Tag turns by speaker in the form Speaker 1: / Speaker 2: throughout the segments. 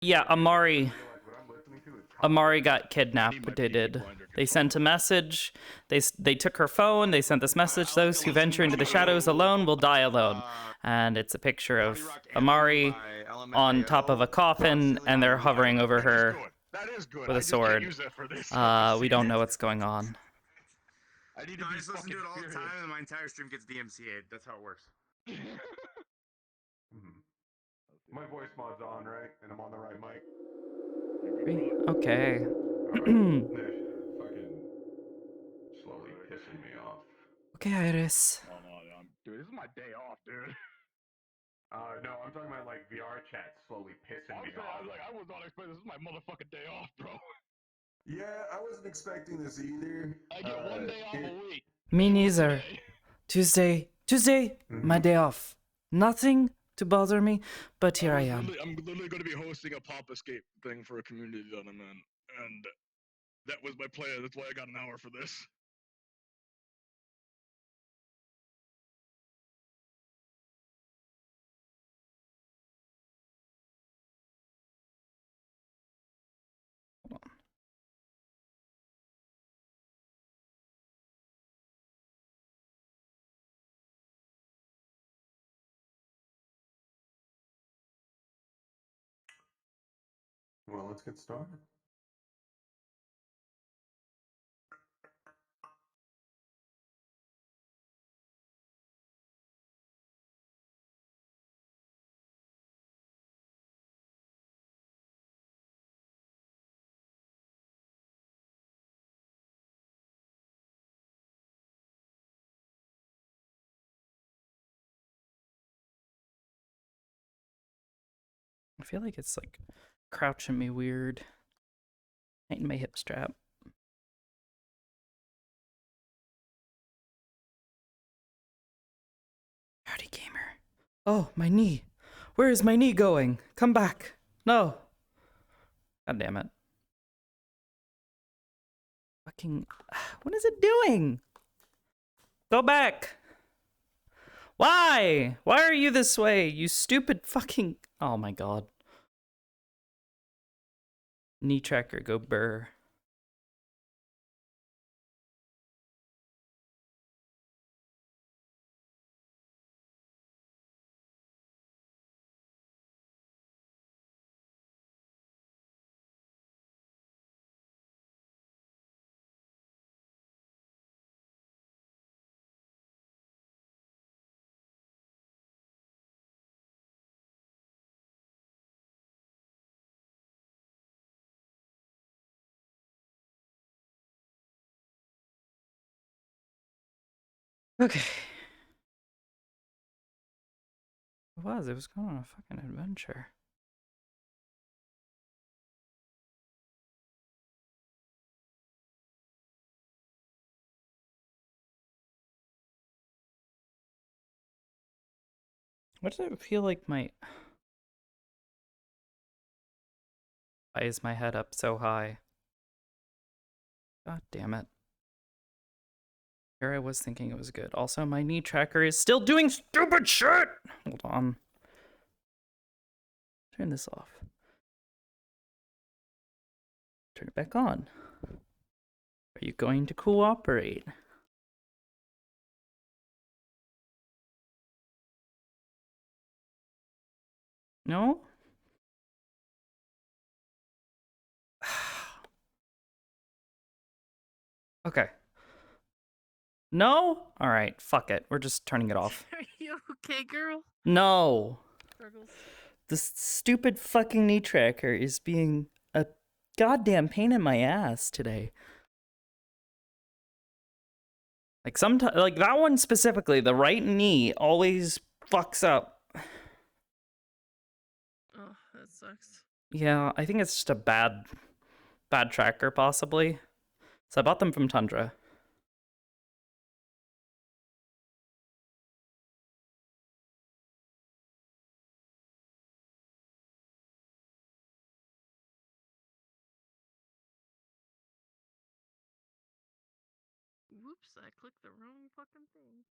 Speaker 1: Yeah, Amari got kidnapped. They sent a message. They took her phone. They sent this message: "Those who venture into the shadows alone will die alone." And it's a picture of Amari on top of a coffin, and they're hovering over her with a sword. We don't know what's going on.
Speaker 2: I need to I just listen to it all the time, and my entire stream gets DMCA'd. That's how it works.
Speaker 3: My voice mod's on, right? And I'm on the right mic.
Speaker 1: Okay.
Speaker 3: Fucking slowly pissing me off.
Speaker 1: Okay, Iris.
Speaker 2: Oh no, dude, this is my day off, dude.
Speaker 3: No, I'm talking about like VR chat slowly pissing me off.
Speaker 2: I was not expecting this is my motherfucking day off, bro.
Speaker 3: Yeah, I wasn't expecting this either.
Speaker 2: I get 1 day off a week.
Speaker 1: Me neither. Tuesday, my day off. Nothing to bother me, but here I am.
Speaker 2: I'm literally going to be hosting a pop escape thing for a community that I'm in, and that was my plan. That's why I got an hour for this.
Speaker 1: Hold on.
Speaker 3: Well, let's get started.
Speaker 1: I feel like it's like crouching me weird. Tighten my hip strap. Howdy, gamer. Oh, my knee. Where is my knee going? Come back. No. God damn it. Fucking. What is it doing? Go back. Why? Why are you this way? You stupid fucking. Oh my god. Knee tracker, go burr. Okay. It was going on a fucking adventure. What does it feel like my... Why is my head up so high? God damn it. Here I was thinking it was good. Also, my knee tracker is still doing stupid shit! Hold on. Turn this off. Turn it back on. Are you going to cooperate? No? Okay. No? Alright, fuck it. We're just turning it off.
Speaker 4: Are you okay, girl?
Speaker 1: No.
Speaker 4: Struggles.
Speaker 1: This stupid fucking knee tracker is being a goddamn pain in my ass today. Like sometimes, like that one specifically, the right knee always fucks up.
Speaker 4: Oh, that sucks.
Speaker 1: Yeah, I think it's just a bad tracker possibly. So I bought them from Tundra.
Speaker 4: Whoops, I clicked the wrong fucking thing.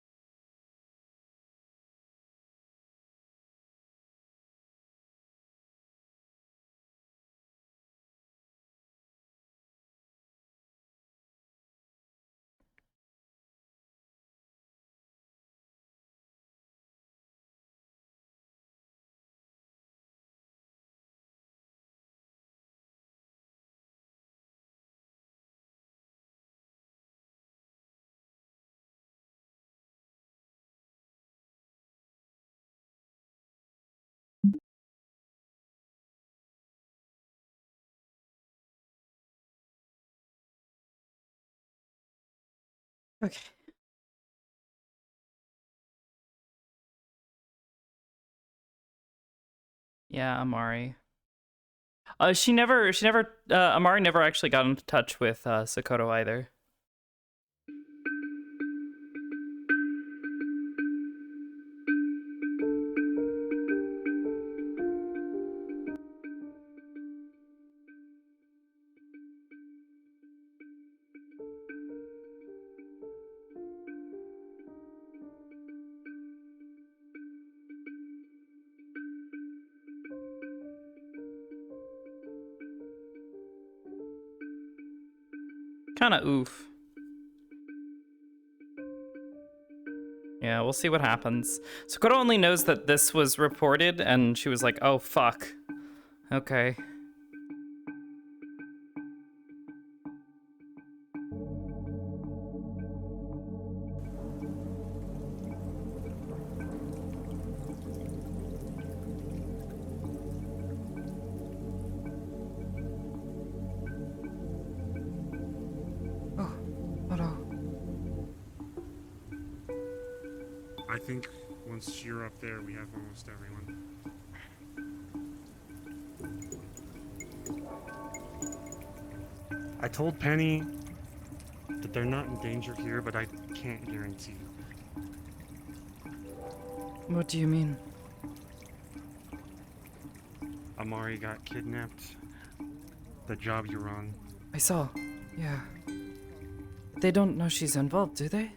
Speaker 1: Okay. Yeah, Amari. Amari never actually got in touch with Sakoto either. Kinda oof. Yeah, we'll see what happens. Sakoto only knows that this was reported, and she was like, oh, fuck. Okay. Oh no.
Speaker 5: I think once you're up there, we have almost everyone. I told Penny that they're not in danger here, but I can't guarantee.
Speaker 1: What do you mean?
Speaker 5: Amari got kidnapped. The job you're on.
Speaker 1: I saw. Yeah. They don't know she's involved, do they?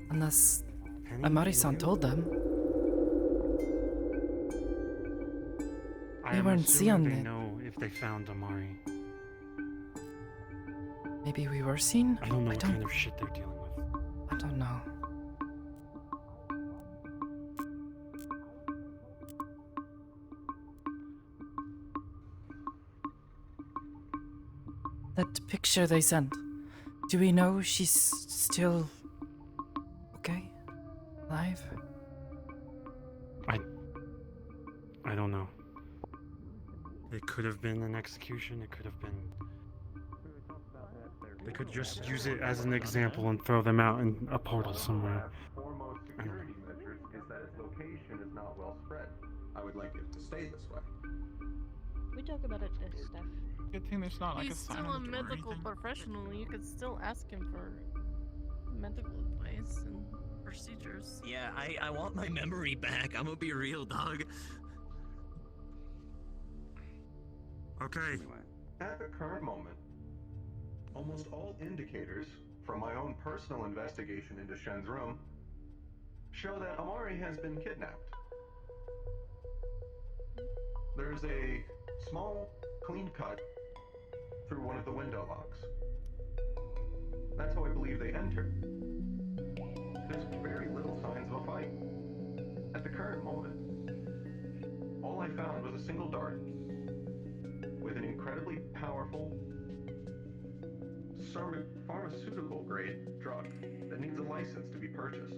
Speaker 1: Unless
Speaker 5: Penny?
Speaker 1: Amari-san told them.
Speaker 5: I
Speaker 1: They
Speaker 5: am
Speaker 1: weren't
Speaker 5: assuming
Speaker 1: seen
Speaker 5: they
Speaker 1: it.
Speaker 5: know if they found Amari.
Speaker 1: Maybe we were seen?
Speaker 5: I don't know what kind of shit they're dealing with.
Speaker 1: I don't know. That picture they sent. Do we know she's still okay? Alive?
Speaker 5: I don't know. It could have been an execution, it could have been... They could just use it as an example and throw them out in a portal somewhere.
Speaker 3: Foremost security measures is that its location is not well spread. I would like it to stay this way.
Speaker 6: We talk about it as stuff.
Speaker 7: Good thing there's not like
Speaker 4: He's
Speaker 7: a sign
Speaker 4: still
Speaker 7: on
Speaker 4: a
Speaker 7: the door or
Speaker 4: medical
Speaker 7: anything.
Speaker 4: professional. You could still ask him for medical advice and procedures.
Speaker 8: Yeah, I want my memory back. I'm gonna be real, dog.
Speaker 5: Okay.
Speaker 3: At the current moment, almost all indicators from my own personal investigation into Shen's room show that Amari has been kidnapped. There's a small, clean cut through one of the window locks. That's how I believe they entered. There's very little signs of a fight. At the current moment, all I found was a single dart with an incredibly powerful pharmaceutical grade drug that needs a license to be purchased.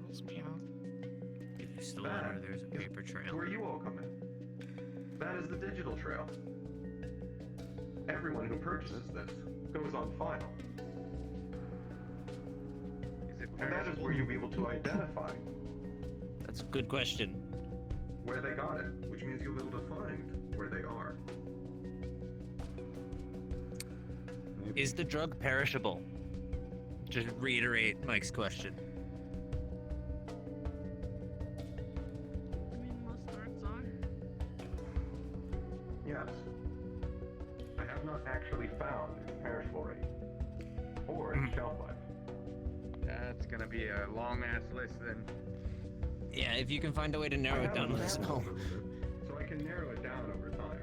Speaker 7: Helps me out.
Speaker 8: If you still honor, there's a paper trail.
Speaker 3: Where you all come in. That is the digital trail. Everyone who purchases this goes on file. And that is where you'll be able to identify
Speaker 8: That's a good question.
Speaker 3: where they got it, which means you'll be able to find where they are.
Speaker 8: Is the drug perishable? Just reiterate Mike's question.
Speaker 4: I mean, most drugs are.
Speaker 3: Yes. I have not actually found its perishable rate or its shelf life.
Speaker 9: That's gonna be a long ass list then.
Speaker 8: Yeah, if you can find a way to narrow it down, let us know.
Speaker 3: So I can narrow it down over time.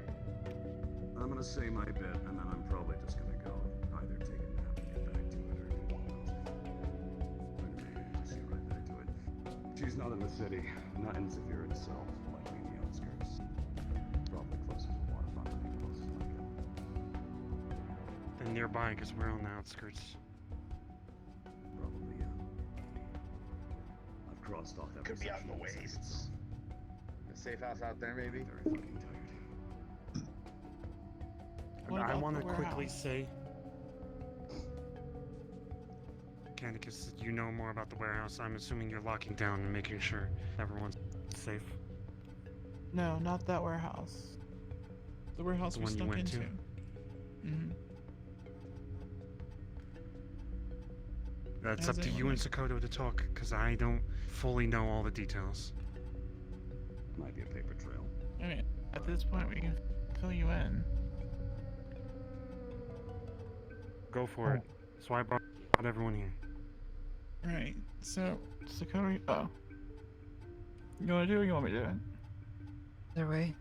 Speaker 10: I'm gonna say my bit, and then I'm probably just gonna go either take a nap and get back to it, or do just get right back to it. She's not in the city, not in Zephyr itself, likely the outskirts. Probably closer to the waterfront than the closest I can.
Speaker 5: Then nearby, because we're on the outskirts.
Speaker 10: Probably, yeah. I've crossed off that.
Speaker 9: Could be out in the wastes. A safe house out there, maybe.
Speaker 10: Very fucking tired.
Speaker 7: What
Speaker 5: I
Speaker 7: about
Speaker 5: want
Speaker 7: the
Speaker 5: to quickly
Speaker 7: warehouse?
Speaker 5: say Canticus, you know more about the warehouse. I'm assuming you're locking down and making sure everyone's safe.
Speaker 7: No, not that warehouse. The warehouse
Speaker 5: The
Speaker 7: we
Speaker 5: one you
Speaker 7: snuck
Speaker 5: went
Speaker 7: into.
Speaker 5: to?
Speaker 7: Mm-hmm.
Speaker 5: That's
Speaker 7: Has
Speaker 5: up to you
Speaker 7: anyone
Speaker 5: and Sakoto to talk, because I don't fully know all the details.
Speaker 10: Might be a paper trail.
Speaker 7: I mean, at this point, we can fill you in.
Speaker 5: Go for it. That's why I brought everyone here.
Speaker 7: Right. So, Sakoto. Oh. You want to do it or you want me to do it?
Speaker 1: Either way.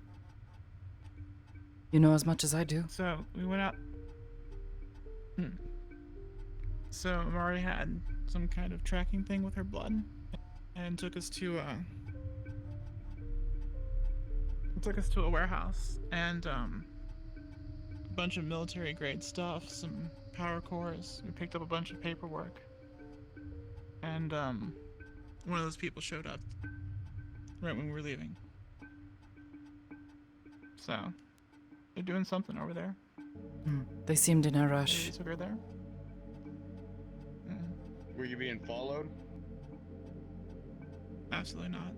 Speaker 1: You know as much as I do.
Speaker 7: So, we went out. So, Mari had some kind of tracking thing with her blood and took us to a warehouse and a bunch of military grade stuff, some power cores. We picked up a bunch of paperwork. And one of those people showed up right when we were leaving. So, they're doing something over there.
Speaker 1: They seemed in a
Speaker 7: Maybe
Speaker 1: rush.
Speaker 7: they took her there.
Speaker 9: Were you being followed?
Speaker 7: Absolutely not.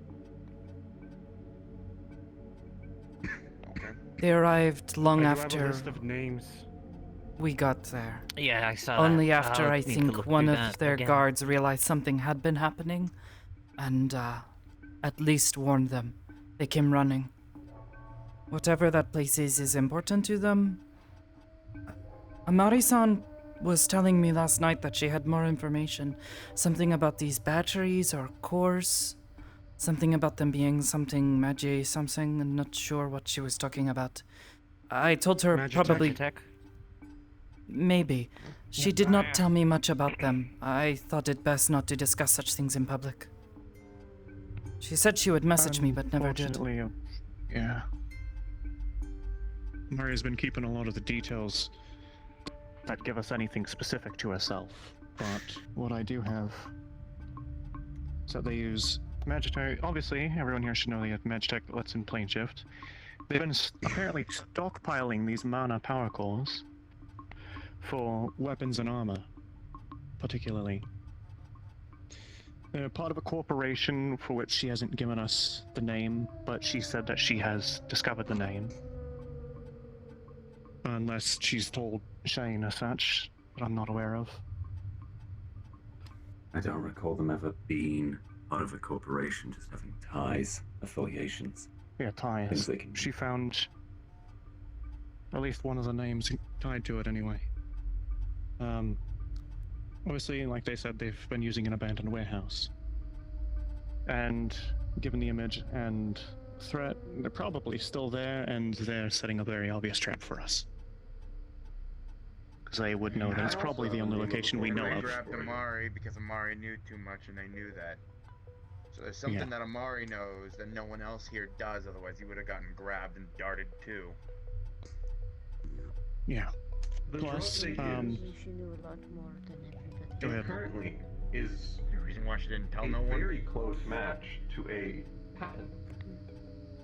Speaker 9: Okay.
Speaker 1: They arrived long
Speaker 5: I do have a
Speaker 1: after
Speaker 5: list of names.
Speaker 1: we got there.
Speaker 8: Yeah, I saw
Speaker 1: Only
Speaker 8: that.
Speaker 1: after
Speaker 8: I'll
Speaker 1: I
Speaker 8: need to
Speaker 1: think
Speaker 8: look
Speaker 1: one
Speaker 8: through
Speaker 1: of
Speaker 8: that
Speaker 1: their
Speaker 8: again.
Speaker 1: guards realized something had been happening and at least warned them. They came running. Whatever that place is important to them. Amari-san was telling me last night that she had more information. Something about these batteries or cores. Something about them being something magi something. I'm not sure what she was talking about. I told her
Speaker 5: Magitech?
Speaker 1: probably...
Speaker 8: Magitech?
Speaker 1: Maybe. She did not tell me much about them. I thought it best not to discuss such things in public. She said she would message me, but never did.
Speaker 11: Unfortunately, yeah. Maria's been keeping a lot of the details that give us anything specific to herself. But what I do have is that they use Magitech. Obviously, everyone here should know they have Magitech that lets in plane shift. They've been apparently stockpiling these mana power cores for weapons and armor, particularly. They're part of a corporation for which she hasn't given us the name, but she said that she has discovered the name. Unless she's told Shane as such, that I'm not aware of.
Speaker 12: I don't recall them ever being part of a corporation, just having ties, affiliations.
Speaker 11: Yeah, ties.
Speaker 12: Things they can-
Speaker 11: She found at least one of the names tied to it anyway. Obviously, like they said, they've been using an abandoned warehouse. And given the image and threat, they're probably still there, and they're setting a very obvious trap for us. Because they would know that it's probably the only location we know
Speaker 9: They
Speaker 11: of.
Speaker 9: grabbed Amari because Amari knew too much, and they knew that. So there's something that Amari knows that no one else here does. Otherwise, he would have gotten grabbed and darted too.
Speaker 11: Yeah.
Speaker 3: The
Speaker 11: Plus,
Speaker 3: drug they use,
Speaker 6: She knew a lot more than everybody.
Speaker 11: Go ahead.
Speaker 3: currently is
Speaker 9: The reason why she didn't tell
Speaker 3: a
Speaker 9: no one.
Speaker 3: very close match to a patent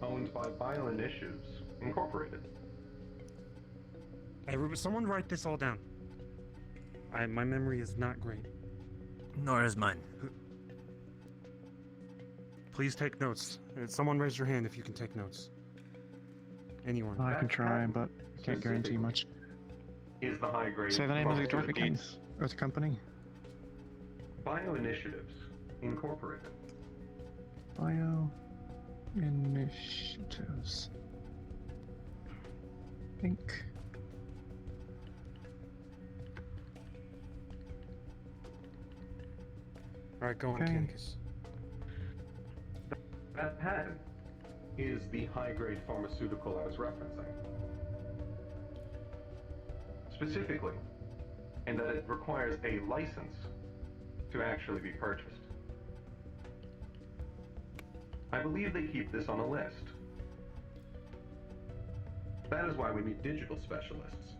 Speaker 3: owned by Bioinitiatives Incorporated.
Speaker 5: Someone write this all down. My memory is not great.
Speaker 8: Nor is mine.
Speaker 5: Please take notes. Someone raise your hand if you can take notes. Anyone.
Speaker 11: I can try, but can't guarantee much.
Speaker 3: Is the high grade
Speaker 11: Say the name of the drug again.
Speaker 3: pharmaceuticals.
Speaker 11: Or the company?
Speaker 3: Bioinitiatives Incorporated.
Speaker 11: Bioinitiatives. Think.
Speaker 5: Alright, go on,
Speaker 11: Okay.
Speaker 5: Canticus.
Speaker 3: That patent is the high grade pharmaceutical I was referencing. Specifically, in that it requires a license to actually be purchased. I believe they keep this on a list. That is why we need digital specialists.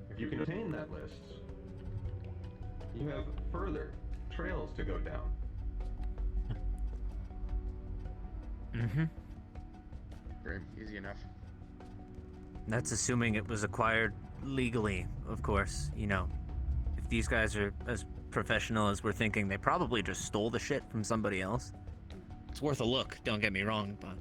Speaker 3: If you can obtain that list, you have further trails to go down.
Speaker 8: Mm-hmm.
Speaker 9: Very easy enough.
Speaker 8: That's assuming it was acquired legally, of course. You know, if these guys are as professional as we're thinking, they probably just stole the shit from somebody else. It's worth a look, don't get me wrong, but...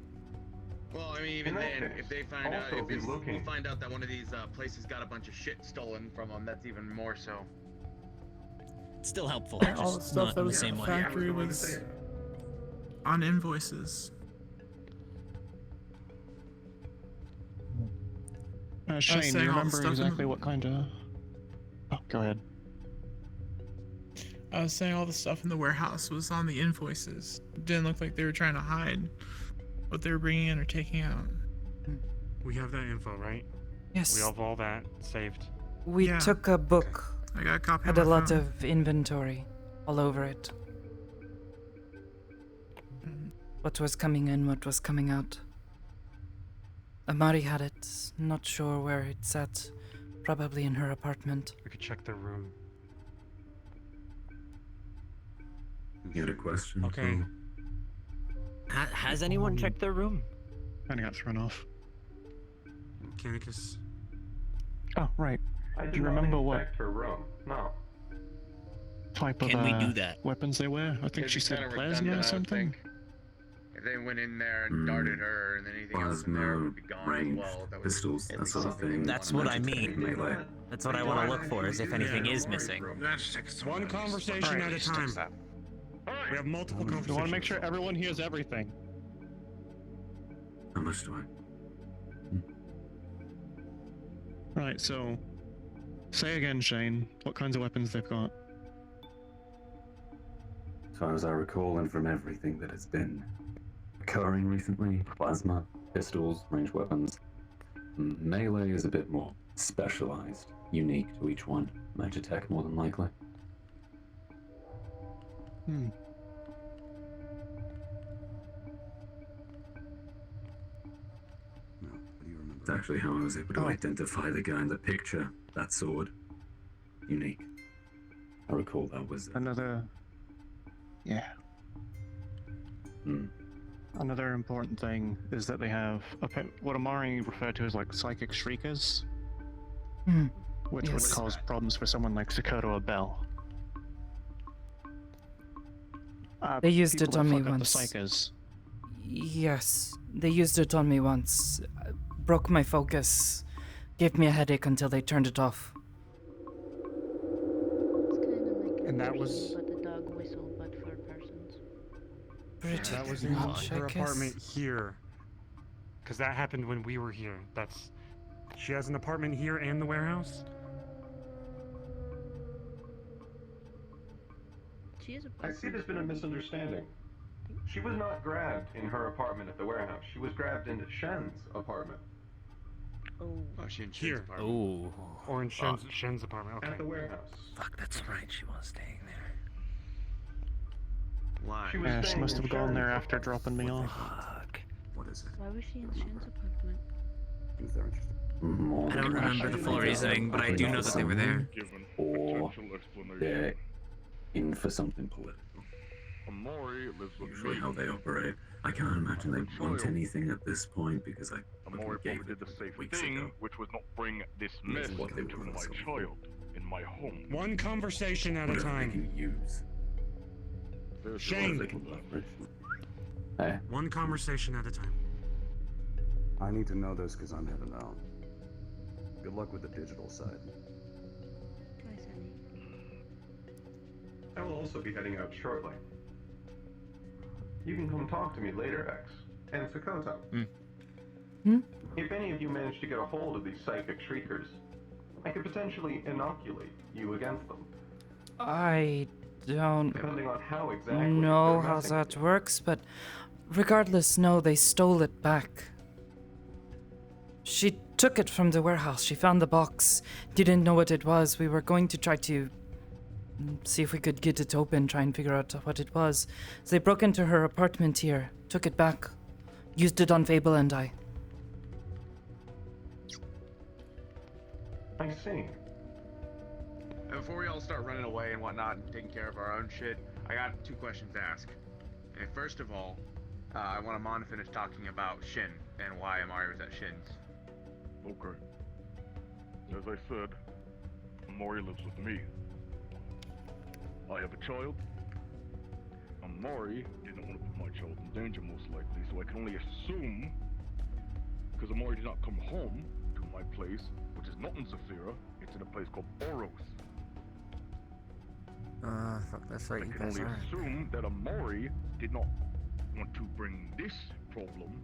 Speaker 9: Well, I mean, even then, if they find out,
Speaker 3: also
Speaker 9: if
Speaker 3: be
Speaker 9: it's, we
Speaker 3: looking.
Speaker 9: find out that one of these places got a bunch of shit stolen from them, that's even more so.
Speaker 8: It's still helpful,
Speaker 7: Yeah, all the
Speaker 8: just
Speaker 7: stuff
Speaker 8: not
Speaker 7: that
Speaker 8: in the
Speaker 7: was
Speaker 8: same
Speaker 7: in the
Speaker 8: way.
Speaker 7: factory was on invoices.
Speaker 11: Shane,
Speaker 7: saying
Speaker 11: you
Speaker 7: all the
Speaker 11: remember
Speaker 7: stuff in
Speaker 11: exactly
Speaker 7: the-
Speaker 11: what kind of... Oh, go ahead.
Speaker 7: I was saying all the stuff in the warehouse was on the invoices. It didn't look like they were trying to hide what they were bringing in or taking out.
Speaker 5: We have that info, right?
Speaker 1: Yes.
Speaker 5: We have all that saved.
Speaker 1: We
Speaker 7: Yeah.
Speaker 1: took a book.
Speaker 7: I got a copy
Speaker 1: Had
Speaker 7: on
Speaker 1: a
Speaker 7: my
Speaker 1: lot
Speaker 7: phone.
Speaker 1: of inventory all over it. What was coming in, what was coming out. Amari had it. Not sure where it's at. Probably in her apartment.
Speaker 5: We could check their room.
Speaker 12: You had a question?
Speaker 5: Okay.
Speaker 8: Has anyone checked their room?
Speaker 11: Kinda got thrown off.
Speaker 5: Canicus.
Speaker 11: Oh, right.
Speaker 3: I
Speaker 11: Do
Speaker 3: did
Speaker 11: you
Speaker 3: not
Speaker 11: remember what
Speaker 3: inspect her room. No.
Speaker 11: type of
Speaker 8: Can we do that?
Speaker 11: weapons they were? I think
Speaker 9: It'd
Speaker 11: she
Speaker 9: be
Speaker 11: said
Speaker 9: kinda
Speaker 11: plasma
Speaker 9: redundant,
Speaker 11: or
Speaker 9: I would
Speaker 11: something.
Speaker 9: think. If they went in there and darted her, and then anything else in there would be gone
Speaker 12: Ranged,
Speaker 9: as well. That would
Speaker 12: pistols,
Speaker 9: at
Speaker 12: that
Speaker 9: least
Speaker 12: sort of
Speaker 9: something they
Speaker 12: thing.
Speaker 9: would
Speaker 8: That's
Speaker 9: wanna
Speaker 8: what I
Speaker 12: Magitech,
Speaker 8: mean.
Speaker 12: melee.
Speaker 8: That's what I want to look for, is if anything is missing.
Speaker 5: One conversation at a time. We have multiple
Speaker 11: We
Speaker 5: conversations.
Speaker 11: want to make sure everyone hears everything.
Speaker 12: How much do I?
Speaker 11: Right, so... Say again, Shane, what kinds of weapons they've got.
Speaker 12: As far as I recall, and from everything that has been occurring recently, plasma, pistols, ranged weapons. Melee is a bit more specialized, unique to each one. Magitech, more than likely. It's actually how I was able to identify the guy in the picture. That sword. Unique. I recall that was...
Speaker 11: Another... Yeah. Another important thing is that they have what Amari referred to as like psychic shriekers, which would
Speaker 1: Yes.
Speaker 11: cause problems for someone like Sakoto or Bell.
Speaker 1: They used
Speaker 11: people
Speaker 1: it on
Speaker 11: that
Speaker 1: me
Speaker 11: fuck up
Speaker 1: once.
Speaker 11: The psychers.
Speaker 1: Yes, they used it on me once. Broke my focus. Gave me a headache until they turned it off.
Speaker 6: It's kind of like
Speaker 5: And that
Speaker 6: a
Speaker 5: was-
Speaker 6: but a dog whistle, but for persons.
Speaker 1: Pretty
Speaker 5: That was in
Speaker 1: much, I
Speaker 5: her
Speaker 1: guess.
Speaker 5: apartment here. Because that happened when we were here. That's... She has an apartment here and the warehouse?
Speaker 6: She is a
Speaker 3: I see there's been a misunderstanding. She was not grabbed in her apartment at the warehouse. She was grabbed in Shen's apartment.
Speaker 6: Oh.
Speaker 9: Oh, she in Shin's
Speaker 5: Here.
Speaker 9: apartment.
Speaker 8: Ooh.
Speaker 5: Or in Shen's apartment, okay.
Speaker 3: At the warehouse.
Speaker 8: Fuck, that's right, she was staying there.
Speaker 9: Why?
Speaker 3: She was
Speaker 11: Yeah, she
Speaker 3: staying
Speaker 11: must
Speaker 3: in
Speaker 11: have gone there
Speaker 3: Shen's
Speaker 11: after dropping me off.
Speaker 8: Fuck.
Speaker 12: What is it?
Speaker 6: Why was she in Shen's apartment?
Speaker 12: Is there interesting?
Speaker 8: I don't remember the full reasoning, but I do know that they were there.
Speaker 2: Given
Speaker 12: Or
Speaker 2: potential explanation.
Speaker 12: they're in for something political.
Speaker 2: Amori lives with
Speaker 12: Usually
Speaker 2: me.
Speaker 12: how they operate. I can't imagine they want anything at this point because I
Speaker 2: Amori
Speaker 12: gave
Speaker 2: probably
Speaker 12: it
Speaker 2: did the safe
Speaker 12: weeks
Speaker 2: thing,
Speaker 12: ago.
Speaker 2: which was not bring this
Speaker 12: Yes,
Speaker 2: mess
Speaker 12: what they
Speaker 2: to
Speaker 12: were
Speaker 2: my
Speaker 12: also.
Speaker 2: child in my home.
Speaker 5: One conversation at a
Speaker 12: Whatever they
Speaker 5: time.
Speaker 12: can use.
Speaker 2: There's
Speaker 5: Shane.
Speaker 12: Whatever they can leverage. Hey,
Speaker 5: One conversation at a time.
Speaker 10: I need to know this because I'm heading out. Good luck with the digital side.
Speaker 6: Bye, Sunny.
Speaker 3: I will also be heading out shortly. You can come talk to me later, X. And Sakoto. If any of you manage to get a hold of these psychic shriekers, I could potentially inoculate you against them.
Speaker 1: I don't
Speaker 3: Depending on how exactly
Speaker 1: know
Speaker 3: they're
Speaker 1: how
Speaker 3: messing
Speaker 1: that
Speaker 3: with you.
Speaker 1: works, but regardless, no, they stole it back. She took it from the warehouse. She found the box. Didn't know what it was. We were going to try to see if we could get it open, try and figure out what it was. So they broke into her apartment here, took it back, used it on Fable and I.
Speaker 3: I see.
Speaker 9: And before we all start running away and whatnot and taking care of our own shit, I got 2 questions to ask. And first of all, I want Amon to finish talking about Shin and why Amari was at Shin's.
Speaker 2: Okay. As I said, Amori lives with me. I have a child. Amari didn't want to put my child in danger, most likely, so I can only assume, because Amari did not come home to my place, which is not in Saphira, it's in a place called Boros.
Speaker 8: Fuck, that's right,
Speaker 2: I
Speaker 8: you
Speaker 2: can
Speaker 8: guys
Speaker 2: only
Speaker 8: are.
Speaker 2: assume that Amari did not want to bring this problem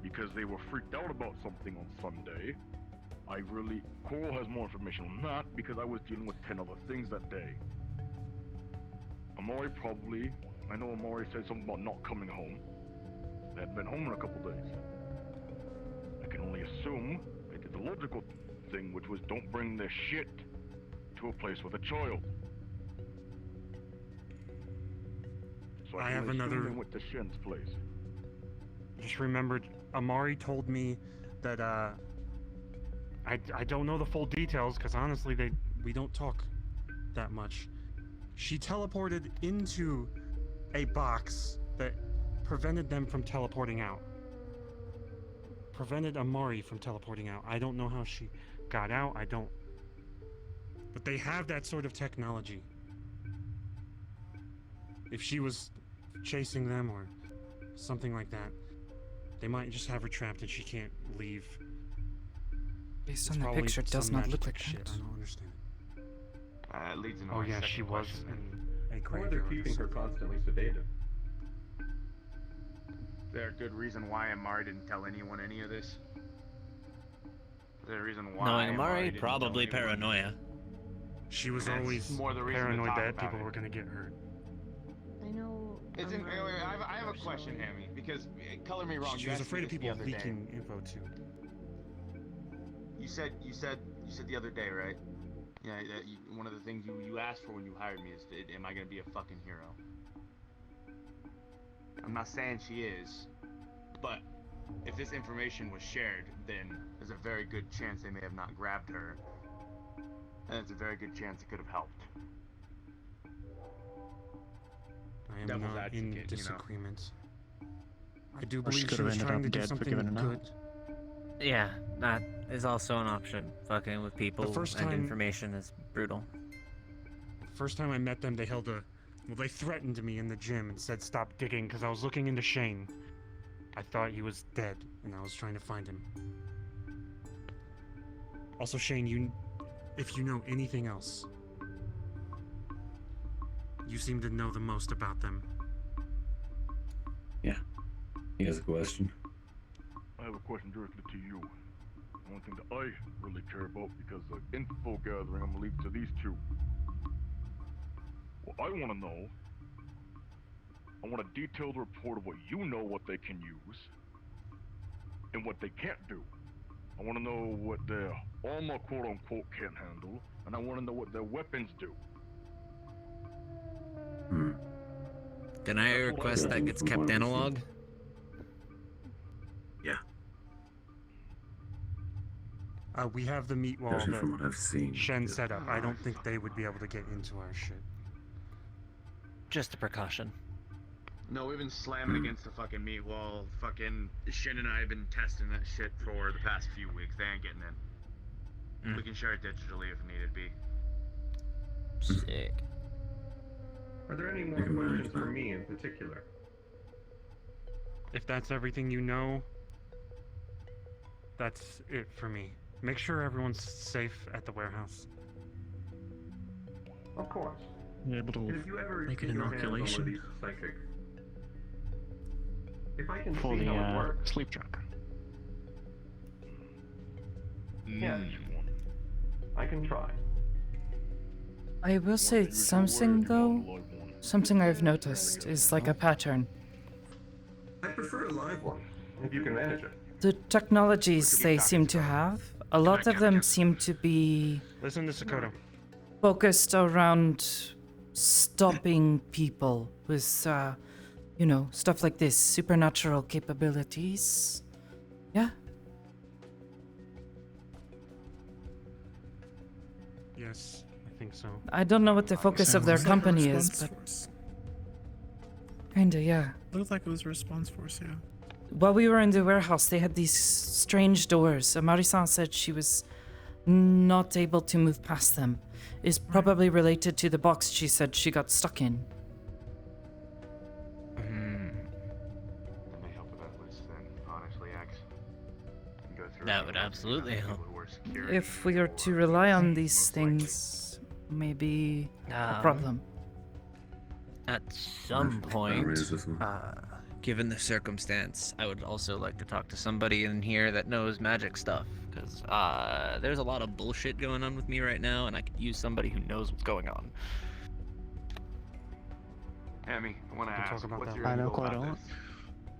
Speaker 2: because they were freaked out about something on Sunday. Cole has more information on that because I was dealing with 10 other things that day. I know Amari said something about not coming home. They hadn't been home in a couple days. I can only assume they did the logical thing, which was don't bring this shit to a place with a child. So
Speaker 5: I
Speaker 2: can
Speaker 5: have
Speaker 2: only assume
Speaker 5: another-
Speaker 2: they went to Shen's place.
Speaker 5: Just remembered, Amari told me that I don't know the full details because honestly we don't talk that much. She teleported into a box that prevented them from teleporting out. Prevented Amari from teleporting out. I don't know how she got out. But they have that sort of technology. If she was chasing them or something like that, they might just have her trapped and she can't leave.
Speaker 1: Based
Speaker 5: It's
Speaker 1: on the
Speaker 5: probably
Speaker 1: picture, it does
Speaker 5: some
Speaker 1: not look
Speaker 5: magic
Speaker 1: like
Speaker 5: shit.
Speaker 1: that.
Speaker 5: I don't understand.
Speaker 9: It leads into
Speaker 5: Oh
Speaker 9: my
Speaker 5: yeah,
Speaker 9: second
Speaker 5: she was
Speaker 9: question.
Speaker 5: in a
Speaker 3: Or
Speaker 5: graveyard.
Speaker 3: they're keeping her constantly sedated.
Speaker 9: Is there a good reason why Amari didn't tell anyone any of this? Is there a reason why
Speaker 8: Knowing Amari,
Speaker 9: didn't tell
Speaker 8: probably
Speaker 9: anyone?
Speaker 8: paranoia.
Speaker 5: She was
Speaker 9: And that's
Speaker 5: always
Speaker 9: more the reason to
Speaker 5: paranoid
Speaker 9: talk
Speaker 5: that
Speaker 9: about
Speaker 5: people
Speaker 9: it.
Speaker 5: were gonna get hurt.
Speaker 6: I know.
Speaker 9: It's in,
Speaker 6: Amari
Speaker 9: anyway, I have a question,
Speaker 6: personally.
Speaker 9: Hammy, because color me wrong.
Speaker 5: She
Speaker 9: you
Speaker 5: was
Speaker 9: asked me
Speaker 5: afraid of
Speaker 9: this the
Speaker 5: people
Speaker 9: other day.
Speaker 5: leaking info too.
Speaker 9: You said the other day, right? Yeah, that one of the things you asked for when you hired me is, am I gonna be a fucking hero? I'm not saying she is, but if this information was shared, then there's a very good chance they may have not grabbed her, and it's a very good chance it could have helped.
Speaker 5: I am
Speaker 9: Devil's
Speaker 5: not
Speaker 9: advocate,
Speaker 5: in
Speaker 9: you know.
Speaker 5: disagreement. I do
Speaker 11: Or she
Speaker 5: believe
Speaker 11: could
Speaker 5: she
Speaker 11: have
Speaker 5: was
Speaker 11: ended
Speaker 5: trying
Speaker 11: up
Speaker 5: to do
Speaker 11: dead for
Speaker 5: something
Speaker 11: giving it out.
Speaker 5: good.
Speaker 8: Yeah, that is also an option. Fucking with people
Speaker 5: first
Speaker 8: and
Speaker 5: time-
Speaker 8: information is brutal.
Speaker 5: First time I met them, they they threatened me in the gym and said stop digging because I was looking into Shane. I thought he was dead, and I was trying to find him. Also, Shane, if you know anything else, you seem to know the most about them.
Speaker 12: Yeah. He has a question.
Speaker 2: I have a question directly to you. One thing that I really care about, because of info gathering, I'm gonna leave to these two. What I want to know, I want a detailed report of what you know what they can use, and what they can't do. I want to know what their armor, quote-unquote, can't handle, and I want to know what their weapons do.
Speaker 8: Can I
Speaker 2: That's what I
Speaker 8: request that
Speaker 12: want
Speaker 8: gets
Speaker 12: from
Speaker 8: kept
Speaker 12: what I've
Speaker 8: analog?
Speaker 12: Yeah.
Speaker 5: We have the meat wall
Speaker 12: Judging from what
Speaker 5: that
Speaker 12: I've seen.
Speaker 5: Shen set up. I don't think they would be able to get into our shit.
Speaker 11: Just a precaution.
Speaker 9: No, we've been slamming against the fucking meat wall. Fucking Shin and I have been testing that shit for the past few weeks. They ain't getting in. We can share it digitally if need be.
Speaker 8: Sick.
Speaker 3: Are there any more
Speaker 12: You can manage
Speaker 3: questions for
Speaker 12: that.
Speaker 3: me in particular?
Speaker 5: If that's everything you know, that's it for me. Make sure everyone's safe at the warehouse.
Speaker 3: Of course.
Speaker 11: You able to
Speaker 3: If you ever
Speaker 11: make
Speaker 3: get
Speaker 11: an
Speaker 3: your hands on one of
Speaker 11: inoculation
Speaker 3: these psychic, if I can
Speaker 11: for
Speaker 3: see
Speaker 11: the
Speaker 3: how it works,
Speaker 11: sleep truck?
Speaker 3: yeah, I can try.
Speaker 1: I will say something though. Something I've noticed is like a pattern.
Speaker 3: I prefer a live one, if you can manage it.
Speaker 1: The technologies they seem to have, a lot of them seem to be
Speaker 5: Listen to Sakoto.
Speaker 1: focused around stopping people with, stuff like this, supernatural capabilities. Yeah.
Speaker 5: Yes, I think so.
Speaker 1: I don't know what the focus of their
Speaker 7: Sounds like a
Speaker 1: company is,
Speaker 7: response
Speaker 1: but
Speaker 7: force.
Speaker 1: kinda, yeah.
Speaker 7: Looked like it was a response force, yeah.
Speaker 1: While we were in the warehouse, they had these strange doors. Amari-san said she was not able to move past them. is probably related to the box she said she got stuck in.
Speaker 9: That may help with that list then, honestly, X. Go through
Speaker 8: That
Speaker 9: it
Speaker 8: would
Speaker 9: and
Speaker 8: absolutely
Speaker 9: people
Speaker 8: help.
Speaker 9: who were security
Speaker 1: If we are to
Speaker 9: or
Speaker 1: rely on
Speaker 9: most
Speaker 1: these
Speaker 9: likely.
Speaker 1: things, may be a
Speaker 8: Um,
Speaker 1: problem.
Speaker 8: At some
Speaker 12: Magic
Speaker 8: point,
Speaker 12: barriers as well.
Speaker 8: given the circumstance, I would also like to talk to somebody in here that knows magic stuff, because there's a lot of bullshit going on with me right now, and I could use somebody who knows what's going on.
Speaker 9: Hammy, I want to
Speaker 5: We can talk
Speaker 9: ask,
Speaker 5: about
Speaker 9: what's
Speaker 5: that
Speaker 9: your
Speaker 11: later. I know
Speaker 9: angle
Speaker 11: quite
Speaker 9: about
Speaker 11: a lot.
Speaker 9: this?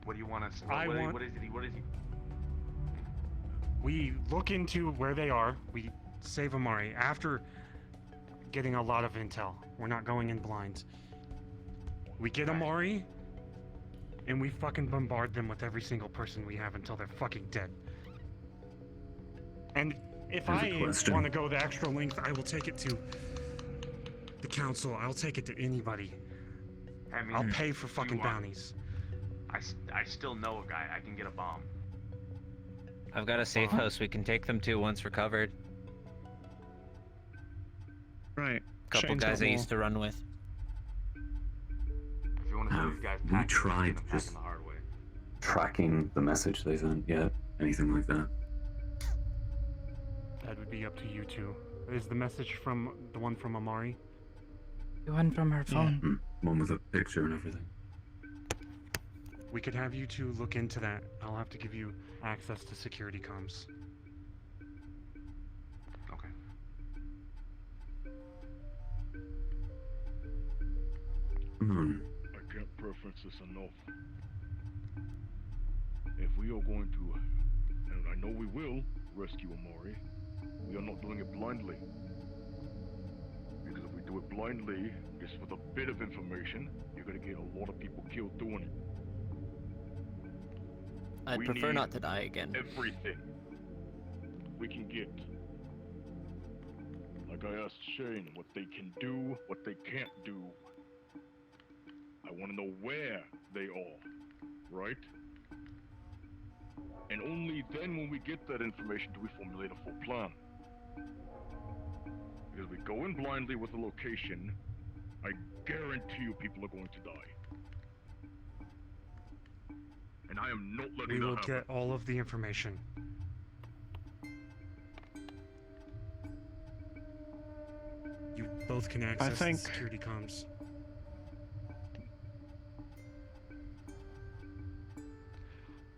Speaker 9: What do you want us?
Speaker 5: I want-
Speaker 9: What is it? What is he?
Speaker 5: We look into where they are. We save Amari after getting a lot of intel. We're not going in blind. We get Amari, and we fucking bombard them with every single person we have until they're fucking dead. And if
Speaker 12: Here's a
Speaker 5: I
Speaker 12: question.
Speaker 5: want to go the extra length, I will take it to the council. I'll take it to anybody.
Speaker 9: Hammy,
Speaker 5: I'll pay for fucking
Speaker 9: you,
Speaker 5: bounties.
Speaker 9: I still know a guy. I can get a bomb.
Speaker 8: I've got a safe house we can take them to once recovered.
Speaker 11: Right.
Speaker 8: Couple
Speaker 11: Shane's
Speaker 8: guys
Speaker 11: got
Speaker 8: I
Speaker 11: more.
Speaker 8: used to run with.
Speaker 9: If you want to see
Speaker 12: Have
Speaker 9: these guys
Speaker 12: we
Speaker 9: packing,
Speaker 12: tried
Speaker 9: get them
Speaker 12: just-
Speaker 9: packing the hard way.
Speaker 12: Tracking the message they sent yet? Anything like that?
Speaker 5: That would be up to you two. Is the message from the one from Amari?
Speaker 1: The one from her phone.
Speaker 12: One with a picture and everything.
Speaker 5: We could have you two look into that. I'll have to give you access to security comms.
Speaker 9: Okay.
Speaker 2: I can't preference this enough. If we are going to, and I know we will, rescue Amari, we are not doing it blindly. Because if we do it blindly, just with a bit of information, you're gonna get a lot of people killed doing it.
Speaker 8: I'd
Speaker 2: We
Speaker 8: prefer
Speaker 2: need
Speaker 8: not to die again.
Speaker 2: Everything we can get. Like I asked Shane, what they can do, what they can't do. I want to know where they are, right? And only then, when we get that information, do we formulate a full plan. Because we go in blindly with a location, I guarantee you people are going to die. And I am not letting
Speaker 5: We
Speaker 2: that
Speaker 5: will
Speaker 2: happen.
Speaker 5: get all of the information. You both can access
Speaker 11: think-
Speaker 5: the security comms.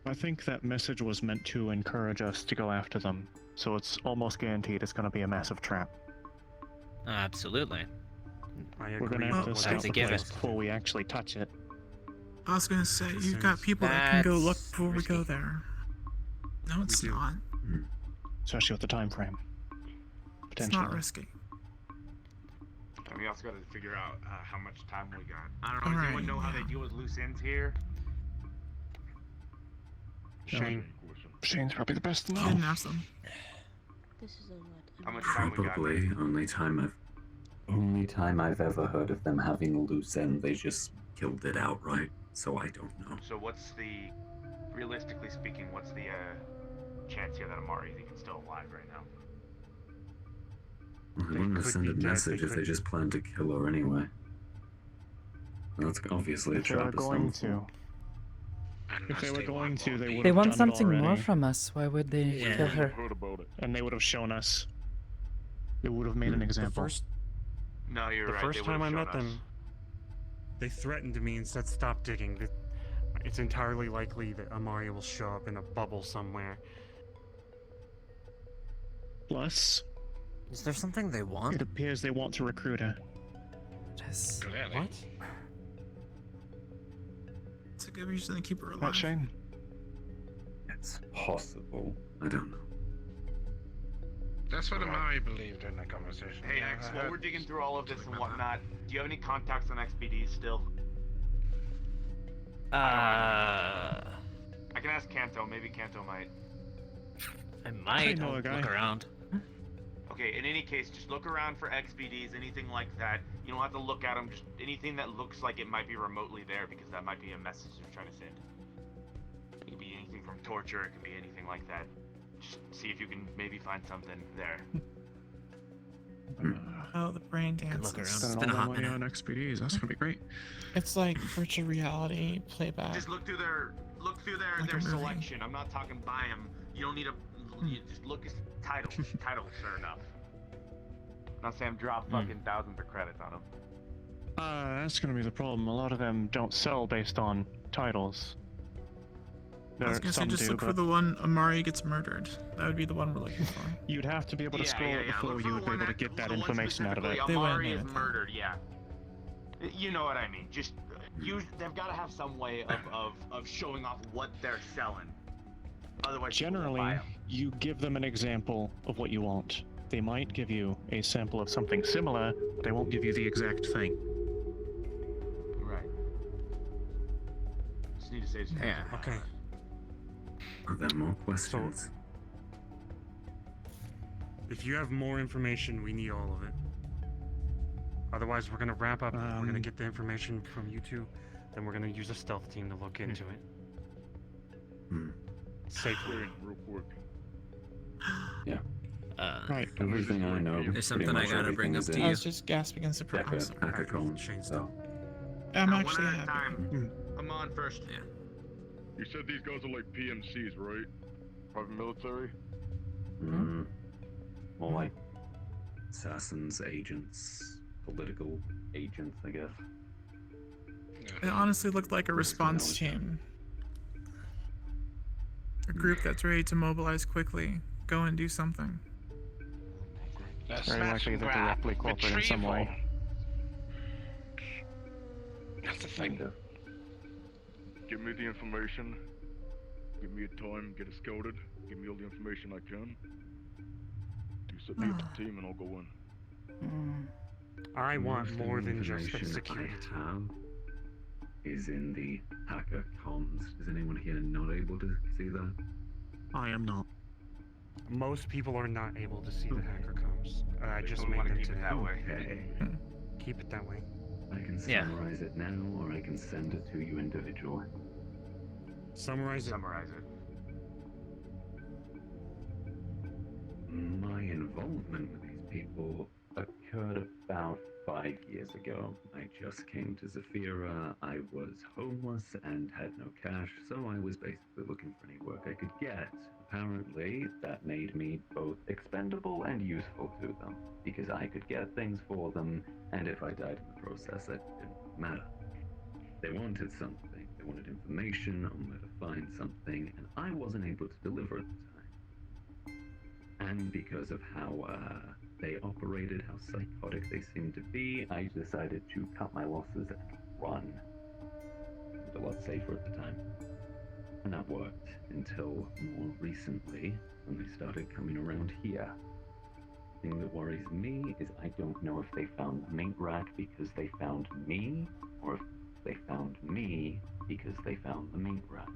Speaker 11: I think that message was meant to encourage us to go after them, so it's almost guaranteed it's going to be a massive trap.
Speaker 8: Absolutely.
Speaker 5: I agree.
Speaker 11: We're going to have to
Speaker 5: with
Speaker 11: stop
Speaker 8: that's a
Speaker 11: the
Speaker 8: given.
Speaker 11: place before we actually touch it.
Speaker 7: I was gonna say, you've got
Speaker 5: Since
Speaker 7: people that can go look
Speaker 8: that's
Speaker 7: before we go
Speaker 8: risky.
Speaker 7: there. No, it's
Speaker 5: do.
Speaker 7: not.
Speaker 11: Especially with the time frame.
Speaker 7: It's
Speaker 11: Potentially.
Speaker 7: not risky.
Speaker 9: And we also got to figure out how much time we got. I don't know. Does
Speaker 7: Alright,
Speaker 9: anyone know how they deal with loose ends here?
Speaker 5: Shane.
Speaker 11: Shane's probably the best to know.
Speaker 7: Kidnap them.
Speaker 6: This is a lot.
Speaker 9: How much time we got?
Speaker 12: Probably only time I've ever heard of them having a loose end. They just killed it outright. So I don't know.
Speaker 9: So what's the, realistically speaking, what's the chance here that Amari is even still alive right now?
Speaker 12: They
Speaker 5: They
Speaker 12: wouldn't have
Speaker 5: could
Speaker 12: sent
Speaker 5: be
Speaker 12: a
Speaker 5: dead,
Speaker 12: message
Speaker 5: they
Speaker 12: if they
Speaker 5: could-
Speaker 12: just planned to kill her anyway. That's obviously a
Speaker 11: If they were
Speaker 12: trap. of
Speaker 11: going
Speaker 12: some
Speaker 11: to. If they were going to, they would
Speaker 1: They
Speaker 11: have
Speaker 1: want
Speaker 11: done
Speaker 1: something
Speaker 11: it
Speaker 1: more
Speaker 11: already,
Speaker 1: from us. Why would they
Speaker 8: Yeah.
Speaker 1: kill her?
Speaker 2: Heard about it.
Speaker 11: and they would have shown us. They would have made an
Speaker 5: The
Speaker 11: example.
Speaker 5: first,
Speaker 9: No, you're
Speaker 5: the
Speaker 9: right.
Speaker 5: first
Speaker 9: they
Speaker 5: time I
Speaker 9: would've
Speaker 5: met
Speaker 9: shown
Speaker 5: them, they threatened me and said, "Stop digging." It's entirely likely that Amari will show up in a bubble somewhere.
Speaker 11: Plus,
Speaker 8: Is there something they want?
Speaker 11: it appears they want to recruit her.
Speaker 1: Yes.
Speaker 5: What?
Speaker 7: It's a good reason to keep her alive.
Speaker 11: Right, Shane?
Speaker 12: It's possible. I don't know.
Speaker 13: That's what Amari believed in the conversation.
Speaker 9: Hey,
Speaker 13: Yeah,
Speaker 9: X,
Speaker 13: I
Speaker 9: while
Speaker 13: heard
Speaker 9: we're digging through all of this and
Speaker 13: something about
Speaker 9: whatnot, do you have any contacts on XPD still?
Speaker 8: I
Speaker 9: I can ask Kanto. Maybe Kanto might.
Speaker 8: might
Speaker 11: know a guy.
Speaker 8: look around.
Speaker 9: Okay, in any case, just look around for XPDs, anything like that. You don't have to look at them, just anything that looks like it might be remotely there, because that might be a message they're trying to send. It could be anything from torture, it could be anything like that. Just see if you can maybe find something there.
Speaker 7: Oh, the brain
Speaker 8: Can
Speaker 7: dances.
Speaker 8: look around.
Speaker 11: Spending
Speaker 8: It's
Speaker 11: all
Speaker 8: been a
Speaker 11: that
Speaker 8: hot
Speaker 11: money
Speaker 8: minute.
Speaker 11: on XPDs. That's gonna be great.
Speaker 7: It's like virtual reality playback.
Speaker 9: Just look through their
Speaker 7: Like a movie.
Speaker 9: selection. I'm not talking buy them. You don't need a. You just look at titles. Titles are enough. Not saying drop fucking thousands of credits on them.
Speaker 11: That's gonna be the problem. A lot of them don't sell based on titles.
Speaker 7: I was gonna say,
Speaker 11: Some
Speaker 7: just
Speaker 11: do,
Speaker 7: look for
Speaker 11: but
Speaker 7: the one Amari gets murdered. That would be the one we're looking for.
Speaker 11: you'd have to be able to scroll it before
Speaker 9: Look for
Speaker 11: you
Speaker 9: the
Speaker 11: would be
Speaker 9: one
Speaker 11: able to get that
Speaker 9: the one
Speaker 11: information out of it.
Speaker 7: They wouldn't
Speaker 9: Amari
Speaker 7: name
Speaker 9: is
Speaker 7: it that.
Speaker 9: murdered. Yeah. You know what I mean. Just they've got to have some way of showing off what they're selling. Otherwise, people won't buy
Speaker 11: Generally,
Speaker 9: 'em.
Speaker 11: you give them an example of what you want. They might give you a sample of something similar, but they won't give you the exact thing.
Speaker 9: Right. Just need to say something.
Speaker 8: Yeah.
Speaker 5: Okay.
Speaker 12: Are there more questions?
Speaker 5: If you have more information, we need all of it. Otherwise, we're gonna wrap up. We're gonna get the information from you two, then we're gonna use a stealth team to look into it. Safely.
Speaker 2: Real quick.
Speaker 12: Yeah.
Speaker 11: Right.
Speaker 12: Everything I know.
Speaker 8: There's
Speaker 12: pretty
Speaker 8: something I
Speaker 12: much
Speaker 8: gotta
Speaker 12: everything
Speaker 8: bring up
Speaker 12: is
Speaker 8: to
Speaker 12: in
Speaker 7: I
Speaker 8: you.
Speaker 7: was just gasping in surprise.
Speaker 12: Hacker column. So,
Speaker 7: I'm
Speaker 9: Now,
Speaker 7: actually
Speaker 9: one at a
Speaker 7: happy.
Speaker 9: time. I'm on first.
Speaker 8: Yeah.
Speaker 2: You said these guys are like PMCs, right? Private military?
Speaker 12: more like assassins, agents, political agents, I guess.
Speaker 7: It honestly looked like a response team. A group that's ready to mobilize quickly, go and do something.
Speaker 11: Very likely they're directly corporate in some way.
Speaker 13: That's the thing.
Speaker 2: Give me the information. Give me a time, get it scouted. Give me all the information I can. You set me up the team and I'll go in.
Speaker 5: I want
Speaker 12: Most
Speaker 5: more
Speaker 12: of the
Speaker 5: than just a
Speaker 12: information
Speaker 5: security
Speaker 12: I
Speaker 5: team.
Speaker 12: have is in the hacker comms. Is anyone here not able to see that?
Speaker 11: I am not.
Speaker 5: Most people are not able to see the hacker comms. I just
Speaker 9: We
Speaker 5: made
Speaker 9: want to
Speaker 5: them
Speaker 9: keep it
Speaker 5: today.
Speaker 9: that way.
Speaker 12: Okay.
Speaker 5: Keep it that way.
Speaker 12: I can
Speaker 8: Yeah.
Speaker 12: summarize it now, or I can send it to you individually.
Speaker 5: Summarize it.
Speaker 9: Summarize it.
Speaker 12: My involvement with these people occurred about 5 years ago. I just came to Zafira. I was homeless and had no cash, so I was basically looking for any work I could get. Apparently, that made me both expendable and useful to them, because I could get things for them, and if I died in the process, it didn't matter. They wanted something. They wanted information on where to find something, and I wasn't able to deliver at the time. And because of how they operated, how psychotic they seemed to be, I decided to cut my losses and run. It was a lot safer at the time. And that worked until more recently, when they started coming around here. The thing that worries me is I don't know if they found the mink rack because they found me, or if they found me because they found the mink rack.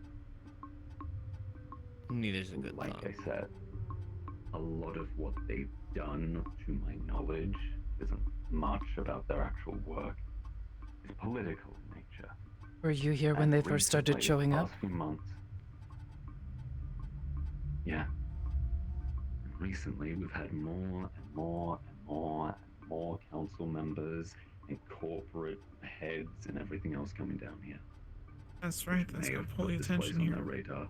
Speaker 8: Neither's a good
Speaker 12: Like
Speaker 8: thought.
Speaker 12: I said, a lot of what they've done, to my knowledge, isn't much about their actual work. It's political in nature.
Speaker 1: Were you here when they first started showing up?
Speaker 12: Past few months. Yeah. And recently, we've had more and more and more and more council members and corporate heads and everything else coming down here.
Speaker 7: That's right, that's
Speaker 12: May
Speaker 7: got
Speaker 12: have
Speaker 7: pull
Speaker 12: put
Speaker 7: the
Speaker 12: this place
Speaker 7: attention
Speaker 12: on
Speaker 7: here.
Speaker 12: their radar.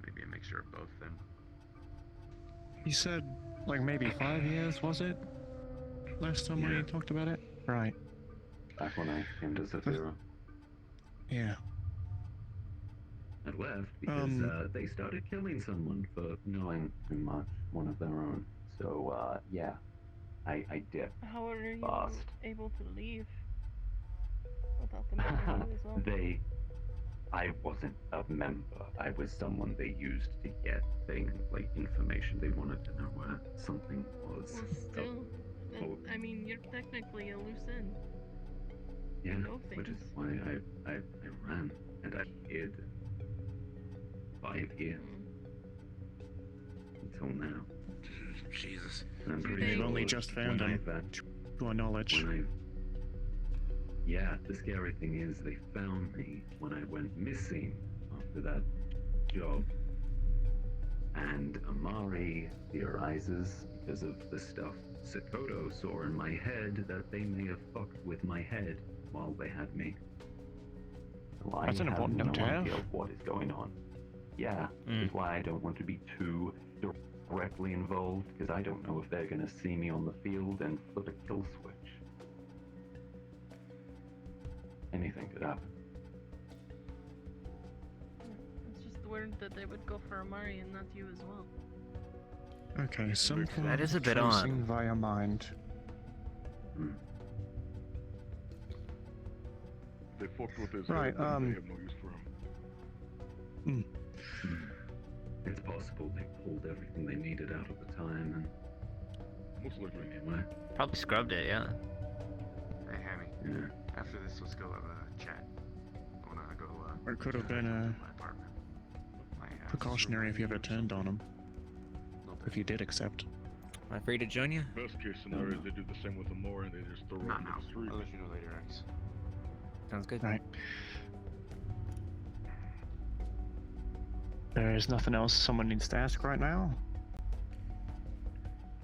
Speaker 9: Maybe a mixture of both then.
Speaker 11: You said, like, maybe 5 years, was it? Last time
Speaker 12: Yeah.
Speaker 11: we talked about it? Right.
Speaker 12: Back when I came to Zafira.
Speaker 11: Yeah.
Speaker 12: I left because they started killing someone for knowing too much, one of their own. So, yeah, I dipped.
Speaker 4: How are you
Speaker 12: Fast.
Speaker 4: able to leave without them helping you as well?
Speaker 12: I wasn't a member. I was someone they used to get things like information. They wanted to know where something was.
Speaker 4: Well, still, I mean, you're technically a loose end.
Speaker 12: Yeah,
Speaker 4: know
Speaker 12: which is
Speaker 4: things.
Speaker 12: why I ran and I hid 5 years until now.
Speaker 13: Jesus.
Speaker 12: And I'm
Speaker 4: Do
Speaker 12: pretty
Speaker 4: they-
Speaker 11: You've only
Speaker 12: sure
Speaker 11: just found
Speaker 12: when
Speaker 11: him,
Speaker 12: I've,
Speaker 11: to our knowledge.
Speaker 12: Yeah, the scary thing is they found me when I went missing after that job. And And Amari theorizes, because of the stuff Sakoto saw in my head, that they may have fucked with my head while they had me. So
Speaker 11: That's
Speaker 12: I
Speaker 11: an important
Speaker 12: have
Speaker 11: note to
Speaker 12: no
Speaker 11: have.
Speaker 12: idea of what is going on. Yeah, which is why I don't want to be too directly involved, because I don't know if they're gonna see me on the field and flip a kill switch. Anything could happen.
Speaker 4: It's just weird that they would go for Amari and not you as well.
Speaker 11: Okay, some form
Speaker 8: That is a
Speaker 11: of
Speaker 8: bit
Speaker 11: tracing
Speaker 8: odd.
Speaker 11: via mind.
Speaker 2: They fucked with his
Speaker 11: Right,
Speaker 2: head, then they have no use for him.
Speaker 12: It's possible they pulled everything they needed out of the time and...
Speaker 2: Most likely.
Speaker 12: Anyway.
Speaker 8: Probably scrubbed it, yeah.
Speaker 9: Hey, Hammy.
Speaker 12: Yeah.
Speaker 9: After this, let's go have a chat. I wanna go.
Speaker 11: Or it could have been
Speaker 9: my apartment.
Speaker 11: precautionary if you ever turned on them. If you did accept.
Speaker 8: Am I free to join you?
Speaker 2: Best case scenario is they do the same with Amora and they just throw
Speaker 9: Not
Speaker 2: him
Speaker 9: now.
Speaker 2: in the street.
Speaker 9: I'll let you know later, X.
Speaker 8: Sounds good.
Speaker 11: Right. There is nothing else someone needs to ask right now.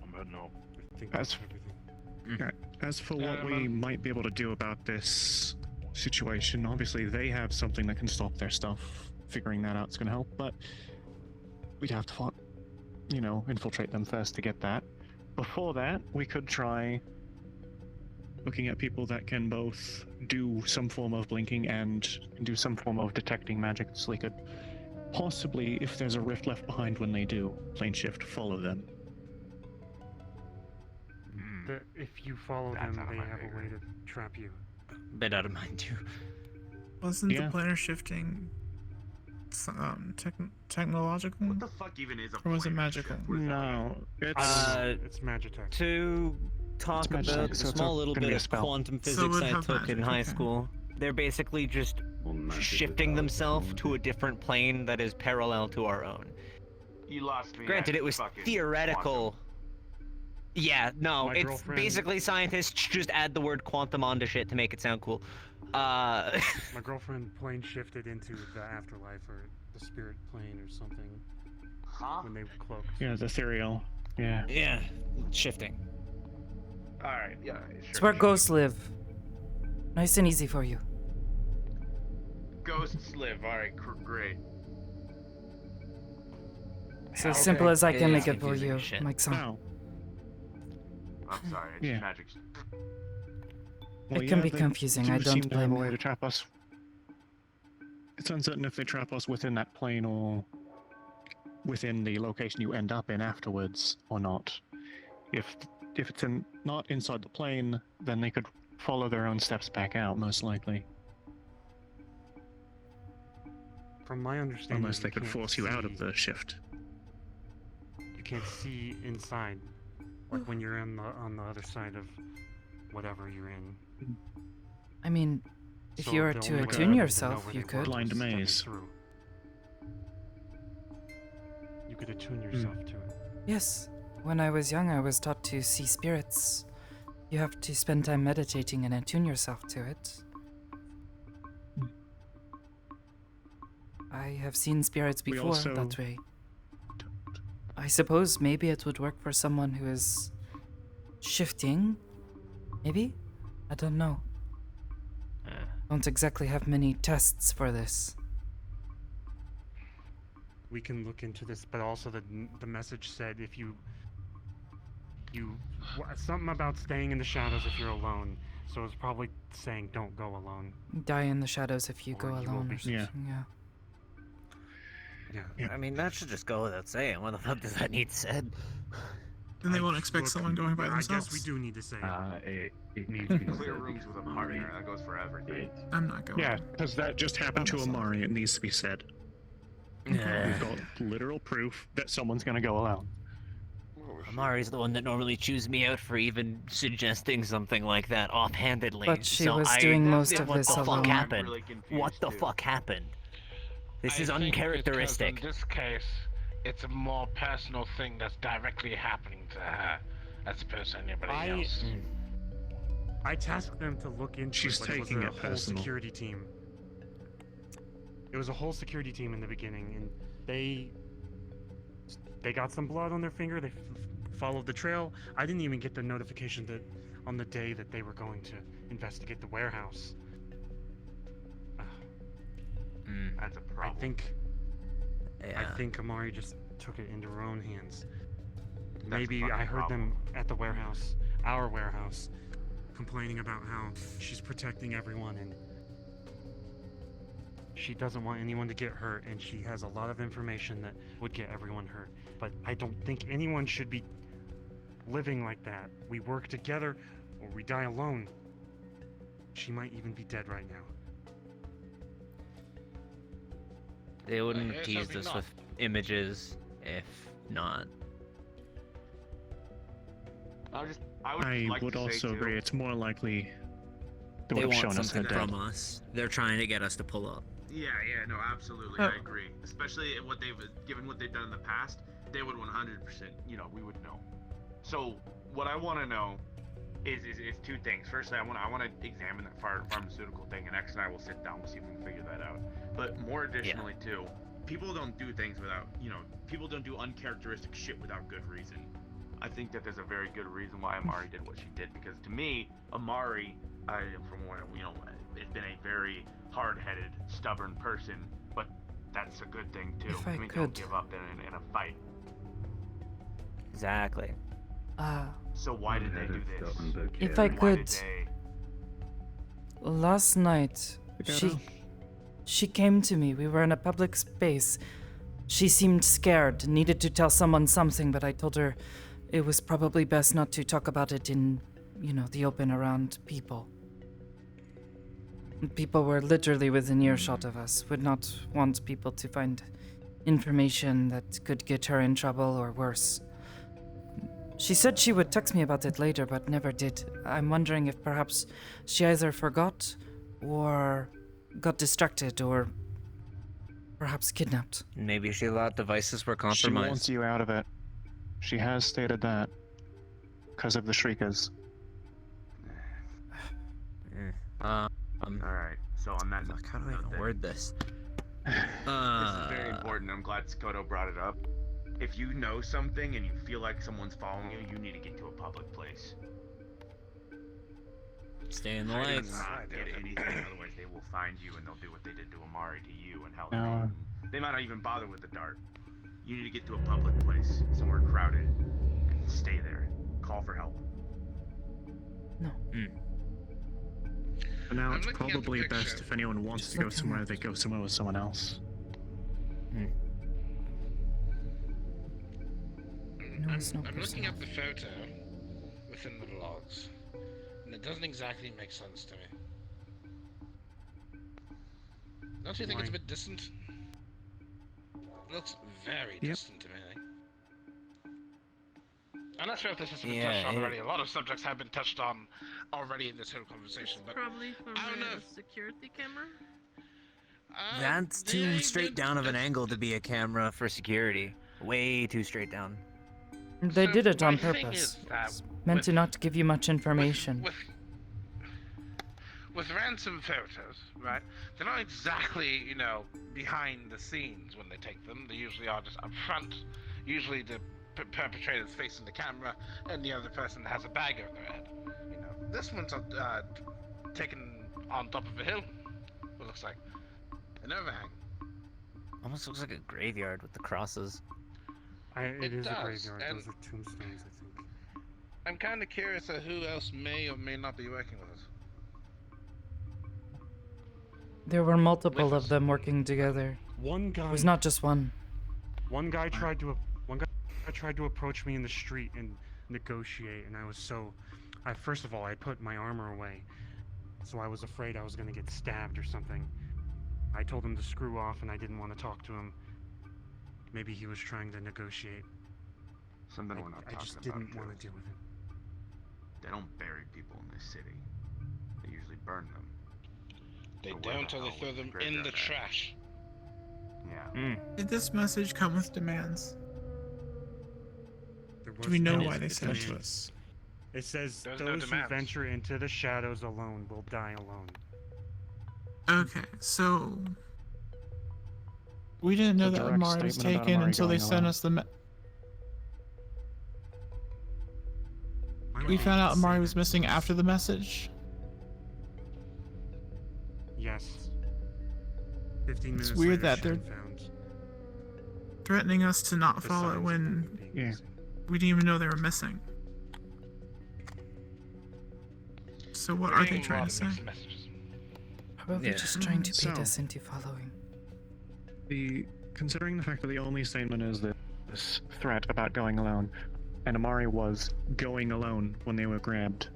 Speaker 2: I'm heading out.
Speaker 5: I think
Speaker 11: As-
Speaker 5: that's everything.
Speaker 11: Right. As for what we might be able to do about this situation, obviously they have something that can stop their stuff. Figuring that out is going to help, but we'd have to, infiltrate them first to get that. Before that, we could try looking at people that can both do some form of blinking and do some form of detecting magic, so they could possibly, if there's a rift left behind when they do, plane shift, follow them.
Speaker 5: If you follow
Speaker 9: That's
Speaker 5: them,
Speaker 9: out of
Speaker 5: they
Speaker 9: my
Speaker 5: have
Speaker 9: pay
Speaker 5: a way to trap you.
Speaker 8: Bit out of mind too.
Speaker 7: Wasn't
Speaker 11: Yeah.
Speaker 7: the planar shifting technological?
Speaker 9: What the fuck even is a
Speaker 7: Or was it
Speaker 9: planar
Speaker 7: magical?
Speaker 9: shift? What is that?
Speaker 11: No, it's...
Speaker 5: It's Magitech.
Speaker 8: To talk
Speaker 11: It's magic,
Speaker 8: about the
Speaker 11: so it's
Speaker 8: small little
Speaker 11: gonna be
Speaker 8: bit
Speaker 11: a
Speaker 8: of
Speaker 11: spell.
Speaker 8: quantum
Speaker 7: So it
Speaker 8: physics
Speaker 7: would
Speaker 8: I
Speaker 7: have
Speaker 8: took
Speaker 7: magic,
Speaker 8: in high
Speaker 7: okay.
Speaker 8: school, they're basically just
Speaker 12: Well, magic
Speaker 8: shifting
Speaker 12: without
Speaker 8: themselves to a
Speaker 12: magic.
Speaker 8: different plane that is parallel to our own.
Speaker 9: You lost me.
Speaker 8: Granted,
Speaker 9: at
Speaker 8: it was
Speaker 9: fucking
Speaker 8: theoretical.
Speaker 9: quantum.
Speaker 8: Yeah, no,
Speaker 5: My
Speaker 8: it's
Speaker 5: girlfriend-
Speaker 8: basically scientists just add the word quantum onto shit to make it sound cool.
Speaker 5: My girlfriend plane shifted into the afterlife or the spirit plane or something
Speaker 9: Huh?
Speaker 5: when they cloaked.
Speaker 11: Yeah, the ethereal. Yeah.
Speaker 8: yeah, shifting.
Speaker 9: Alright, yeah.
Speaker 1: It's where ghosts live. Nice and easy for you.
Speaker 9: Ghosts live. Alright, great.
Speaker 1: So simple as I
Speaker 8: It
Speaker 1: can
Speaker 8: is
Speaker 1: make it for
Speaker 8: confusing
Speaker 1: you,
Speaker 8: as shit.
Speaker 1: Mike-san.
Speaker 11: Now,
Speaker 9: I'm sorry, it's
Speaker 11: Yeah.
Speaker 9: magic.
Speaker 1: It can be
Speaker 11: they
Speaker 1: confusing,
Speaker 11: do
Speaker 1: I don't
Speaker 11: seem to have
Speaker 1: blame
Speaker 11: a way
Speaker 1: you.
Speaker 11: to trap us. It's uncertain if they trap us within that plane or within the location you end up in afterwards or not. If it's not inside the plane, then they could follow their own steps back out, most likely.
Speaker 5: From my understanding,
Speaker 11: Unless they could
Speaker 5: can't
Speaker 11: force you out of
Speaker 5: see-
Speaker 11: the shift.
Speaker 5: You can't see inside, like when you're on the other side of whatever you're in.
Speaker 1: I mean, if
Speaker 5: So
Speaker 1: you were
Speaker 5: the
Speaker 1: to
Speaker 5: only way
Speaker 1: attune
Speaker 5: to
Speaker 1: yourself,
Speaker 5: know where
Speaker 1: you
Speaker 5: they
Speaker 1: could.
Speaker 5: were
Speaker 11: Blind
Speaker 5: was stepping
Speaker 11: maze.
Speaker 5: through. You could attune yourself to it.
Speaker 1: Yes. When I was young, I was taught to see spirits. You have to spend time meditating and attune yourself to it. I have seen spirits
Speaker 11: We
Speaker 1: before
Speaker 11: also-
Speaker 1: that way. I suppose maybe it would work for someone who is shifting. Maybe? I don't know. Don't exactly have many tests for this.
Speaker 5: We can look into this, but also the message said if you something about staying in the shadows if you're alone. So it's probably saying don't go alone.
Speaker 1: Die in the shadows if you
Speaker 5: Or
Speaker 1: go
Speaker 5: you will
Speaker 1: alone
Speaker 5: be-
Speaker 1: or something,
Speaker 11: Yeah.
Speaker 5: Yeah.
Speaker 8: I mean, that should just go without saying. What the fuck does that need said?
Speaker 7: Then they won't expect
Speaker 5: Look,
Speaker 7: someone going by
Speaker 5: I
Speaker 7: themselves.
Speaker 5: guess we do need to say it.
Speaker 12: It needs to be
Speaker 9: Clear
Speaker 12: said
Speaker 9: rooms with a
Speaker 12: because
Speaker 9: partner. That goes for everything.
Speaker 7: I'm not going.
Speaker 11: Yeah, because that just happened to Amari. It needs to be said. We've got literal proof that someone's gonna go alone.
Speaker 8: Amari's the one that normally chews me out for even suggesting something like that offhandedly.
Speaker 1: But she
Speaker 8: so
Speaker 1: was
Speaker 8: I-
Speaker 1: doing most of
Speaker 8: what
Speaker 1: this
Speaker 8: the
Speaker 1: alone.
Speaker 8: fuck happened?
Speaker 9: really confused,
Speaker 8: What the
Speaker 9: too.
Speaker 8: fuck happened? This is
Speaker 13: I think because
Speaker 8: uncharacteristic.
Speaker 13: in this case, it's a more personal thing that's directly happening to her, as opposed to anybody else.
Speaker 5: I tasked them to look into
Speaker 11: She's
Speaker 5: it, but
Speaker 11: taking
Speaker 5: it
Speaker 11: it
Speaker 5: was a whole
Speaker 11: personal.
Speaker 5: security team. It was a whole security team in the beginning, and they They got some blood on their finger. They followed the trail. I didn't even get the notification that on the day that they were going to investigate the warehouse.
Speaker 9: That's a problem.
Speaker 5: I think Amari just took it into her own hands.
Speaker 9: That's
Speaker 5: Maybe
Speaker 9: a fucking
Speaker 5: I heard
Speaker 9: problem.
Speaker 5: them at the warehouse, our warehouse, complaining about how she's protecting everyone and she doesn't want anyone to get hurt, and she has a lot of information that would get everyone hurt. But I don't think anyone should be living like that. We work together or we die alone. She might even be dead right now.
Speaker 8: They wouldn't
Speaker 13: Yes,
Speaker 8: tease
Speaker 13: maybe
Speaker 8: us
Speaker 13: not.
Speaker 8: with images if not.
Speaker 11: I
Speaker 9: like
Speaker 11: would
Speaker 9: to say,
Speaker 11: also
Speaker 9: too,
Speaker 11: agree. It's more likely they
Speaker 8: They
Speaker 11: would have
Speaker 8: want
Speaker 11: shown us
Speaker 8: something
Speaker 11: her
Speaker 8: from
Speaker 11: dead.
Speaker 8: us. They're trying to get us to pull up.
Speaker 9: Yeah, no, absolutely,
Speaker 4: Oh.
Speaker 9: I agree. Especially given what they've done in the past, they would 100%, we would know. So, what I want to know is two things. Firstly, I want to examine that pharmaceutical thing, and X and I will sit down, we'll see if we can figure that out. But more additionally, too, people don't do things without, people don't do uncharacteristic shit without good reason. I think that there's a very good reason why Amari did what she did, because to me, Amari, from what has been a very hard-headed, stubborn person, but that's a good thing too.
Speaker 1: If I
Speaker 9: Don't
Speaker 1: could.
Speaker 9: give up in a fight.
Speaker 8: Exactly.
Speaker 9: So why did they do this?
Speaker 1: If I
Speaker 9: Why
Speaker 1: could,
Speaker 9: did they...
Speaker 1: last night, she came to me. We were in a public space. She seemed scared, needed to tell someone something, but I told her it was probably best not to talk about it in, the open around people. People were literally within earshot of us, would not want people to find information that could get her in trouble or worse. She said she would text me about it later, but never did. I'm wondering if perhaps she either forgot or got distracted or perhaps kidnapped.
Speaker 8: Maybe she thought devices were
Speaker 11: She
Speaker 8: compromised.
Speaker 11: wants you out of it. She has stated that. Because of the Shrikas.
Speaker 9: Alright, so on that note,
Speaker 8: how do I even word this?
Speaker 9: this is very important. I'm glad Sakoto brought it up. If you know something and you feel like someone's following you, you need to get to a public place.
Speaker 8: Stay in the
Speaker 9: Hiding
Speaker 8: lights.
Speaker 9: will not get anything, otherwise they will find you and they'll do what they did to Amari to you, and hell,
Speaker 11: No.
Speaker 9: they might not even bother with the dart. You need to get to a public place, somewhere crowded, and stay there. Call for help.
Speaker 1: No.
Speaker 11: For now,
Speaker 13: I'm
Speaker 11: it's
Speaker 13: looking at the
Speaker 11: probably best
Speaker 13: picture.
Speaker 11: if anyone wants to go somewhere, they go somewhere with someone else.
Speaker 13: I'm looking at the photo within the logs, and it doesn't exactly make sense to me. Don't you think it's a bit distant? It looks very distant to me. I'm not sure if this has been touched on already. A lot of subjects have been touched on already in this whole conversation, but
Speaker 4: Probably from
Speaker 13: I don't know.
Speaker 4: a security camera.
Speaker 8: That's too straight down of an angle to be a camera for security. Way too straight down.
Speaker 1: They
Speaker 13: So
Speaker 1: did it on
Speaker 13: my thing
Speaker 1: purpose.
Speaker 13: is that
Speaker 1: It's meant to not give you much information.
Speaker 13: With ransom photos, right? They're not exactly, behind the scenes when they take them. They usually are just up front. Usually the perpetrator's facing the camera, and the other person has a bag over their head. This one's taken on top of a hill. It looks like an overhang.
Speaker 8: Almost looks like a graveyard with the crosses.
Speaker 5: It is
Speaker 13: does,
Speaker 5: a graveyard.
Speaker 13: and-
Speaker 5: Those are tombstones, I think.
Speaker 13: I'm kind of curious of who else may or may not be working with us.
Speaker 1: There were multiple of them working together.
Speaker 5: One guy.
Speaker 1: It was not just one.
Speaker 5: One guy tried to approach me in the street and negotiate, and I was first of all, I put my armor away, so I was afraid I was gonna get stabbed or something. I told him to screw off, and I didn't want to talk to him. Maybe he was trying to negotiate.
Speaker 9: Something we're not
Speaker 5: I just
Speaker 9: talking about,
Speaker 5: didn't want
Speaker 9: Jules.
Speaker 5: to deal with him.
Speaker 9: They don't bury people in this city. They usually burn them.
Speaker 13: They
Speaker 9: So where
Speaker 13: don't,
Speaker 9: the
Speaker 13: or they
Speaker 9: hell
Speaker 13: throw
Speaker 9: was the
Speaker 13: them in
Speaker 9: graveyard
Speaker 13: the
Speaker 9: at?
Speaker 13: trash.
Speaker 9: Yeah.
Speaker 7: Did this message come with demands?
Speaker 5: There
Speaker 7: Do
Speaker 5: was
Speaker 7: we know
Speaker 5: no
Speaker 7: why they sent it to
Speaker 5: demand.
Speaker 7: us?
Speaker 5: It says,
Speaker 13: There's no
Speaker 5: those who
Speaker 13: demands.
Speaker 5: venture into the shadows alone will die alone.
Speaker 7: Okay, so we didn't know
Speaker 11: It's a
Speaker 7: that
Speaker 11: direct
Speaker 7: Amari was
Speaker 11: statement about
Speaker 7: taken
Speaker 11: Amari
Speaker 7: until they
Speaker 11: going
Speaker 7: sent
Speaker 11: alone.
Speaker 7: us the We found out Amari was missing after the message.
Speaker 5: Yes. 15 minutes
Speaker 7: It's weird
Speaker 5: later,
Speaker 7: that they're
Speaker 5: Shen found
Speaker 7: threatening us to not
Speaker 5: the
Speaker 7: follow
Speaker 5: signs
Speaker 7: when
Speaker 5: of them being
Speaker 11: Yeah.
Speaker 5: missing.
Speaker 7: we didn't even know they were missing. So what are they trying to say?
Speaker 1: Probably
Speaker 8: Yeah.
Speaker 1: just trying to bait
Speaker 11: So-
Speaker 1: us into following.
Speaker 11: Considering the fact that the only statement is this threat about going alone, and Amari was going alone when they were grabbed,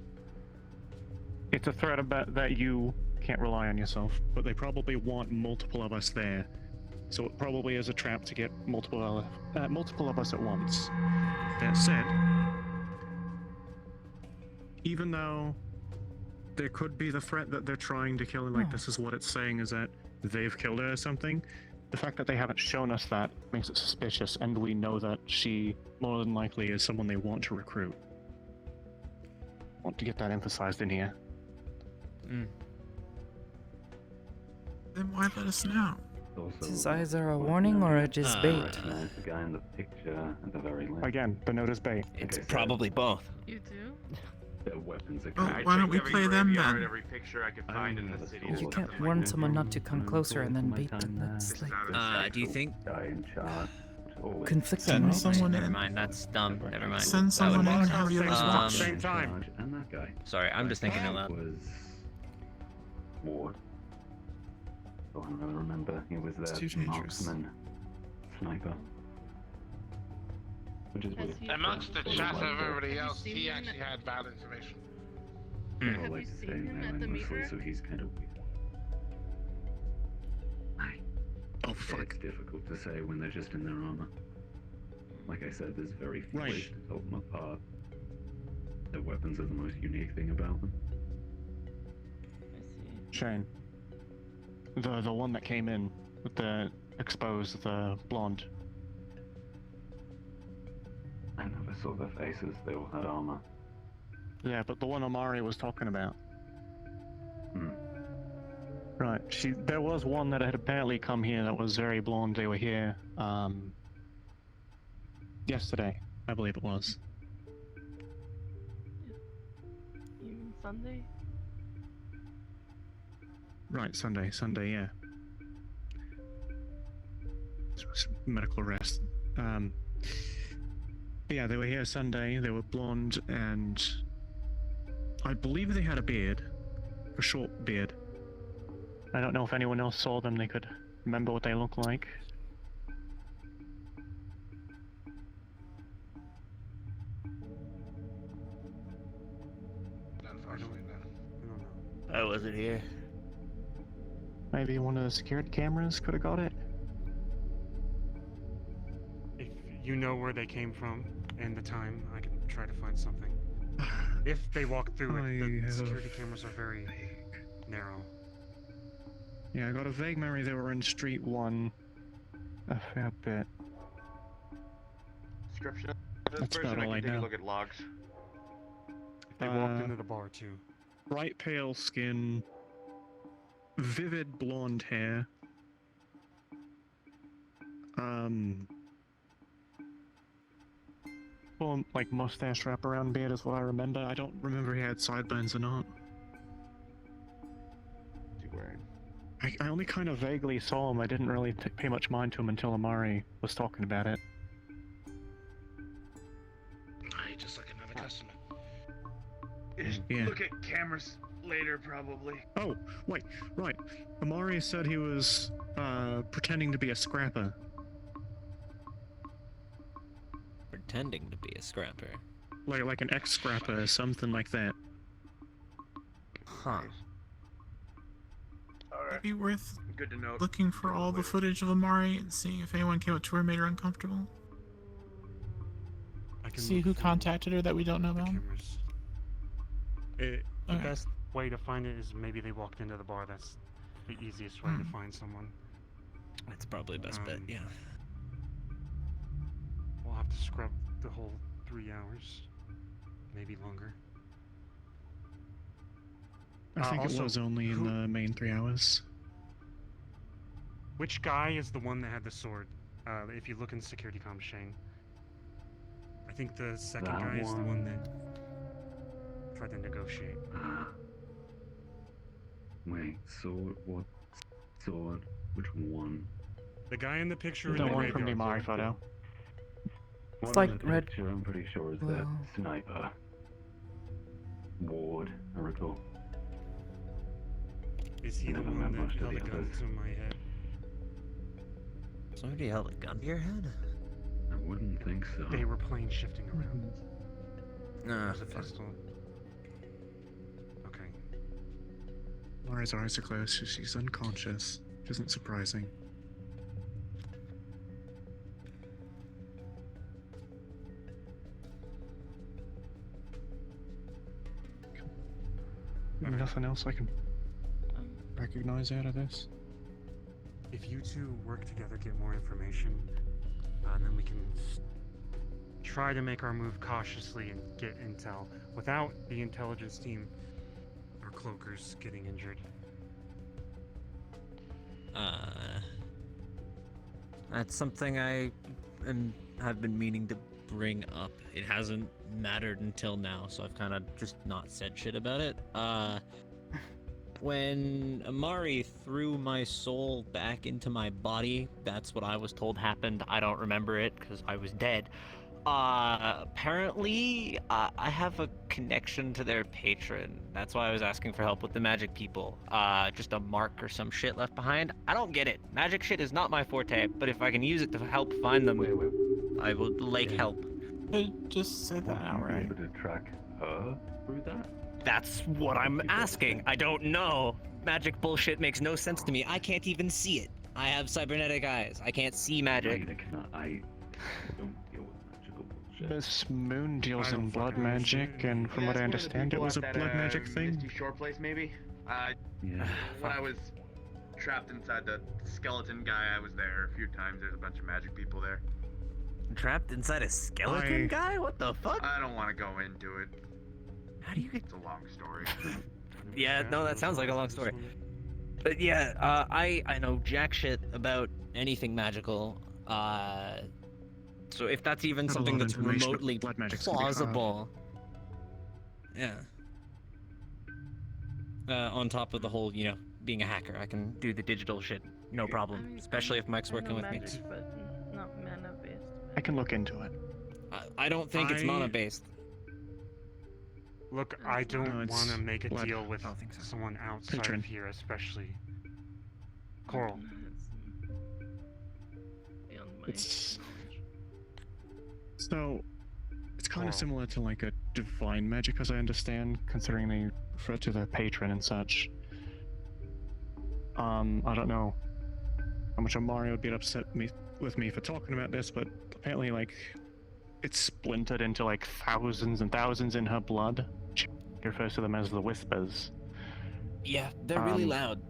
Speaker 11: it's a threat about that you can't rely on yourself, but they probably want multiple of us there. So it probably is a trap to get multiple of us at once. That said, even though there could be the threat that they're trying to kill, and like this is what it's saying is that they've killed her or something, the fact that they haven't shown us that makes it suspicious, and we know that she more than likely is someone they want to recruit. Want to get that emphasized in here.
Speaker 7: Then why let us know?
Speaker 1: Is either a warning or a just bait?
Speaker 12: Recognize the guy in the picture at the very left.
Speaker 11: Again, the note is bait.
Speaker 8: It's
Speaker 12: Okay, so
Speaker 8: probably both.
Speaker 4: You do?
Speaker 12: their weapons are
Speaker 7: Oh,
Speaker 12: kind
Speaker 7: why
Speaker 12: of-
Speaker 7: don't we play them then?
Speaker 9: Every picture I could
Speaker 12: I
Speaker 9: find
Speaker 12: don't
Speaker 9: in
Speaker 12: have
Speaker 9: the
Speaker 12: a
Speaker 9: city.
Speaker 12: soul
Speaker 1: You
Speaker 12: of
Speaker 1: can't
Speaker 12: nothing.
Speaker 1: warn someone not to come closer and then
Speaker 12: My
Speaker 1: bait
Speaker 12: time
Speaker 1: them.
Speaker 12: there.
Speaker 1: That's like
Speaker 8: Do you think?
Speaker 12: Guy in charge. Always
Speaker 1: conflicting.
Speaker 7: Send
Speaker 1: right?
Speaker 7: someone
Speaker 8: Never
Speaker 7: in.
Speaker 8: mind, that's dumb. Never mind.
Speaker 7: Send
Speaker 8: That would
Speaker 7: someone
Speaker 8: make
Speaker 7: in and
Speaker 8: sense.
Speaker 7: have the others
Speaker 5: Um,
Speaker 7: watch.
Speaker 5: Same
Speaker 12: in
Speaker 5: time.
Speaker 12: charge, and that guy.
Speaker 8: Sorry, I'm just thinking out loud.
Speaker 12: Was Ward. Oh, I don't remember. He was
Speaker 7: It's
Speaker 12: there.
Speaker 7: too dangerous.
Speaker 12: Marksman, sniper. Which is
Speaker 4: Has
Speaker 12: weird.
Speaker 4: he-
Speaker 13: Amongst the
Speaker 12: Sort of
Speaker 13: chat
Speaker 12: like
Speaker 13: of everybody
Speaker 4: Have you
Speaker 13: else,
Speaker 4: seen
Speaker 13: he
Speaker 4: him?
Speaker 13: actually had bad information.
Speaker 12: I
Speaker 4: Have
Speaker 12: like
Speaker 4: you
Speaker 12: to say
Speaker 4: seen him
Speaker 12: melee
Speaker 4: at the
Speaker 12: mostly,
Speaker 4: meter?
Speaker 12: so he's kind of weird.
Speaker 11: Oh
Speaker 12: It's
Speaker 11: fuck.
Speaker 12: difficult to say when they're just in their armor. Like I said, there's very few
Speaker 11: Right.
Speaker 12: ways to tell them apart. Their weapons are the most unique thing about them.
Speaker 4: I see.
Speaker 11: Shane. The one that came in with the exposed, the blonde.
Speaker 12: I never saw their faces, they all had armor.
Speaker 11: Yeah, but the one Amari was talking about.
Speaker 12: Hmm.
Speaker 11: Right. There was one that had apparently come here that was very blonde. They were here, yesterday, I believe it was.
Speaker 4: You mean Sunday?
Speaker 11: Right, Sunday, yeah. This was medical rest. Yeah, they were here Sunday, they were blonde, and I believe they had a beard. A short beard. I don't know if anyone else saw them, they could remember what they look like.
Speaker 13: Unfortunately, no.
Speaker 5: I don't know.
Speaker 8: I wasn't here.
Speaker 11: Maybe one of the security cameras could have got it.
Speaker 5: If you know where they came from and the time, I can try to find something. If they walk through it,
Speaker 11: I
Speaker 5: the
Speaker 11: have
Speaker 5: security cameras are very narrow.
Speaker 11: Yeah, I got a vague memory they were in Street 1 a fair bit.
Speaker 9: Description of this
Speaker 11: That's
Speaker 9: person,
Speaker 11: about
Speaker 9: I
Speaker 11: all
Speaker 9: can
Speaker 11: I
Speaker 9: take a
Speaker 11: know.
Speaker 9: look at logs.
Speaker 5: They walked
Speaker 11: Uh,
Speaker 5: into the bar too.
Speaker 11: Bright pale skin, vivid blonde hair. Well, like mustache wraparound beard is what I remember. I don't remember he had sideburns or not.
Speaker 9: What's he wearing?
Speaker 11: I only kind of vaguely saw him. I didn't really pay much mind to him until Amari was talking about it.
Speaker 13: Hey, just like another customer.
Speaker 11: Yeah.
Speaker 9: Look at cameras later, probably.
Speaker 11: Oh, wait, right. Amari said he was pretending to be a scrapper.
Speaker 8: Pretending to be a scrapper.
Speaker 11: Like an ex-scrapper or something like that.
Speaker 8: Huh.
Speaker 7: It'd be worth
Speaker 9: Good to know.
Speaker 7: looking for all the footage of Amari and seeing if anyone came up to her and made her uncomfortable.
Speaker 5: I can
Speaker 7: See
Speaker 5: look
Speaker 7: who
Speaker 5: through
Speaker 7: contacted her that we don't know
Speaker 5: the
Speaker 7: about.
Speaker 5: cameras. The
Speaker 7: Okay.
Speaker 5: best way to find it is maybe they walked into the bar. That's the easiest way to
Speaker 7: Hmm.
Speaker 5: find someone.
Speaker 8: That's probably the best bet,
Speaker 5: Um,
Speaker 8: yeah.
Speaker 5: We'll have to scrub the whole 3 hours, maybe longer.
Speaker 11: I think
Speaker 5: also,
Speaker 11: it was only in
Speaker 5: who-
Speaker 11: the main 3 hours.
Speaker 5: Which guy is the one that had the sword? If you look in security comms, Shane. I think the second
Speaker 12: That
Speaker 5: guy is the one
Speaker 12: one.
Speaker 5: that try to negotiate.
Speaker 12: Wait, sword? What? Sword? Which one?
Speaker 5: The guy in the picture
Speaker 11: The
Speaker 5: in the
Speaker 11: one from the
Speaker 5: graveyard.
Speaker 11: Mari photo.
Speaker 1: It's
Speaker 12: One
Speaker 1: like
Speaker 12: in the
Speaker 1: red.
Speaker 12: picture, I'm pretty sure is the
Speaker 1: Well.
Speaker 12: sniper. Ward, I recall.
Speaker 5: Is he the
Speaker 12: Never
Speaker 5: one
Speaker 12: met
Speaker 5: that
Speaker 12: much of
Speaker 5: held a
Speaker 12: the
Speaker 5: gun
Speaker 12: others.
Speaker 5: to my head?
Speaker 8: Somebody held a gun to your head?
Speaker 12: I wouldn't think so.
Speaker 5: They were plane shifting around.
Speaker 8: Nah,
Speaker 5: There's a pistol. Okay.
Speaker 11: Mari's eyes are closed, so she's unconscious, which isn't surprising. Nothing else I can recognize out of this?
Speaker 5: If you two work together, get more information, and then we can try to make our move cautiously and get intel without the intelligence team or cloakers getting injured.
Speaker 8: That's something I have been meaning to bring up. It hasn't mattered until now, so I've kind of just not said shit about it. When Amari threw my soul back into my body, that's what I was told happened. I don't remember it because I was dead. Apparently, I have a connection to their patron. That's why I was asking for help with the magic people. Just a mark or some shit left behind. I don't get it. Magic shit is not my forte, but if I can use it to help find them, I will help.
Speaker 7: They just said that outright.
Speaker 12: Able to track her through that?
Speaker 8: That's what I'm asking. I don't know. Magic bullshit makes no sense to me. I can't even see it. I have cybernetic eyes. I can't see magic.
Speaker 12: I don't deal with magical bullshit.
Speaker 11: This moon deals in blood magic, and from what I understand, it was a blood magic thing.
Speaker 9: Misty Shore place, maybe?
Speaker 12: Yeah.
Speaker 9: When I was trapped inside the skeleton guy, I was there a few times. There's a bunch of magic people there.
Speaker 8: Trapped inside a skeleton guy? What the fuck?
Speaker 9: I don't want to go into it.
Speaker 8: How do you get...
Speaker 9: It's a long story.
Speaker 8: Yeah, no, that sounds like a long story. But yeah, I know jack shit about anything magical. So if that's even
Speaker 11: Not a
Speaker 8: something
Speaker 11: lot of
Speaker 8: that's
Speaker 11: information, but
Speaker 8: remotely
Speaker 11: blood magic's gonna be hard.
Speaker 8: plausible. Yeah. On top of the whole, being a hacker, I can do the digital shit, no problem. Especially if Mike's working with me.
Speaker 4: Magic, but not mana based.
Speaker 11: I can look into it.
Speaker 8: I don't think it's mana based.
Speaker 5: Look, I don't
Speaker 11: No, it's
Speaker 5: want to make a
Speaker 11: blood.
Speaker 5: deal with
Speaker 11: I don't think so.
Speaker 5: someone outside
Speaker 11: Patron.
Speaker 5: of here, especially Coral.
Speaker 4: Beyond my
Speaker 11: It's-
Speaker 4: knowledge.
Speaker 11: So, it's kind
Speaker 5: Oh.
Speaker 11: of similar to like a divine magic, as I understand, considering they refer to the patron and such. I don't know how much Amari would be upset with me for talking about this, but apparently, like, it's splintered into like thousands and thousands in her blood. She refers to them as the Whispers.
Speaker 8: Yeah, they're really loud.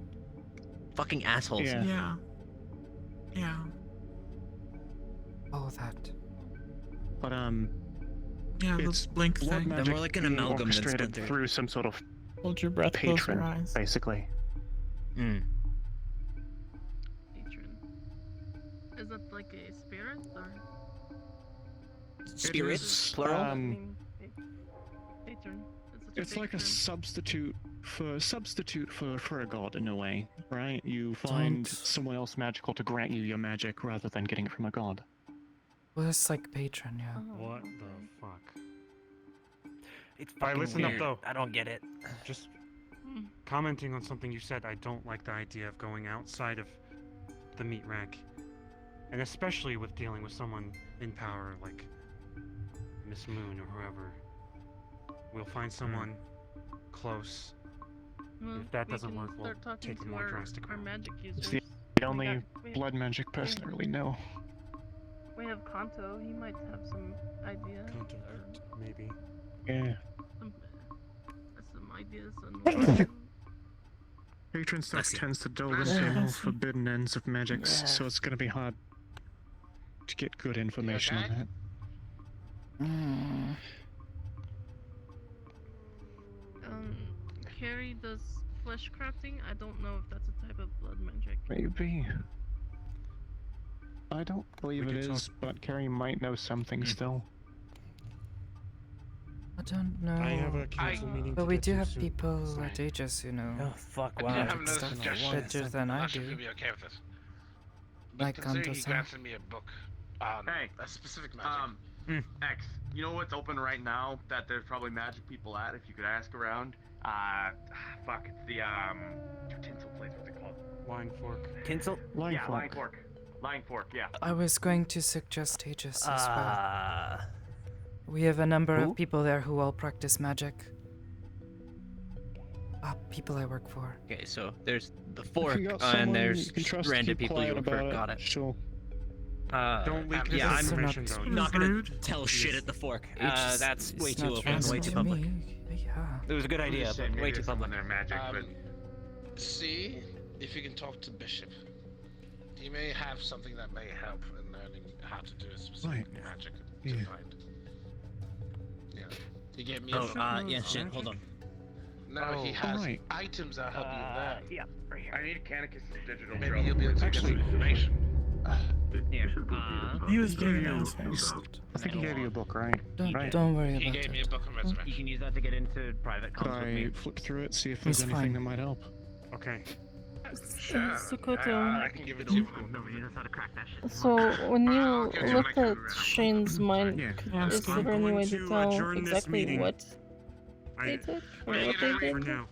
Speaker 8: Fucking assholes.
Speaker 11: Yeah.
Speaker 7: Yeah. Yeah.
Speaker 1: Oh, that.
Speaker 11: But
Speaker 7: Yeah, the
Speaker 11: it's
Speaker 7: blink
Speaker 11: blood
Speaker 7: thing.
Speaker 11: magic
Speaker 8: They're more like an
Speaker 11: being
Speaker 8: amalgam than
Speaker 11: orchestrated
Speaker 8: splintered.
Speaker 11: through some sort of
Speaker 7: Hold your breath, close your
Speaker 11: patron,
Speaker 7: eyes.
Speaker 11: basically.
Speaker 8: Mm.
Speaker 4: Patron. Is that like a spirit or?
Speaker 8: Spirits,
Speaker 11: is,
Speaker 8: plural?
Speaker 4: Patron.
Speaker 11: It's like a substitute for a god in a way, right? You find someone else magical to grant you your magic rather than getting it from a god.
Speaker 1: Well, it's like patron, yeah.
Speaker 5: What the fuck?
Speaker 8: It's
Speaker 5: Alright,
Speaker 8: fucking
Speaker 5: listen up
Speaker 8: weird.
Speaker 5: though.
Speaker 8: I don't get it.
Speaker 5: Just commenting on something you said, I don't like the idea of going outside of the meat rack. And especially with dealing with someone in power like Miss Moon or whoever. We'll find someone close.
Speaker 4: Well,
Speaker 5: If that
Speaker 4: we
Speaker 5: doesn't
Speaker 4: can
Speaker 5: work, we'll
Speaker 4: start talking
Speaker 5: take a
Speaker 4: to
Speaker 5: more
Speaker 4: our
Speaker 5: drastic route.
Speaker 4: magic users.
Speaker 11: It's the only blood magic person I really know.
Speaker 4: We have Kanto. He might have some idea.
Speaker 5: Maybe.
Speaker 11: Yeah.
Speaker 4: Some ideas on.
Speaker 11: Patron stuff
Speaker 8: Bless you.
Speaker 11: tends to delve into the more forbidden ends of magics, so it's gonna be hard to get good information
Speaker 9: okay?
Speaker 11: on that.
Speaker 4: Carrie does flesh crafting. I don't know if that's a type of blood magic.
Speaker 11: Maybe. I don't believe
Speaker 5: We
Speaker 11: it
Speaker 5: could
Speaker 11: is, but Carrie might know something still.
Speaker 1: I don't know.
Speaker 5: I have a council meeting
Speaker 1: But
Speaker 5: to
Speaker 1: we
Speaker 5: get
Speaker 1: do
Speaker 5: to
Speaker 1: have
Speaker 5: soon.
Speaker 1: people
Speaker 5: Sorry.
Speaker 1: at Aegis who know.
Speaker 8: Oh fuck!
Speaker 13: I
Speaker 8: Wow.
Speaker 13: do have another
Speaker 1: stuff
Speaker 13: suggestion.
Speaker 1: better than
Speaker 13: I'm
Speaker 1: I
Speaker 13: not sure if
Speaker 1: do.
Speaker 13: you'll be okay with this. But
Speaker 1: Like
Speaker 13: consider he
Speaker 1: Kanto-san.
Speaker 13: granted me a book on
Speaker 9: Hey,
Speaker 13: a specific magic.
Speaker 9: X, you know what's open right now that there's probably magic people at, if you could ask around? Fuck, it's the, tinsel place, what's it called?
Speaker 5: Lying fork.
Speaker 8: Tinsel?
Speaker 9: Lying fork. Lying fork, yeah.
Speaker 1: I was going to suggest Aegis as well. We have a number of people there who all practice magic. People I work for.
Speaker 8: Okay, so there's the
Speaker 11: If
Speaker 8: fork,
Speaker 11: you got
Speaker 8: and
Speaker 11: someone
Speaker 8: there's
Speaker 11: you can trust,
Speaker 8: random
Speaker 11: keep
Speaker 8: people you
Speaker 11: quiet
Speaker 8: work for.
Speaker 11: about
Speaker 8: Got it.
Speaker 11: Sure.
Speaker 5: Don't leak this
Speaker 8: yeah, I'm
Speaker 5: information, though.
Speaker 8: not gonna tell shit at the fork. That's way too open, way too public.
Speaker 1: Yeah.
Speaker 8: It was a good idea, but way too public.
Speaker 9: Their magic, but
Speaker 13: See if you can talk to Bishop. He may have something that may help in learning how to do a specific magic to find. Yeah. He gave me a
Speaker 8: yeah, shit, hold on.
Speaker 13: No, he has items that help you learn.
Speaker 8: Yeah, right here.
Speaker 9: I need Canicus' digital
Speaker 13: Maybe he'll be able to get some information.
Speaker 5: He was doing it.
Speaker 11: I think he gave you a book, right?
Speaker 1: Don't worry
Speaker 13: He
Speaker 1: about
Speaker 13: gave me a
Speaker 1: it.
Speaker 13: book of resurrection.
Speaker 8: You can use that to get into private
Speaker 11: Could
Speaker 8: comms with me.
Speaker 11: I flip through it, see if there's
Speaker 1: He's
Speaker 11: anything
Speaker 1: fine.
Speaker 11: that might help?
Speaker 5: Okay.
Speaker 13: Sure.
Speaker 4: Sakoto.
Speaker 13: I can give it to you.
Speaker 8: Nobody knows how to crack that shit.
Speaker 4: So when you
Speaker 13: I'll give you
Speaker 4: looked
Speaker 13: my
Speaker 4: at
Speaker 13: camera.
Speaker 4: Shane's mind,
Speaker 5: Yeah.
Speaker 4: is
Speaker 5: I'm
Speaker 4: there any
Speaker 5: going
Speaker 4: way
Speaker 5: to
Speaker 4: to tell
Speaker 5: adjourn this
Speaker 4: exactly
Speaker 5: meeting.
Speaker 4: what they took or
Speaker 13: What are you
Speaker 4: what they
Speaker 13: gonna do
Speaker 5: For
Speaker 4: did?
Speaker 5: now.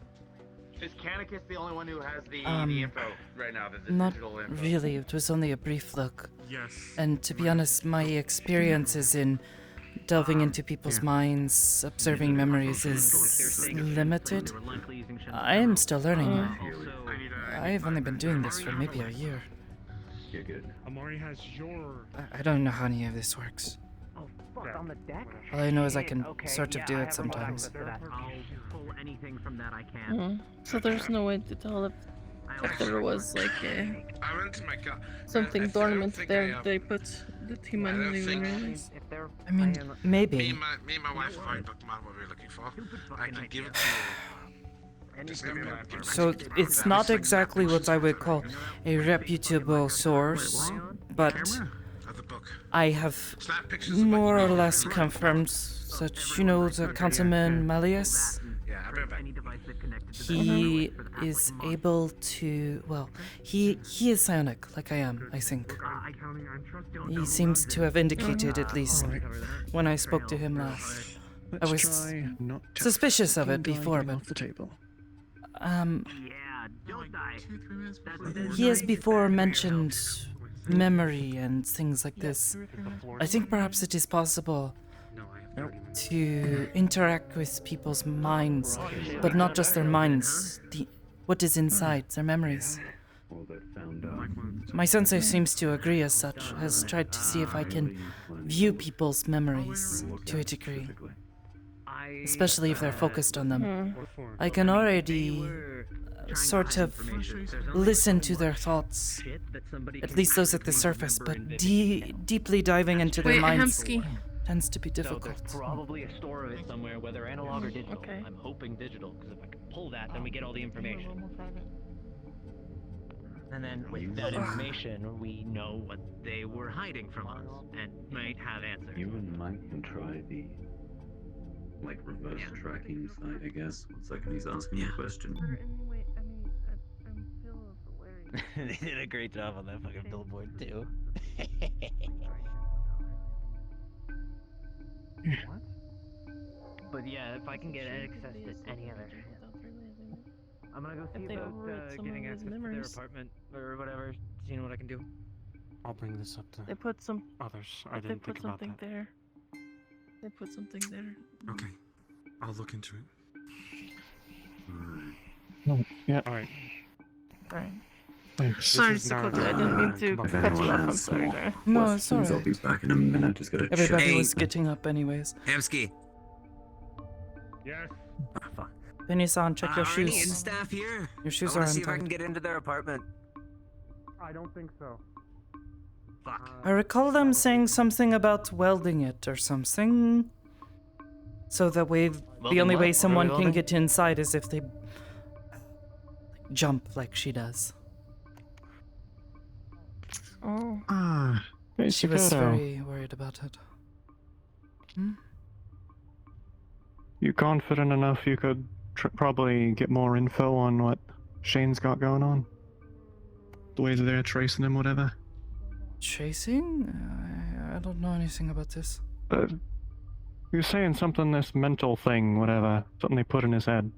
Speaker 9: is Canicus the only one who has the info right now, the
Speaker 1: Not
Speaker 9: digital info?
Speaker 1: really. It was only a brief look.
Speaker 5: Yes.
Speaker 1: And to be honest, my experiences in delving into people's minds, observing memories is limited. I am still learning. I've only been doing this for maybe a year.
Speaker 12: You're good.
Speaker 5: Amari has your.
Speaker 1: I don't know how any of this works.
Speaker 8: Oh, fuck, on the deck?
Speaker 1: All I know is I can
Speaker 8: Okay,
Speaker 1: sort of
Speaker 8: yeah,
Speaker 1: do
Speaker 8: I
Speaker 1: it
Speaker 8: have a
Speaker 1: sometimes.
Speaker 8: for that. I'll pull anything from that I can.
Speaker 4: So there's no way to tell if there was like
Speaker 13: I went to my car.
Speaker 4: something
Speaker 13: I don't
Speaker 4: dormant
Speaker 13: think
Speaker 4: there
Speaker 13: I,
Speaker 4: they put that he might
Speaker 13: I
Speaker 4: not
Speaker 13: don't
Speaker 4: even
Speaker 13: think-
Speaker 4: realize.
Speaker 1: I mean,
Speaker 13: me
Speaker 1: maybe.
Speaker 13: and my wife have already booked out what we were looking for. I can give it to you. Just give me a
Speaker 1: So it's not exactly what I would call a reputable source, but
Speaker 13: of the book.
Speaker 1: I have
Speaker 13: Snap pictures of what
Speaker 1: more
Speaker 13: you
Speaker 1: or
Speaker 13: know.
Speaker 1: less confirmed such, you know, the Councilman Malleus.
Speaker 13: Yeah, I'll be right back.
Speaker 1: He is able to, well, he is psionic, like I am, I think. He seems to have indicated, at least, when I spoke to him last. I
Speaker 11: Let's
Speaker 1: was
Speaker 11: try not to
Speaker 1: suspicious of it
Speaker 11: fucking die
Speaker 1: before,
Speaker 11: getting
Speaker 1: but
Speaker 11: off the table.
Speaker 8: Yeah, don't die.
Speaker 7: 2-3 minutes before
Speaker 1: he has before mentioned memory and things like this. I think perhaps it is possible
Speaker 5: No, I have 30 minutes.
Speaker 1: to interact with people's minds, but not just their minds, what is inside, their memories.
Speaker 12: All that found out.
Speaker 1: My sensei seems to agree as such, has tried to see if I can view people's memories to a degree, especially if they're focused on them. I can already sort of listen to their thoughts, at least those at the surface, but deeply diving into their
Speaker 4: Wait,
Speaker 1: minds
Speaker 4: Hamsky.
Speaker 1: tends to be
Speaker 8: So
Speaker 1: difficult.
Speaker 8: there's probably a store of it somewhere, whether analog or digital.
Speaker 4: Okay.
Speaker 8: I'm hoping digital, because if I can pull that, then we get all the information. And then with that information, we know what they were hiding from us, and might have answers.
Speaker 12: You and Mike can try the reverse tracking site, I guess. 1 second, he's asking a question.
Speaker 8: They did a great job on that fucking billboard too. What? But yeah, if I can get access to any other, I'm gonna go see
Speaker 4: If they
Speaker 8: about
Speaker 4: overwrote some
Speaker 8: getting
Speaker 4: of his
Speaker 8: access to their
Speaker 4: memories.
Speaker 8: apartment or whatever, seeing what I can do.
Speaker 5: I'll bring this up to
Speaker 4: They put some.
Speaker 5: others. I
Speaker 4: They
Speaker 5: didn't
Speaker 4: put
Speaker 5: think about
Speaker 4: something
Speaker 5: that.
Speaker 4: there. They put something there.
Speaker 5: Okay. I'll look into it.
Speaker 11: Yeah.
Speaker 5: Alright.
Speaker 4: Alright.
Speaker 11: Thanks.
Speaker 4: Sorry,
Speaker 5: is not,
Speaker 4: Sakoto, I didn't mean to
Speaker 12: If
Speaker 4: cut you
Speaker 12: anyone
Speaker 4: off. I'm
Speaker 12: has
Speaker 4: sorry
Speaker 12: more
Speaker 4: there.
Speaker 1: No, it's
Speaker 12: questions, I'll
Speaker 1: alright.
Speaker 12: be back in a minute. Just gotta
Speaker 1: Everybody
Speaker 12: check.
Speaker 1: was getting up anyways.
Speaker 14: Hamsky,
Speaker 5: Yes.
Speaker 14: fuck.
Speaker 1: Benny-san, check your
Speaker 14: are any
Speaker 1: shoes.
Speaker 14: in-staff here?
Speaker 1: Your shoes
Speaker 14: I
Speaker 1: are
Speaker 14: want to see if I can
Speaker 1: untied.
Speaker 14: get into their apartment.
Speaker 5: I don't think so.
Speaker 14: Fuck.
Speaker 1: I recall them saying something about welding it or something. So that way, the
Speaker 8: Welding
Speaker 1: only
Speaker 8: what?
Speaker 1: way
Speaker 8: What are
Speaker 1: someone
Speaker 8: we
Speaker 1: can
Speaker 8: welding?
Speaker 1: get inside is if they jump like she does.
Speaker 4: Oh.
Speaker 11: Hey,
Speaker 1: She was
Speaker 11: Sakoto.
Speaker 1: very worried about it. Hmm?
Speaker 11: You confident enough you could probably get more info on what Shane's got going on? The way that they're tracing him, whatever?
Speaker 1: Chasing? I don't know anything about this.
Speaker 11: You're saying something, this mental thing, whatever. Something they put in his head.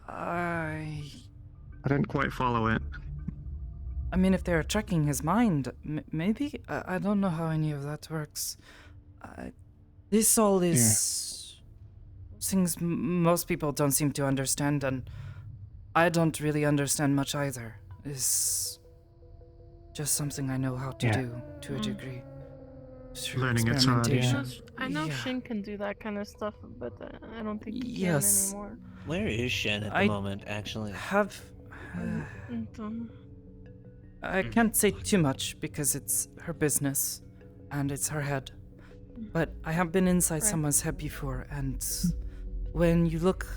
Speaker 11: I didn't quite follow it.
Speaker 1: I mean, if they're tracking his mind, maybe? I don't know how any of that works. This all is things most people don't seem to understand, and I don't really understand much either. It's just something I know how to do to a degree. Through
Speaker 11: Learning it's hard,
Speaker 1: experimentation.
Speaker 4: I know Shin can do that kind of stuff, but I don't think he
Speaker 1: Yes.
Speaker 4: can anymore.
Speaker 8: Where is Shen at the moment, actually?
Speaker 1: I can't say too much because it's her business and it's her head. But I have been inside someone's head before, and when you look,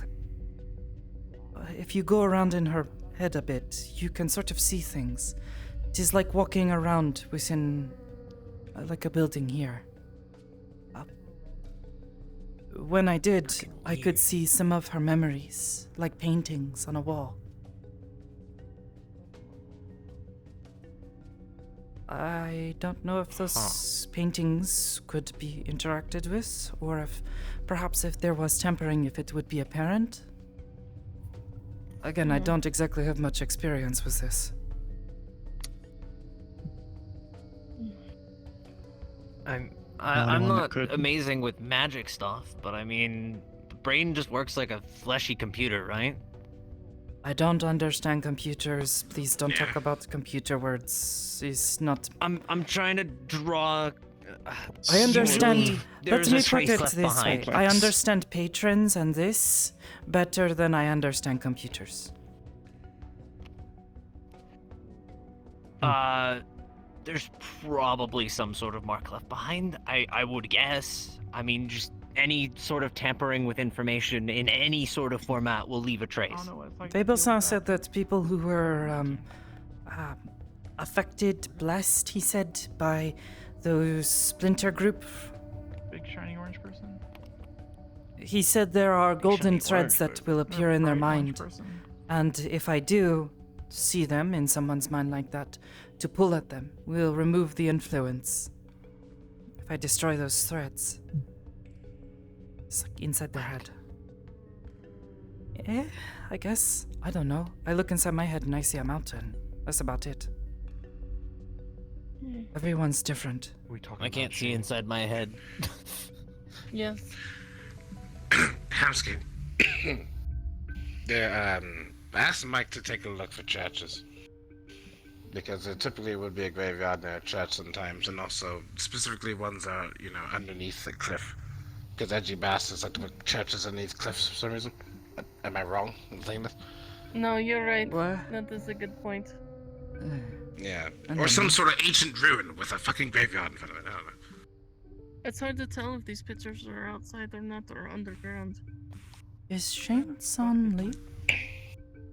Speaker 1: if you go around in her head a bit, you can sort of see things. It is like walking around within, like a building here. When I did, I could see some of her memories, like paintings on a wall. I don't know if those paintings could be interacted with, or if perhaps if there was tampering, if it would be apparent. Again, I don't exactly have much experience with this.
Speaker 8: I'm not amazing with magic stuff, but I mean, the brain just works like a fleshy computer, right?
Speaker 1: I don't understand computers. Please don't talk about computer words. It's not.
Speaker 8: I'm trying to draw.
Speaker 1: I understand. Let me put it
Speaker 8: left
Speaker 1: this way.
Speaker 8: behind.
Speaker 1: I understand patrons and this better than I understand computers.
Speaker 8: There's probably some sort of mark left behind. I would guess. I mean, just any sort of tampering with information in any sort of format will leave a trace.
Speaker 1: Fableson said that people who were affected, blessed, he said, by those splinter group.
Speaker 7: Big shiny orange person.
Speaker 1: He said there are golden threads that will appear in their mind. And if I do see them in someone's mind like that, to pull at them, we'll remove the influence. If I destroy those threads. It's like inside their head. I guess. I don't know. I look inside my head and I see a mountain. That's about it. Everyone's different.
Speaker 8: I can't see inside my head.
Speaker 4: Yes.
Speaker 13: Hamsky. I asked Mike to take a look for churches. Because there typically would be a graveyard near a church sometimes, and also specifically ones that are, underneath the cliff. Because edgy bastards like to put churches underneath cliffs for some reason. Am I wrong in saying this?
Speaker 4: No, you're right.
Speaker 1: What?
Speaker 4: That is a good point.
Speaker 13: Yeah. Or some sort of ancient ruin with a fucking graveyard in front of it. I don't know.
Speaker 4: It's hard to tell if these pictures are outside or not, or underground.
Speaker 1: Is Shane-san late?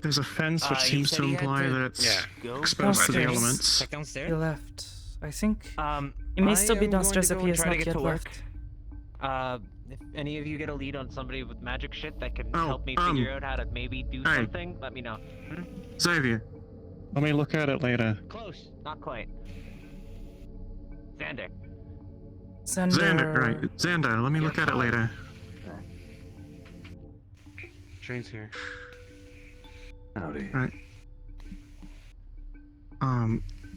Speaker 11: There's a fence which seems to imply that it's exposed to the elements.
Speaker 8: Check downstairs?
Speaker 1: He left. I think. He may still be downstairs if he has not yet left.
Speaker 8: If any of you get a lead on somebody with magic shit that can help me figure out how to maybe do something, let me know.
Speaker 11: Xavier, let me look at it later.
Speaker 8: Close, not quite. Xander.
Speaker 11: Xander, right. Xander, let me look at it later.
Speaker 5: Shane's here.
Speaker 12: Howdy.
Speaker 11: Right.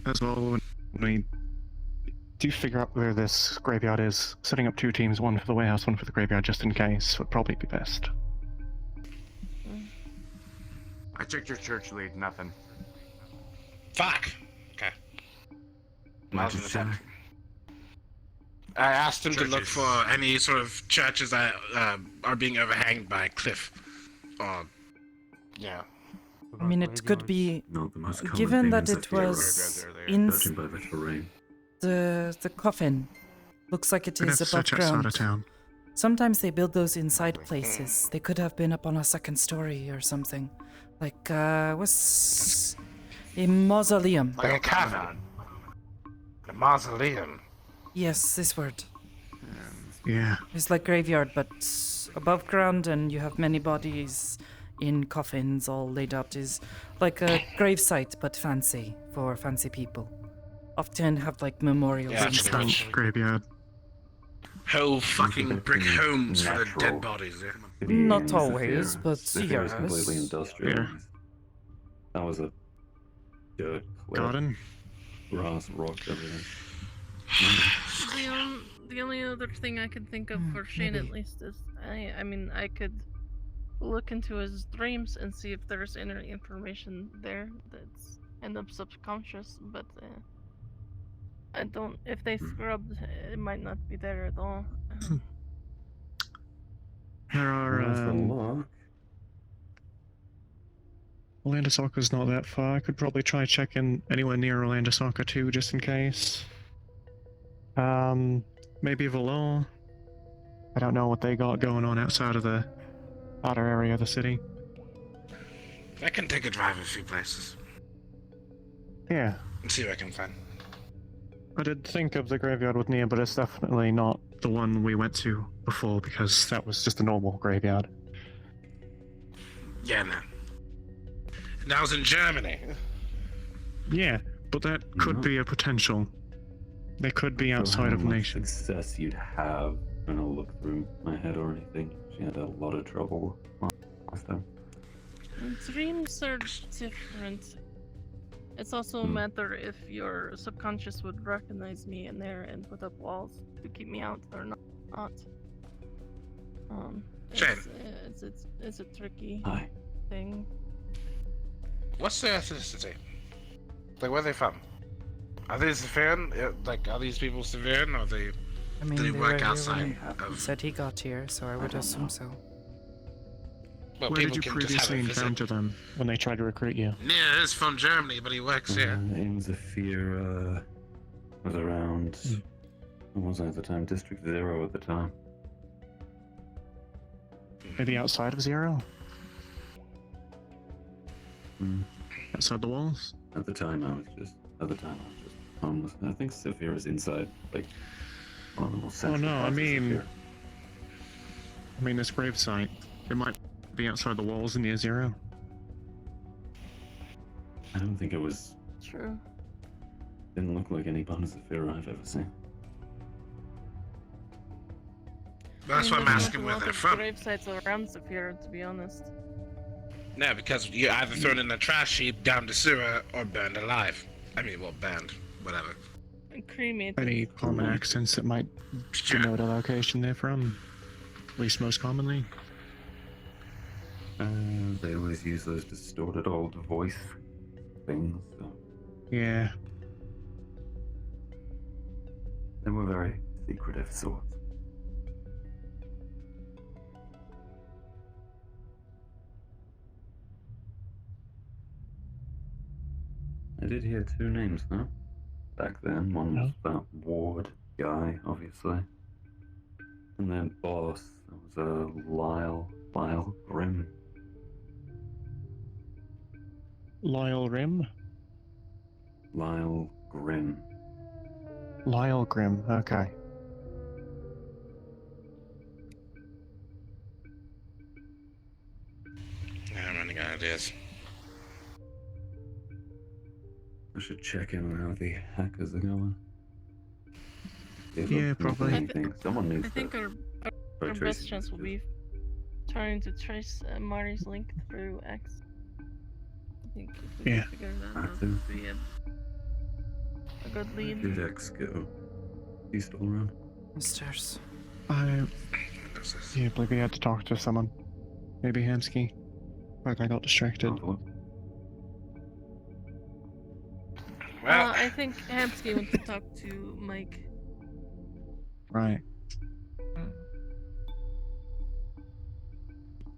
Speaker 11: As well, when we do figure out where this graveyard is, setting up 2 teams, one for the warehouse, one for the graveyard, just in case, would probably be best.
Speaker 9: I checked your church lead, nothing.
Speaker 13: Fuck! Okay.
Speaker 12: Magic Shack.
Speaker 13: I asked him to look for any sort of churches that are being overhanged by a cliff. Or, yeah.
Speaker 1: I mean, it could be,
Speaker 12: Not the most common
Speaker 1: given
Speaker 12: thing
Speaker 1: that
Speaker 12: in
Speaker 1: it was in
Speaker 12: judging by the terrain.
Speaker 1: the coffin, looks like it
Speaker 11: We'd have
Speaker 1: is
Speaker 11: to
Speaker 1: above
Speaker 11: search outside
Speaker 1: ground.
Speaker 11: of town.
Speaker 1: Sometimes they build those inside places. They could have been up on a 2nd story or something. Like, what's a mausoleum?
Speaker 13: Like a cavern. A mausoleum.
Speaker 1: Yes, this word.
Speaker 11: Yeah.
Speaker 1: It's like graveyard, but above ground, and you have many bodies in coffins all laid out. Is like a gravesite, but fancy for fancy people. Often have like memorials
Speaker 13: Yeah,
Speaker 1: and
Speaker 13: it's
Speaker 1: stuff.
Speaker 13: rich.
Speaker 5: Graveyard.
Speaker 13: Whole fucking brick homes for the
Speaker 12: Natural
Speaker 13: dead bodies. Yeah.
Speaker 12: to be in
Speaker 1: Not always,
Speaker 12: Zephyr.
Speaker 1: but
Speaker 12: Zephyr is completely
Speaker 1: yes.
Speaker 12: industrialized. That was a dirt cliff,
Speaker 5: Garden.
Speaker 12: grass, rocks, everything.
Speaker 4: The only other thing I could think of for Shane at least is I mean I could look into his dreams and see if there's any information there that's in the subconscious, but I don't. If they scrubbed, it might not be there at all.
Speaker 5: There are.
Speaker 12: That's a look.
Speaker 11: Orlandosaka's not that far. I could probably try checking anywhere near Orlandosaka too, just in case. Maybe Valor. I don't know what they got going on outside of the outer area of the city.
Speaker 13: I can take a drive a few places
Speaker 11: Yeah,
Speaker 13: and see what I can find.
Speaker 11: I did think of the graveyard with Nia, but it's definitely not the one we went to before because that was just a normal graveyard.
Speaker 13: Yeah, no. And I was in Germany.
Speaker 11: Yeah, but that could be a potential. They could be outside of nation.
Speaker 12: Success you'd have trying to look through my head or anything. She had a lot of trouble last time.
Speaker 4: Dreams are different. It's also a matter if your subconscious would recognize me in there and put up walls to keep me out or not.
Speaker 13: Shane.
Speaker 4: It's a tricky
Speaker 12: Hi.
Speaker 4: thing.
Speaker 13: What's their ethnicity? Like, where are they from? Are they Severan? Like, are these people Severan, or they?
Speaker 1: I mean,
Speaker 13: do they
Speaker 1: they
Speaker 13: work
Speaker 1: were here
Speaker 13: outside
Speaker 1: when he
Speaker 13: of?
Speaker 1: said he got here, so I would assume so.
Speaker 13: Well,
Speaker 11: Where
Speaker 13: people
Speaker 11: did you
Speaker 13: can just have
Speaker 11: previously
Speaker 13: a visit.
Speaker 11: encounter them when they tried to recruit you?
Speaker 13: Yeah, he's from Germany, but he works here.
Speaker 12: In Zephyr, was around. What was I at the time? District 0 at the time.
Speaker 11: Maybe outside of Zero? Outside the walls?
Speaker 12: At the time, I was just homeless. I think Zephyr is inside, like one of the most
Speaker 11: Oh
Speaker 12: central
Speaker 11: no, I
Speaker 12: parts of
Speaker 11: mean,
Speaker 12: Zephyr.
Speaker 11: this gravesite. It might be outside the walls near Zero.
Speaker 12: I don't think it was.
Speaker 4: True.
Speaker 12: Didn't look like any part of Zephyr I've ever seen.
Speaker 13: That's why I'm asking where
Speaker 4: there's
Speaker 13: they're
Speaker 4: a
Speaker 13: from.
Speaker 4: lot of gravesites around Zephyr, to be honest.
Speaker 13: No, because you're either thrown in the trash heap, down the sewer, or burned alive. I mean, well, burned, whatever.
Speaker 4: And cremated.
Speaker 11: Any common accents that might denote a location they're from? At least most commonly.
Speaker 12: They always use those distorted old voice things. So
Speaker 11: Yeah.
Speaker 12: they were very secretive sorts. I did hear two names, though. Back then, one was that Ward guy, obviously. And then boss, that was Lyle Grimm.
Speaker 11: Lyle Rim?
Speaker 12: Lyle Grimm.
Speaker 11: Lyle Grimm, okay.
Speaker 13: I'm running out of ideas.
Speaker 12: I should check in on how the hackers are going.
Speaker 11: Yeah, probably.
Speaker 12: Someone needs
Speaker 4: I think our best chance will be trying to trace Mari's link through X. I think if we
Speaker 11: Yeah.
Speaker 4: can figure that out, would be a good lead.
Speaker 12: Where did X go? He's still around?
Speaker 1: Upstairs.
Speaker 11: I believe we had to talk to someone. Maybe Hamsky. But I got distracted.
Speaker 4: I think Hamsky went to talk to Mike.
Speaker 11: Right.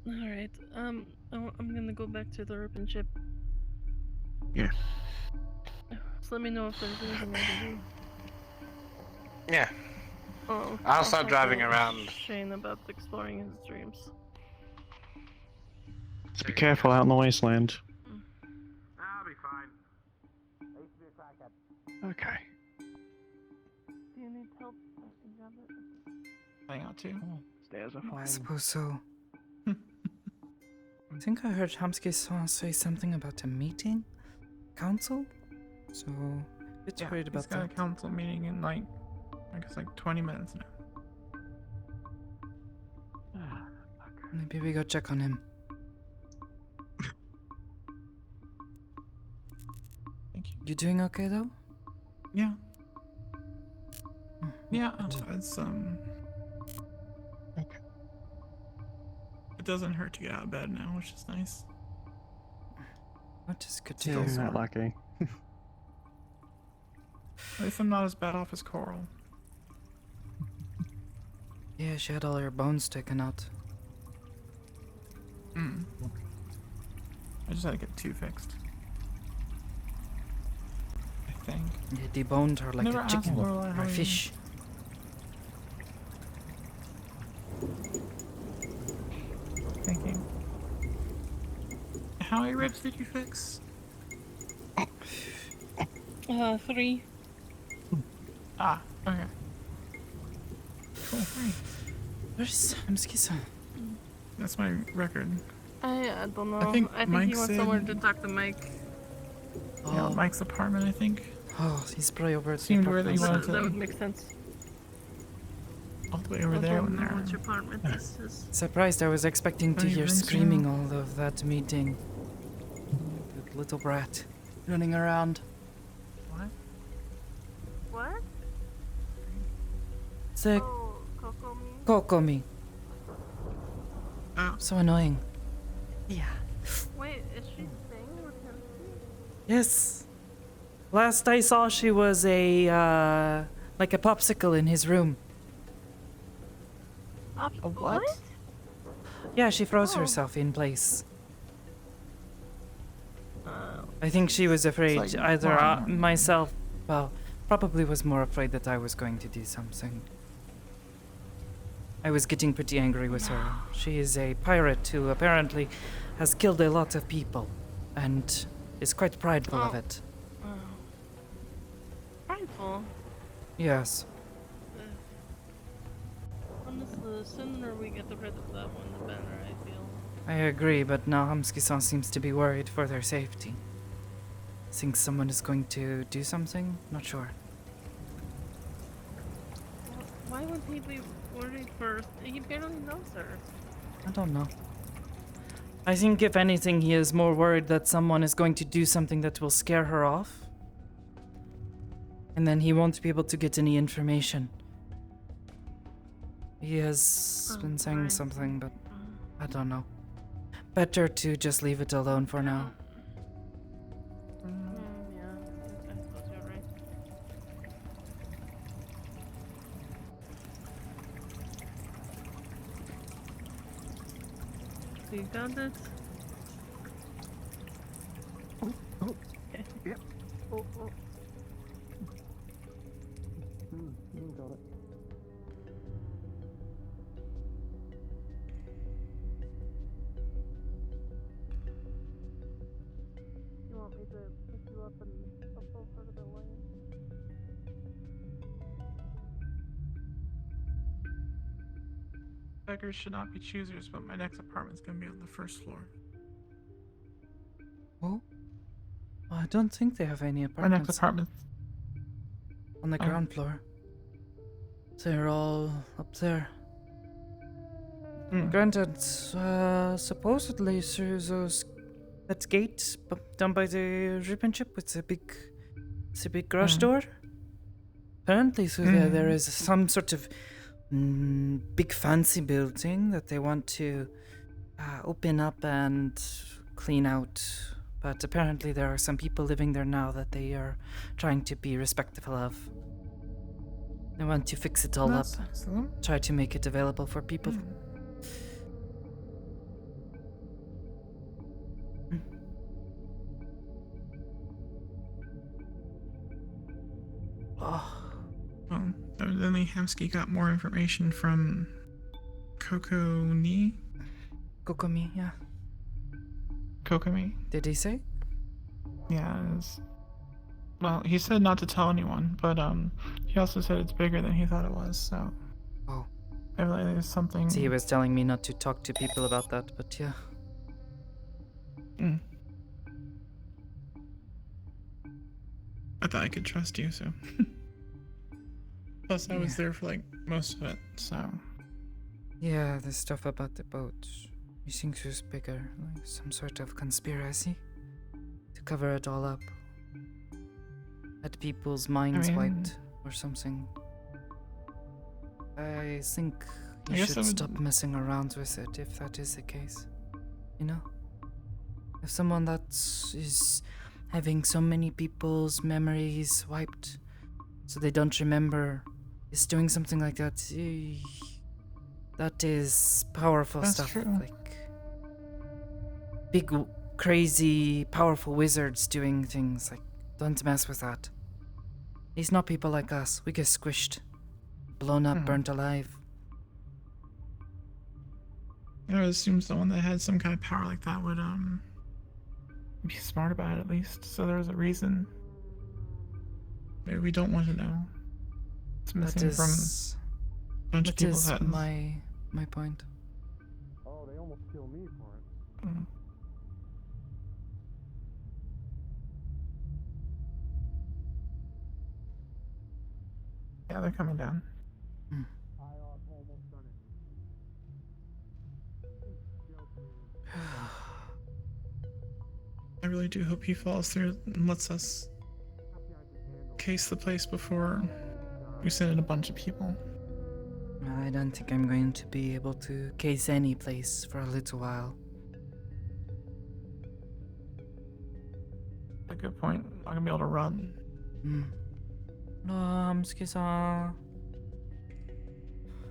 Speaker 4: Alright, I'm gonna go back to the urban ship.
Speaker 11: Yeah.
Speaker 4: Just let me know if there's anything I can do.
Speaker 13: Yeah.
Speaker 4: Oh,
Speaker 13: I'll start
Speaker 4: talk
Speaker 13: driving
Speaker 4: to
Speaker 13: around.
Speaker 4: Shane about exploring his dreams.
Speaker 11: Just be careful out in the wasteland.
Speaker 13: I'll be fine. I used to be a crackhead.
Speaker 11: Okay.
Speaker 4: Do you need help?
Speaker 7: Hang out too. Stairs are
Speaker 1: I
Speaker 7: fine.
Speaker 1: suppose so. I think I heard Hamsuke-san say something about a meeting? Council? So, a bit worried
Speaker 7: He's
Speaker 1: about
Speaker 7: got
Speaker 1: that.
Speaker 7: a council meeting in like, I guess like 20 minutes now.
Speaker 1: Maybe we go check on him.
Speaker 7: Thank you.
Speaker 1: You doing okay though?
Speaker 7: Yeah.
Speaker 1: Hmm,
Speaker 7: Yeah,
Speaker 1: good.
Speaker 7: it's it doesn't hurt to get out of bed now, which is nice.
Speaker 1: That is good to
Speaker 7: Still
Speaker 1: hear.
Speaker 11: Isn't that lucky?
Speaker 7: At least I'm not as bad off as Coral.
Speaker 1: Yeah, she had all her bones taken out.
Speaker 7: I just had to get 2 fixed. I think.
Speaker 1: Yeah, deboned her like
Speaker 7: Never
Speaker 1: a
Speaker 7: asked
Speaker 1: chicken
Speaker 7: Lorelai
Speaker 1: or
Speaker 7: how
Speaker 1: a
Speaker 7: you-
Speaker 1: fish.
Speaker 7: Thinking. How many ribs did you fix?
Speaker 4: 3.
Speaker 7: Ah, okay. Cool, 3.
Speaker 1: Where's Hamsuke-san?
Speaker 7: That's my record.
Speaker 4: I don't know.
Speaker 7: I think
Speaker 4: he
Speaker 7: Mike
Speaker 4: went somewhere
Speaker 7: said-
Speaker 4: to talk to Mike.
Speaker 7: Yeah,
Speaker 1: Oh,
Speaker 7: Mike's apartment, I think.
Speaker 1: oh, he's probably over at the
Speaker 7: Seemed where they
Speaker 1: apartment.
Speaker 7: wanted to-
Speaker 4: That would make sense.
Speaker 7: All the way over
Speaker 4: I
Speaker 7: there
Speaker 4: don't
Speaker 7: when
Speaker 4: know
Speaker 7: they're.
Speaker 4: which apartment this is.
Speaker 1: Surprised, I was expecting to
Speaker 7: Don't you
Speaker 1: hear
Speaker 7: think so?
Speaker 1: screaming all of that meeting. That little brat running around.
Speaker 7: What?
Speaker 4: What?
Speaker 1: Sick.
Speaker 4: Oh, Kokomi?
Speaker 1: Kokomi.
Speaker 7: Oh.
Speaker 1: So annoying. Yeah.
Speaker 4: Wait, is she staying with him?
Speaker 1: Yes. Last I saw, she was like a popsicle in his room.
Speaker 7: A what?
Speaker 1: Yeah, she froze
Speaker 4: Oh.
Speaker 1: herself in place. I think she was afraid
Speaker 7: like
Speaker 1: either
Speaker 7: Ron.
Speaker 1: myself, well, probably was more afraid that I was going to do something. I was getting pretty angry with her. She is a pirate who apparently has killed a lot of people and is quite prideful of
Speaker 4: Oh.
Speaker 1: it.
Speaker 4: Prideful.
Speaker 1: Yes.
Speaker 4: Honestly, the sooner we get rid of that one, the better I feel.
Speaker 1: I agree, but now Hamsuke-san seems to be worried for their safety. Thinks someone is going to do something? Not sure.
Speaker 4: Why would he be worried first? He barely knows her.
Speaker 1: I don't know. I think if anything, he is more worried that someone is going to do something that will scare her off. And then he won't be able to get any information. He has been saying
Speaker 4: right.
Speaker 1: something, but I don't know. Better to just leave it alone for now.
Speaker 4: Yeah, I suppose you're right. So you got it?
Speaker 11: Oh, yep.
Speaker 4: Oh.
Speaker 11: Got it.
Speaker 4: You want me to pick you up and up over the lane?
Speaker 7: Beggars should not be choosers, but my next apartment's gonna be on the 1st floor.
Speaker 1: Oh? I don't think they have any
Speaker 7: My next
Speaker 1: apartments
Speaker 7: apartment.
Speaker 1: on the
Speaker 7: Oh.
Speaker 1: ground floor. They're all up there. Granted, supposedly through that gate down by the ribbon ship with the big garage door. Apparently through there is some sort of big fancy building that they want to open up and clean out. But apparently there are some people living there now that they are trying to be respectful of. They want to fix it all
Speaker 7: That's
Speaker 1: up,
Speaker 7: excellent.
Speaker 1: try to make it available for people. Oh,
Speaker 7: Well, evidently Hamsky got more information from Kokomi.
Speaker 1: Kokomi, yeah.
Speaker 7: Kokomi.
Speaker 1: Did he say?
Speaker 7: Yeah. Well, he said not to tell anyone, but he also said it's bigger than he thought it was. So.
Speaker 1: Oh.
Speaker 7: Maybe there's something.
Speaker 1: See, he was telling me not to talk to people about that, but yeah.
Speaker 7: Mm. I thought I could trust you, so. Plus, I was there for like most of it, so.
Speaker 1: Yeah, the stuff about the boat. You think it was bigger, like some sort of conspiracy to cover it all up. Had people's minds wiped or something. I think you should stop messing around with it if that is the case. You know? If someone that is having so many people's memories wiped so they don't remember is doing something like that, that is powerful
Speaker 7: That's
Speaker 1: stuff.
Speaker 7: true.
Speaker 1: Like big, crazy, powerful wizards doing things. Like, don't mess with that. He's not people like us. We get squished, blown up, burnt alive.
Speaker 7: I would assume someone that had some kind of power like that would be smart about it at least. So there's a reason. Maybe we don't want to know. It's missing from a bunch of people's heads.
Speaker 1: my point.
Speaker 5: Oh, they almost killed me for it.
Speaker 7: Mm. Yeah, they're coming down. I really do hope he follows through and lets us case the place before we send in a bunch of people.
Speaker 1: I don't think I'm going to be able to case any place for a little while.
Speaker 7: A good point. I'm not gonna be able to run.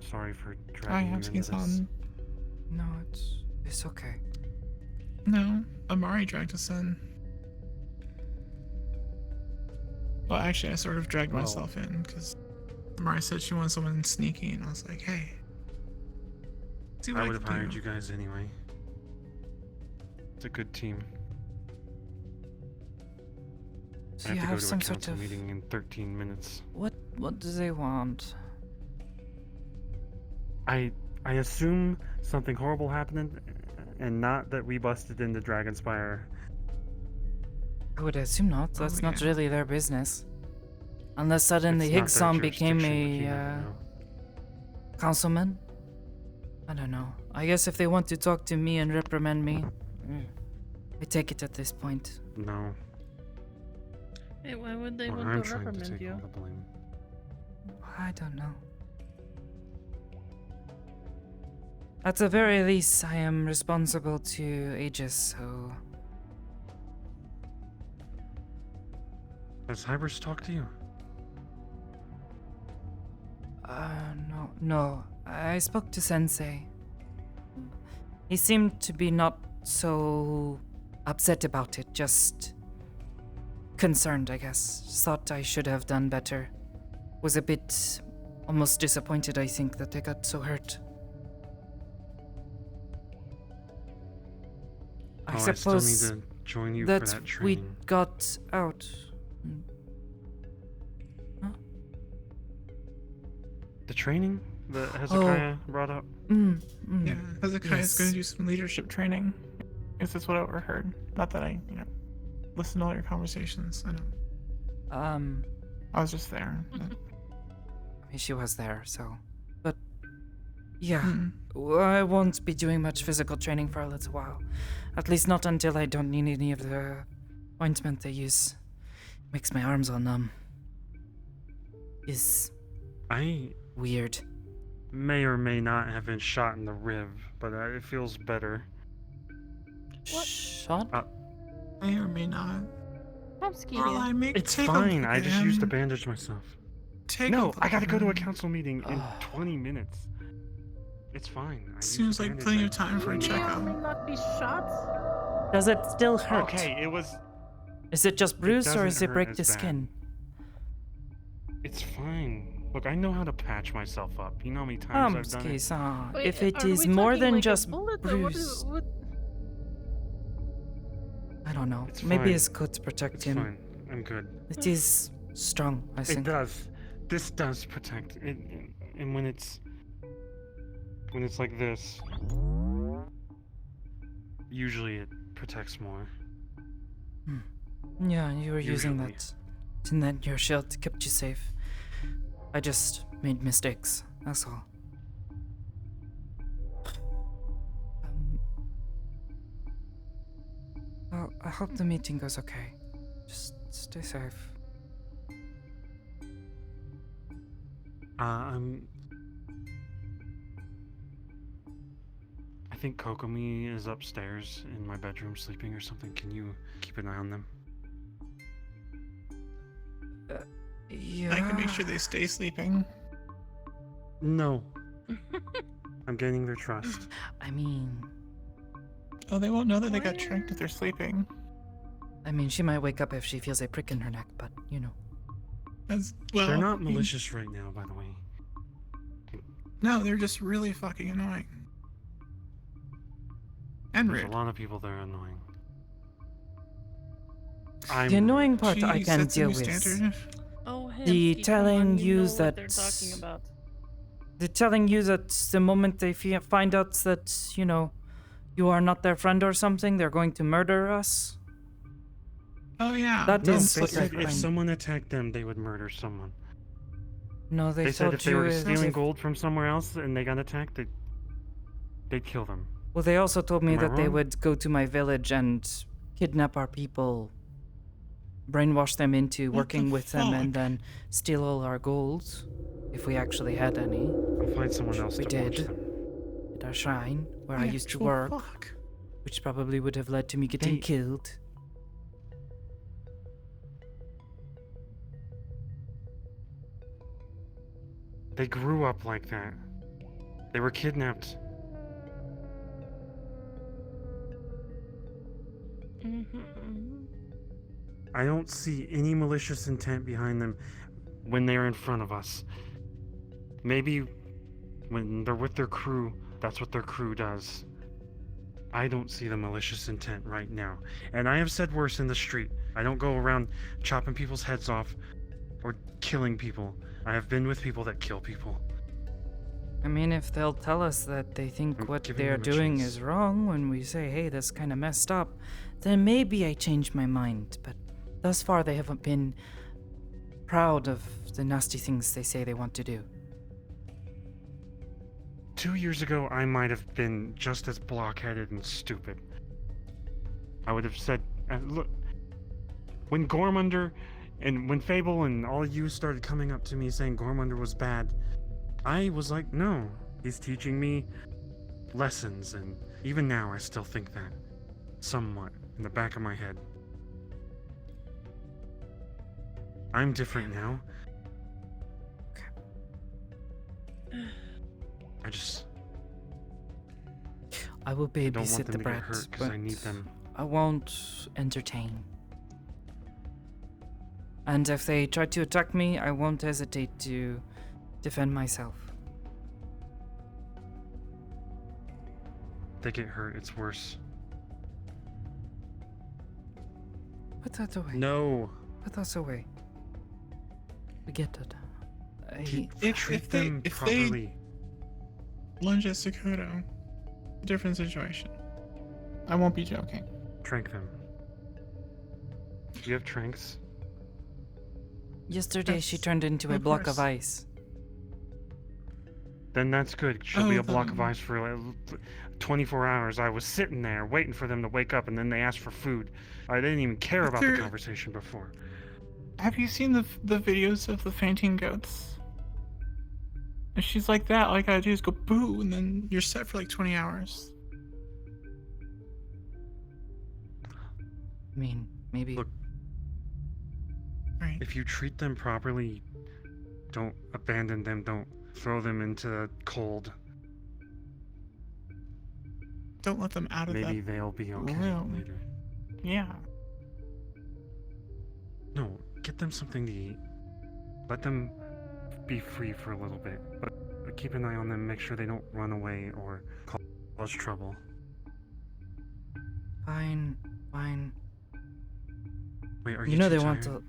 Speaker 5: Sorry for
Speaker 7: I
Speaker 5: dragging
Speaker 7: have
Speaker 5: you into this.
Speaker 7: on.
Speaker 1: No, it's okay.
Speaker 7: No, Amari dragged us in. Well, actually, I sort of dragged myself in because Amari said she wanted someone sneaky, and I was like, "Hey, see what
Speaker 5: I
Speaker 7: I
Speaker 5: would have
Speaker 7: can
Speaker 5: hired
Speaker 7: do."
Speaker 5: you guys anyway. It's a good team.
Speaker 1: So
Speaker 5: I
Speaker 1: you
Speaker 5: have to
Speaker 1: have
Speaker 5: go to
Speaker 1: some
Speaker 5: a
Speaker 1: sort
Speaker 5: council
Speaker 1: of
Speaker 5: meeting in 13 minutes.
Speaker 1: What do they want?
Speaker 5: I assume something horrible happened, and not that we busted into Dragonspire.
Speaker 1: I would assume not. That's not
Speaker 7: yeah.
Speaker 1: really their business. Unless suddenly
Speaker 5: It's not
Speaker 1: Higson
Speaker 5: their
Speaker 1: became
Speaker 5: jurisdiction, but you
Speaker 1: a
Speaker 5: never know.
Speaker 1: councilman. I don't know. I guess if they want to talk to me and reprimand me, I take it at this point.
Speaker 5: No.
Speaker 4: Hey, why would they
Speaker 5: Well,
Speaker 4: want
Speaker 5: I'm
Speaker 4: to
Speaker 5: trying to
Speaker 4: reprimand
Speaker 5: take
Speaker 4: you?
Speaker 5: all the blame.
Speaker 1: I don't know. At the very least, I am responsible to Aegis, so...
Speaker 5: Has Hybris talked to you?
Speaker 1: No. I spoke to Sensei. He seemed to be not so upset about it, just concerned, I guess. Thought I should have done better. Was a bit almost disappointed, I think, that I got so hurt. I suppose
Speaker 5: I still need to join you
Speaker 1: that
Speaker 5: for that
Speaker 1: we
Speaker 5: training.
Speaker 1: got out.
Speaker 5: The training that Hezekiah brought up?
Speaker 7: Yeah, Hezekiah's going
Speaker 1: Yes.
Speaker 7: to do some leadership training. I guess that's what I overheard. Not that I, listened to all your conversations. I know. I was just there.
Speaker 1: I mean, she was there, so... But, yeah,
Speaker 7: Mm.
Speaker 1: I won't be doing much physical training for a little while. At least not until I don't need any of the ointment they use. Makes my arms all numb. Is
Speaker 5: I
Speaker 1: weird.
Speaker 5: may or may not have been shot in the rib, but it feels better.
Speaker 4: What?
Speaker 1: Shot?
Speaker 7: May or may not.
Speaker 4: I'm scared.
Speaker 5: It's
Speaker 7: take a
Speaker 5: fine.
Speaker 7: look
Speaker 5: I
Speaker 7: at
Speaker 5: just used to
Speaker 7: him.
Speaker 5: bandage myself.
Speaker 7: Take a
Speaker 5: No,
Speaker 7: look
Speaker 5: I gotta
Speaker 7: at
Speaker 5: go to a
Speaker 7: him.
Speaker 5: council meeting in 20 minutes. It's fine. I used
Speaker 7: Seems
Speaker 5: to
Speaker 7: like
Speaker 5: bandage
Speaker 7: plenty of
Speaker 5: myself.
Speaker 7: time for a
Speaker 4: May or
Speaker 7: checkup.
Speaker 4: may not be shot.
Speaker 1: Does it still hurt?
Speaker 5: Okay, it was.
Speaker 1: Is it just bruised or
Speaker 5: doesn't
Speaker 1: is it
Speaker 5: hurt
Speaker 1: break
Speaker 5: as
Speaker 1: the
Speaker 5: bad.
Speaker 1: skin?
Speaker 5: It's fine. Look, I know how to patch myself up. You know how many times I've done it.
Speaker 1: Skisa,
Speaker 4: Wait,
Speaker 1: if it
Speaker 4: are
Speaker 1: is
Speaker 4: we
Speaker 1: more
Speaker 4: talking
Speaker 1: than
Speaker 4: like a
Speaker 1: just
Speaker 4: bullet, or what
Speaker 1: bruise,
Speaker 4: what?
Speaker 1: I don't know.
Speaker 5: It's
Speaker 1: Maybe
Speaker 5: fine.
Speaker 1: his coat protect
Speaker 5: It's
Speaker 1: him.
Speaker 5: fine. I'm good.
Speaker 1: It is strong, I
Speaker 5: It
Speaker 1: think.
Speaker 5: does. This does protect. And when it's when it's like this, usually it protects more.
Speaker 1: Yeah, you were using
Speaker 5: Usually.
Speaker 1: that. And then your shield kept you safe. I just made mistakes, that's all. Well, I hope the meeting goes okay. Just stay safe.
Speaker 5: I think Kokomi is upstairs in my bedroom sleeping or something. Can you keep an eye on them?
Speaker 1: Yeah.
Speaker 7: I can make sure they stay sleeping.
Speaker 5: No. I'm gaining their trust.
Speaker 1: I mean,
Speaker 7: Oh, they won't know that they got tricked if they're sleeping.
Speaker 1: she might wake up if she feels a prick in her neck, but you know.
Speaker 7: As well.
Speaker 5: They're not malicious right now, by the way.
Speaker 7: No, they're just really fucking annoying. And
Speaker 5: There's
Speaker 7: rude.
Speaker 5: a lot of people that are annoying.
Speaker 1: The annoying part
Speaker 7: She
Speaker 1: I can
Speaker 7: sets a
Speaker 1: deal
Speaker 7: new
Speaker 1: with.
Speaker 7: standard.
Speaker 4: Oh,
Speaker 1: The
Speaker 4: Hemsky,
Speaker 1: telling
Speaker 4: come on,
Speaker 1: you
Speaker 4: know
Speaker 1: that
Speaker 4: what they're talking about.
Speaker 1: they're telling you that the moment they find out that, you know, you are not their friend or something, they're going to murder us.
Speaker 7: Oh yeah.
Speaker 1: That
Speaker 5: No,
Speaker 1: is
Speaker 5: they
Speaker 1: what I
Speaker 5: said if
Speaker 1: find.
Speaker 5: someone attacked them, they would murder someone.
Speaker 1: No, they
Speaker 5: said
Speaker 1: told
Speaker 5: if they
Speaker 1: you
Speaker 5: were
Speaker 1: if-
Speaker 5: stealing
Speaker 1: if-
Speaker 5: gold from somewhere else and they got attacked, they'd kill them.
Speaker 1: Well, they also told me
Speaker 5: Am I
Speaker 1: that they
Speaker 5: wrong?
Speaker 1: would go to my village and kidnap our people, brainwash them into
Speaker 7: What
Speaker 1: working
Speaker 7: the
Speaker 1: with them, and
Speaker 7: fuck?
Speaker 1: then steal all our gold, if we actually had any.
Speaker 5: I'll find someone else
Speaker 1: We
Speaker 5: to watch
Speaker 1: did.
Speaker 5: them.
Speaker 1: At our shrine, where I
Speaker 7: The
Speaker 1: used to
Speaker 7: actual
Speaker 1: work,
Speaker 7: fuck?
Speaker 1: which probably would have led to me getting
Speaker 5: They-
Speaker 1: killed.
Speaker 5: They grew up like that. They were kidnapped. I don't see any malicious intent behind them when they're in front of us. Maybe when they're with their crew, that's what their crew does. I don't see the malicious intent right now. And I have said worse in the street. I don't go around chopping people's heads off or killing people. I have been with people that kill people.
Speaker 1: I mean, if they'll tell us that they think
Speaker 5: I'm
Speaker 1: what
Speaker 5: giving
Speaker 1: they're
Speaker 5: them a
Speaker 1: doing
Speaker 5: chance.
Speaker 1: is wrong when we say, hey, that's kind of messed up, then maybe I change my mind. But thus far, they haven't been proud of the nasty things they say they want to do.
Speaker 5: 2 years ago, I might have been just as blockheaded and stupid. I would have said, look, when Gormunder and when Fable and all you started coming up to me saying Gormunder was bad, I was like, no, he's teaching me lessons, and even now I still think that, somewhat, in the back of my head. I'm different now.
Speaker 1: I will
Speaker 5: don't want
Speaker 1: babysit
Speaker 5: them
Speaker 1: the
Speaker 5: to get
Speaker 1: brat,
Speaker 5: hurt because I need
Speaker 1: but
Speaker 5: them.
Speaker 1: I won't entertain. And if they try to attack me, I won't hesitate to defend myself.
Speaker 5: They get hurt, it's worse.
Speaker 1: Put that away.
Speaker 5: No.
Speaker 1: Put that away. Forget it.
Speaker 5: Treat them properly.
Speaker 7: Lunge at Sakoto. Different situation. I won't be joking.
Speaker 5: Trank them. Do you have tranks?
Speaker 1: Yesterday she
Speaker 7: Yes,
Speaker 1: turned into a
Speaker 7: of
Speaker 1: block
Speaker 7: course.
Speaker 1: of ice.
Speaker 5: Then that's good. She'll be
Speaker 7: Oh,
Speaker 5: a block of
Speaker 7: the-
Speaker 5: ice for like 24 hours. I was sitting there waiting for them to wake up, and then they asked for food. I didn't even care
Speaker 7: But
Speaker 5: about the
Speaker 7: they're-
Speaker 5: conversation before.
Speaker 7: Have you seen the videos of the fainting goats? If she's like that, all I gotta do is go boo, and then you're set for like 20 hours.
Speaker 1: I mean, maybe.
Speaker 5: Look,
Speaker 7: Right.
Speaker 5: if you treat them properly, don't abandon them, don't throw them into the cold.
Speaker 7: Don't let them out of
Speaker 5: Maybe
Speaker 7: that
Speaker 5: they'll be okay
Speaker 7: room.
Speaker 5: later.
Speaker 7: Yeah.
Speaker 5: No, get them something to eat. Let them be free for a little bit, but keep an eye on them, make sure they don't run away or cause trouble.
Speaker 1: Fine, fine.
Speaker 5: Wait, are
Speaker 1: You
Speaker 5: you
Speaker 1: know
Speaker 5: too
Speaker 1: they want
Speaker 5: tired?
Speaker 1: to.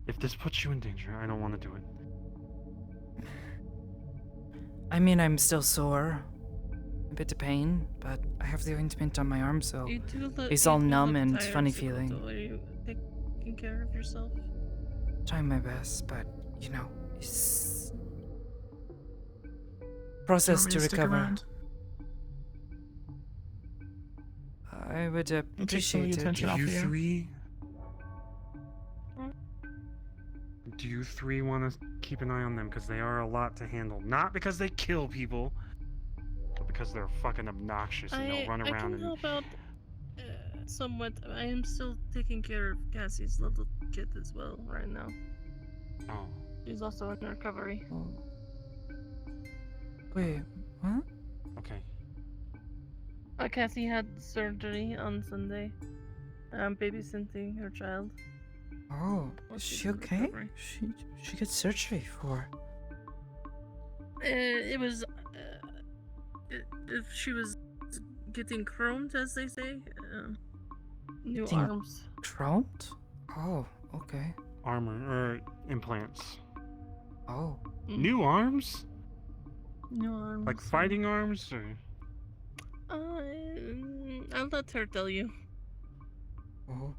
Speaker 5: If this puts you in danger, I don't want to do it.
Speaker 1: I mean, I'm still sore, bit of pain, but I have the ointment on my arm, so
Speaker 4: You do look,
Speaker 1: it's
Speaker 4: you
Speaker 1: all
Speaker 4: do
Speaker 1: numb
Speaker 4: look
Speaker 1: and
Speaker 4: tired,
Speaker 1: funny
Speaker 4: Sakoto.
Speaker 1: feeling.
Speaker 4: Are you taking care of yourself?
Speaker 1: Trying my best, but you know, it's process
Speaker 7: me
Speaker 1: to
Speaker 7: to stick
Speaker 1: recover.
Speaker 7: around?
Speaker 1: I would
Speaker 7: I'll take some of the
Speaker 1: appreciate it.
Speaker 7: attention off
Speaker 5: Do
Speaker 7: of
Speaker 5: you
Speaker 7: you.
Speaker 5: three? Do you three want to keep an eye on them? Because they are a lot to handle. Not because they kill people, but because they're fucking obnoxious and they'll run
Speaker 4: I
Speaker 5: around
Speaker 4: can
Speaker 5: and.
Speaker 4: help out somewhat. I am still taking care of Cassie's little kid as well right now.
Speaker 5: Oh.
Speaker 4: She's also in recovery.
Speaker 1: Oh. Wait, what?
Speaker 5: Okay.
Speaker 4: Cassie had surgery on Sunday. I'm babysitting her child.
Speaker 1: Oh,
Speaker 4: While
Speaker 1: is
Speaker 4: she's
Speaker 1: she
Speaker 4: in
Speaker 1: okay?
Speaker 4: recovery.
Speaker 1: She got surgery for.
Speaker 4: It was if she was getting chromed, as they say. New
Speaker 1: Getting
Speaker 4: arms.
Speaker 1: Chromed? Oh, okay.
Speaker 5: Armor or implants.
Speaker 1: Oh.
Speaker 5: New arms?
Speaker 4: New arms.
Speaker 5: Like fighting arms or?
Speaker 4: I'll let her tell you.
Speaker 1: Oh.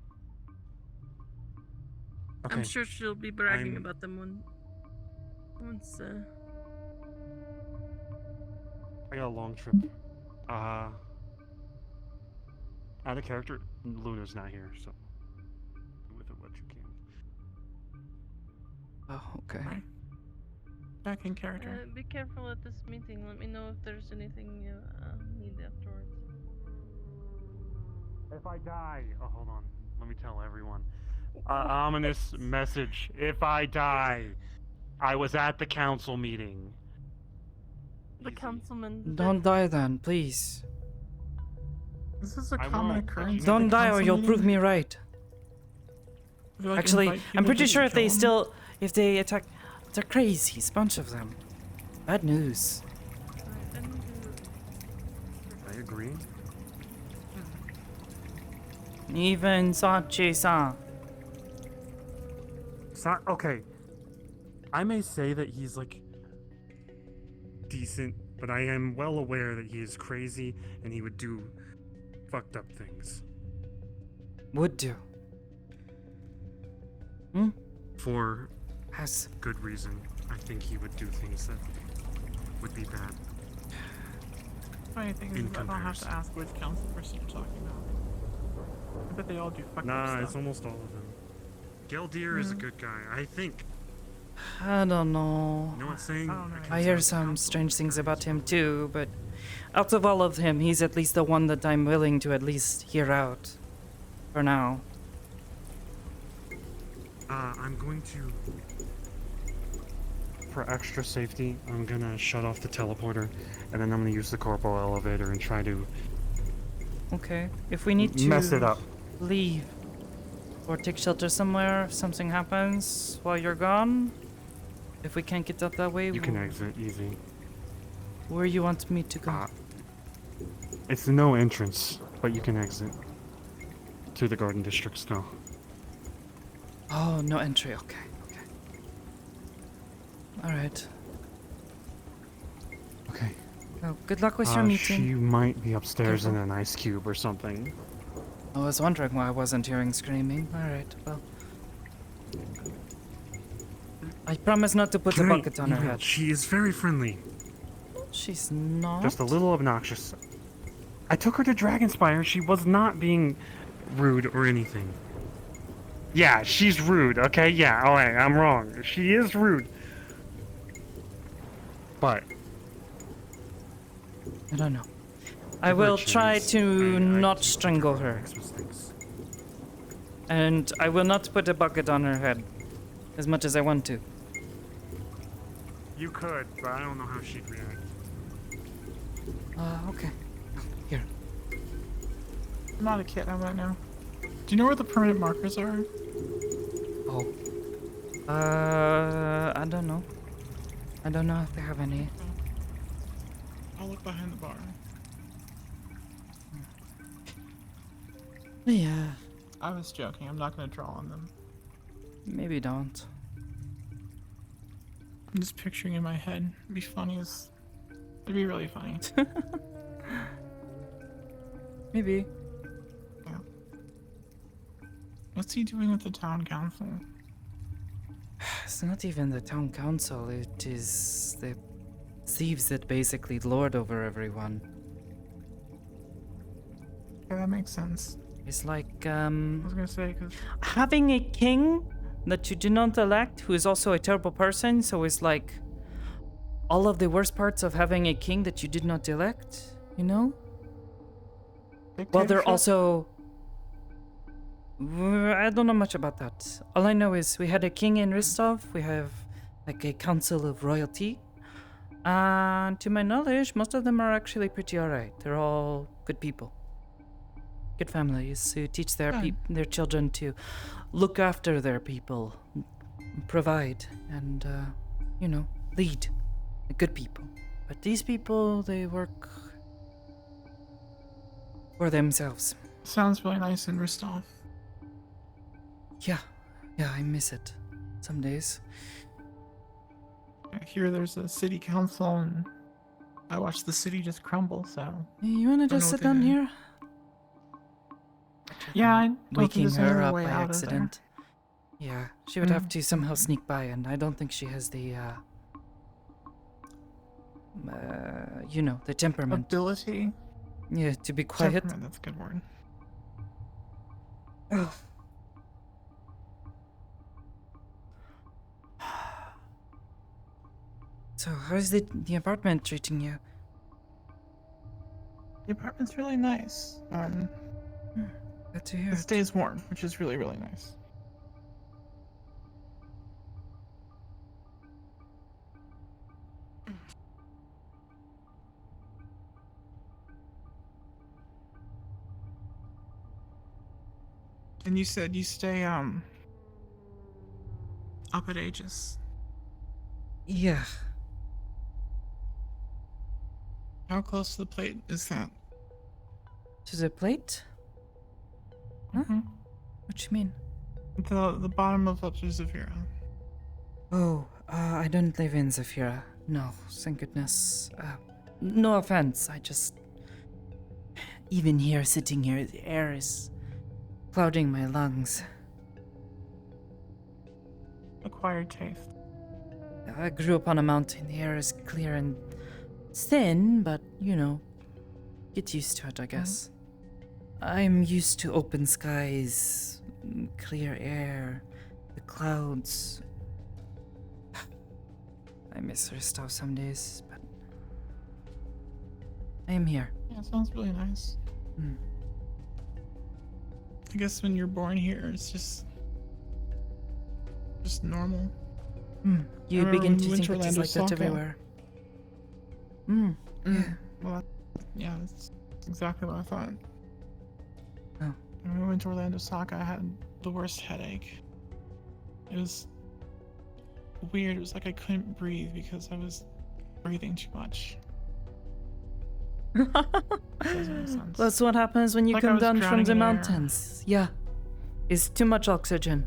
Speaker 5: Okay.
Speaker 4: I'm sure she'll be bragging
Speaker 5: I'm-
Speaker 4: about them once.
Speaker 5: I got a long trip. Out of character, Luna's not here, so do with it what you can.
Speaker 1: Oh, okay.
Speaker 7: Back in character.
Speaker 4: Be careful at this meeting. Let me know if there's anything you need afterwards.
Speaker 5: If I die, oh hold on, let me tell everyone. Ominous message. If I die, I was at the council meeting.
Speaker 4: The councilman.
Speaker 1: Don't die then, please.
Speaker 7: This is a
Speaker 5: I
Speaker 7: common
Speaker 5: won't.
Speaker 7: occurrence.
Speaker 1: Don't
Speaker 7: at the
Speaker 1: die or
Speaker 7: council
Speaker 1: you'll prove
Speaker 7: meeting.
Speaker 1: me right.
Speaker 7: They, like,
Speaker 1: Actually,
Speaker 7: invite
Speaker 1: I'm
Speaker 7: people
Speaker 1: pretty
Speaker 7: to
Speaker 1: sure if they
Speaker 7: kill 'em.
Speaker 1: if they attack, they're crazy, a bunch of them. Bad news.
Speaker 5: I agree.
Speaker 1: Even Sachi-san.
Speaker 5: Okay. I may say that he's like decent, but I am well aware that he is crazy and he would do fucked up things.
Speaker 1: Would do. Hmm?
Speaker 5: For
Speaker 1: Has
Speaker 5: good reason. I think he would do things that would be bad.
Speaker 7: Funny thing is, I don't have to ask which council person you're talking about. I bet they all do fucked up
Speaker 5: Nah,
Speaker 7: stuff.
Speaker 5: it's almost all of them. Geldir is a good guy, I think.
Speaker 1: I don't know.
Speaker 5: You know what I'm saying?
Speaker 1: I hear some strange things about him too, but out of all of him, he's at least the one that I'm willing to at least hear out. For now.
Speaker 5: I'm going to... For extra safety, I'm gonna shut off the teleporter, and then I'm gonna use the corporal elevator and try to...
Speaker 1: Okay. If we need to
Speaker 5: mess it up.
Speaker 1: leave or take shelter somewhere if something happens while you're gone, if we can't get out that way,
Speaker 5: You can exit, easy.
Speaker 1: where you want me to go?
Speaker 5: It's no entrance, but you can exit. To the garden district still.
Speaker 1: Oh, no entry. Okay. Okay. All right.
Speaker 5: Okay.
Speaker 1: Well, good luck with your meeting.
Speaker 5: She might be upstairs in
Speaker 1: Careful.
Speaker 5: an ice cube or something.
Speaker 1: I was wondering why I wasn't hearing screaming. All right. Well, I promise not to put a bucket on her head.
Speaker 5: She is very friendly.
Speaker 1: She's not.
Speaker 5: Just a little obnoxious. I took her to Dragonspire. She was not being rude or anything. Yeah, she's rude, okay? Yeah, alright, I'm wrong. She is rude. But...
Speaker 1: I don't know. I will try to not strangle her. And I will not put a bucket on her head. As much as I want to.
Speaker 5: You could, but I don't know how she'd react.
Speaker 1: Okay. Here.
Speaker 7: I'm not a kid right now. Do you know where the permanent markers are?
Speaker 1: Oh. I don't know. I don't know if they have any.
Speaker 7: I'll look behind the bar.
Speaker 1: Yeah.
Speaker 7: I was joking. I'm not gonna draw on them.
Speaker 1: Maybe don't.
Speaker 7: I'm just picturing in my head. It'd be funny as... It'd be really funny.
Speaker 1: Maybe.
Speaker 7: Yeah. What's he doing with the town council?
Speaker 1: It's not even the town council, it is the thieves that basically lord over everyone.
Speaker 7: Yeah, that makes sense.
Speaker 1: It's like,
Speaker 7: I was gonna say, because
Speaker 1: having a king that you do not elect, who is also a terrible person, so it's like all of the worst parts of having a king that you did not elect, you know? Well, they're also... I don't know much about that. All I know is we had a king in Ristov, we have like a council of royalty, and to my knowledge, most of them are actually pretty alright. They're all good people. Good families who teach their their children to look after their people, provide, and, you know, lead. Good people. But these people, they work for themselves.
Speaker 7: sounds really nice in Rostov.
Speaker 1: Yeah, I miss it. Some days.
Speaker 7: I hear there's a city council, and I watch the city just crumble, so...
Speaker 1: You wanna
Speaker 7: Don't
Speaker 1: just
Speaker 7: know
Speaker 1: sit
Speaker 7: what they
Speaker 1: down
Speaker 7: did.
Speaker 1: here?
Speaker 7: Yeah, I don't think
Speaker 1: Waking
Speaker 7: there's any
Speaker 1: her
Speaker 7: other
Speaker 1: up
Speaker 7: way
Speaker 1: by
Speaker 7: out of there.
Speaker 1: accident. Yeah, she would have to somehow sneak by, and I don't think she has the, you know, the temperament.
Speaker 7: Ability?
Speaker 1: Yeah, to be quiet.
Speaker 7: Temperament, that's a good word.
Speaker 1: Oh. So, how's the apartment treating you?
Speaker 7: The apartment's really nice.
Speaker 1: Good to hear.
Speaker 7: It stays warm, which is really, really nice. And you said you stay, up at Aegis.
Speaker 1: Yeah.
Speaker 7: How close to the plate is that?
Speaker 1: To the plate? Huh? What you mean?
Speaker 7: The bottom of Zafira.
Speaker 1: Oh, I don't live in Zafira. No, thank goodness. No offense, I just... Even here, sitting here, the air is clouding my lungs.
Speaker 7: Acquired taste.
Speaker 1: I grew up on a mountain. The air is clear and thin, but, you know, get used to it, I guess. I'm used to open skies, clear air, the clouds. I miss Rostov some days, but I am here.
Speaker 7: Yeah, it sounds really nice. I guess when you're born here, it's just normal.
Speaker 1: You
Speaker 7: I
Speaker 1: begin
Speaker 7: remember
Speaker 1: to
Speaker 7: we went
Speaker 1: think it is
Speaker 7: Orlando
Speaker 1: like that
Speaker 7: Soccer.
Speaker 1: everywhere. Yeah.
Speaker 7: Well, yeah, that's exactly what I thought.
Speaker 1: Oh.
Speaker 7: When we went to Orlando Soccer, I had the worst headache. It was weird. It was like I couldn't breathe because I was breathing too much. Doesn't make sense.
Speaker 1: That's what happens when you
Speaker 7: Like I
Speaker 1: come
Speaker 7: was
Speaker 1: down from
Speaker 7: drowning
Speaker 1: the
Speaker 7: in air.
Speaker 1: mountains. Yeah. It's too much oxygen.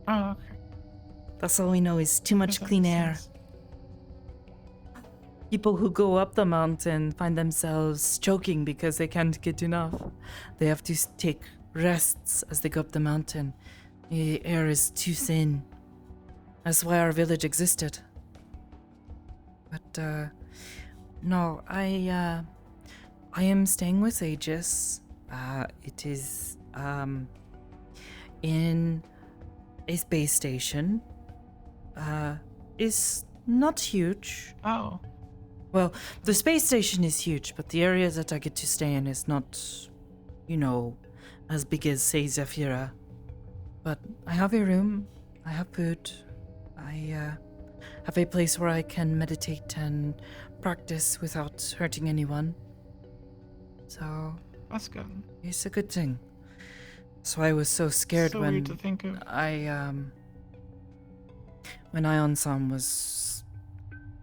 Speaker 7: Oh, okay.
Speaker 1: That's all we know is too much
Speaker 7: That
Speaker 1: clean
Speaker 7: makes
Speaker 1: air.
Speaker 7: sense.
Speaker 1: People who go up the mountain find themselves choking because they can't get enough. They have to take rests as they go up the mountain. The air is too thin. That's why our village existed. But, no, I am staying with Aegis. It is, in a space station. Is not huge.
Speaker 7: Oh.
Speaker 1: Well, the space station is huge, but the area that I get to stay in is not, you know, as big as, say, Zafira. But I have a room, I have food, I have a place where I can meditate and practice without hurting anyone. So...
Speaker 7: That's good.
Speaker 1: It's a good thing. So I was so scared
Speaker 7: So
Speaker 1: when
Speaker 7: weird to think of.
Speaker 1: when Ion-san was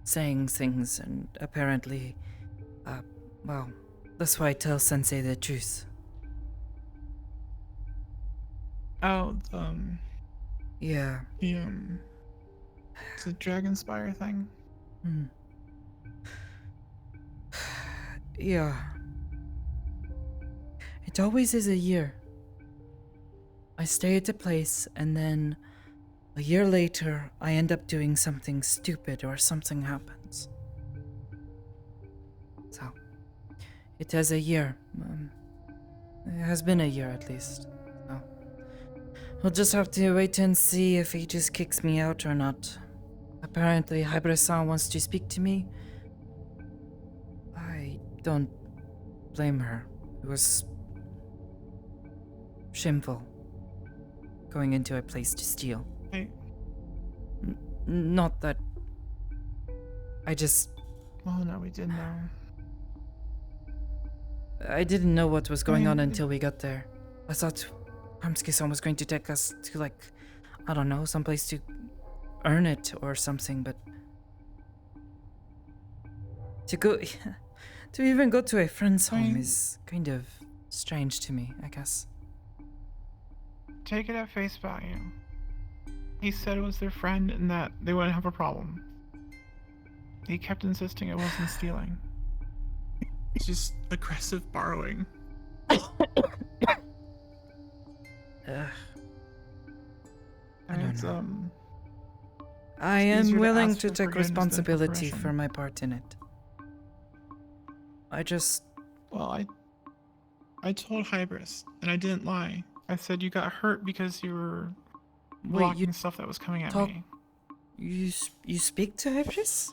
Speaker 1: saying things, and apparently, well, that's why I tell Sensei the truth.
Speaker 7: Oh,
Speaker 1: Yeah.
Speaker 7: It's a Dragon Spire thing.
Speaker 1: Yeah. It always is a year. I stay at a place and then a year later I end up doing something stupid or something happens. So, it is a year. It has been a year at least. So, we'll just have to wait and see if he just kicks me out or not. Apparently, Hybrid-san wants to speak to me. I don't blame her. It was shameful going into a place to steal. Not that. I just.
Speaker 7: Oh no, we did know.
Speaker 1: I didn't know what was going on until we got there. I thought Hamsuki-san was going to take us to, like, I don't know, someplace to earn it or something, but to go, to even go to a friend's home is kind of strange to me, I guess.
Speaker 7: Take it at face value. He said it was their friend and that they wouldn't have a problem. He kept insisting it wasn't stealing. It's just aggressive borrowing.
Speaker 1: I don't know. I am willing to take responsibility for my part in it. I just...
Speaker 7: Well, I told Hybris, and I didn't lie. I said you got hurt because you were blocking stuff that was coming at me.
Speaker 1: You speak to Hybris?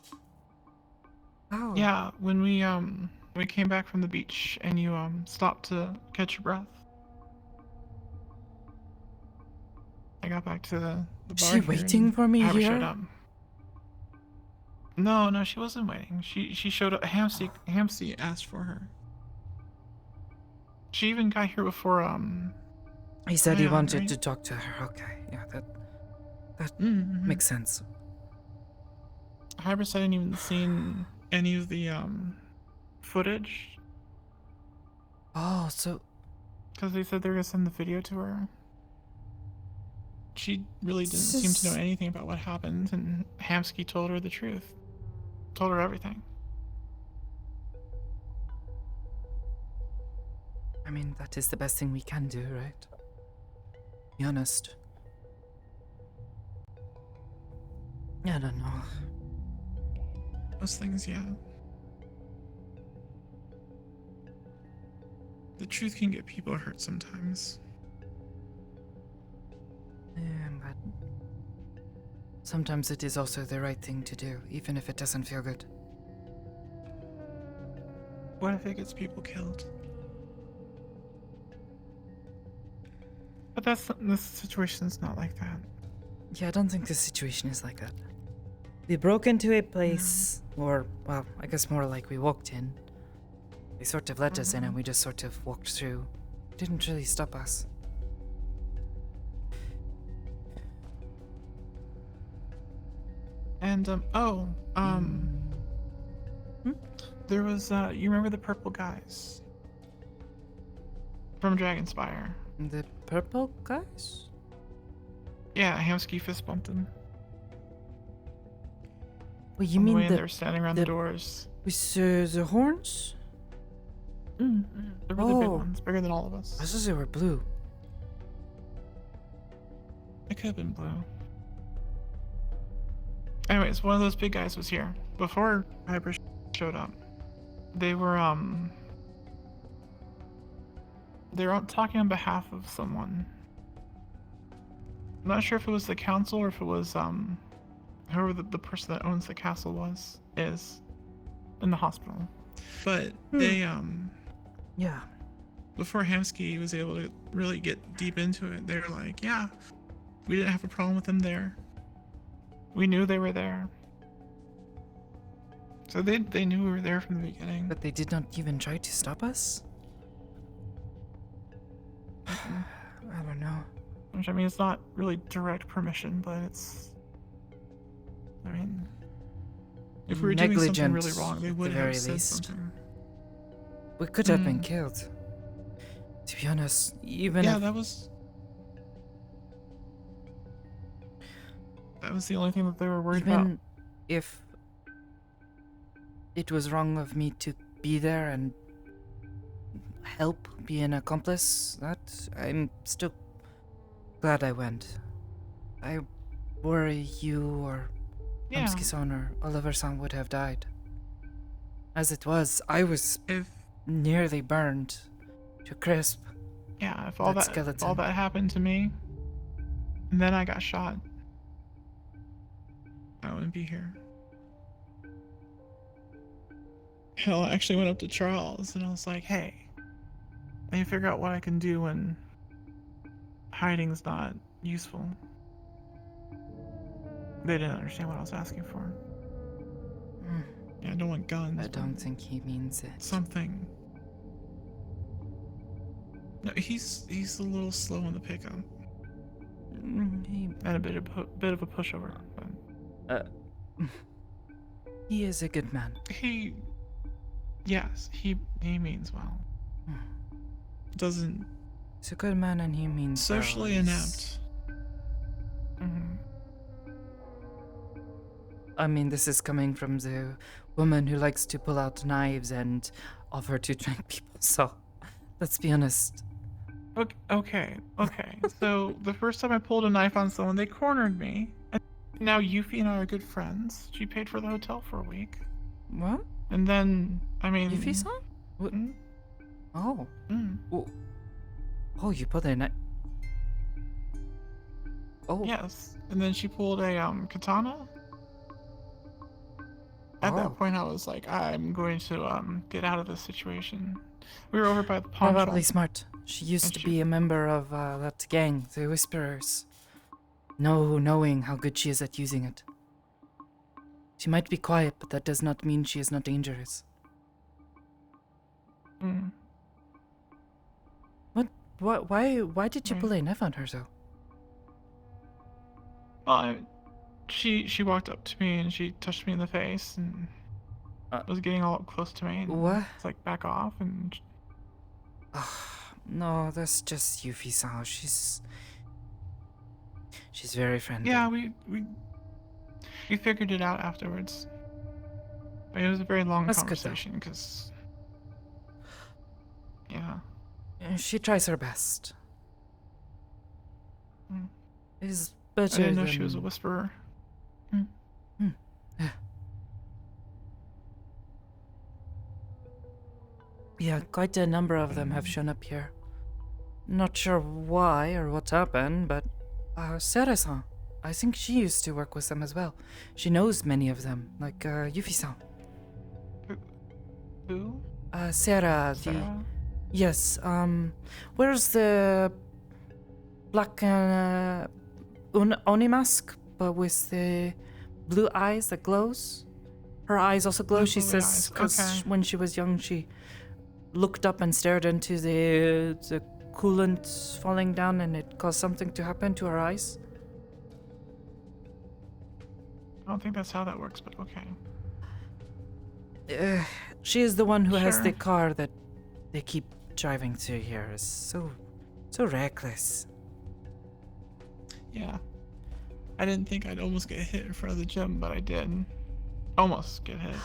Speaker 1: Oh.
Speaker 7: Yeah, when we came back from the beach and you stopped to catch your breath. I got back to the bar.
Speaker 1: Is she waiting for me here?
Speaker 7: Showed up. No, she wasn't waiting. She showed up. Hamsy asked for her. She even got here before
Speaker 1: he said he wanted to talk to her. Okay, yeah, that makes sense.
Speaker 7: Hybris hadn't even seen any of the footage.
Speaker 1: Oh, so
Speaker 7: because they said they were gonna send the video to her. She really didn't seem to know anything about what happened, and Hamsky told her the truth. Told her everything.
Speaker 1: I mean, that is the best thing we can do, right? Be honest. I don't know.
Speaker 7: Those things, yeah. The truth can get people hurt sometimes.
Speaker 1: Yeah, but sometimes it is also the right thing to do, even if it doesn't feel good.
Speaker 7: What if it gets people killed? But this situation's not like that.
Speaker 1: Yeah, I don't think this situation is like that. We broke into a place, or, well, I guess more like we walked in. They sort of let us in and we just sort of walked through. Didn't really stop us.
Speaker 7: And, there was, you remember the purple guys? From Dragonspire.
Speaker 1: The purple guys?
Speaker 7: Yeah, Hamsky fist bumped them.
Speaker 1: Well, you mean
Speaker 7: they're standing around the doors?
Speaker 1: With the horns?
Speaker 7: They're really big ones, bigger than all of us.
Speaker 1: I thought they were blue.
Speaker 7: It could have been blue. Anyways, one of those big guys was here before Hyper showed up. They were talking on behalf of someone. I'm not sure if it was the council or if it was whoever the person that owns the castle is in the hospital. But they
Speaker 1: yeah.
Speaker 7: Before Hamsky was able to really get deep into it, they were like, yeah, we didn't have a problem with them there. We knew they were there. So they knew we were there from the beginning.
Speaker 1: But they did not even try to stop us? I don't know.
Speaker 7: Which, I mean, it's not really direct permission, but it's... I mean... If we were doing something really wrong, they would have said something.
Speaker 1: We could have been killed. To be honest, even
Speaker 7: yeah,
Speaker 1: if...
Speaker 7: that was the only thing that they were worried about.
Speaker 1: Even if it was wrong of me to be there and help, be an accomplice, that I'm still glad I went. I worry you or
Speaker 7: Yeah.
Speaker 1: Amsuki-san or Oliver-san would have died. As it was, I was
Speaker 7: If
Speaker 1: nearly burned to crisp.
Speaker 7: yeah, if all that
Speaker 1: skeleton.
Speaker 7: happened to me, and then I got shot, I wouldn't be here. Hell, I actually went up to Charles and I was like, "Hey, I need to figure out what I can do when hiding's not useful." They didn't understand what I was asking for. Yeah, I don't want guns.
Speaker 1: I don't think he means it.
Speaker 7: Something. No, he's a little slow on the pickup. And a bit of a pushover. But
Speaker 1: He is a good man.
Speaker 7: Yes, he means well. Doesn't.
Speaker 1: He's a good man and he means
Speaker 7: Socially
Speaker 1: well.
Speaker 7: inept.
Speaker 1: I mean, this is coming from the woman who likes to pull out knives and offer to drink people, so let's be honest.
Speaker 7: Okay. So the first time I pulled a knife on someone, they cornered me. And now Yuffie and I are good friends. She paid for the hotel for a week.
Speaker 1: What?
Speaker 7: And then, I mean...
Speaker 1: Yuffie-san? What? Oh. Oh, you pulled a knife. Oh.
Speaker 7: Yes. And then she pulled a katana. At that point, I was like, I'm going to get out of this situation. We were over by the pawn shop.
Speaker 1: Probably smart. She used to be a member of that gang, the Whisperers. Knowing how good she is at using it. She might be quiet, but that does not mean she is not dangerous. What? Why did you pull a knife on her, though?
Speaker 7: She walked up to me and she touched me in the face and was getting all up close to me. And
Speaker 1: What?
Speaker 7: it's like, back off and...
Speaker 1: No, that's just Yuffie-san. She's very friendly.
Speaker 7: Yeah, we figured it out afterwards. But it was a very long conversation because... Yeah.
Speaker 1: She tries her best. Is better
Speaker 7: I didn't know
Speaker 1: than...
Speaker 7: she was a whisperer.
Speaker 1: Yeah, quite a number of them have shown up here. Not sure why or what's happened, but Sarah-san, I think she used to work with them as well. She knows many of them, like Yuffie-san.
Speaker 7: Who?
Speaker 1: Sarah, Yes, where's the black Oni mask, but with the blue eyes that glows? Her eyes also glow, she says, because when she was young, she looked up and stared into the coolant falling down and it caused something to happen to her eyes.
Speaker 7: I don't think that's how that works, but okay.
Speaker 1: She is the one who has the car that they keep driving through here. It's so reckless.
Speaker 7: Yeah. I didn't think I'd almost get hit in front of the gym, but I did. Almost get hit.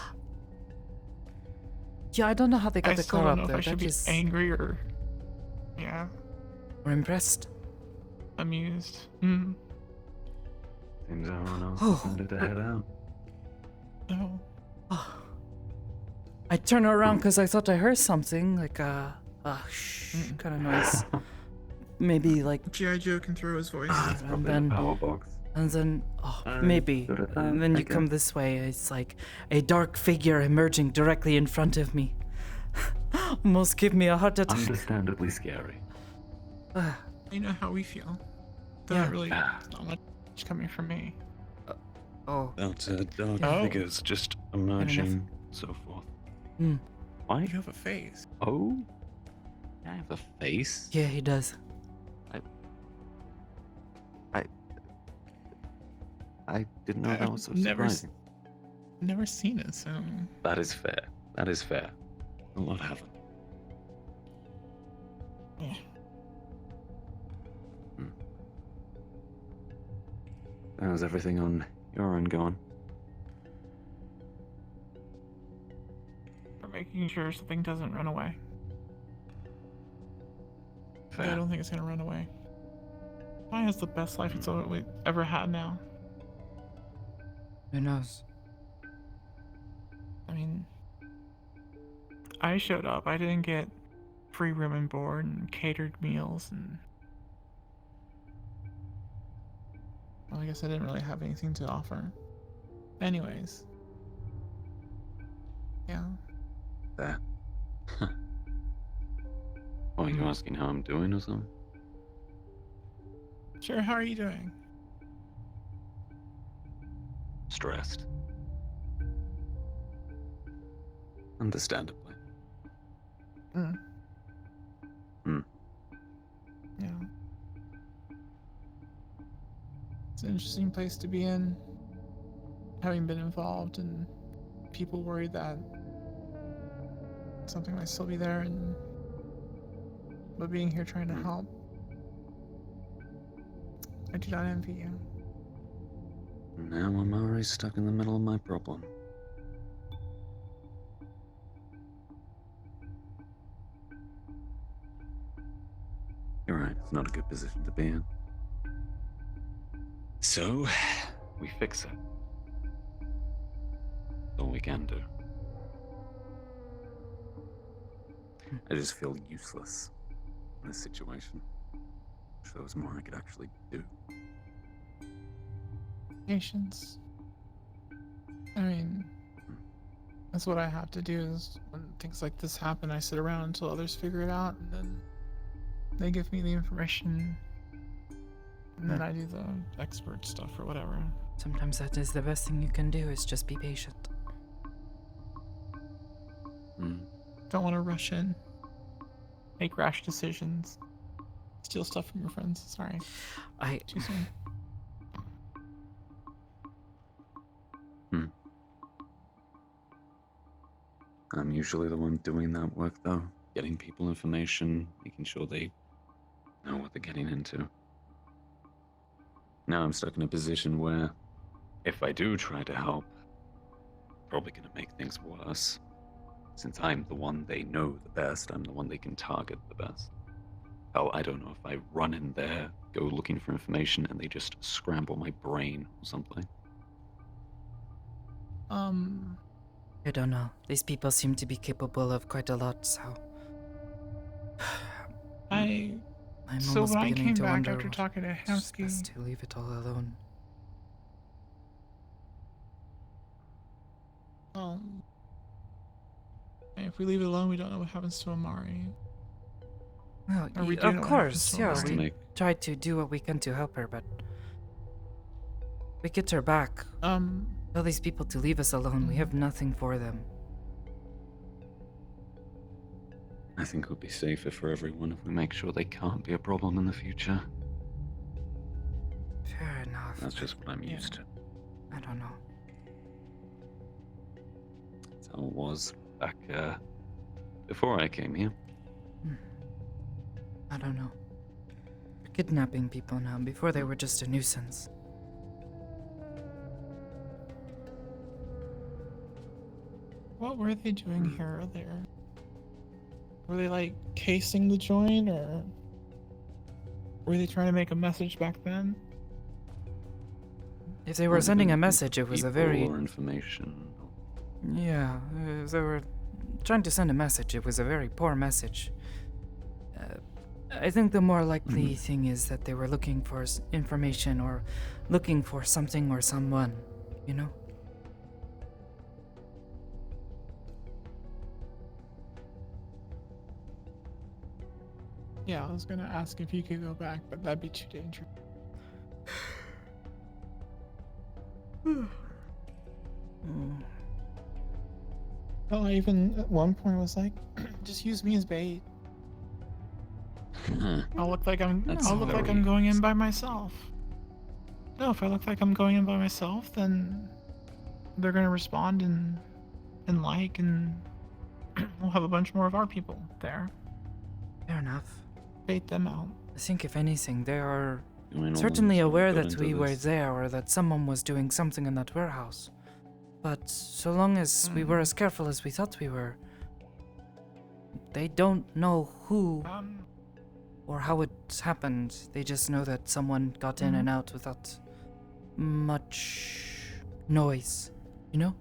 Speaker 1: Yeah, I don't know how they got the car up there.
Speaker 7: I should be angry or... Yeah.
Speaker 1: Or impressed.
Speaker 7: Amused.
Speaker 12: Seems everyone else decided to head out.
Speaker 7: No.
Speaker 1: I turned around because I thought I heard something, like kind of noise. Maybe like
Speaker 7: G.I. Joe can throw his voice.
Speaker 1: and then maybe. And then you come
Speaker 12: guess.
Speaker 1: this way. It's like a dark figure emerging directly in front of me. Almost give me a heart attack.
Speaker 12: Understandably scary.
Speaker 7: You know how we feel. Not really not much coming from me.
Speaker 12: About dark figures just emerging, so forth. Why?
Speaker 7: You have a face.
Speaker 12: Oh? I have a face?
Speaker 1: Yeah, he does.
Speaker 12: I didn't know that was so surprising.
Speaker 7: Never seen it, so...
Speaker 12: That is fair. That is fair. A lot haven't.
Speaker 7: Yeah.
Speaker 12: How's everything on your end going?
Speaker 7: For making sure something doesn't run away. I don't think it's gonna run away. Probably has the best life it's ever had now.
Speaker 1: Who knows?
Speaker 7: I mean, I showed up. I didn't get free room and board and catered meals and... Well, I guess I didn't really have anything to offer. Anyways. Yeah.
Speaker 12: There. Are you asking how I'm doing or something?
Speaker 7: Sure, how are you doing?
Speaker 12: Stressed. Understandably.
Speaker 7: Hmm. Yeah. It's an interesting place to be in. Having been involved and people worried that something might still be there, but being here trying to help. I do not envy you.
Speaker 12: Now I'm already stuck in the middle of my problem. You're right, it's not a good position to be in. So, we fix it. That's all we can do. I just feel useless in this situation. Wish there was more I could actually do.
Speaker 7: Patience. I mean, that's what I have to do is when things like this happen, I sit around until others figure it out, and then they give me the information, and then I do the expert stuff or whatever.
Speaker 1: Sometimes that is the best thing you can do, is just be patient.
Speaker 7: Don't want to rush in, make rash decisions, steal stuff from your friends. Sorry. Too soon.
Speaker 12: I'm usually the one doing that work, though. Getting people information, making sure they know what they're getting into. Now I'm stuck in a position where, if I do try to help, probably gonna make things worse. Since I'm the one they know the best, I'm the one they can target the best. Hell, I don't know if I run in there, go looking for information, and they just scramble my brain or something.
Speaker 1: I don't know. These people seem to be capable of quite a lot, so... I'm
Speaker 7: So
Speaker 1: almost
Speaker 7: when I
Speaker 1: beginning
Speaker 7: came
Speaker 1: to
Speaker 7: back
Speaker 1: wonder
Speaker 7: after talking to
Speaker 1: it's just
Speaker 7: Hamsky,
Speaker 1: best to leave it all alone.
Speaker 7: If we leave it alone, we don't know what happens to Amari.
Speaker 1: Well,
Speaker 7: Or we do know
Speaker 1: of
Speaker 7: what
Speaker 1: course,
Speaker 7: happens to
Speaker 1: yeah,
Speaker 7: Amari.
Speaker 1: we try to do what we can to help her, but... we get her back. Tell these people to leave us alone. We have nothing for them.
Speaker 12: I think it would be safer for everyone if we make sure they can't be a problem in the future.
Speaker 1: Fair enough.
Speaker 12: That's just what I'm used to.
Speaker 1: I don't know.
Speaker 12: That's how it was back, before I came here.
Speaker 1: I don't know. They're kidnapping people now. Before they were just a nuisance.
Speaker 7: What were they doing here earlier? Were they like casing the joint, or were they trying to make a message back then?
Speaker 1: If they were sending a message, it was a very...
Speaker 12: Or information.
Speaker 1: Yeah, if they were trying to send a message, it was a very poor message. I think the more likely thing is that they were looking for information or looking for something or someone, you know?
Speaker 7: Yeah, I was gonna ask if you could go back, but that'd be too dangerous. Well, I even at one point was like, just use me as bait. I'll look like I'm going in by myself. No, if I look like I'm going in by myself, then they're gonna respond and like, and we'll have a bunch more of our people there.
Speaker 1: Fair enough.
Speaker 7: Bait them out.
Speaker 1: I think if anything, they are certainly aware that we were there or that someone was doing something in that warehouse. But so long as we were as careful as we thought we were, they don't know who or how it happened. They just know that someone got in and out without much noise, you know?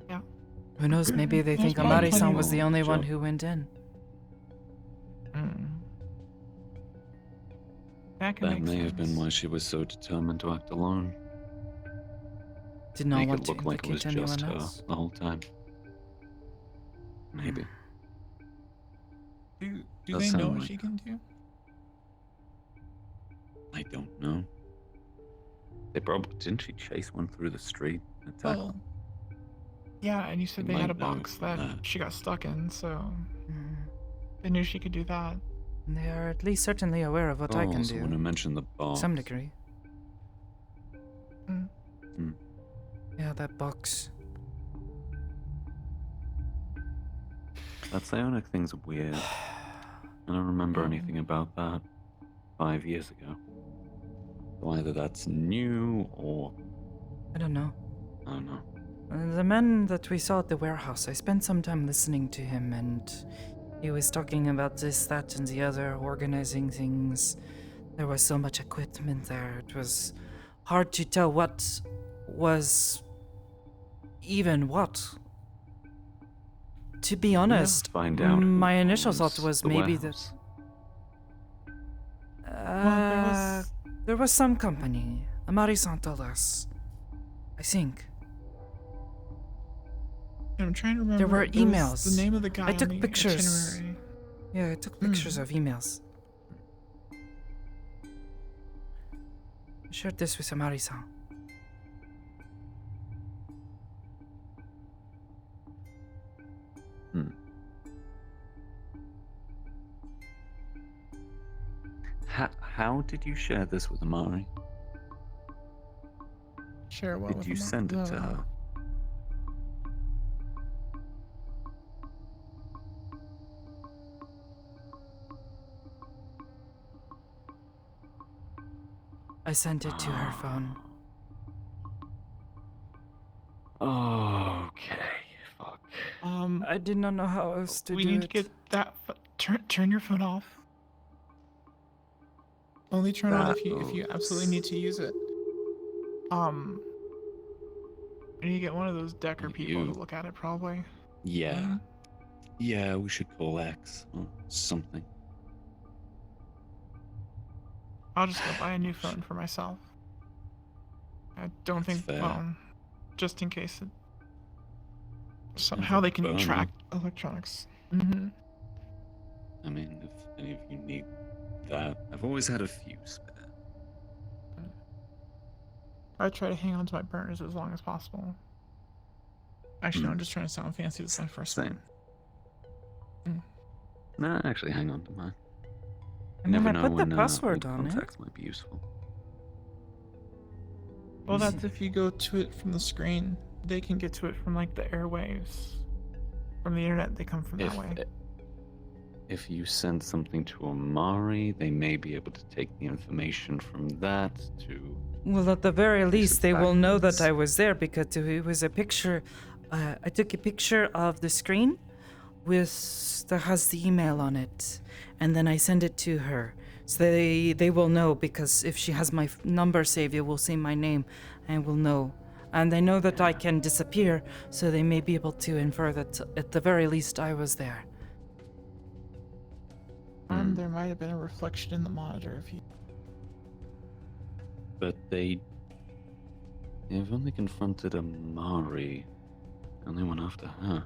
Speaker 7: Yeah.
Speaker 1: Who knows, maybe they
Speaker 7: There's
Speaker 1: think
Speaker 7: probably
Speaker 1: Amari-san
Speaker 7: plenty
Speaker 1: was
Speaker 7: of-
Speaker 1: the only one
Speaker 12: Sure.
Speaker 1: who went in.
Speaker 7: That can
Speaker 12: That
Speaker 7: make
Speaker 12: may
Speaker 7: sense.
Speaker 12: have been why she was so determined to act alone.
Speaker 1: Did not
Speaker 12: Make
Speaker 1: want
Speaker 12: it
Speaker 1: to
Speaker 12: look like it was
Speaker 1: implicate
Speaker 12: just
Speaker 1: anyone
Speaker 12: her
Speaker 1: else.
Speaker 12: the whole time. Maybe.
Speaker 7: Do
Speaker 12: Does
Speaker 7: they know
Speaker 12: sound
Speaker 7: what
Speaker 12: like
Speaker 7: she can do?
Speaker 12: I don't know. They probably didn't she chase one through the street? Attack
Speaker 7: Well, yeah, and you said
Speaker 12: You
Speaker 7: they had a
Speaker 12: might know
Speaker 7: box that
Speaker 12: that.
Speaker 7: she got stuck in, so
Speaker 1: Mm.
Speaker 7: they knew she could do that.
Speaker 1: They are at least certainly aware of what I can
Speaker 12: So
Speaker 1: do.
Speaker 12: when I mentioned the box,
Speaker 1: Some degree.
Speaker 7: Mm.
Speaker 1: Yeah, that box.
Speaker 12: that psionic thing's weird. I don't remember anything about that 5 years ago. So either that's new or
Speaker 1: I don't know.
Speaker 12: I don't know.
Speaker 1: The man that we saw at the warehouse, I spent some time listening to him, and he was talking about this, that, and the other, organizing things. There was so much equipment there. It was hard to tell what was even what. To be honest,
Speaker 12: find out who
Speaker 1: my initial thought
Speaker 12: owns
Speaker 1: was
Speaker 12: the
Speaker 1: maybe
Speaker 12: warehouse?
Speaker 1: that. There was some company. Amari-san told us. I think.
Speaker 7: I'm trying to remember.
Speaker 1: There were
Speaker 7: was
Speaker 1: emails.
Speaker 7: The name of the guy
Speaker 1: I took
Speaker 7: on the
Speaker 1: pictures.
Speaker 7: itinerary.
Speaker 1: Yeah, I took pictures of emails. I shared this with Amari-san.
Speaker 12: How did you share this with Amari?
Speaker 7: Share what
Speaker 12: Did
Speaker 7: with
Speaker 12: you
Speaker 7: him?
Speaker 12: send it to her?
Speaker 1: I sent it to her phone.
Speaker 12: Okay, fuck.
Speaker 1: I did not know how else to
Speaker 7: we
Speaker 1: do
Speaker 7: need
Speaker 1: it.
Speaker 7: to get that. Turn your phone off. Only turn on if you absolutely need to use it. I need to get one of those Decker people to look at it, probably.
Speaker 12: Yeah. Yeah, we should call X or something.
Speaker 7: I'll just go buy a new phone for myself. I don't think.
Speaker 12: fair.
Speaker 7: Well, just in case it. Somehow they can
Speaker 12: phone.
Speaker 7: track electronics. Mm-hmm.
Speaker 12: I mean, if any of you need that, I've always had a few spare.
Speaker 7: I try to hang on to my burners as long as possible. Actually, no, I'm just trying to sound fancy. This is my first
Speaker 12: Same.
Speaker 7: one.
Speaker 12: Nah, actually, hang on to mine.
Speaker 1: I
Speaker 12: You
Speaker 1: mean,
Speaker 12: never
Speaker 1: I
Speaker 12: know
Speaker 1: put the
Speaker 12: when
Speaker 1: password
Speaker 12: old
Speaker 1: on it.
Speaker 12: contacts might be useful.
Speaker 7: Well, that's if you go to it from the screen. They can get to it from like the airwaves. From the internet, they come from that way.
Speaker 12: If you send something to Amari, they may be able to take the information from that to.
Speaker 1: Well, at the very least, they will know that
Speaker 12: backwards.
Speaker 1: I was there because it was a picture. I took a picture of the screen that has the email on it, and then I send it to her. So they will know, because if she has my number saved, it will see my name and will know. And they know that I can disappear, so they may be able to infer that at the very least I was there.
Speaker 7: There might have been a reflection in the monitor if you.
Speaker 12: But they've only confronted Amari. Only went after her.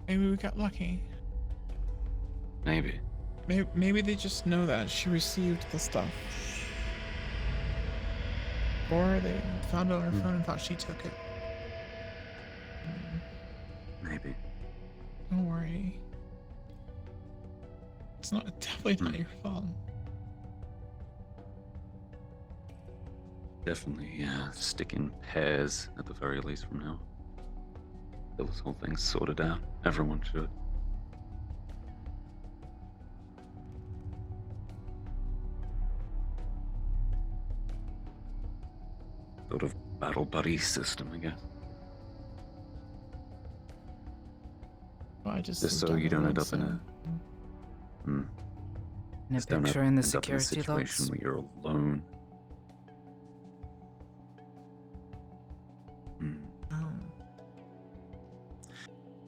Speaker 7: Maybe we got lucky.
Speaker 12: Maybe.
Speaker 7: Maybe they just know that she received the stuff. Or they found it on her phone and thought she took it.
Speaker 12: Maybe.
Speaker 7: Don't worry. It's definitely not your fault.
Speaker 12: Definitely, stick in pairs at the very least from now. Till this whole thing's sorted out. Everyone should. Sort of battle buddy system, I guess.
Speaker 7: Well, I just
Speaker 12: Just
Speaker 7: moved
Speaker 12: so
Speaker 7: down
Speaker 12: you
Speaker 7: the
Speaker 12: don't
Speaker 7: road,
Speaker 12: end up in
Speaker 7: so-
Speaker 12: a. Hmm.
Speaker 1: In a
Speaker 12: Just don't
Speaker 1: picture in the
Speaker 12: end up in a
Speaker 1: security
Speaker 12: situation
Speaker 1: logs.
Speaker 12: where you're alone. Hmm.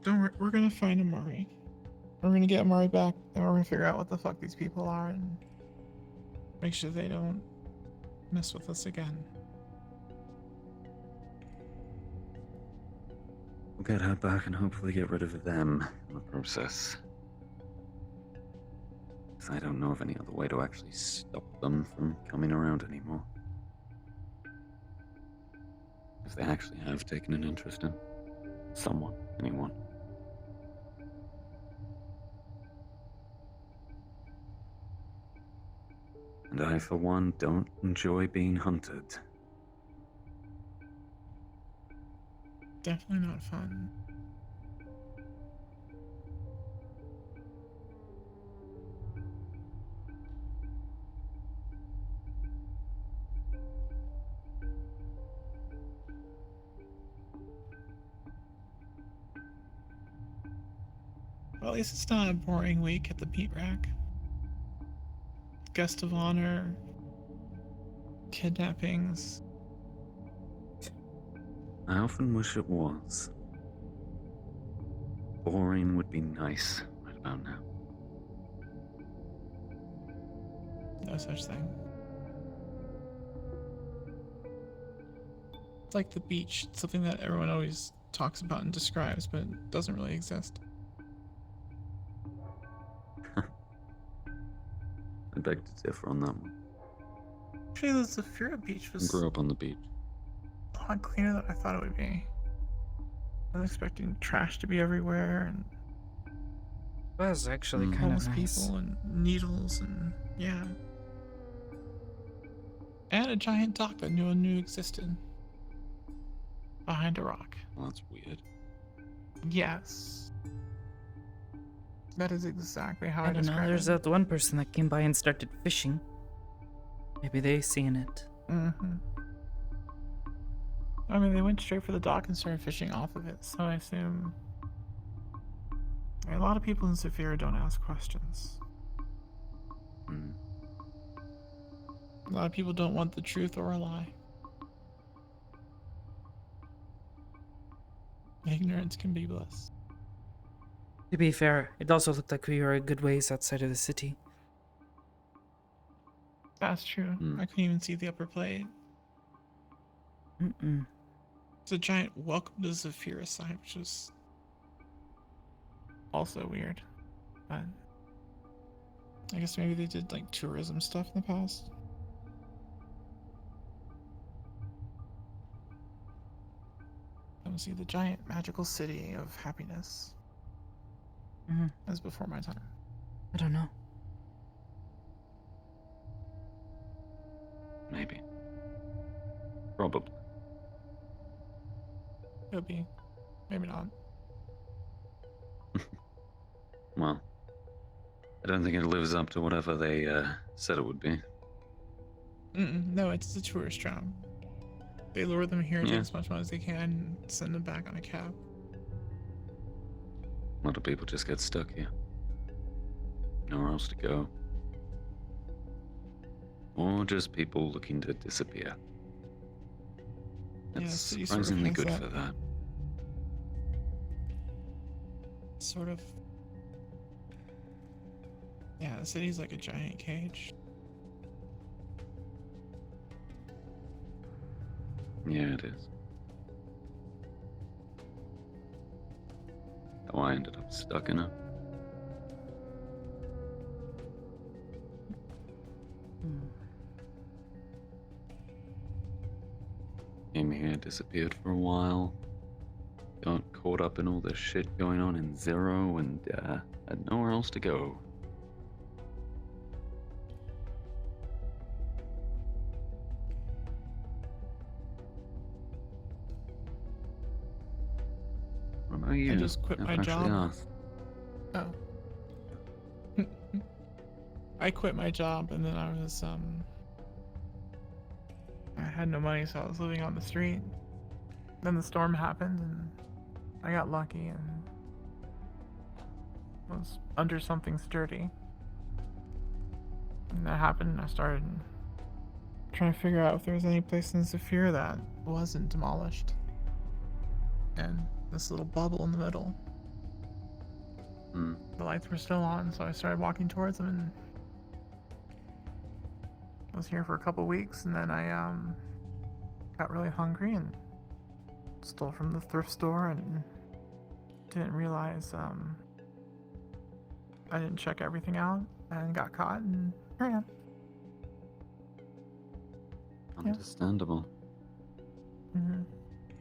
Speaker 7: Don't worry, we're gonna find Amari. We're gonna get Amari back, and we're gonna figure out what the fuck these people are, and make sure they don't mess with us again.
Speaker 12: We'll get her back and hopefully get rid of them in the process. 'Cause I don't know of any other way to actually stop them from coming around anymore. If they actually have taken an interest in someone, anyone. And I, for one, don't enjoy being hunted.
Speaker 7: Definitely not fun. Well, at least it's not a boring week at the meat rack. Guest of honor, kidnappings.
Speaker 12: I often wish it was. Boring would be nice right about now.
Speaker 7: No such thing. It's like the beach, it's something that everyone always talks about and describes, but doesn't really exist.
Speaker 12: I beg to differ on that one.
Speaker 7: Actually, the Zafira beach
Speaker 12: I
Speaker 7: was
Speaker 12: grew up on the beach.
Speaker 7: a lot cleaner than I thought it would be. I was expecting trash to be everywhere and
Speaker 1: It was actually kind
Speaker 7: homeless
Speaker 1: of nice.
Speaker 7: people and needles and yeah. And a giant dock that no one knew existed. Behind a rock.
Speaker 12: Well, that's weird.
Speaker 7: Yes. That is exactly how I,
Speaker 1: I don't know.
Speaker 7: describe
Speaker 1: There's
Speaker 7: it.
Speaker 1: that one person that came by and started fishing. Maybe they seen it.
Speaker 7: Mm-hmm. I mean, they went straight for the dock and started fishing off of it, so I assume a lot of people in Saphira don't ask questions.
Speaker 12: Hmm.
Speaker 7: A lot of people don't want the truth or a lie. Ignorance can be bliss.
Speaker 1: To be fair, it also looked like we were a good ways outside of the city.
Speaker 7: That's true. I couldn't even see the upper plate.
Speaker 1: Mm-mm.
Speaker 7: It's a giant welcome to Saphira sign, which is also weird. But I guess maybe they did like tourism stuff in the past. Let me see, the giant magical city of happiness.
Speaker 1: Mm-hmm.
Speaker 7: That's before my time.
Speaker 1: I don't know.
Speaker 12: Maybe. Probably.
Speaker 7: Could be. Maybe not.
Speaker 12: Well, I don't think it lives up to whatever they said it would be.
Speaker 7: No, it's a tourist trap. They lure them here,
Speaker 12: Yeah.
Speaker 7: take as much money as they can, and send them back on a cab.
Speaker 12: A lot of people just get stuck here. Nowhere else to go. Or just people looking to disappear.
Speaker 7: Yeah,
Speaker 12: It's
Speaker 7: the city sort of
Speaker 12: surprisingly
Speaker 7: has
Speaker 12: good
Speaker 7: that.
Speaker 12: for that.
Speaker 7: Sort of. Yeah, the city's like a giant cage.
Speaker 12: Yeah, it is. How I ended up stuck in it. Came here, disappeared for a while. Got caught up in all this shit going on in Zero and had nowhere else to go. What about you?
Speaker 7: I just quit
Speaker 12: I've
Speaker 7: my
Speaker 12: actually
Speaker 7: job.
Speaker 12: asked.
Speaker 7: Oh. I quit my job and then I was I had no money, so I was living on the street. Then the storm happened and I got lucky and was under something sturdy. And that happened, and I started trying to figure out if there was any place in Zephyr that wasn't demolished. And this little bubble in the middle. The lights were still on, so I started walking towards them, and I was here for a couple weeks, and then I got really hungry and stole from the thrift store and didn't realize I didn't check everything out and got caught, and here I am.
Speaker 12: Understandable.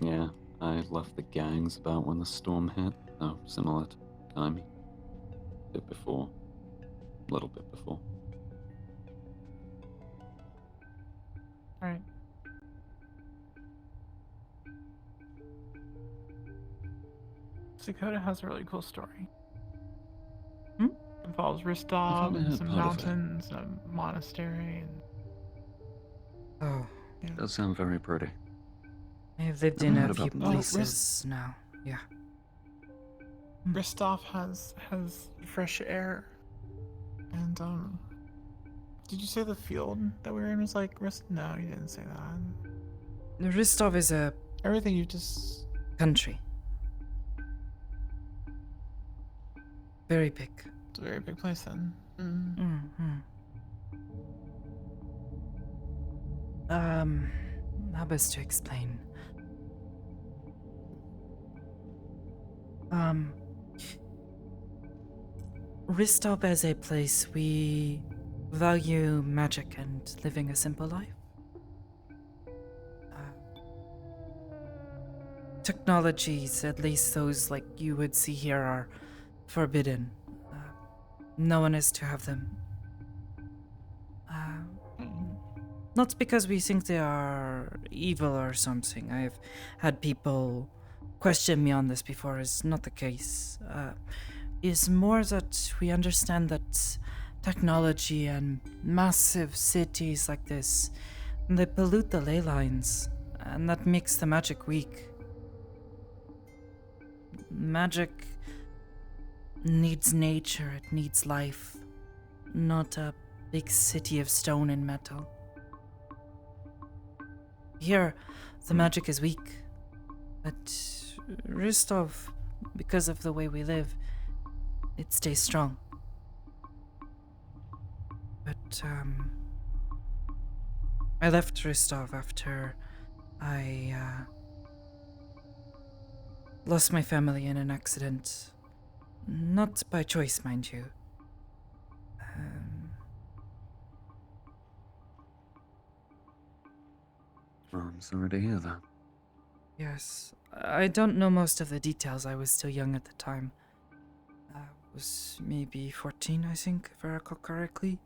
Speaker 12: Yeah, I left the gangs about when the storm hit. Oh, similar timing. Bit before. A little bit before.
Speaker 7: Alright. Sakoto has a really cool story. Involves Ristov and some mountains, a monastery, and...
Speaker 1: Oh.
Speaker 12: Does sound very pretty.
Speaker 1: I've lived in a few places now. Yeah.
Speaker 7: Ristov has fresh air. And did you say the field that we were in was like No, you didn't say that.
Speaker 1: Ristov is a
Speaker 7: everything you just
Speaker 1: country. Very big.
Speaker 7: It's a very big place then.
Speaker 1: How best to explain? Ristov as a place, we value magic and living a simple life. Technologies, at least those like you would see here, are forbidden. No one is to have them. Not because we think they are evil or something. I've had people question me on this before. It's not the case. It's more that we understand that technology and massive cities like this, they pollute the ley lines, and that makes the magic weak. Magic needs nature, it needs life, not a big city of stone and metal. Here, the magic is weak, but Ristov, because of the way we live, it stays strong. But, I left Ristov after I, lost my family in an accident. Not by choice, mind you.
Speaker 12: Well, I'm sorry to hear that.
Speaker 1: Yes. I don't know most of the details. I was still young at the time. I was maybe 14, I think, if I recall correctly.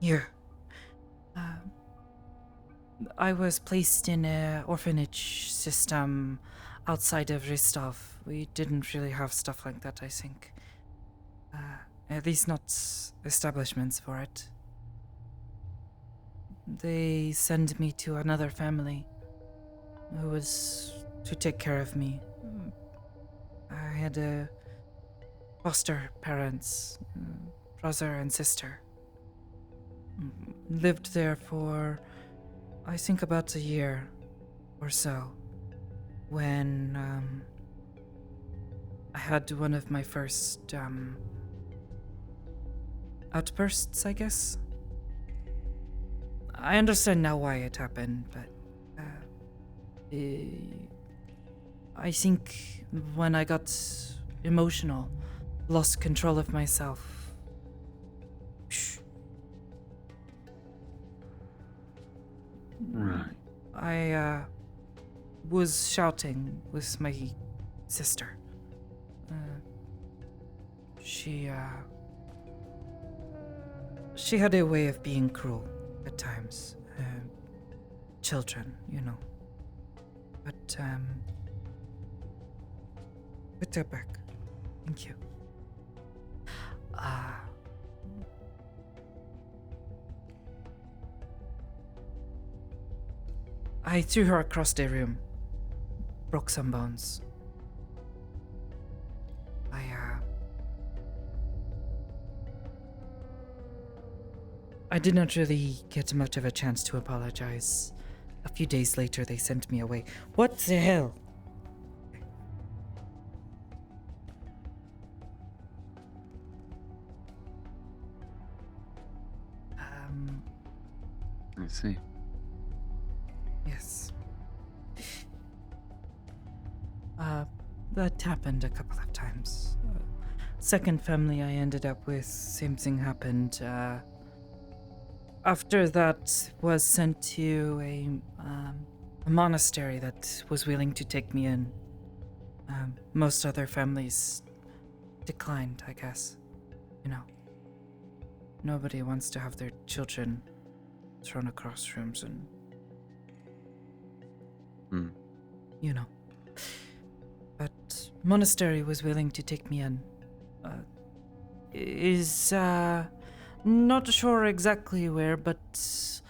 Speaker 1: Yeah. I was placed in an orphanage system outside of Ristov. We didn't really have stuff like that, I think. At least not establishments for it. They sent me to another family who was to take care of me. I had foster parents, brother and sister. Lived there for, I think, about a year or so, when I had one of my first outbursts, I guess. I understand now why it happened, but I think when I got emotional, lost control of myself.
Speaker 12: Right.
Speaker 1: I was shouting with my sister. She had a way of being cruel at times. Children, you know. But, put that back. Thank you. I threw her across the room. Broke some bones. I did not really get much of a chance to apologize. A few days later, they sent me away. What the hell?
Speaker 12: I see.
Speaker 1: Yes. That happened a couple of times. Second family I ended up with, same thing happened. After that, was sent to a monastery that was willing to take me in. Most other families declined, I guess. You know, nobody wants to have their children thrown across rooms and you know. But monastery was willing to take me in. Is not sure exactly where, but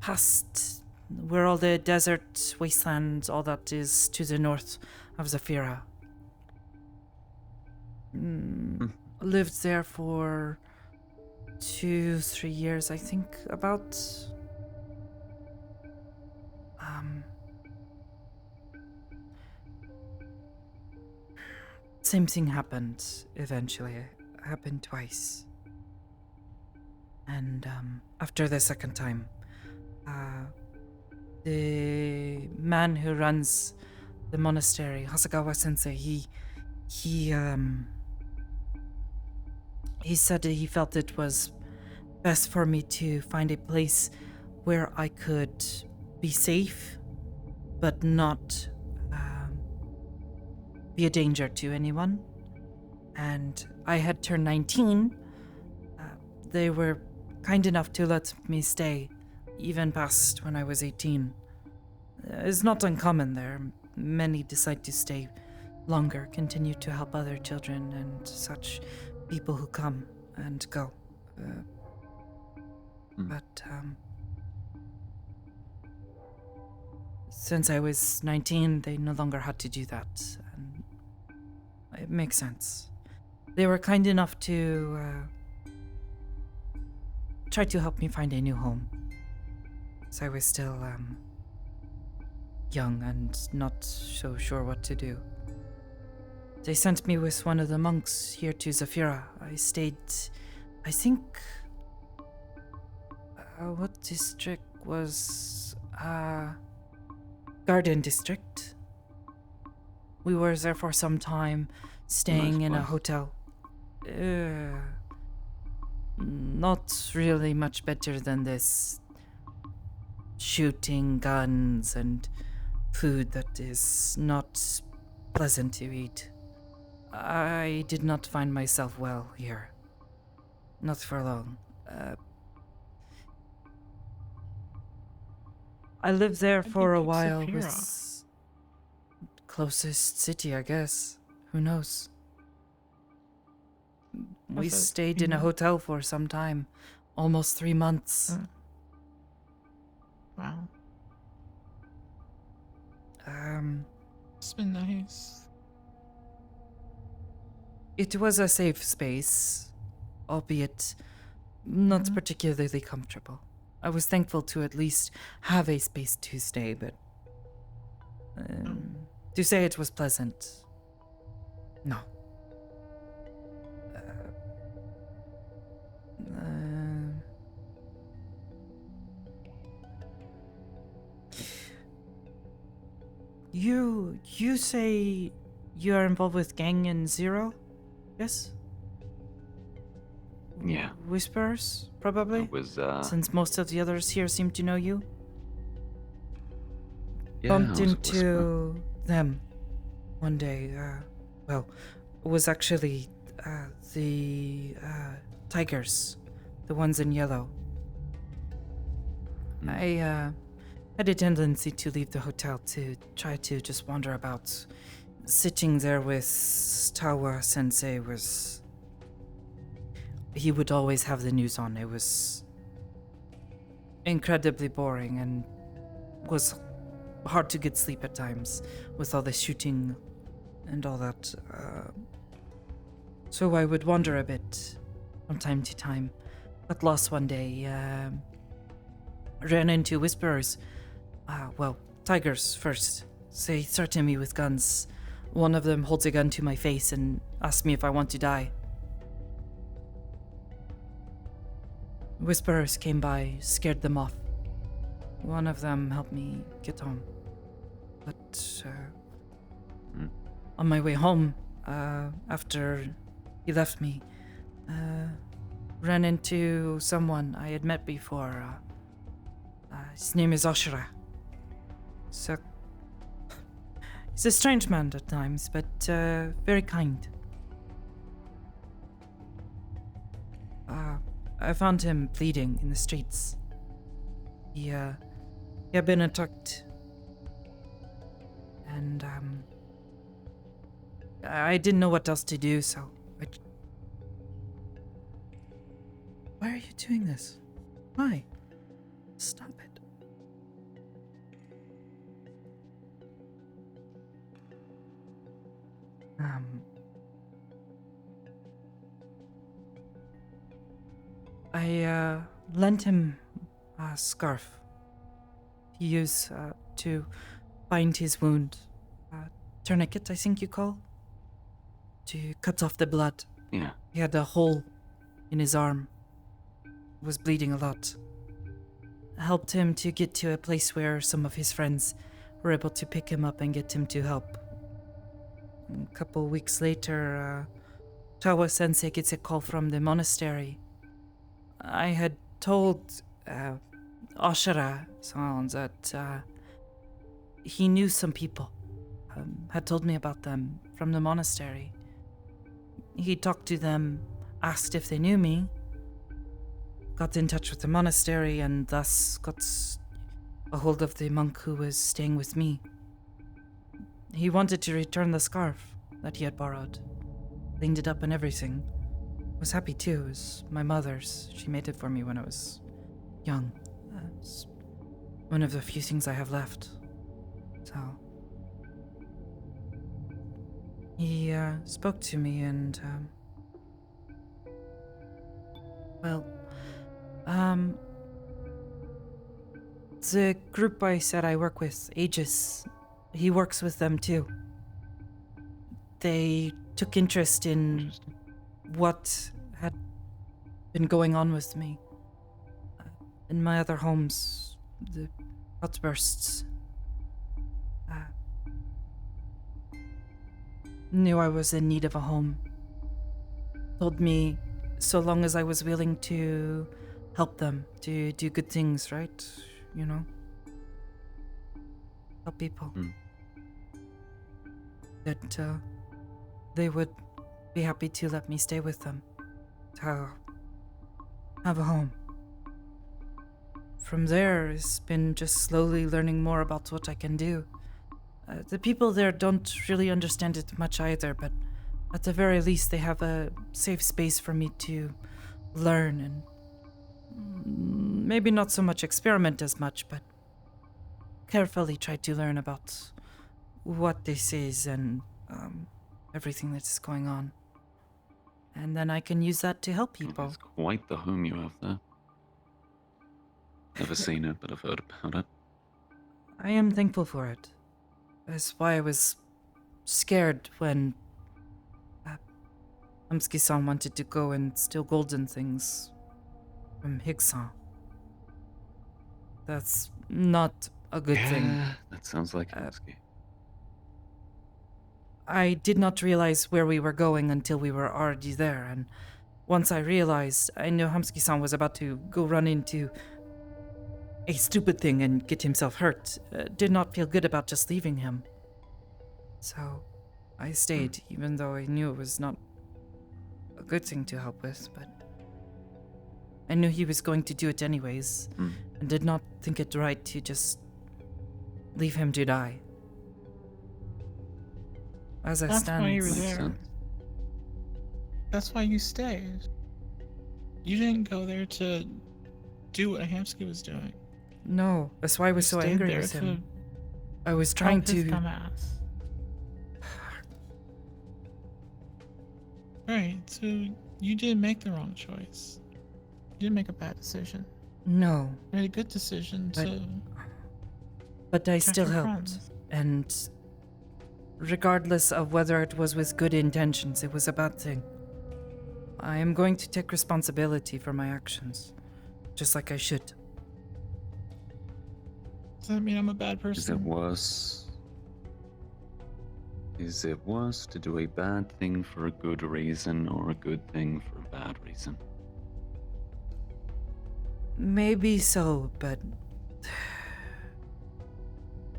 Speaker 1: past where all the desert wasteland, all that is to the north of Zafira. Lived there for 2-3 years, I think, about. Same thing happened eventually. It happened twice. And after the second time, the man who runs the monastery, Hasagawa Sensei, he said that he felt it was best for me to find a place where I could be safe, but not be a danger to anyone. And I had turned 19. They were kind enough to let me stay, even past when I was 18. It's not uncommon there. Many decide to stay longer, continue to help other children and such people who come and go. But since I was 19, they no longer had to do that, and it makes sense. They were kind enough to try to help me find a new home. So I was still young and not so sure what to do. They sent me with one of the monks here to Zafira. I stayed, I think, what district was, Garden District. We were there for some time, staying in a hotel. Not really much better than this. Shooting guns and food that is not pleasant to eat. I did not find myself well here. Not for long. I lived there for a while. It was closest city, I guess. Who knows? We stayed in a hotel for some time. Almost 3 months.
Speaker 7: Wow. It's been nice.
Speaker 1: It was a safe space, albeit not particularly comfortable. I was thankful to at least have a space to stay, but to say it was pleasant, no. You say you are involved with Gang and Zero? Yes?
Speaker 12: Yeah.
Speaker 1: Whispers, probably?
Speaker 12: It was,
Speaker 1: Since most of the others here seem to know you?
Speaker 12: Yeah,
Speaker 1: Bumped
Speaker 12: I was a
Speaker 1: into them one day. Well, it was actually the tigers, the ones in yellow. I had a tendency to leave the hotel to try to just wander about. Sitting there with Tawa Sensei was... He would always have the news on. It was incredibly boring and was hard to get sleep at times with all the shooting and all that. So I would wander a bit from time to time. got lost one day. Ran into whisperers. Well, tigers first. They threatened me with guns. One of them holds a gun to my face and asks me if I want to die. Whisperers came by, scared them off. One of them helped me get home. But on my way home, after he left me, ran into someone I had met before. His name is Ashura. So he's a strange man at times, but very kind. I found him bleeding in the streets. He had been attacked, and I didn't know what else to do, so Why are you doing this? Why? Stop it. I lent him a scarf he used to bind his wound. Tourniquet, I think you call? To cut off the blood.
Speaker 12: Yeah.
Speaker 1: He had a hole in his arm. Was bleeding a lot. I helped him to get to a place where some of his friends were able to pick him up and get him to help. A couple weeks later, Tawa Sensei gets a call from the monastery. I had told Ashura-san that he knew some people, had told me about them from the monastery. He talked to them, asked if they knew me, got in touch with the monastery, and thus got a hold of the monk who was staying with me. He wanted to return the scarf that he had borrowed, cleaned it up and everything. Was happy too. It was my mother's. She made it for me when I was young. It's one of the few things I have left. So he spoke to me, and the group I said I work with, Aegis, he works with them too. They took interest in what had been going on with me. In my other homes, the outbursts. Knew I was in need of a home. Told me so long as I was willing to help them, to do good things, right? You know? Help people. That they would be happy to let me stay with them. To have a home. From there, it's been just slowly learning more about what I can do. The people there don't really understand it much either, but at the very least they have a safe space for me to learn and maybe not so much experiment as much, but carefully try to learn about what this is and everything that's going on. And then I can use that to help people.
Speaker 12: It's quite the home you have there. Never seen it, but I've heard about it.
Speaker 1: I am thankful for it. That's why I was scared when Hamsuki-san wanted to go and steal golden things from Higg-san. That's not a good thing.
Speaker 12: That sounds like Hamsuki.
Speaker 1: I did not realize where we were going until we were already there, and once I realized, I knew Hamsuki-san was about to go run into a stupid thing and get himself hurt. Did not feel good about just leaving him. So I stayed, even though I knew it was not a good thing to help with, but I knew he was going to do it anyways, and did not think it right to just leave him to die. As I
Speaker 7: That's
Speaker 1: stand,
Speaker 7: why you were there. That's why you stayed. You didn't go there to do what Hamsuki was doing.
Speaker 1: No, that's why I was so angry with him. I was trying to.
Speaker 7: Dumbass. Right, so you did make the wrong choice. didn't make a bad decision.
Speaker 1: No,
Speaker 7: You made a good decision to.
Speaker 1: but I
Speaker 7: protect
Speaker 1: still
Speaker 7: your
Speaker 1: helped.
Speaker 7: friends.
Speaker 1: And regardless of whether it was with good intentions, it was a bad thing. I am going to take responsibility for my actions, just like I should.
Speaker 7: Does that mean I'm a bad person?
Speaker 12: Is it worse? Is it worse to do a bad thing for a good reason or a good thing for a bad reason?
Speaker 1: Maybe so, but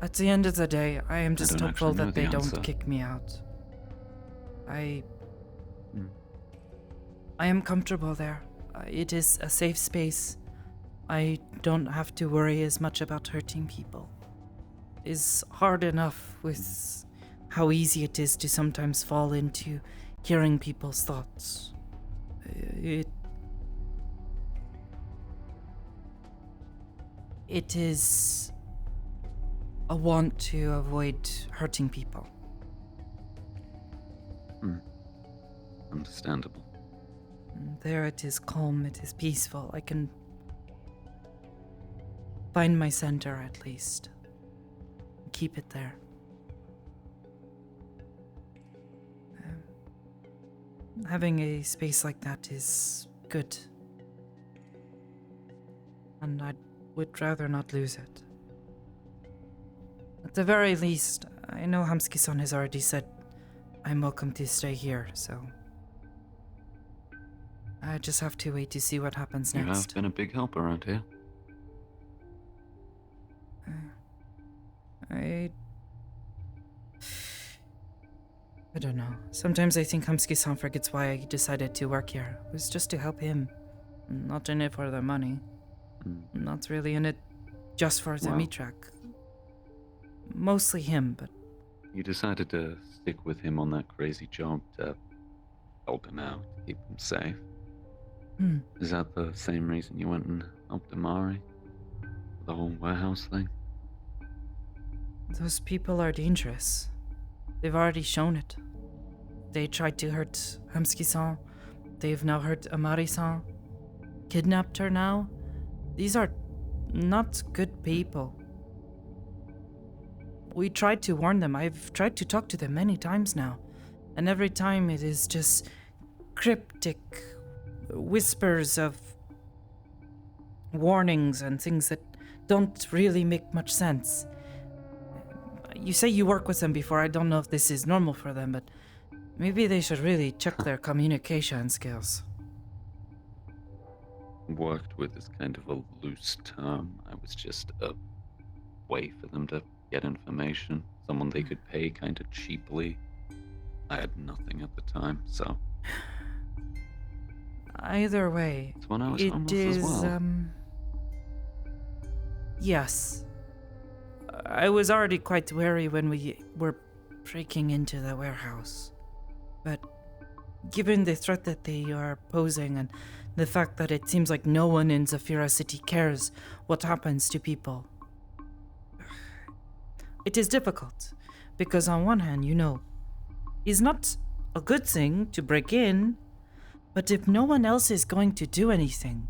Speaker 1: at the end of the day, I am just
Speaker 12: don't
Speaker 1: hopeful
Speaker 12: actually know
Speaker 1: that
Speaker 12: the
Speaker 1: they
Speaker 12: answer.
Speaker 1: don't kick me out. I am comfortable there. It is a safe space. I don't have to worry as much about hurting people. It's hard enough with how easy it is to sometimes fall into hearing people's thoughts. It is a want to avoid hurting people.
Speaker 12: Understandable.
Speaker 1: There it is calm, it is peaceful. I can find my center at least. Keep it there. Having a space like that is good. And I would rather not lose it. At the very least, I know Hamsuki-san has already said I'm welcome to stay here, so I just have to wait to see what happens
Speaker 12: You
Speaker 1: next.
Speaker 12: have been a big help around here.
Speaker 1: I don't know. Sometimes I think Hamsuki-san forgets why I decided to work here. It was just to help him. Not in it for the money. Not really in it just for the
Speaker 12: Wow.
Speaker 1: meat track. Mostly him, but
Speaker 12: You decided to stick with him on that crazy job to help him out, keep him safe. Is that the same reason you went and helped Amari? The whole warehouse thing?
Speaker 1: those people are dangerous. They've already shown it. They tried to hurt Hamsuki-san. They've now hurt Amari-san. Kidnapped her now. These are not good people. We tried to warn them. I've tried to talk to them many times now. And every time it is just cryptic whispers of warnings and things that don't really make much sense. You say you work with them before. I don't know if this is normal for them, but maybe they should really check their communication skills.
Speaker 12: Worked with is kind of a loose term. I was just a way for them to get information. Someone they could pay kind of cheaply. I had nothing at the time, so.
Speaker 1: Either way,
Speaker 12: It's when I was
Speaker 1: it
Speaker 12: homeless
Speaker 1: is,
Speaker 12: as well.
Speaker 1: Yes. I was already quite wary when we were breaking into the warehouse. But given the threat that they are posing and the fact that it seems like no one in Zafira City cares what happens to people, it is difficult. Because on one hand, it's not a good thing to break in, but if no one else is going to do anything,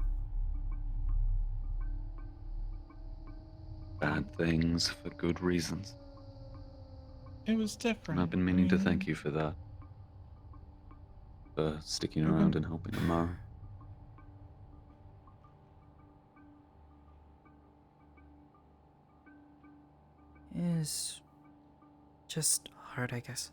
Speaker 12: Bad things for good reasons.
Speaker 7: It was different.
Speaker 12: And I've been meaning to thank you for that. For sticking around and helping Amara.
Speaker 1: is just hard, I guess.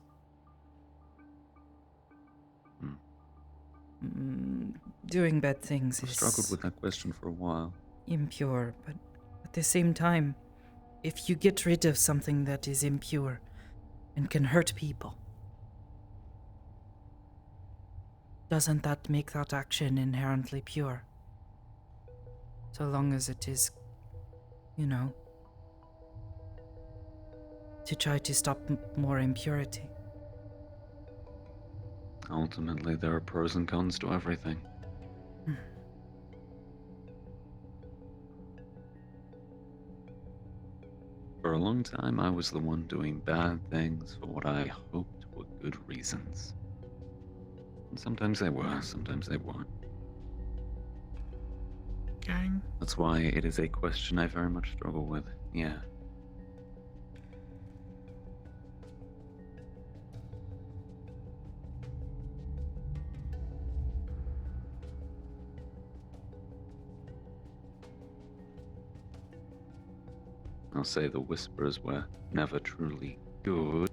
Speaker 1: Doing bad things
Speaker 12: I've
Speaker 1: is
Speaker 12: struggled with that question for a while.
Speaker 1: impure, but at the same time, if you get rid of something that is impure and can hurt people, doesn't that make that action inherently pure? So long as it is, to try to stop more impurity.
Speaker 12: Ultimately, there are pros and cons to everything. For a long time, I was the one doing bad things for what I hoped were good reasons. And sometimes they were, sometimes they weren't.
Speaker 7: gang?
Speaker 12: That's why it is a question I very much struggle with. Yeah. I'll say the Whisperers were never truly good,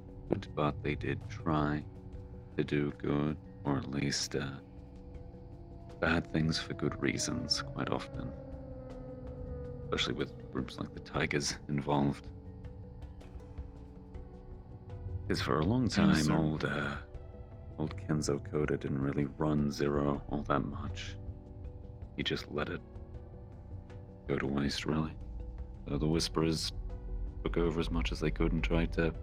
Speaker 12: but they did try to do good, or at least bad things for good reasons quite often. Especially with groups like the Tigers involved. Because for a long time,
Speaker 7: Yes, sir.
Speaker 12: old Kenzo Koda didn't really run Zero all that much. He just let it go to waste, really. So the Whisperers took over as much as they could and tried to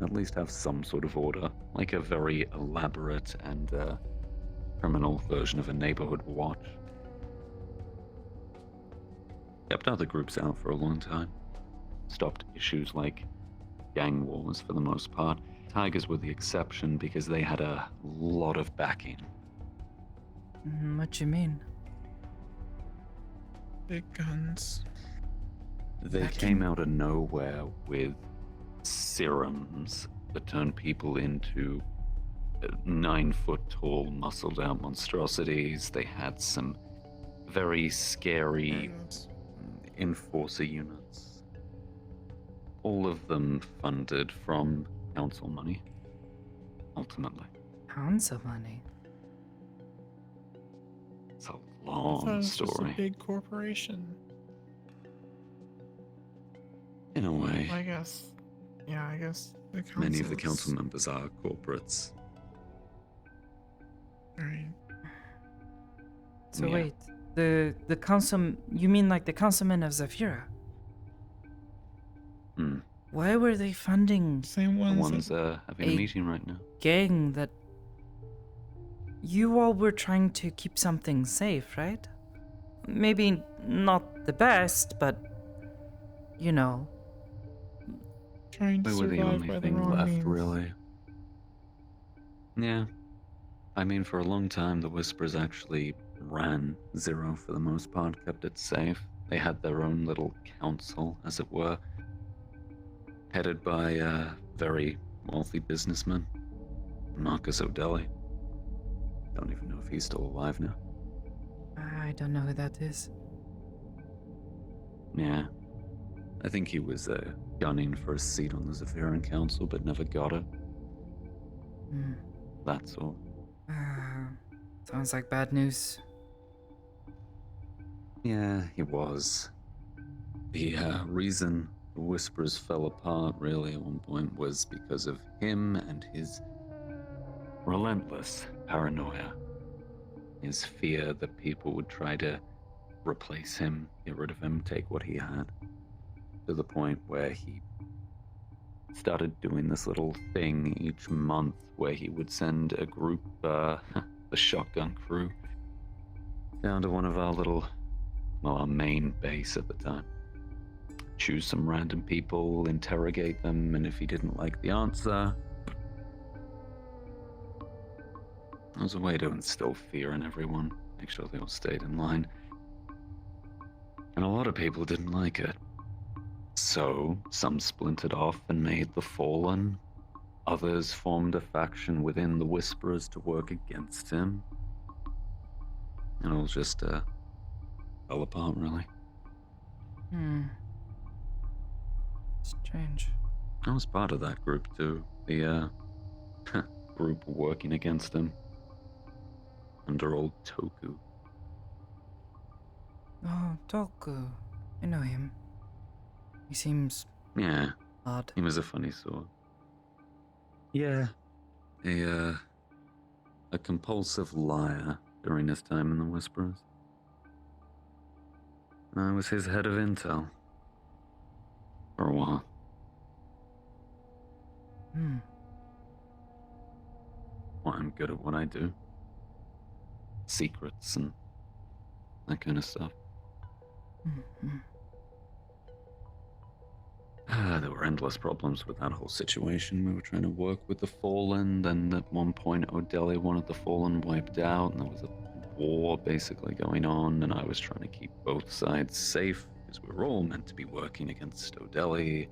Speaker 12: at least have some sort of order, like a very elaborate and criminal version of a neighborhood watch. Kept other groups out for a long time. Stopped issues like gang wars for the most part. Tigers were the exception because they had a lot of backing.
Speaker 1: What you mean?
Speaker 7: Big guns.
Speaker 12: They came out of nowhere with serums that turned people into 9-foot-tall, muscled-out monstrosities. They had some very scary enforcer units. All of them funded from council money, ultimately.
Speaker 1: Council money?
Speaker 12: It's a
Speaker 7: I thought it
Speaker 12: long
Speaker 7: was just a
Speaker 12: story.
Speaker 7: big corporation.
Speaker 12: In a way.
Speaker 7: I guess. Yeah, I guess the council.
Speaker 12: Many of the council members are corporates.
Speaker 7: Right.
Speaker 1: So
Speaker 12: Yeah.
Speaker 1: wait, the council, you mean like the councilmen of Zafira?
Speaker 12: Hmm.
Speaker 1: Why were they funding
Speaker 7: Same
Speaker 12: The
Speaker 7: ones.
Speaker 12: one's having a meeting right now.
Speaker 1: gang that you all were trying to keep something safe, right? Maybe not the best, but you know.
Speaker 7: Trying to
Speaker 12: We were the
Speaker 7: survive
Speaker 12: only
Speaker 7: by the
Speaker 12: thing
Speaker 7: wrong
Speaker 12: left,
Speaker 7: means.
Speaker 12: really. Yeah. I mean, for a long time, the Whisperers actually ran Zero for the most part, kept it safe. They had their own little council, as it were, headed by a very wealthy businessman, Marcus O'Delly. Don't even know if he's still alive now.
Speaker 1: I don't know who that is.
Speaker 12: Yeah. I think he was gunning for a seat on the Zephyrian Council, but never got it.
Speaker 1: Hmm.
Speaker 12: That's all.
Speaker 1: Sounds like bad news.
Speaker 12: Yeah, he was. The reason the Whisperers fell apart, really, at one point, was because of him and his relentless paranoia. His fear that people would try to replace him, get rid of him, take what he had. To the point where he started doing this little thing each month where he would send a group, the shotgun crew, down to one of our our main base at the time. Choose some random people, interrogate them, and if he didn't like the answer, it was a way to instill fear in everyone, make sure they all stayed in line. And a lot of people didn't like it. So, some splintered off and made the Fallen. Others formed a faction within the Whisperers to work against him. It all just fell apart, really.
Speaker 1: Strange.
Speaker 12: I was part of that group too. The group working against him. Under old Toku.
Speaker 1: Oh, Toku. I know him. He seems
Speaker 12: Yeah.
Speaker 1: odd.
Speaker 12: He was a funny sort. Yeah. A compulsive liar during his time in the Whisperers. I was his head of intel. For a while. Well, I'm good at what I do. Secrets and that kind of stuff. There were endless problems with that whole situation. We were trying to work with the Fallen, then at one point O'Delly wanted the Fallen wiped out, and there was a war basically going on, and I was trying to keep both sides safe because we were all meant to be working against O'Delly.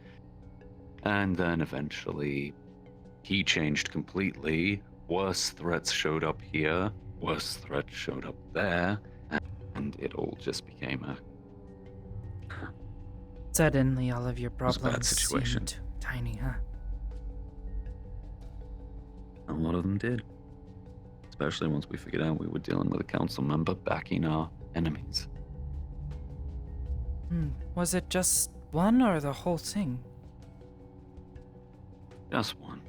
Speaker 12: And then eventually, he changed completely. Worse threats showed up here, worse threats showed up there, and it all just became a
Speaker 1: Suddenly, all of your
Speaker 12: was a bad
Speaker 1: problems
Speaker 12: situation.
Speaker 1: seemed tiny, huh?
Speaker 12: A lot of them did. Especially once we figured out we were dealing with a council member backing our enemies.
Speaker 1: Was it just one or the whole thing?
Speaker 12: Just one.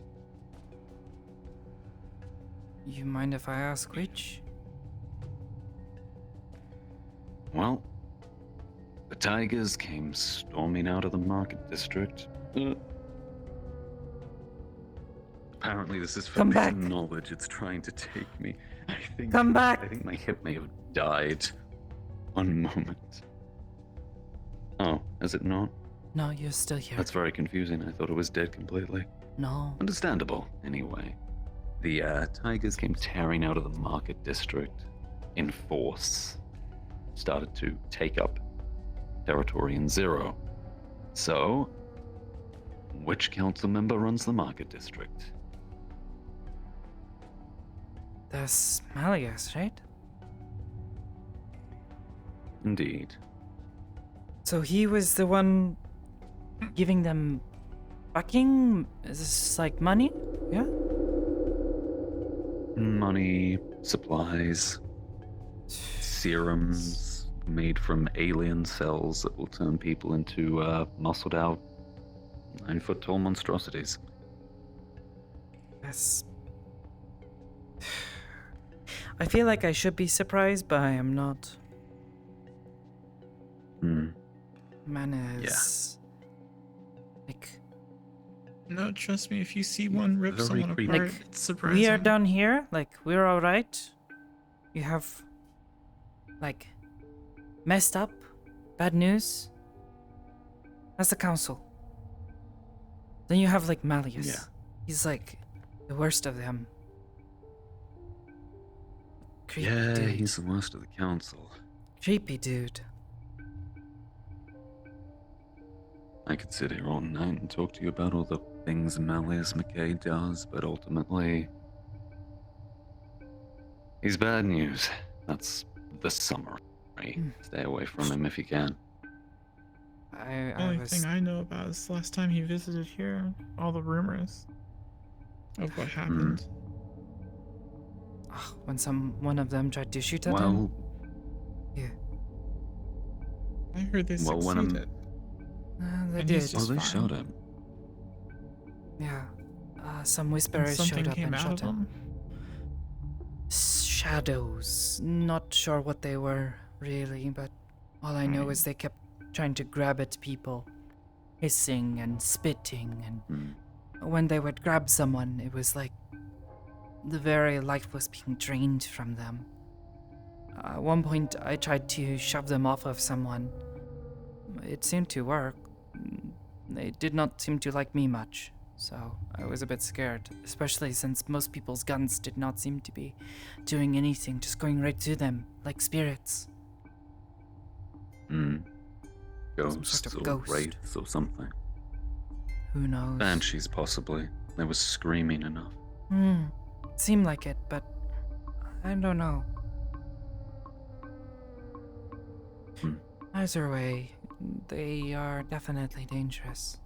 Speaker 1: You mind if I ask which?
Speaker 12: Well, the Tigers came storming out of the market district. Apparently this is
Speaker 1: Come back.
Speaker 12: forbidden knowledge. It's trying to take me.
Speaker 1: Come back.
Speaker 12: I think my hip may have died. One moment. Oh, is it not?
Speaker 1: No, you're still here.
Speaker 12: That's very confusing. I thought it was dead completely.
Speaker 1: No.
Speaker 12: Understandable, anyway. The Tigers came tearing out of the market district in force. Started to take up territory in Zero. So, which council member runs the market district?
Speaker 1: That's Malleus, right?
Speaker 12: Indeed.
Speaker 1: So he was the one giving them backing? Is this like money? Yeah?
Speaker 12: Money, supplies, serums made from alien cells that will turn people into muscled out 9-foot-tall monstrosities.
Speaker 1: That's... I feel like I should be surprised, but I am not. Man is... Like...
Speaker 7: No, trust me, if you see one rip
Speaker 12: Very
Speaker 7: someone
Speaker 12: creepy.
Speaker 7: apart,
Speaker 1: Like,
Speaker 7: it's surprising.
Speaker 1: we are down here, like, we're alright. You have... Like... Messed up? Bad news? That's the council. Then you have, like, Malleus.
Speaker 12: Yeah.
Speaker 1: He's, like, the worst of them. Creepy
Speaker 12: Yeah,
Speaker 1: dude.
Speaker 12: he's the worst of the council.
Speaker 1: Creepy dude.
Speaker 12: I could sit here all night and talk to you about all the things Malleus McKay does, but ultimately... he's bad news. That's the summary. Stay away from him if you can.
Speaker 7: The only thing I know about is the last time he visited here, all the rumors of what happened.
Speaker 1: When one of them tried to shoot at him?
Speaker 12: Well,
Speaker 1: Yeah.
Speaker 7: I heard they
Speaker 12: well, when
Speaker 7: succeeded.
Speaker 1: They
Speaker 7: And
Speaker 1: did.
Speaker 7: he's just
Speaker 12: they
Speaker 7: fine.
Speaker 12: shot him.
Speaker 1: Yeah. Some
Speaker 7: And
Speaker 1: whisperers
Speaker 7: something
Speaker 1: showed up
Speaker 7: came
Speaker 1: and
Speaker 7: out
Speaker 1: shot
Speaker 7: of
Speaker 1: him.
Speaker 7: him.
Speaker 1: Shadows. Not sure what they were, really, but all I know is they kept trying to grab at people. Hissing and spitting, and when they would grab someone, it was like the very life was being drained from them. At one point, I tried to shove them off of someone. It seemed to work. They did not seem to like me much, so I was a bit scared, especially since most people's guns did not seem to be doing anything, just going right to them, like spirits.
Speaker 12: Ghosts
Speaker 1: sort of
Speaker 12: or
Speaker 1: ghost.
Speaker 12: wraiths or something.
Speaker 1: Who knows?
Speaker 12: Banshees, possibly. They were screaming enough.
Speaker 1: It seemed like it, but I don't know. Either way, they are definitely dangerous.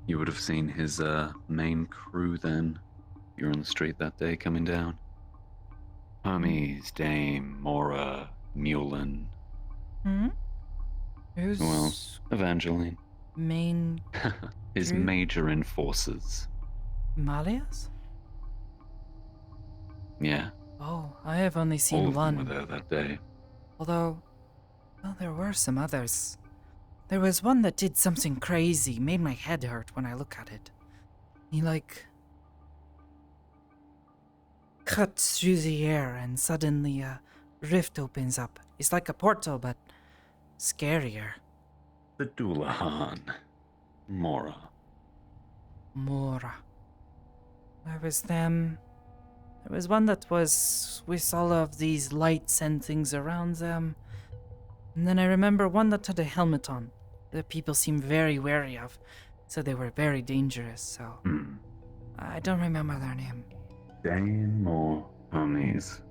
Speaker 12: You would have seen his main crew then. You were on the street that day coming down. Hermes, Dame, Mora, Mulin.
Speaker 1: Who's
Speaker 12: Who else? Evangeline.
Speaker 1: main
Speaker 12: His
Speaker 1: crew?
Speaker 12: major enforcers.
Speaker 1: Malleus?
Speaker 12: Yeah,
Speaker 1: Oh, I have only
Speaker 12: all
Speaker 1: seen
Speaker 12: of them
Speaker 1: one.
Speaker 12: were there that day.
Speaker 1: Although, well, there were some others. There was one that did something crazy, made my head hurt when I look at it. He, like, cuts through the air and suddenly a rift opens up. It's like a portal, but scarier.
Speaker 12: The Doulahan. Mora.
Speaker 1: Mora. There was them. There was one that was with all of these lights and things around them. And then I remember one that had a helmet on that people seemed very wary of. So they were very dangerous, so... I don't remember their name.
Speaker 12: Dane or Hermes?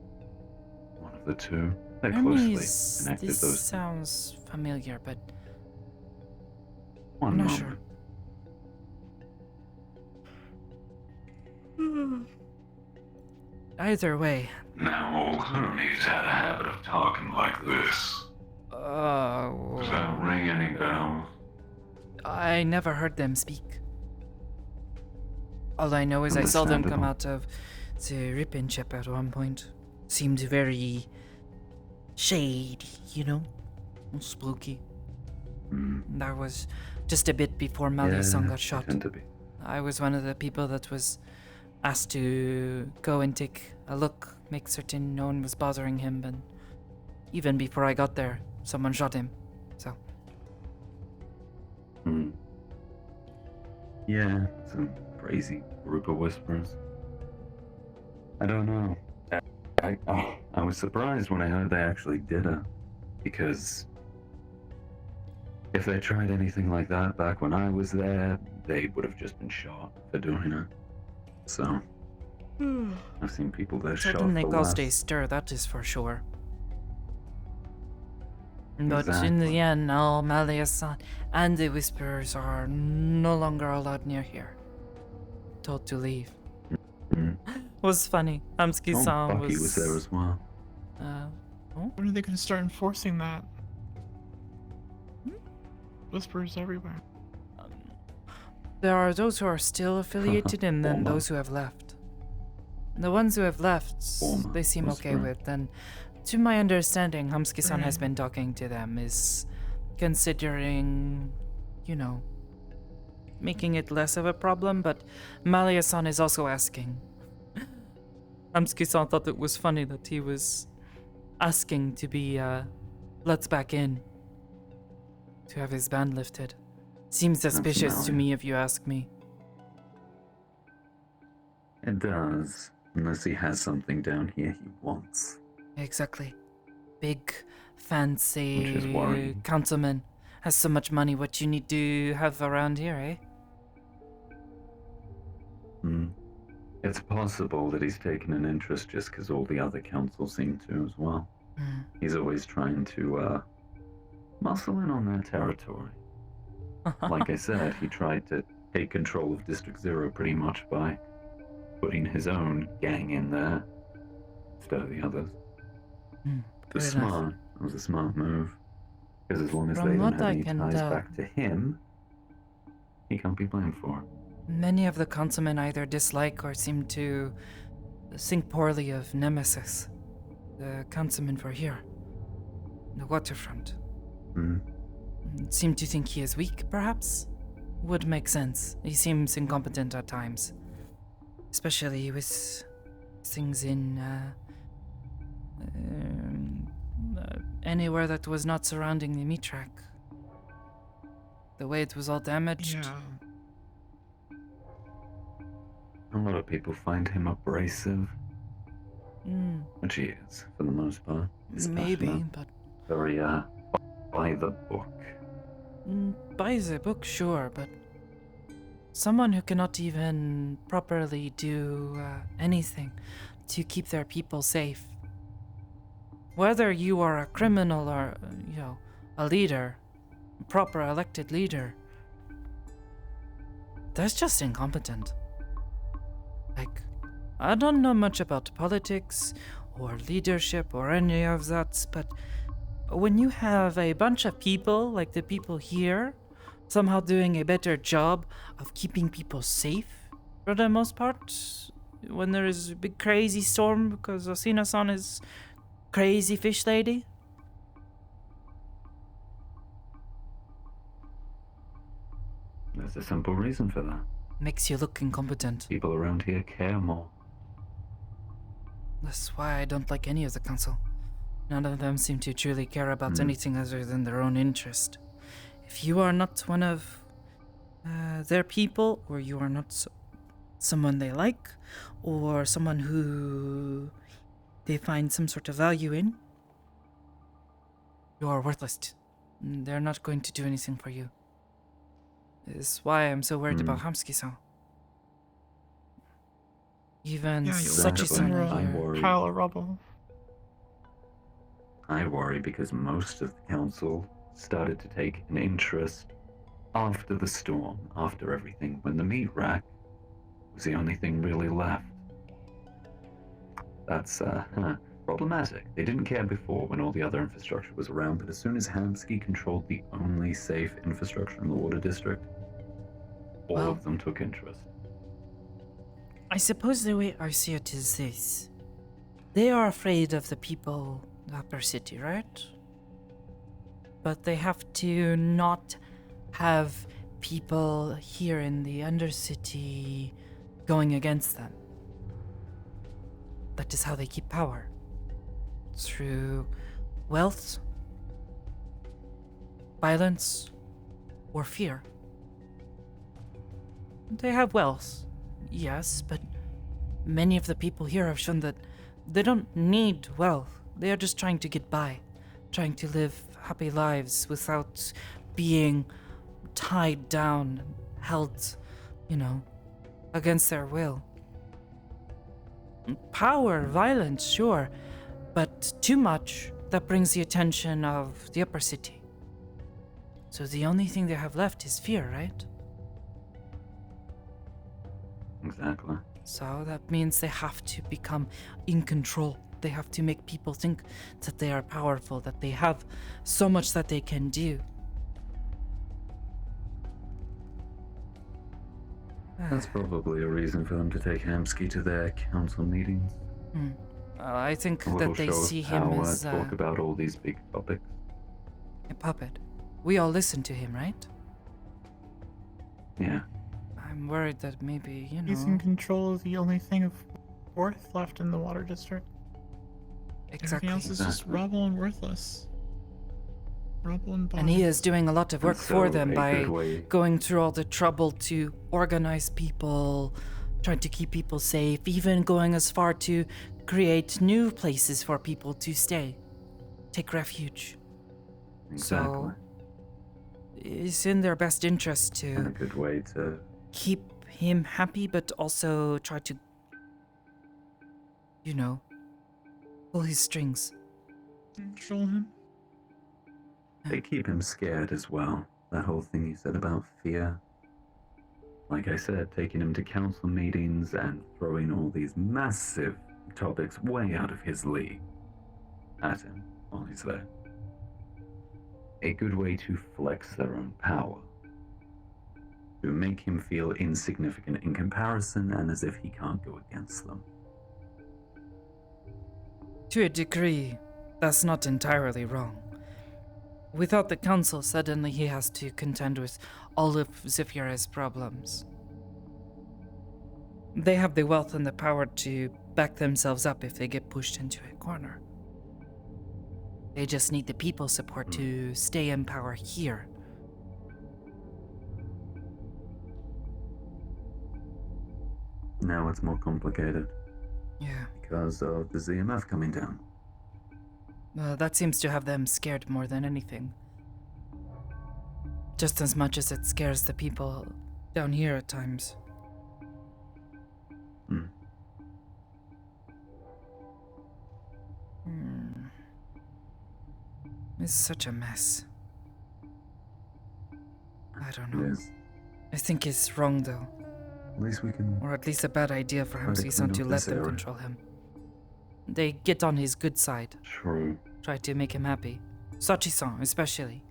Speaker 12: One of the two. They're
Speaker 1: Hermes,
Speaker 12: closely connected,
Speaker 1: this
Speaker 12: those two.
Speaker 1: sounds familiar, but
Speaker 12: One
Speaker 1: I'm not
Speaker 12: moment.
Speaker 1: sure. Either way.
Speaker 15: Now, old Hermes had a habit of talking like this. Does that ring any bells?
Speaker 1: I never heard them speak. All I know is I saw them come out of the ripping ship at one point. Seemed very shady, you know? Spooky. That was just a bit before Malleus-san got shot.
Speaker 12: Tend to be.
Speaker 1: I was one of the people that was asked to go and take a look, make certain no one was bothering him, and even before I got there, someone shot him. So.
Speaker 12: Yeah, some crazy group of whisperers. I don't know. I was surprised when I heard they actually did it, because if they tried anything like that back when I was there, they would have just been shot for doing it. So, I've seen people there shot
Speaker 1: Certainly
Speaker 12: for
Speaker 1: caused
Speaker 12: less.
Speaker 1: a stir, that is for sure. But in
Speaker 12: Exactly.
Speaker 1: the end, now Malleus-san and the Whisperers are no longer allowed near here. Told to leave. Was funny. Hamsuki-san
Speaker 12: Bucky was there as well.
Speaker 7: When are they going to start enforcing that? Whispers everywhere.
Speaker 1: There are those who are still affiliated and then those who have left. The ones who have left, they seem okay with. And to my understanding, Hamsuki-san has been talking to them, is considering, you know, making it less of a problem, but Malleus-san is also asking. Hamsuki-san thought it was funny that he was asking to be let back in, to have his ban lifted. Seems suspicious to me if you ask me.
Speaker 12: It does, unless he has something down here he wants.
Speaker 1: Exactly. Big,
Speaker 12: Which is
Speaker 1: fancy
Speaker 12: worrying.
Speaker 1: councilman. Has so much money, what you need to have around here, eh?
Speaker 12: It's possible that he's taken an interest just because all the other councils seem to as well. He's always trying to muscle in on their territory. Like I said, he tried to take control of District Zero pretty much by putting his own gang in there instead of the others. It was
Speaker 1: Fair enough.
Speaker 12: smart. It was a smart move. Because as long as
Speaker 1: From
Speaker 12: they don't
Speaker 1: what
Speaker 12: have
Speaker 1: I
Speaker 12: any
Speaker 1: can
Speaker 12: ties
Speaker 1: tell-
Speaker 12: back to him, he can't be blamed for it.
Speaker 1: Many of the councilmen either dislike or seem to think poorly of Nemesis, the councilman for here, the waterfront. Seem to think he is weak, perhaps? Would make sense. He seems incompetent at times, especially with things in anywhere that was not surrounding the meat track. The way it was all damaged.
Speaker 7: Yeah.
Speaker 12: A lot of people find him abrasive, which he is for the most part. He's
Speaker 1: Maybe,
Speaker 12: passionate,
Speaker 1: but
Speaker 12: very by the book.
Speaker 1: by the book, sure, but someone who cannot even properly do anything to keep their people safe. Whether you are a criminal or, you know, a leader, a proper elected leader, that's just incompetent. Like, I don't know much about politics or leadership or any of that, but when you have a bunch of people, like the people here, somehow doing a better job of keeping people safe, for the most part, when there is a big crazy storm because Asina-san is crazy fish lady.
Speaker 12: There's a simple reason for that.
Speaker 1: Makes you look incompetent.
Speaker 12: People around here care more.
Speaker 1: That's why I don't like any of the council. None of them seem to truly care about anything other than their own interest. If you are not one of their people, or you are not someone they like, or someone who they find some sort of value in, you are worthless. They're not going to do anything for you. This is why I'm so worried about Hamsuki-san. Even
Speaker 7: Yeah, you'll end up
Speaker 1: Sachi-san
Speaker 7: under
Speaker 12: I
Speaker 7: a
Speaker 12: worry.
Speaker 7: pile of rubble.
Speaker 12: I worry because most of the council started to take an interest after the storm, after everything, when the meat rack was the only thing really left. That's, problematic. They didn't care before when all the other infrastructure was around, but as soon as Hamsuki controlled the only safe infrastructure in the water district, all
Speaker 1: Well,
Speaker 12: of them took interest.
Speaker 1: I suppose the way I see it is this. They are afraid of the people in the upper city, right? But they have to not have people here in the undercity going against them. That is how they keep power. Through wealth, violence, or fear. They have wealth, yes, but many of the people here have shown that they don't need wealth. They are just trying to get by, trying to live happy lives without being tied down, held, against their will. Power, violence, sure, but too much, that brings the attention of the upper city. So the only thing they have left is fear, right?
Speaker 12: Exactly.
Speaker 1: So that means they have to become in control. They have to make people think that they are powerful, that they have so much that they can do.
Speaker 12: That's probably a reason for them to take Hamsuki to their council meetings.
Speaker 1: I think
Speaker 12: A little
Speaker 1: that they
Speaker 12: show of
Speaker 1: see him
Speaker 12: power,
Speaker 1: as
Speaker 12: talk about all these big topics.
Speaker 1: a puppet. We all listen to him, right?
Speaker 12: Yeah.
Speaker 1: I'm worried that maybe,
Speaker 7: He's in control of the only thing of worth left in the water district.
Speaker 1: Exactly.
Speaker 7: Everything else is just rubble and worthless. Rubble and
Speaker 1: And he is doing a lot of work
Speaker 12: And
Speaker 1: for
Speaker 12: so
Speaker 1: them
Speaker 12: a
Speaker 1: by
Speaker 12: good way-
Speaker 1: going through all the trouble to organize people, trying to keep people safe, even going as far to create new places for people to stay, take refuge.
Speaker 12: Exactly.
Speaker 1: So, it's in their best interest
Speaker 12: And a
Speaker 1: to
Speaker 12: good way to
Speaker 1: keep him happy, but also try to, pull his strings.
Speaker 7: Control him.
Speaker 12: They keep him scared as well. That whole thing you said about fear. Like I said, taking him to council meetings and throwing all these massive topics way out of his league at him while he's there. A good way to flex their own power. To make him feel insignificant in comparison and as if he can't go against them.
Speaker 1: To a degree, that's not entirely wrong. Without the council, suddenly he has to contend with all of Zephyra's problems. They have the wealth and the power to back themselves up if they get pushed into a corner. They just need the people's support to stay in power here.
Speaker 12: Now it's more complicated.
Speaker 1: Yeah.
Speaker 12: Because of the ZMF coming down.
Speaker 1: That seems to have them scared more than anything. Just as much as it scares the people down here at times. It's such a mess. I don't know.
Speaker 12: It is.
Speaker 1: I think it's wrong though.
Speaker 12: At least we can...
Speaker 1: Or at least a bad idea for
Speaker 12: try to
Speaker 1: Hamsuki-san
Speaker 12: clean
Speaker 1: to
Speaker 12: up
Speaker 1: let
Speaker 12: this
Speaker 1: them
Speaker 12: area.
Speaker 1: control him. They get on his good side.
Speaker 12: True.
Speaker 1: Try to make him happy. Sachi-san, especially.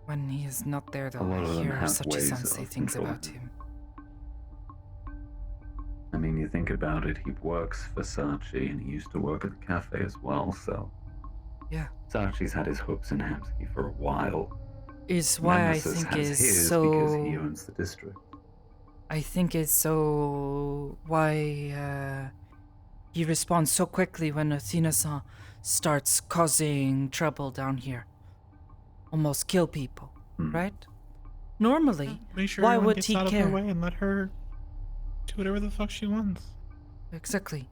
Speaker 1: When he is not there, though,
Speaker 12: A lot
Speaker 1: I
Speaker 12: of them
Speaker 1: hear
Speaker 12: have ways
Speaker 1: Sachi-san say
Speaker 12: of
Speaker 1: things
Speaker 12: controlling
Speaker 1: about him.
Speaker 12: I mean, you think about it, he works for Sachi and he used to work at the cafe as well, so...
Speaker 1: Yeah.
Speaker 12: Sachi's had his hooks in Hamsuki for a while.
Speaker 1: Is why
Speaker 12: Nemesis
Speaker 1: I think
Speaker 12: has
Speaker 1: is
Speaker 12: his
Speaker 1: so...
Speaker 12: because he owns the district.
Speaker 1: I think it's so... why he responds so quickly when Athena-san starts causing trouble down here. Almost kill people, right? Normally,
Speaker 7: Make sure
Speaker 1: why
Speaker 7: everyone
Speaker 1: would
Speaker 7: gets
Speaker 1: he
Speaker 7: out of
Speaker 1: care?
Speaker 7: her way and let her do whatever the fuck she wants.
Speaker 1: Exactly.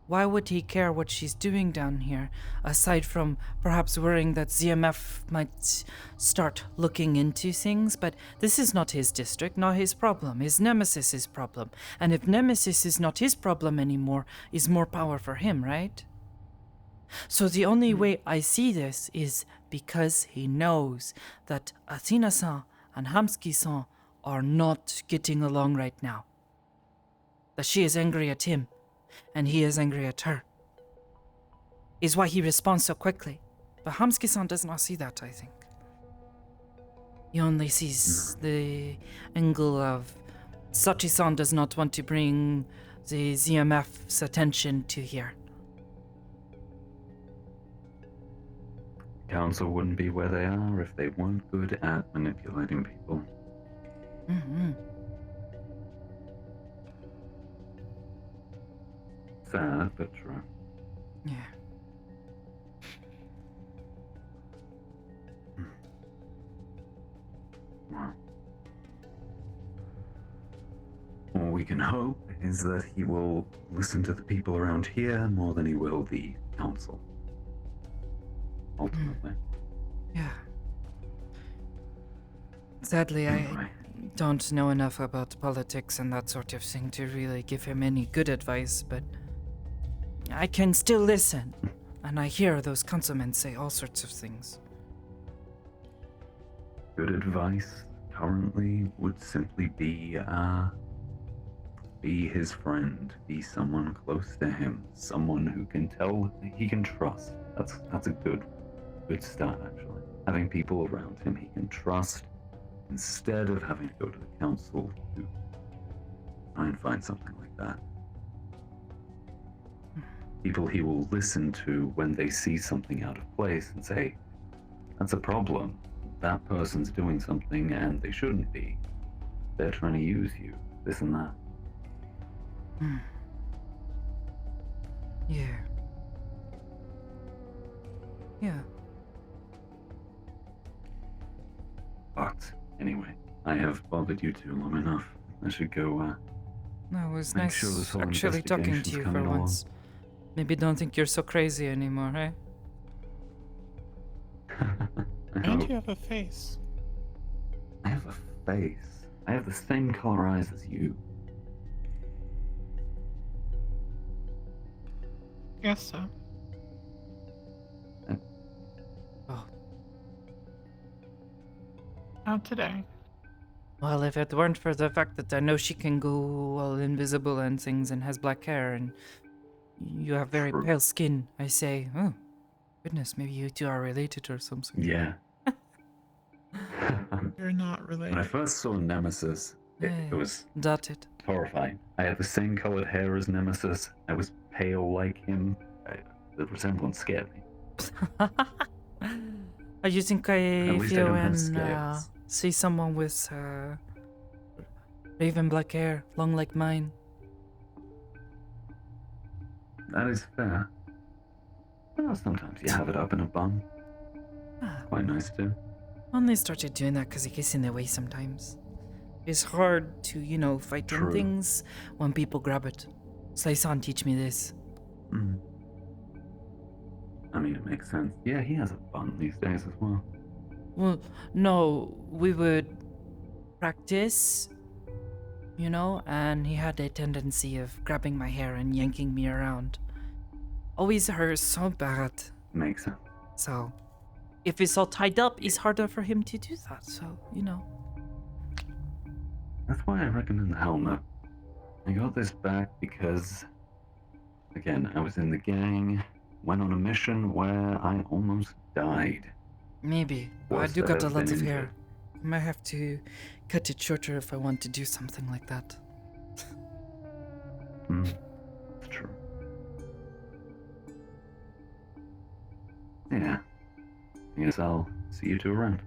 Speaker 1: Why would he care what she's doing down here, aside from perhaps worrying that ZMF might start looking into things? But this is not his district, not his problem. His Nemesis's problem. And if Nemesis is not his problem anymore, is more power for him, right? So the only way I see this is because he knows that Athena-san and Hamsky-san are not getting along right now. That she is angry at him, and he is angry at her. Is why he responds so quickly. But Hamsky-san does not see that, I think. He only sees the angle of Sachi-san does not want to bring the ZMF's attention to here.
Speaker 12: Council wouldn't be where they are if they weren't good at manipulating people.
Speaker 1: Mm-hmm.
Speaker 12: Sad, but true.
Speaker 1: Yeah.
Speaker 12: Well, all we can hope is that he will listen to the people around here more than he will the council. Ultimately.
Speaker 1: Yeah. Sadly, I don't know enough about politics and that sort of thing to really give him any good advice, but I can still listen, and I hear those councilmen say all sorts of things.
Speaker 12: Good advice currently would simply be his friend, be someone close to him, someone who can tell he can trust. That's a good start, actually. Having people around him he can trust instead of having to go to the council to try and find something like that. People he will listen to when they see something out of place and say, that's a problem. That person's doing something and they shouldn't be. They're trying to use you, this and that.
Speaker 1: Yeah. Yeah.
Speaker 12: But anyway, I have bothered you two long enough. I should go
Speaker 1: No, it was
Speaker 12: make
Speaker 1: nice
Speaker 12: sure this whole
Speaker 1: actually talking to
Speaker 12: investigation's
Speaker 1: you
Speaker 12: coming
Speaker 1: for
Speaker 12: along.
Speaker 1: once. Maybe don't think you're so crazy anymore, eh?
Speaker 7: And you have a face.
Speaker 12: I have a face. I have the same color eyes as you.
Speaker 7: Guess so.
Speaker 1: Oh.
Speaker 7: Not today.
Speaker 1: Well, if it weren't for the fact that I know she can go all invisible and things and has black hair and you have very pale skin, I say, oh, goodness, maybe you two are related or something.
Speaker 12: Yeah.
Speaker 7: You're not related.
Speaker 12: When I first saw Nemesis, it was
Speaker 1: dotted.
Speaker 12: Horrifying. I had the same colored hair as Nemesis. I was pale like him. The resemblance scared me.
Speaker 1: You think if
Speaker 12: least I
Speaker 1: you
Speaker 12: don't have
Speaker 1: and
Speaker 12: scales.
Speaker 1: see someone with raven black hair, long like mine?
Speaker 12: That is fair. Well, sometimes you have it up in a bun. Quite nice too.
Speaker 1: Only started doing that because it gets in the way sometimes. It's hard to, fight in things when people grab it. Sai-san teach me this.
Speaker 12: I mean, it makes sense. Yeah, he has a bun these days as well.
Speaker 1: Well, no, we would practice, and he had a tendency of grabbing my hair and yanking me around. Always hurts so bad.
Speaker 12: Makes sense.
Speaker 1: So, if it's all tied up, it's harder for him to do that, so.
Speaker 12: That's why I recommend the helmet. I got this back because, again, I was in the gang, went on a mission where I almost died.
Speaker 1: Maybe. I do got a lot of hair. I might have to cut it shorter if I want to do something like that.
Speaker 12: It's true. Yeah. I guess I'll see you two around.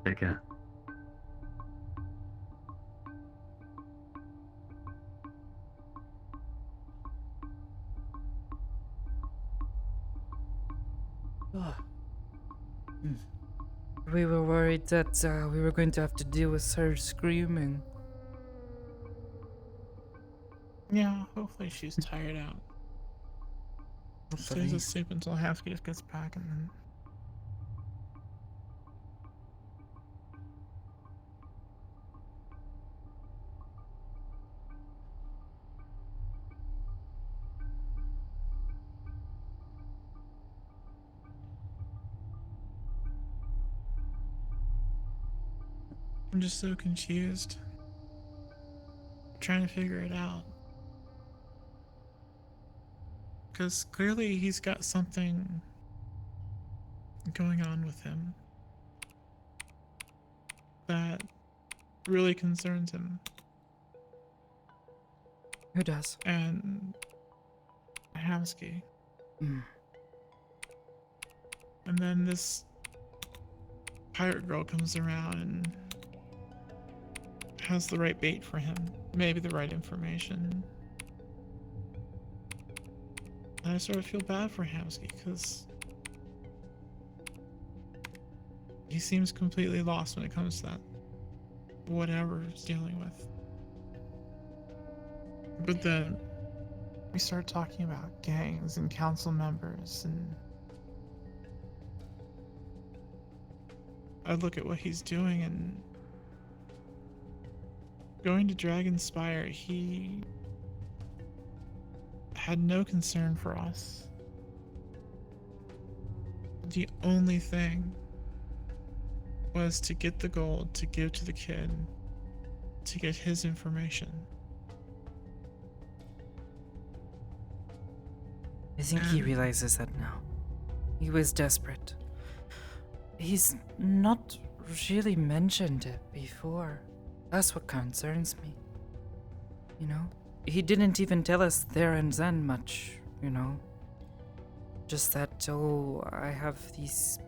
Speaker 12: Take care.
Speaker 1: We were worried that we were going to have to deal with her screaming.
Speaker 7: Yeah, hopefully she's tired out. Stays asleep until Haskell gets back and then... I'm just so confused. Trying to figure it out. Because clearly he's got something going on with him that really concerns him.
Speaker 1: Who does?
Speaker 7: And Hamsky.
Speaker 1: Mm.
Speaker 7: And then this pirate girl comes around and has the right bait for him. Maybe the right information. And I sort of feel bad for Hamsky because he seems completely lost when it comes to that whatever he's dealing with. But then we start talking about gangs and council members, and I look at what he's doing, and going to Dragonspire, he had no concern for us. The only thing was to get the gold to give to the kid, to get his information.
Speaker 1: I think he realizes that now. He was desperate. He's not really mentioned it before. That's what concerns me. You know? He didn't even tell us there and then much, you know? Just that, oh, I have these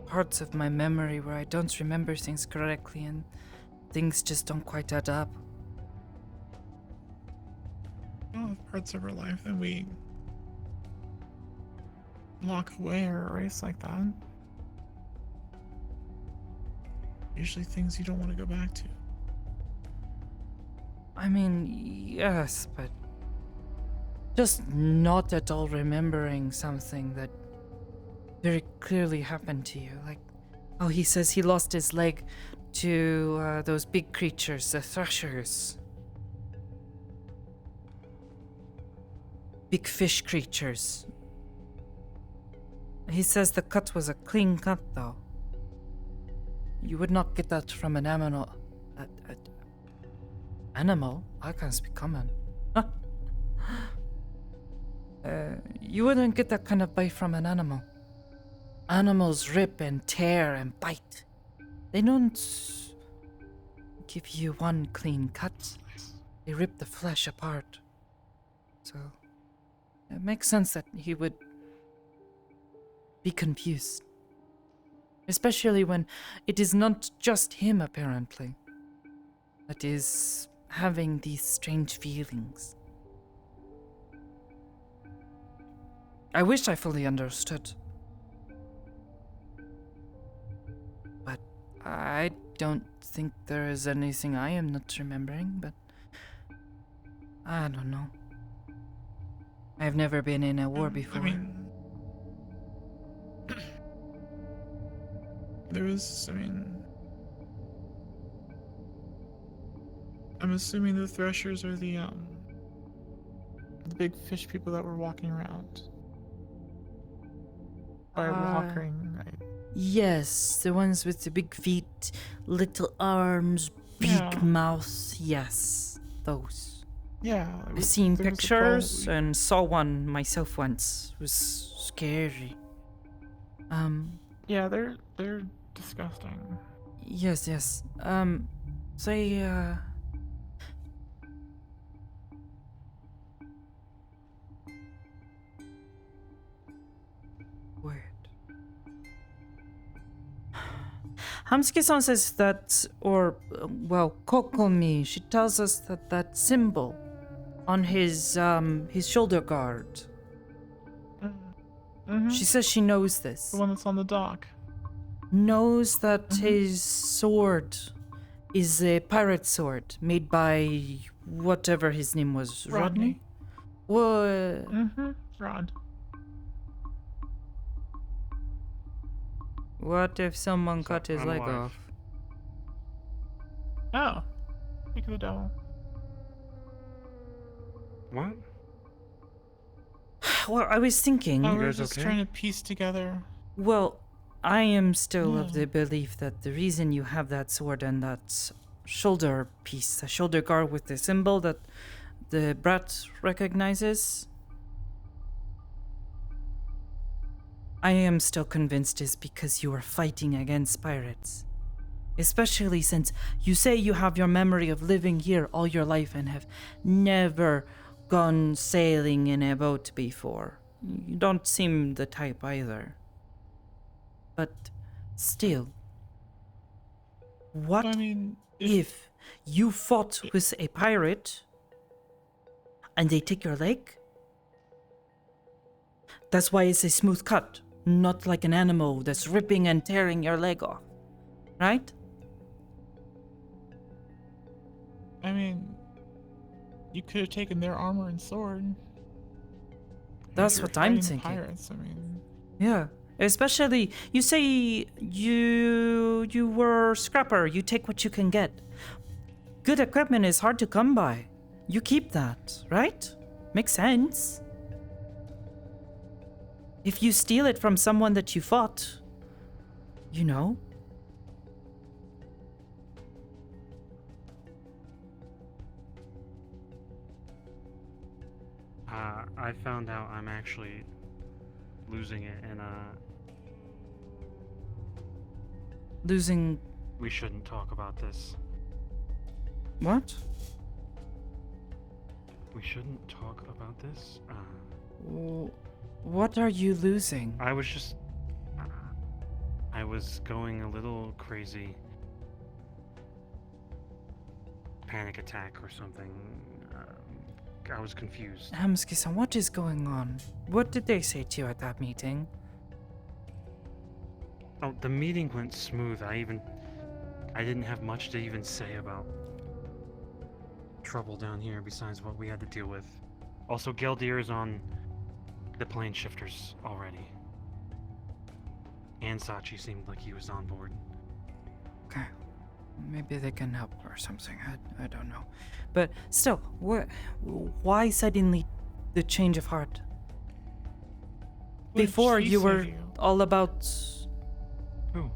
Speaker 1: parts of my memory where I don't remember things correctly and things just don't quite add up.
Speaker 7: All have parts of our life that we lock away or erase like that. Usually things you don't want to go back to.
Speaker 1: I mean, yes, but just not at all remembering something that very clearly happened to you. Like, oh, he says he lost his leg to those big creatures, the threshers. Big fish creatures. He says the cut was a clean cut, though. You would not get that from an animal. Animal? I can't speak common. You wouldn't get that kind of bite from an animal. Animals rip and tear and bite. They don't give you one clean cut. They rip the flesh apart. So it makes sense that he would be confused. Especially when it is not just him, apparently, that is having these strange feelings. I wish I fully understood. But I don't think there is anything I am not remembering, but I don't know. I've never been in a war before.
Speaker 7: I mean, there was, I'm assuming the threshers are the big fish people that were walking around. Or walking, right?
Speaker 1: Yes, the ones with the big feet, little arms, big mouth. Yes, those.
Speaker 7: Yeah.
Speaker 1: I've seen pictures and saw one myself once. It was scary.
Speaker 7: Yeah, they're disgusting.
Speaker 1: Yes. They weird. Hamsuke-san says that, or, well, Kokomi, she tells us that symbol on his shoulder guard. She says she knows this.
Speaker 7: The one that's on the dock.
Speaker 1: Knows that his sword is a pirate sword made by whatever his name was. Rodney? What?
Speaker 7: Rod.
Speaker 1: What if someone cut his
Speaker 5: I'm
Speaker 1: leg
Speaker 5: alive.
Speaker 1: off?
Speaker 7: Oh. Speak of the devil.
Speaker 5: What?
Speaker 1: Well, I was thinking.
Speaker 7: Oh,
Speaker 5: You
Speaker 7: we're
Speaker 5: guys
Speaker 7: just
Speaker 5: okay?
Speaker 7: trying to piece together.
Speaker 1: Well, I am still of
Speaker 7: Yeah.
Speaker 1: the belief that the reason you have that sword and that shoulder piece, a shoulder guard with the symbol that the brat recognizes, I am still convinced is because you are fighting against pirates. Especially since you say you have your memory of living here all your life and have never gone sailing in a boat before. You don't seem the type either. But still, what
Speaker 7: I mean,
Speaker 1: if you fought with a pirate and they take your leg? That's why it's a smooth cut, not like an animal that's ripping and tearing your leg off, right?
Speaker 7: I mean, you could have taken their armor and sword.
Speaker 1: That's
Speaker 7: You're
Speaker 1: what I'm
Speaker 7: fighting the
Speaker 1: thinking.
Speaker 7: Pirates, I mean,
Speaker 1: Yeah, especially you say you were scrapper. You take what you can get. Good equipment is hard to come by. You keep that, right? Makes sense. If you steal it from someone that you fought, you know.
Speaker 5: I found out I'm actually losing it, and
Speaker 1: Losing
Speaker 5: we shouldn't talk about this.
Speaker 1: what?
Speaker 5: We shouldn't talk about this.
Speaker 1: What are you losing?
Speaker 5: I was just. I was going a little crazy. Panic attack or something. I was confused.
Speaker 1: Hamski-san, what is going on? What did they say to you at that meeting?
Speaker 5: Oh, the meeting went smooth. I didn't have much to even say about trouble down here besides what we had to deal with. Also, Geldir is on the plane shifters already. And Sachi seemed like he was on board.
Speaker 1: Okay. Maybe they can help or something. I don't know. But still, why suddenly the change of heart?
Speaker 7: what did
Speaker 1: Before
Speaker 7: she
Speaker 1: you
Speaker 7: say
Speaker 1: were
Speaker 7: to you?
Speaker 1: all about.
Speaker 5: Who?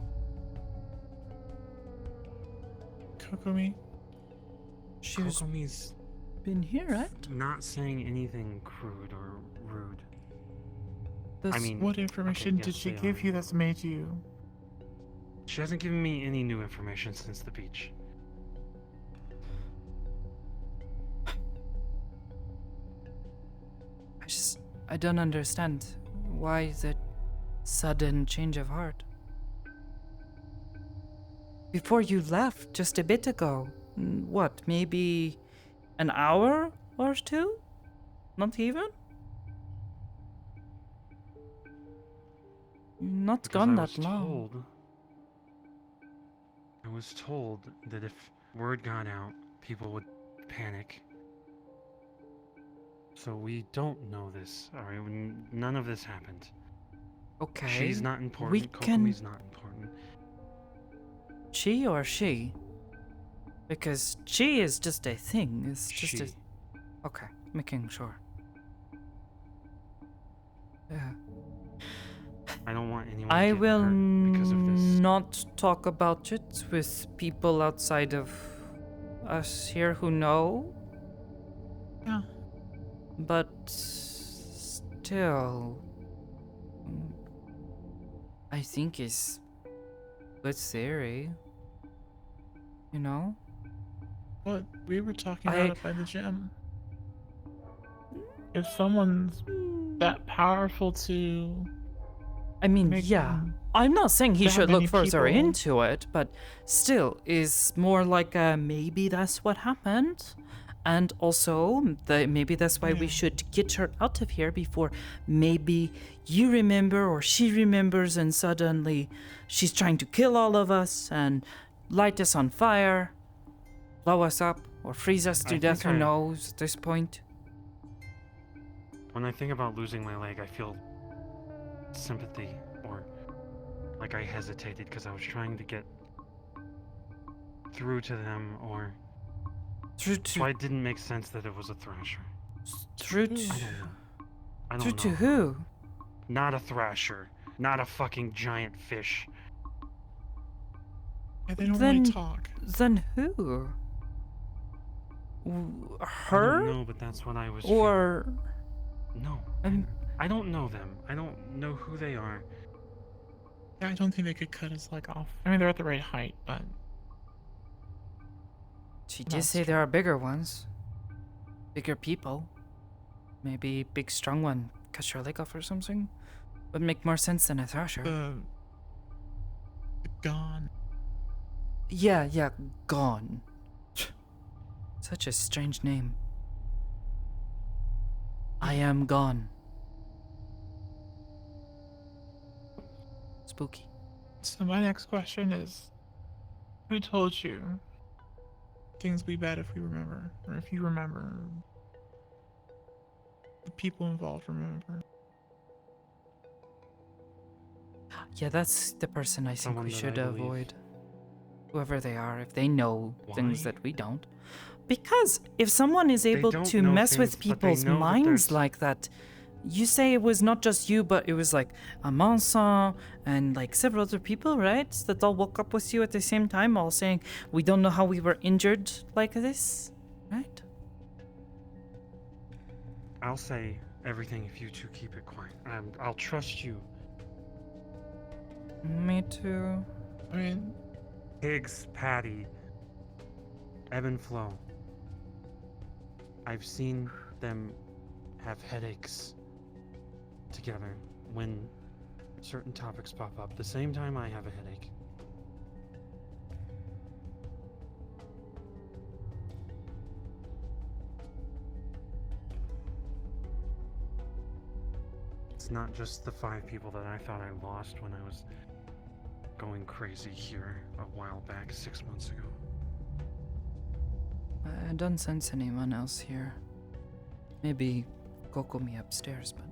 Speaker 7: Kokomi?
Speaker 1: She was
Speaker 5: Kokomi's
Speaker 1: been here, right?
Speaker 5: not saying anything crude or rude.
Speaker 1: This,
Speaker 5: I mean,
Speaker 7: What information
Speaker 5: yes,
Speaker 7: did she
Speaker 5: they
Speaker 7: give
Speaker 5: are.
Speaker 7: you that's made you?
Speaker 5: She hasn't given me any new information since the beach.
Speaker 1: I don't understand. Why the sudden change of heart? Before you left just a bit ago, what, maybe an hour or two? Not even? Not
Speaker 5: Because
Speaker 1: gone
Speaker 5: I
Speaker 1: that
Speaker 5: was
Speaker 1: long.
Speaker 5: I was told that if word got out, people would panic. So we don't know this, alright? None of this happened.
Speaker 1: Okay.
Speaker 5: She's not important.
Speaker 1: We can.
Speaker 5: Kokomi's not important.
Speaker 1: She or she? Because she is just a thing. It's just
Speaker 5: She.
Speaker 1: a. Okay, making sure. Yeah.
Speaker 5: I don't want anyone
Speaker 1: I
Speaker 5: getting
Speaker 1: will
Speaker 5: hurt because of this.
Speaker 1: not talk about it with people outside of us here who know.
Speaker 7: Yeah.
Speaker 1: But still, I think it's good theory. You know?
Speaker 7: What? We were talking
Speaker 1: I-
Speaker 7: about it by the gym. If someone's that powerful to
Speaker 1: I mean,
Speaker 7: make
Speaker 1: yeah.
Speaker 7: them
Speaker 1: I'm not saying he
Speaker 7: that
Speaker 1: should look
Speaker 7: many
Speaker 1: further
Speaker 7: people-
Speaker 1: into it, but still, is more like a maybe that's what happened. And also, maybe that's why we should get her out of here before maybe you remember or she remembers and suddenly she's trying to kill all of us and light us on fire, blow us up, or freeze us to death, who knows at this point.
Speaker 5: When I think about losing my leg, I feel sympathy, or like I hesitated because I was trying to get through to them, or so it didn't make sense that it was a thrasher.
Speaker 1: Through to...
Speaker 5: I don't
Speaker 1: through
Speaker 5: know.
Speaker 1: to who?
Speaker 5: Not a thrasher. Not a fucking giant fish.
Speaker 7: Yeah, they don't really talk.
Speaker 1: Then who? Her?
Speaker 5: I don't know, but that's what I was
Speaker 1: or...
Speaker 5: feeling. No. I don't know them. I don't know who they are.
Speaker 7: Yeah, I don't think they could cut his leg off. I mean, they're at the right height, but...
Speaker 1: She did say there are bigger ones. Bigger people. Maybe big strong one cut your leg off or something. Would make more sense than a thrasher.
Speaker 7: The gone.
Speaker 1: Yeah, gone. Such a strange name. I am gone. Spooky.
Speaker 7: So my next question is, who told you things will be bad if we remember? Or if you remember? The people involved remember?
Speaker 1: Yeah, that's the person I think
Speaker 5: Someone
Speaker 1: we
Speaker 5: that
Speaker 1: should
Speaker 5: I believe.
Speaker 1: avoid. Whoever they are, if they know things that we don't. Because if someone is able
Speaker 5: don't
Speaker 1: to
Speaker 5: know
Speaker 1: mess with
Speaker 5: things, but they
Speaker 1: people's
Speaker 5: know that
Speaker 1: minds
Speaker 5: there's-
Speaker 1: like that, you say it was not just you, but it was like a Manson and like several other people, right? That all woke up with you at the same time, all saying, we don't know how we were injured like this, right?
Speaker 5: I'll say everything if you two keep it quiet. I'll trust you.
Speaker 1: Me too.
Speaker 7: I mean...
Speaker 5: Higgs, Patty, ebb and flow. I've seen them have headaches together when certain topics pop up. The same time I have a headache. It's not just the 5 people that I thought I lost when I was going crazy here a while back, 6 months ago.
Speaker 1: I don't sense anyone else here. Maybe Kokomi upstairs, but...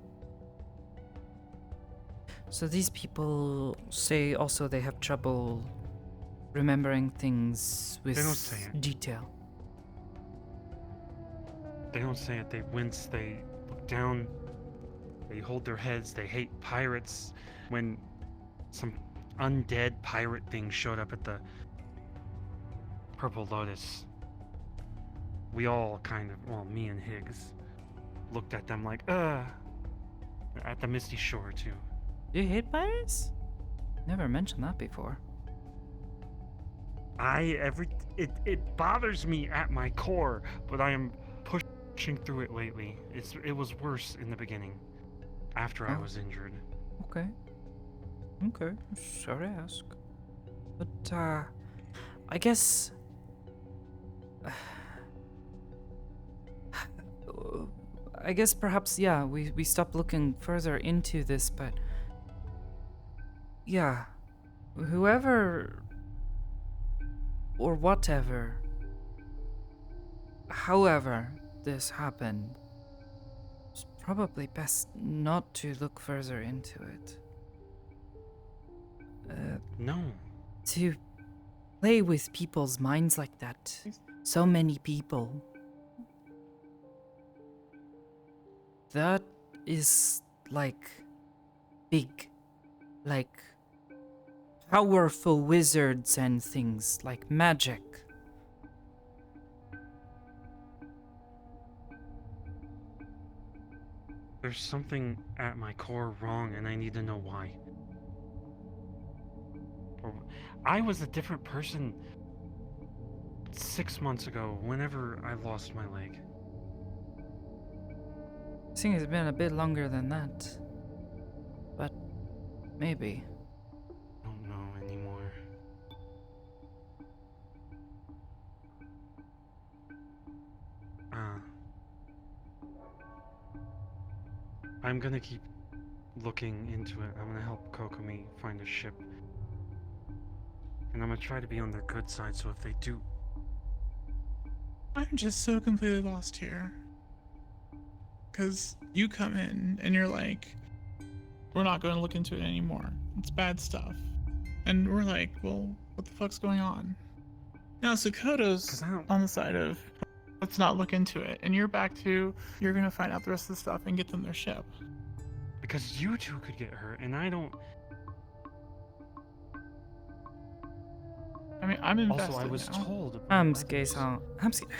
Speaker 1: So these people say also they have trouble remembering things with
Speaker 5: They don't say it.
Speaker 1: detail.
Speaker 5: They don't say it, they wince, they look down, they hold their heads, they hate pirates. When some undead pirate thing showed up at the Purple Lotus, we all kind of, well, me and Higgs, looked at them like, at the Misty Shore too.
Speaker 1: You hate pirates? Never mentioned that before.
Speaker 5: It bothers me at my core, but I am pushing through it lately. It was worse in the beginning, after I was injured.
Speaker 1: Okay. Sorry to ask. But, I guess... I guess perhaps, yeah, we stop looking further into this, but... Yeah. Whoever... or whatever... however this happened... it's probably best not to look further into it.
Speaker 5: No.
Speaker 1: To play with people's minds like that. So many people. That is like big. Like powerful wizards and things like magic.
Speaker 5: There's something at my core wrong, and I need to know why. I was a different person 6 months ago, whenever I lost my leg.
Speaker 1: I think it's been a bit longer than that. But maybe.
Speaker 5: I don't know anymore. I'm gonna keep looking into it. I'm gonna help Kokomi find a ship. And I'm gonna try to be on their good side, so if they do...
Speaker 7: I'm just so completely lost here. Because you come in and you're like, we're not going to look into it anymore. It's bad stuff. And we're like, well, what the fuck's going on? Now Sakoto's on the side of, let's not look into it. And you're back to, you're going to find out the rest of the stuff and get them their ship.
Speaker 5: Because you two could get hurt, and I don't...
Speaker 7: I mean, I'm invested.
Speaker 5: Also, I was
Speaker 7: now.
Speaker 5: told...
Speaker 1: Hamsuke-san.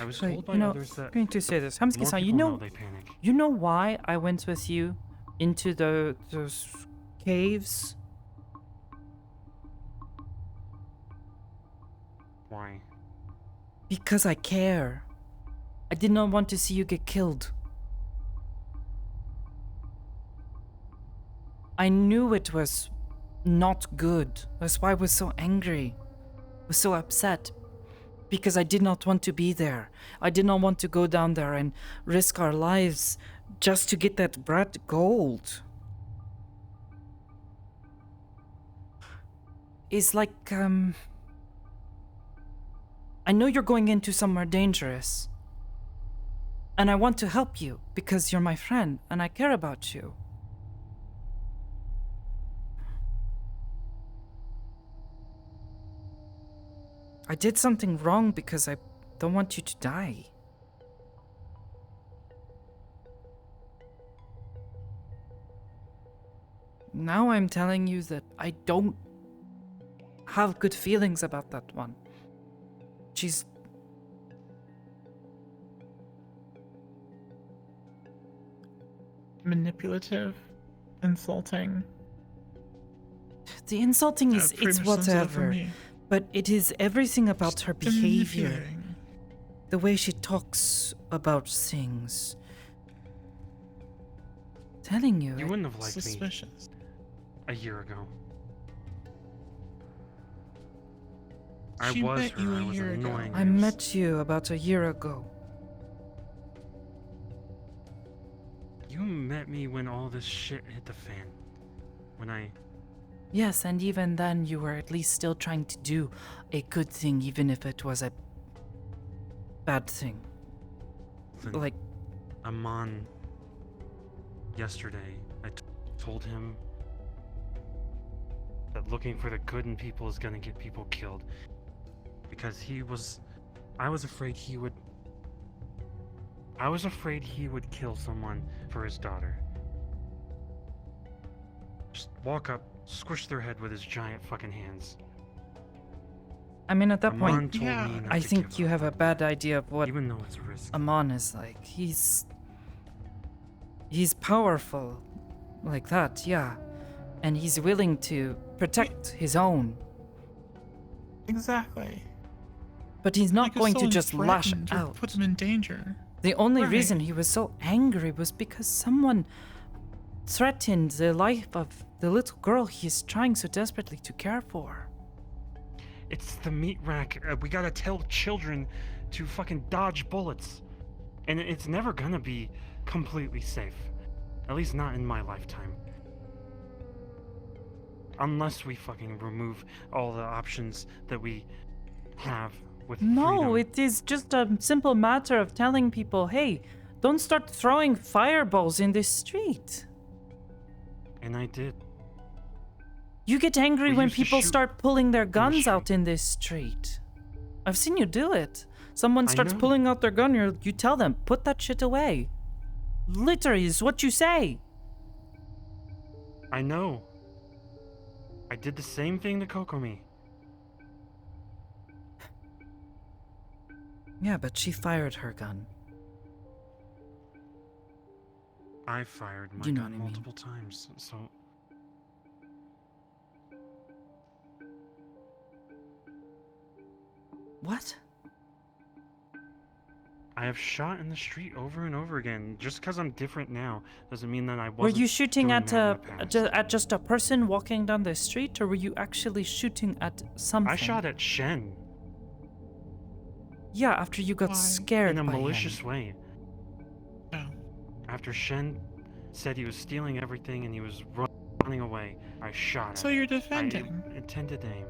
Speaker 5: I was
Speaker 1: Wait,
Speaker 5: told by
Speaker 1: you know,
Speaker 5: others that
Speaker 1: I'm going to say this.
Speaker 5: more
Speaker 1: Hamsuke-san,
Speaker 5: people know they panic.
Speaker 1: you know why I went with you into those caves?
Speaker 5: Why?
Speaker 1: Because I care. I did not want to see you get killed. I knew it was not good. That's why I was so angry. I was so upset. Because I did not want to be there. I did not want to go down there and risk our lives just to get that brat gold. It's like, I know you're going into somewhere dangerous. And I want to help you because you're my friend and I care about you. I did something wrong because I don't want you to die. Now I'm telling you that I don't have good feelings about that one. She's...
Speaker 7: manipulative, insulting.
Speaker 1: The insulting is
Speaker 7: pretty
Speaker 1: it's
Speaker 7: much sums it up for
Speaker 1: whatever.
Speaker 7: me.
Speaker 1: But it is everything about her behavior.
Speaker 7: Manipulating.
Speaker 1: The way she talks about things. Telling you.
Speaker 5: You wouldn't have liked
Speaker 7: Suspicious.
Speaker 5: me a year ago. I
Speaker 7: She
Speaker 5: was
Speaker 7: met
Speaker 5: her.
Speaker 7: you
Speaker 5: I
Speaker 7: a
Speaker 5: was
Speaker 7: year ago.
Speaker 5: annoying.
Speaker 1: I met you about a year ago.
Speaker 5: You met me when all this shit hit the fan. When I...
Speaker 1: Yes, and even then you were at least still trying to do a good thing, even if it was a bad thing.
Speaker 5: Listen,
Speaker 1: Like,
Speaker 5: Amon... Yesterday, I told him that looking for the good in people is gonna get people killed. Because I was afraid he would kill someone for his daughter. Just walk up, squish their head with his giant fucking hands.
Speaker 1: I mean, at that
Speaker 5: Amon
Speaker 1: point,
Speaker 5: told me not
Speaker 1: I
Speaker 5: to
Speaker 1: think
Speaker 5: give
Speaker 1: you
Speaker 5: up,
Speaker 1: have a bad idea of what
Speaker 5: even though it's a risk.
Speaker 1: Amon is like. He's powerful like that, yeah. And he's willing to protect his own.
Speaker 7: Exactly.
Speaker 1: But he's not
Speaker 7: Like if
Speaker 1: going to
Speaker 7: someone
Speaker 1: just lash
Speaker 7: threatened or
Speaker 1: out.
Speaker 7: put them in danger.
Speaker 1: The only
Speaker 7: Right.
Speaker 1: reason he was so angry was because someone threatened the life of the little girl he's trying so desperately to care for.
Speaker 5: It's the meat rack. We gotta tell children to fucking dodge bullets. And it's never gonna be completely safe. At least not in my lifetime. Unless we fucking remove all the options that we have with
Speaker 1: No,
Speaker 5: freedom.
Speaker 1: it is just a simple matter of telling people, hey, don't start throwing fireballs in this street.
Speaker 5: And I did.
Speaker 1: You get angry
Speaker 5: We
Speaker 1: when
Speaker 5: used to
Speaker 1: people
Speaker 5: shoot
Speaker 1: start pulling their
Speaker 5: the
Speaker 1: guns out
Speaker 5: street.
Speaker 1: in this street. I've seen you do it. Someone
Speaker 5: I
Speaker 1: starts
Speaker 5: know.
Speaker 1: pulling out their gun, you tell them, put that shit away. Literally is what you say.
Speaker 5: I know. I did the same thing to Kokomi.
Speaker 1: Yeah, but she fired her gun.
Speaker 5: I fired my
Speaker 1: You know
Speaker 5: gun
Speaker 1: what I mean.
Speaker 5: multiple times, so...
Speaker 1: What?
Speaker 5: I have shot in the street over and over again. Just because I'm different now doesn't mean that I wasn't.
Speaker 1: Were you shooting
Speaker 5: doing
Speaker 1: at
Speaker 5: that in the past.
Speaker 1: at just a person walking down the street, or were you actually shooting at something?
Speaker 5: I shot at Shen
Speaker 1: Yeah, after you got
Speaker 7: Why?
Speaker 1: scared
Speaker 5: in a
Speaker 1: by
Speaker 5: malicious
Speaker 1: him.
Speaker 5: way. After Shen said he was stealing everything and he was running away, I shot him.
Speaker 7: So you're defending.
Speaker 5: I intended to aim.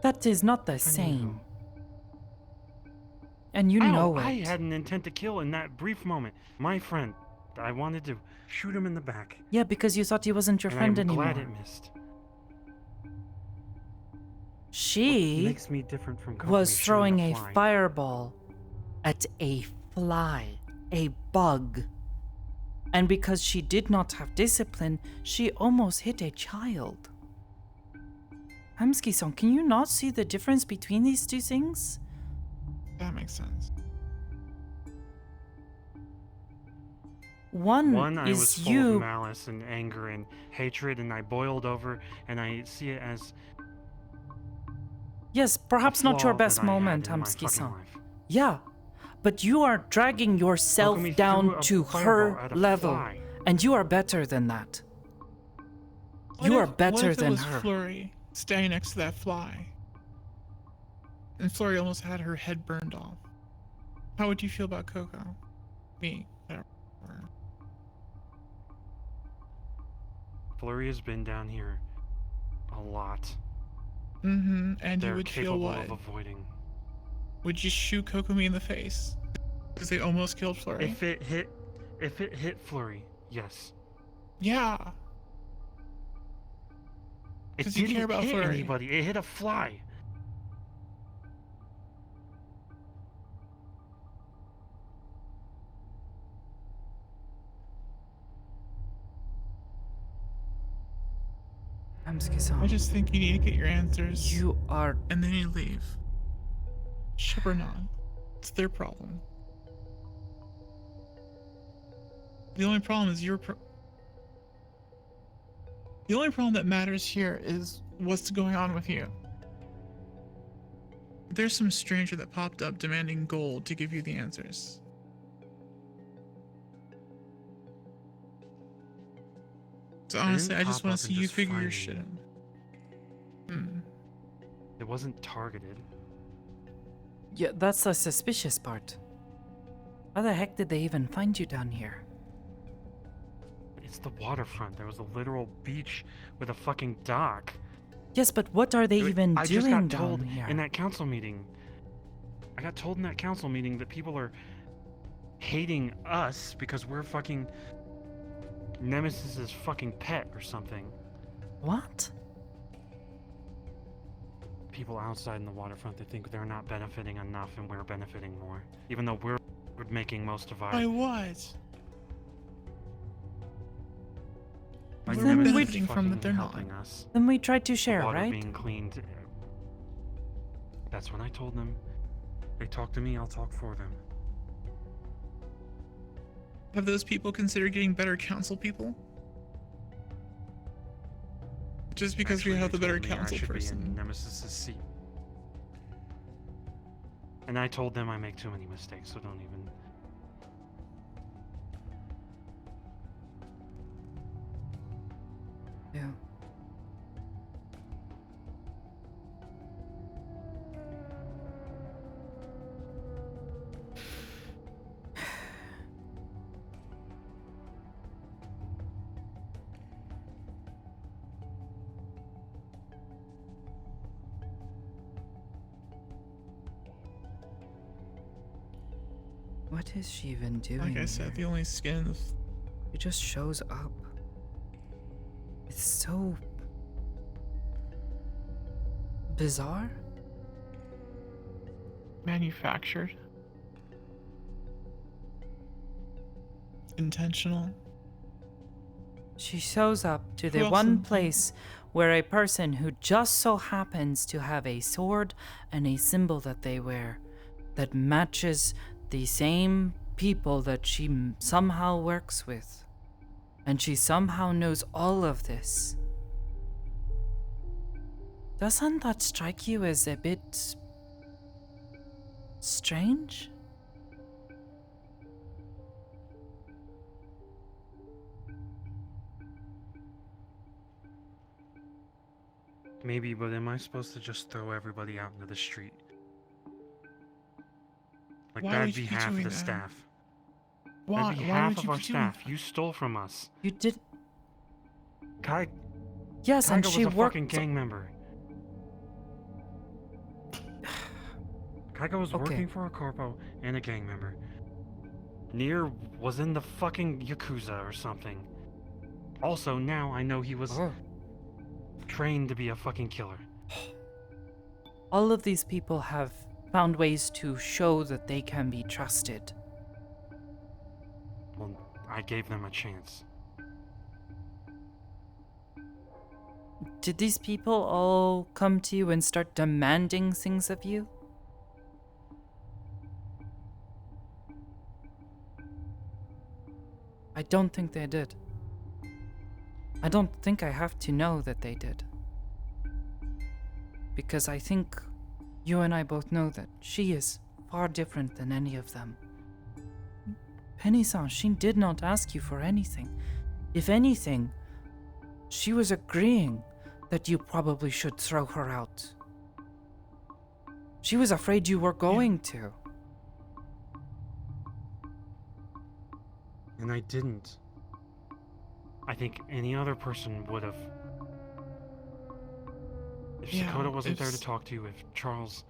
Speaker 1: That is not the
Speaker 5: Defending
Speaker 1: same. And you
Speaker 5: Ow,
Speaker 1: know
Speaker 5: I
Speaker 1: it.
Speaker 5: had an intent to kill in that brief moment. My friend. I wanted to shoot him in the back.
Speaker 1: Yeah, because you thought he wasn't your
Speaker 5: And
Speaker 1: friend
Speaker 5: I'm
Speaker 1: anymore.
Speaker 5: glad it missed.
Speaker 1: She
Speaker 5: What makes me different from Kokomi
Speaker 1: was
Speaker 5: shooting
Speaker 1: throwing a
Speaker 5: fly.
Speaker 1: fireball at a fly, a bug. And because she did not have discipline, she almost hit a child. Hamsky-san, can you not see the difference between these two things?
Speaker 7: That makes sense.
Speaker 1: One
Speaker 5: I
Speaker 1: is
Speaker 5: was full
Speaker 1: you.
Speaker 5: of malice and anger and hatred, and I boiled over, and I see it as
Speaker 1: Yes,
Speaker 5: a
Speaker 1: perhaps not your
Speaker 5: flaw
Speaker 1: best
Speaker 5: that I had
Speaker 1: moment,
Speaker 5: in my fucking
Speaker 1: Hamsky-san.
Speaker 5: life.
Speaker 1: Yeah, but you are dragging yourself
Speaker 5: Kokomi threw
Speaker 1: down
Speaker 5: a
Speaker 1: to
Speaker 5: fireball
Speaker 1: her
Speaker 5: at a
Speaker 1: level,
Speaker 5: fly.
Speaker 1: and you are better than that.
Speaker 7: What
Speaker 1: You are
Speaker 7: if- what
Speaker 1: better
Speaker 7: if it
Speaker 1: than
Speaker 7: was
Speaker 1: her.
Speaker 7: Flurry standing next to that fly, and Flurry almost had her head burned off? How would you feel about Coco? Me. Whatever.
Speaker 5: Flurry has been down here a lot.
Speaker 7: Mm-hmm. And
Speaker 5: They're
Speaker 7: you would feel
Speaker 5: capable
Speaker 7: what?
Speaker 5: of avoiding.
Speaker 7: Would you shoot Kokomi in the face? Because they almost killed Flurry.
Speaker 5: If it hit Flurry, yes.
Speaker 7: Yeah.
Speaker 5: It
Speaker 7: 'Cause you
Speaker 5: didn't
Speaker 7: care about
Speaker 5: hit
Speaker 7: Flurry.
Speaker 5: anybody. It hit a fly.
Speaker 1: Hamsky-san.
Speaker 7: I just think you need to get your answers.
Speaker 1: You are...
Speaker 7: And then you leave. Ship or not. It's their problem. The only problem is the only problem that matters here is what's going on with you. There's some stranger that popped up demanding gold to give you the answers. So honestly, I just want to see you figure your shit out.
Speaker 5: It wasn't targeted.
Speaker 1: Yeah, that's the suspicious part. How the heck did they even find you down here?
Speaker 5: It's the waterfront. There was a literal beach with a fucking dock.
Speaker 1: Yes, but what are they even
Speaker 5: I just
Speaker 1: doing
Speaker 5: got told
Speaker 1: down here?
Speaker 5: in that council meeting. I got told in that council meeting that people are hating us because we're fucking Nemesis's fucking pet or something.
Speaker 1: What?
Speaker 5: People outside in the waterfront, they think they're not benefiting enough and we're benefiting more. Even though we're making most of our...
Speaker 7: By what?
Speaker 5: By
Speaker 7: We're
Speaker 1: Then we-
Speaker 7: benefiting from that
Speaker 5: fucking
Speaker 7: they're not.
Speaker 5: helping us.
Speaker 1: Then we tried to share,
Speaker 5: The water
Speaker 1: right?
Speaker 5: being cleaned. That's when I told them. They talk to me, I'll talk for them.
Speaker 7: Have those people considered getting better council people? Just because we
Speaker 5: Actually,
Speaker 7: have
Speaker 5: they
Speaker 7: the better
Speaker 5: told me I
Speaker 7: council
Speaker 5: should be
Speaker 7: person.
Speaker 5: in Nemesis's seat. And I told them I make too many mistakes, so don't even...
Speaker 1: Yeah. What is she even doing?
Speaker 7: Like I said, the only skin in the
Speaker 1: It just shows up. It's so bizarre.
Speaker 7: manufactured. Intentional.
Speaker 1: She shows up to the
Speaker 7: Who else
Speaker 1: one
Speaker 7: in-
Speaker 1: place where a person who just so happens to have a sword and a symbol that they wear that matches the same people that she somehow works with. And she somehow knows all of this. Doesn't that strike you as a bit strange?
Speaker 5: Maybe, but am I supposed to just throw everybody out into the street? Like,
Speaker 7: Why
Speaker 5: that'd
Speaker 7: would
Speaker 5: be
Speaker 7: you be
Speaker 5: half of
Speaker 7: doing
Speaker 5: the
Speaker 7: that?
Speaker 5: staff.
Speaker 7: Why?
Speaker 5: That'd be
Speaker 7: Why
Speaker 5: half
Speaker 7: would
Speaker 5: of
Speaker 7: you
Speaker 5: our
Speaker 7: be doing
Speaker 5: staff.
Speaker 7: that?
Speaker 5: You stole from us.
Speaker 1: You did.
Speaker 5: Kai,
Speaker 1: Yes, and
Speaker 5: Kaiga
Speaker 1: she
Speaker 5: was a
Speaker 1: worked.
Speaker 5: fucking gang member. Kaiga was
Speaker 1: Okay.
Speaker 5: working for a corpo and a gang member. Nier was in the fucking Yakuza or something. Also, now I know he was trained to be a fucking killer.
Speaker 1: All of these people have found ways to show that they can be trusted.
Speaker 5: Well, I gave them a chance.
Speaker 1: Did these people all come to you and start demanding things of you? I don't think they did. I don't think I have to know that they did. Because I think you and I both know that she is far different than any of them. Penny-san, she did not ask you for anything. If anything, she was agreeing that you probably should throw her out. She was afraid you were going to.
Speaker 5: And I didn't. I think any other person would have. If
Speaker 7: Yeah,
Speaker 5: Sakoto wasn't there to
Speaker 7: if-
Speaker 5: talk to you, if Charles.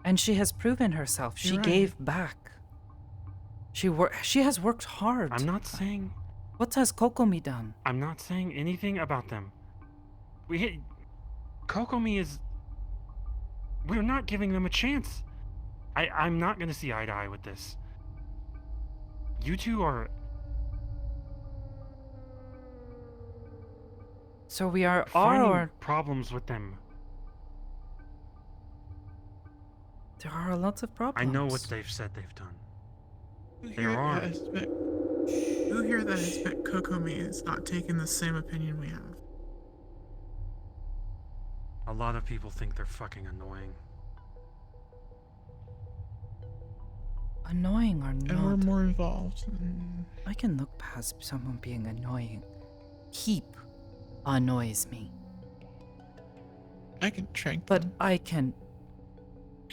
Speaker 1: And she has proven herself. She
Speaker 7: You're right.
Speaker 1: gave back. She has worked hard.
Speaker 5: I'm not saying.
Speaker 1: What has Kokomi done?
Speaker 5: I'm not saying anything about them. Kokomi is. We're not giving them a chance. I'm not gonna see eye to eye with this. You two are.
Speaker 1: So we are
Speaker 5: finding problems with them.
Speaker 1: There are lots of problems.
Speaker 5: I know what they've said they've done.
Speaker 7: Who
Speaker 5: There
Speaker 7: here
Speaker 5: are.
Speaker 7: that has bet Kokomi is not taking the same opinion we have?
Speaker 5: A lot of people think they're fucking annoying.
Speaker 1: Annoying or not.
Speaker 7: And we're more involved.
Speaker 1: I can look past someone being annoying. Keep annoys me.
Speaker 7: I can trank
Speaker 1: But
Speaker 7: them.
Speaker 1: I can.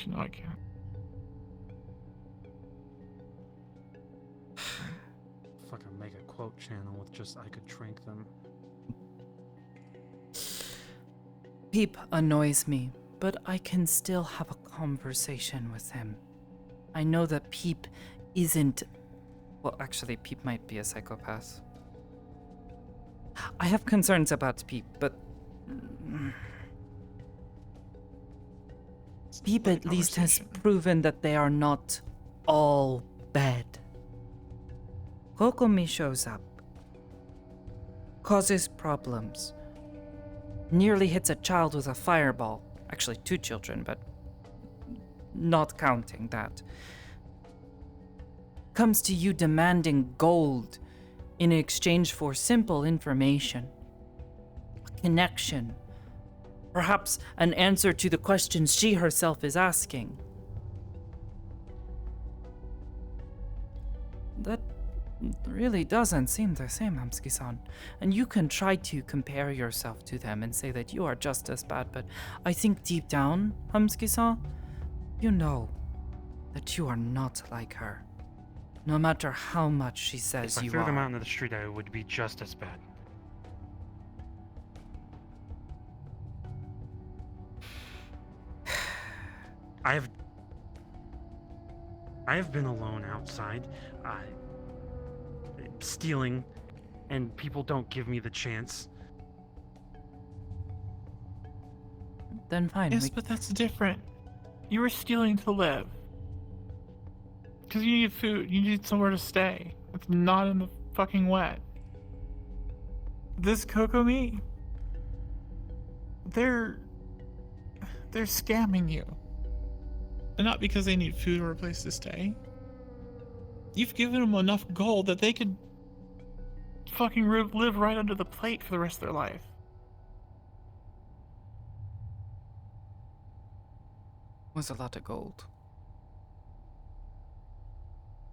Speaker 7: No, I can't.
Speaker 5: Fucking make a quote channel with just I could trank them.
Speaker 1: Peep annoys me, but I can still have a conversation with him. I know that Peep isn't. Well, actually, Peep might be a psychopath. I have concerns about Peep, but. Peep at least has proven that they are not all bad. Kokomi shows up, causes problems, nearly hits a child with a fireball. Actually, 2 children, but not counting that. Comes to you demanding gold in exchange for simple information, a connection, perhaps an answer to the questions she herself is asking. That really doesn't seem the same, Hamsuki-san. And you can try to compare yourself to them and say that you are just as bad, but I think deep down, Hamsuki-san, you know that you are not like her. No matter how much she says
Speaker 5: If I
Speaker 1: you
Speaker 5: threw them
Speaker 1: are.
Speaker 5: out into the street, I would be just as bad. I have been alone outside, stealing, and people don't give me the chance.
Speaker 1: Then fine.
Speaker 7: Yes, but that's different. You were stealing to live. Because you need food. You need somewhere to stay. It's not in the fucking wet. This Kokomi, they're scamming you. And not because they need food or a place to stay. You've given them enough gold that they could fucking live right under the plate for the rest of their life.
Speaker 1: Was a lot of gold.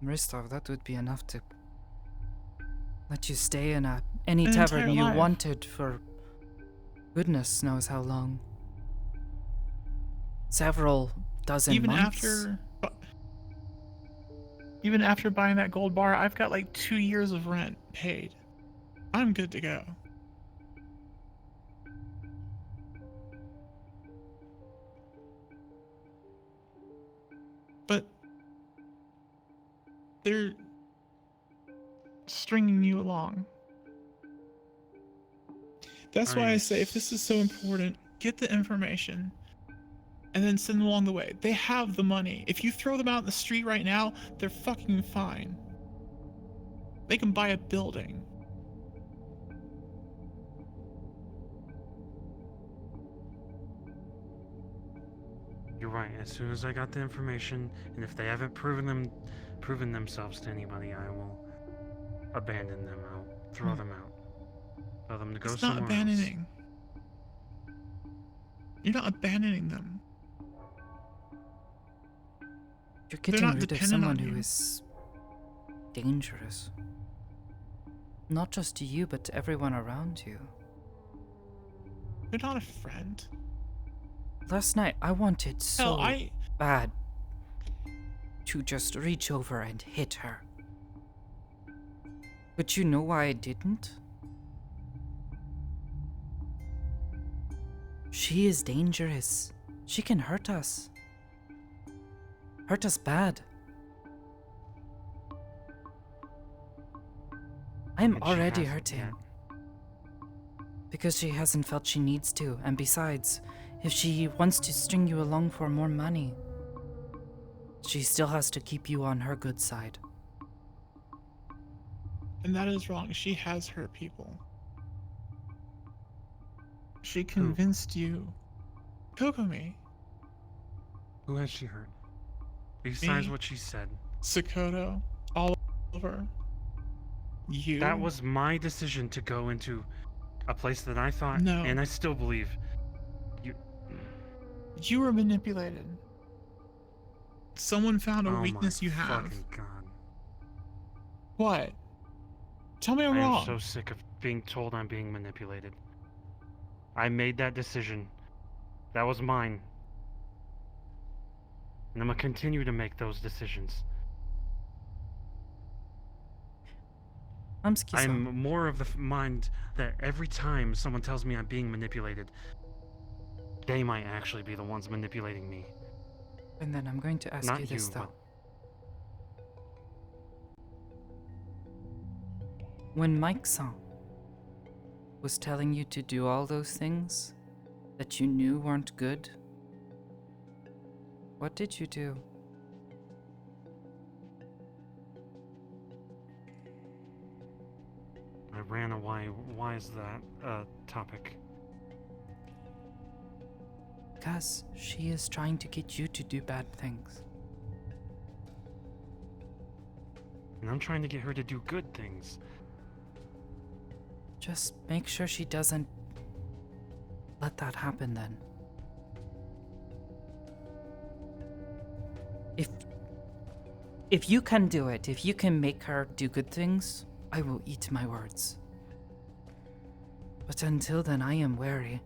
Speaker 1: Ristov, that would be enough to let you stay in any
Speaker 7: An
Speaker 1: tavern
Speaker 7: entire
Speaker 1: you
Speaker 7: life.
Speaker 1: wanted for goodness knows how long. Several dozen
Speaker 7: Even
Speaker 1: months.
Speaker 7: after Even after buying that gold bar, I've got like 2 years of rent paid. I'm good to go. But they're stringing you along. That's why I say, if this is so important, get the information and then send them along the way. They have the money. If you throw them out in the street right now, they're fucking fine. They can buy a building.
Speaker 5: You're right. As soon as I got the information, and if they haven't proven themselves to anybody, I will abandon them. I'll throw them out. Tell them to go
Speaker 7: It's not
Speaker 5: somewhere
Speaker 7: abandoning. You're not abandoning them.
Speaker 1: You're
Speaker 7: They're
Speaker 1: getting
Speaker 7: not
Speaker 1: rid of
Speaker 7: dependent
Speaker 1: someone
Speaker 7: on
Speaker 1: who
Speaker 7: you.
Speaker 1: is dangerous. Not just to you, but to everyone around you.
Speaker 7: They're not a friend.
Speaker 1: Last night, I wanted so
Speaker 7: Hell,
Speaker 1: bad to just reach over and hit her. But you know why I didn't? She is dangerous. She can hurt us. Hurt us bad. I'm
Speaker 5: And she
Speaker 1: already
Speaker 5: hasn't
Speaker 1: hurting.
Speaker 5: yet.
Speaker 1: Because she hasn't felt she needs to, and besides, if she wants to string you along for more money, she still has to keep you on her good side.
Speaker 7: And that is wrong. She has hurt people. She convinced you. Kokomi.
Speaker 5: Who has she hurt? Besides
Speaker 7: Me.
Speaker 5: what she said.
Speaker 7: Sakoto. Oliver. You.
Speaker 5: That was my decision to go into a place that I thought,
Speaker 7: No.
Speaker 5: and I still believe,
Speaker 7: You were manipulated. Someone found a
Speaker 5: oh
Speaker 7: weakness
Speaker 5: my
Speaker 7: you have.
Speaker 5: fucking God.
Speaker 7: What? Tell me I'm
Speaker 5: I am
Speaker 7: wrong.
Speaker 5: so sick of being told I'm being manipulated. I made that decision. That was mine. And I'm gonna continue to make those decisions. I'm more of the mind that every time someone tells me I'm being manipulated, they might actually be the ones manipulating me.
Speaker 1: And then I'm going to ask
Speaker 5: Not
Speaker 1: you this,
Speaker 5: you,
Speaker 1: though.
Speaker 5: but-
Speaker 1: When Mike-san was telling you to do all those things that you knew weren't good, what did you do?
Speaker 5: I ran away. Why is that a topic?
Speaker 1: Because she is trying to get you to do bad things.
Speaker 5: And I'm trying to get her to do good things.
Speaker 1: Just make sure she doesn't let that happen then. If you can do it, if you can make her do good things, I will eat my words. But until then, I am wary.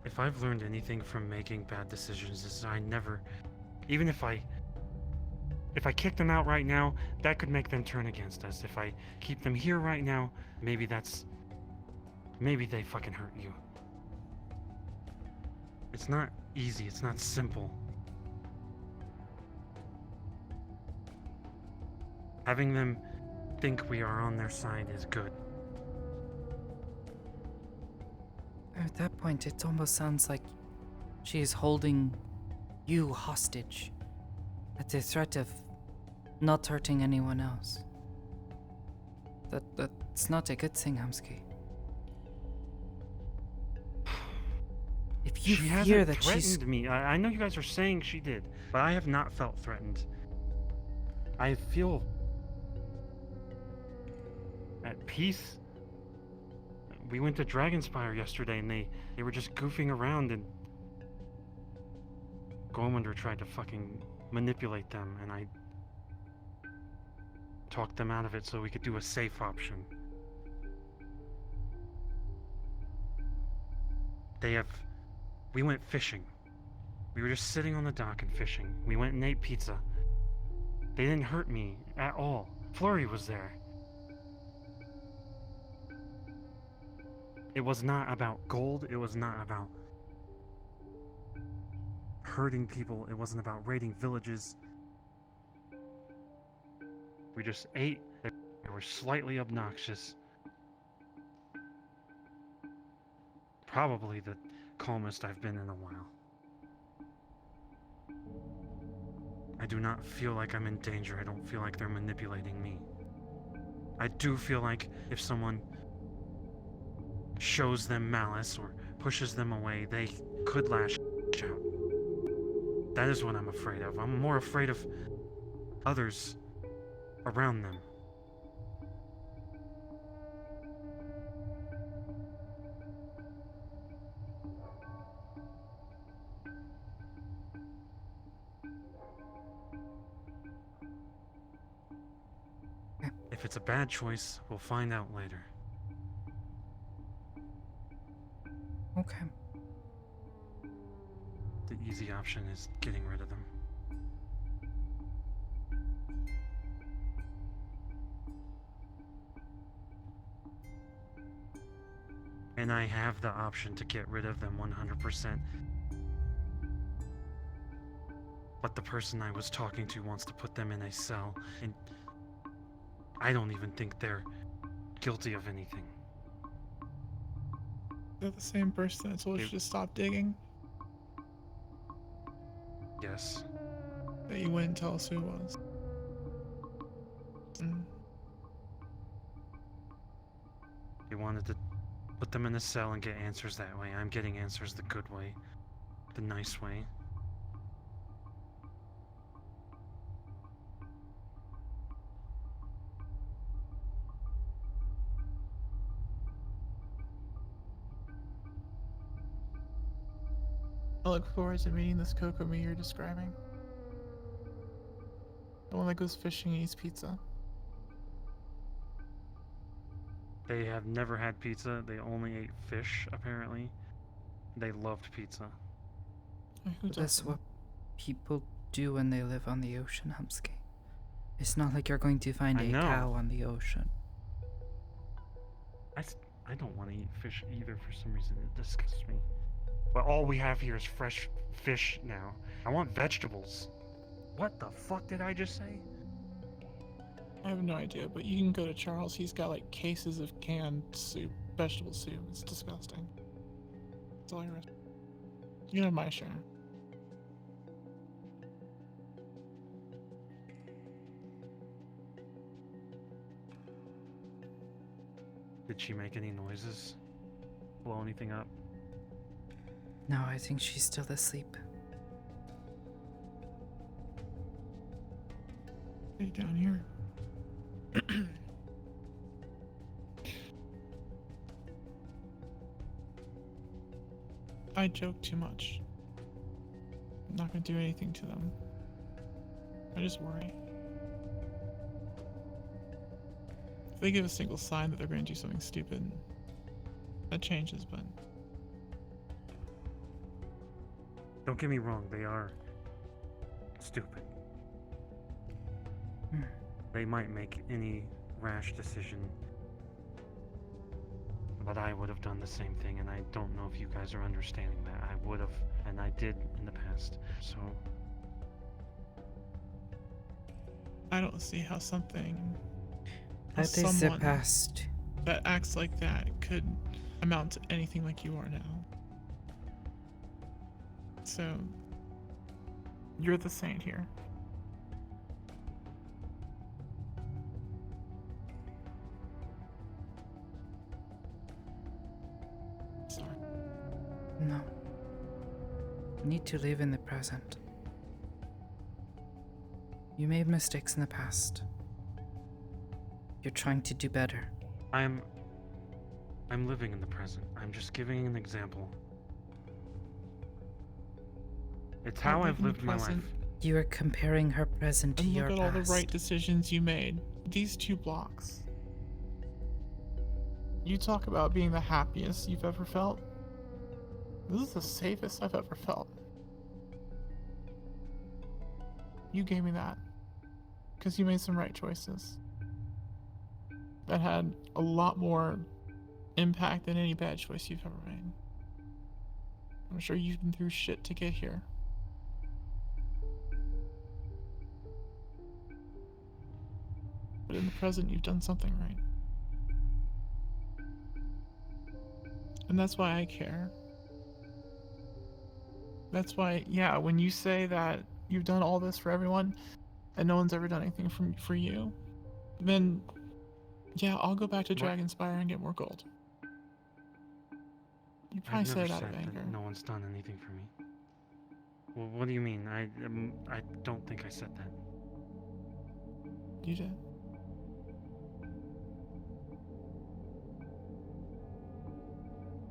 Speaker 5: If I've learned anything from making bad decisions, is I never, even if I kick them out right now, that could make them turn against us. If I keep them here right now, maybe they fucking hurt you. It's not easy, it's not simple. Having them think we are on their side is good.
Speaker 1: At that point, it almost sounds like she is holding you hostage at the threat of not hurting anyone else. That's not a good thing, Hamsky. If you
Speaker 5: She
Speaker 1: fear
Speaker 5: hasn't
Speaker 1: that
Speaker 5: threatened
Speaker 1: she's...
Speaker 5: me. I know you guys are saying she did, but I have not felt threatened. I feel at peace. We went to Dragonspire yesterday and they were just goofing around and Gormander tried to fucking manipulate them, and I talked them out of it so we could do a safe option. We went fishing. We were just sitting on the dock and fishing. We went and ate pizza. They didn't hurt me at all. Flurry was there. It was not about gold. It was not about hurting people. It wasn't about raiding villages. We just ate. They were slightly obnoxious. Probably the calmest I've been in a while. I do not feel like I'm in danger. I don't feel like they're manipulating me. I do feel like if someone shows them malice or pushes them away, they could lash out. That is what I'm afraid of. I'm more afraid of others around them. If it's a bad choice, we'll find out later.
Speaker 1: Okay.
Speaker 5: The easy option is getting rid of them. And I have the option to get rid of them 100%. But the person I was talking to wants to put them in a cell, and I don't even think they're guilty of anything.
Speaker 7: They're the same person that told you to stop digging?
Speaker 5: Yes.
Speaker 7: That you wouldn't tell us who it was?
Speaker 5: They wanted to put them in a cell and get answers that way. I'm getting answers the good way. The nice way.
Speaker 7: I look forward to meeting this Kokomi you're describing. The one that goes fishing and eats pizza.
Speaker 5: They have never had pizza. They only ate fish, apparently. They loved pizza.
Speaker 1: That's what people do when they live on the ocean, Humsky. It's not like you're going to find a cow on the ocean.
Speaker 5: I don't want to eat fish either for some reason. It disgusts me. But all we have here is fresh fish now. I want vegetables. What the fuck did I just say?
Speaker 7: I have no idea, but you can go to Charles. He's got like cases of canned soup, vegetable soup. It's disgusting. That's all I read. You can have my share.
Speaker 5: Did she make any noises? Blow anything up?
Speaker 1: No, I think she's still asleep.
Speaker 7: Hey, down here. I joke too much. I'm not gonna do anything to them. I just worry. If they give a single sign that they're gonna do something stupid, that changes, but...
Speaker 5: Don't get me wrong, they are stupid. They might make any rash decision, but I would have done the same thing, and I don't know if you guys are understanding that. I would have, and I did in the past, so...
Speaker 7: I don't see how something...
Speaker 1: That is the past.
Speaker 7: That acts like that could amount to anything like you are now. So... You're the saint here. Sorry.
Speaker 1: No. You need to live in the present. You made mistakes in the past. You're trying to do better.
Speaker 5: I'm living in the present. I'm just giving an example. It's how I've lived my life.
Speaker 1: You are comparing her present to
Speaker 7: And
Speaker 1: your
Speaker 7: look at all
Speaker 1: past.
Speaker 7: the right decisions you made. These 2 blocks. You talk about being the happiest you've ever felt. This is the safest I've ever felt. You gave me that. Because you made some right choices. That had a lot more impact than any bad choice you've ever made. I'm sure you've been through shit to get here. But in the present, you've done something right. And that's why I care. That's why, yeah, when you say that you've done all this for everyone and no one's ever done anything for you, then yeah, I'll go back to Dragonspire and get more gold. You probably
Speaker 5: I've
Speaker 7: say
Speaker 5: never
Speaker 7: it out
Speaker 5: said
Speaker 7: of anger.
Speaker 5: that no one's done anything for me. Well, what do you mean? I don't think I said that.
Speaker 7: You did.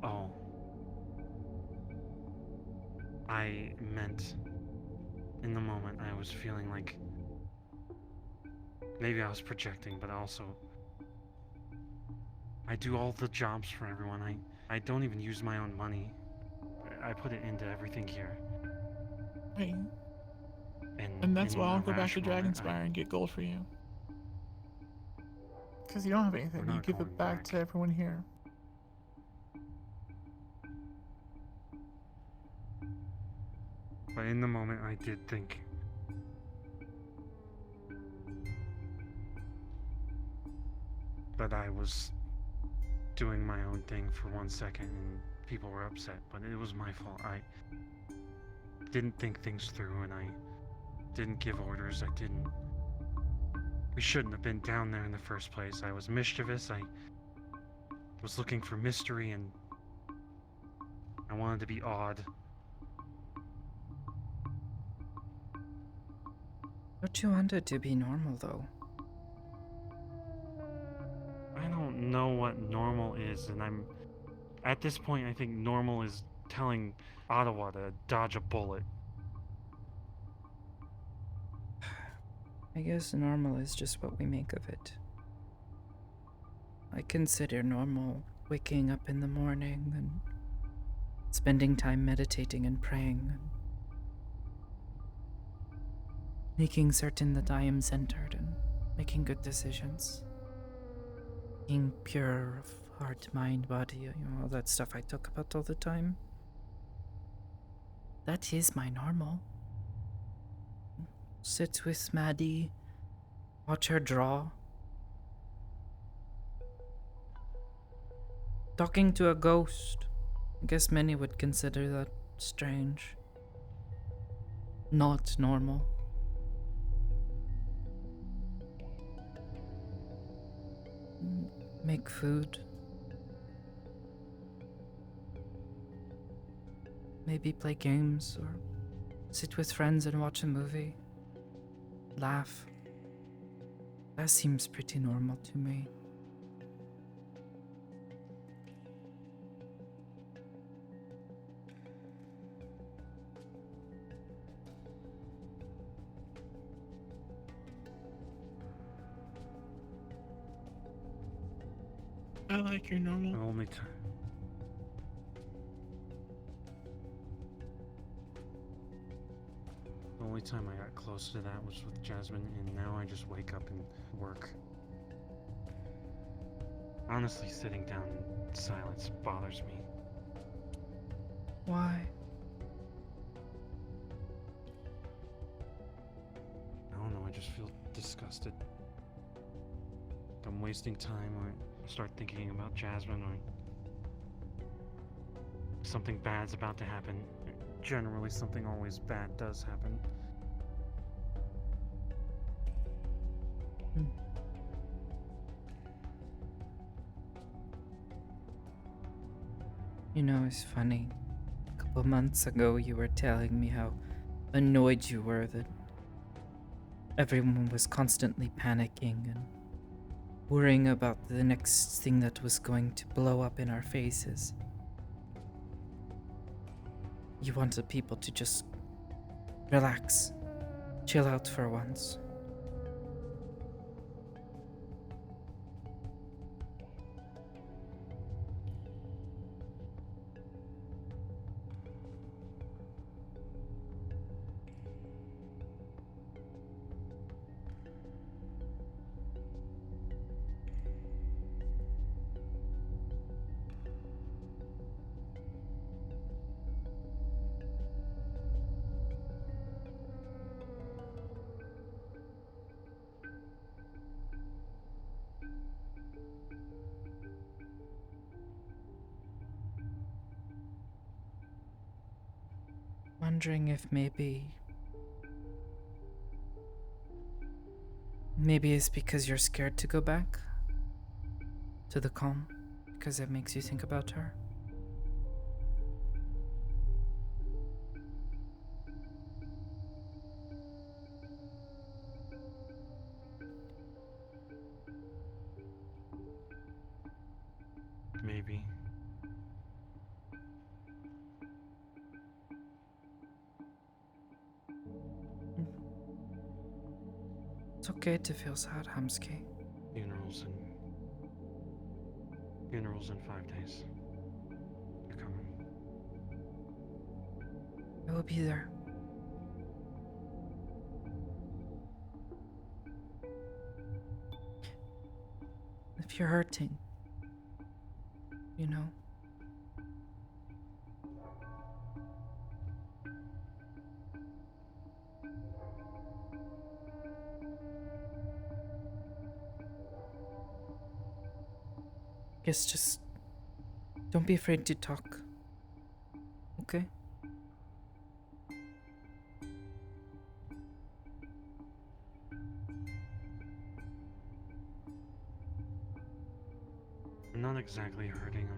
Speaker 5: Oh. I meant in the moment I was feeling like maybe I was projecting, but also I do all the jobs for everyone. I don't even use my own money. I put it into everything here.
Speaker 7: Right.
Speaker 5: And
Speaker 7: And that's
Speaker 5: in
Speaker 7: why I'll
Speaker 5: a
Speaker 7: go back to
Speaker 5: rash moment,
Speaker 7: Dragonspire and get gold for you. Because you don't have anything.
Speaker 5: We're
Speaker 7: You
Speaker 5: not
Speaker 7: give
Speaker 5: going
Speaker 7: it back to everyone here.
Speaker 5: But in the moment, I did think that I was doing my own thing for 1 second and people were upset, but it was my fault. I didn't think things through and I didn't give orders. We shouldn't have been down there in the first place. I was mischievous. I was looking for mystery and I wanted to be odd.
Speaker 1: Don't you want it to be normal, though?
Speaker 5: I don't know what normal is, and at this point, I think normal is telling Ottawa to dodge a bullet.
Speaker 1: I guess normal is just what we make of it. I consider normal waking up in the morning and spending time meditating and praying and making certain that I am centered and making good decisions. Being pure of heart, mind, body, all that stuff I talk about all the time. That is my normal. Sit with Maddie, watch her draw. Talking to a ghost. I guess many would consider that strange. Not normal. Make food. Maybe play games or sit with friends and watch a movie. Laugh. That seems pretty normal to me.
Speaker 7: I like your normal.
Speaker 5: The only time. The only time I got close to that was with Jasmine, and now I just wake up and work. Honestly, sitting down in silence bothers me.
Speaker 1: Why?
Speaker 5: I don't know, I just feel disgusted. I'm wasting time, or I start thinking about Jasmine, or something bad's about to happen. Generally, something always bad does happen.
Speaker 1: You know, it's funny. A couple months ago, you were telling me how annoyed you were that everyone was constantly panicking and worrying about the next thing that was going to blow up in our faces. You wanted people to just relax chill out for once. Wondering if maybe it's because you're scared to go back to the calm, because it makes you think about her.
Speaker 5: Maybe.
Speaker 1: It's okay to feel sad, Hamsky.
Speaker 5: Funerals in 5 days. You're coming.
Speaker 1: I will be there. If you're hurting, you know. Guess just don't be afraid to talk. Okay?
Speaker 5: I'm not exactly hurting,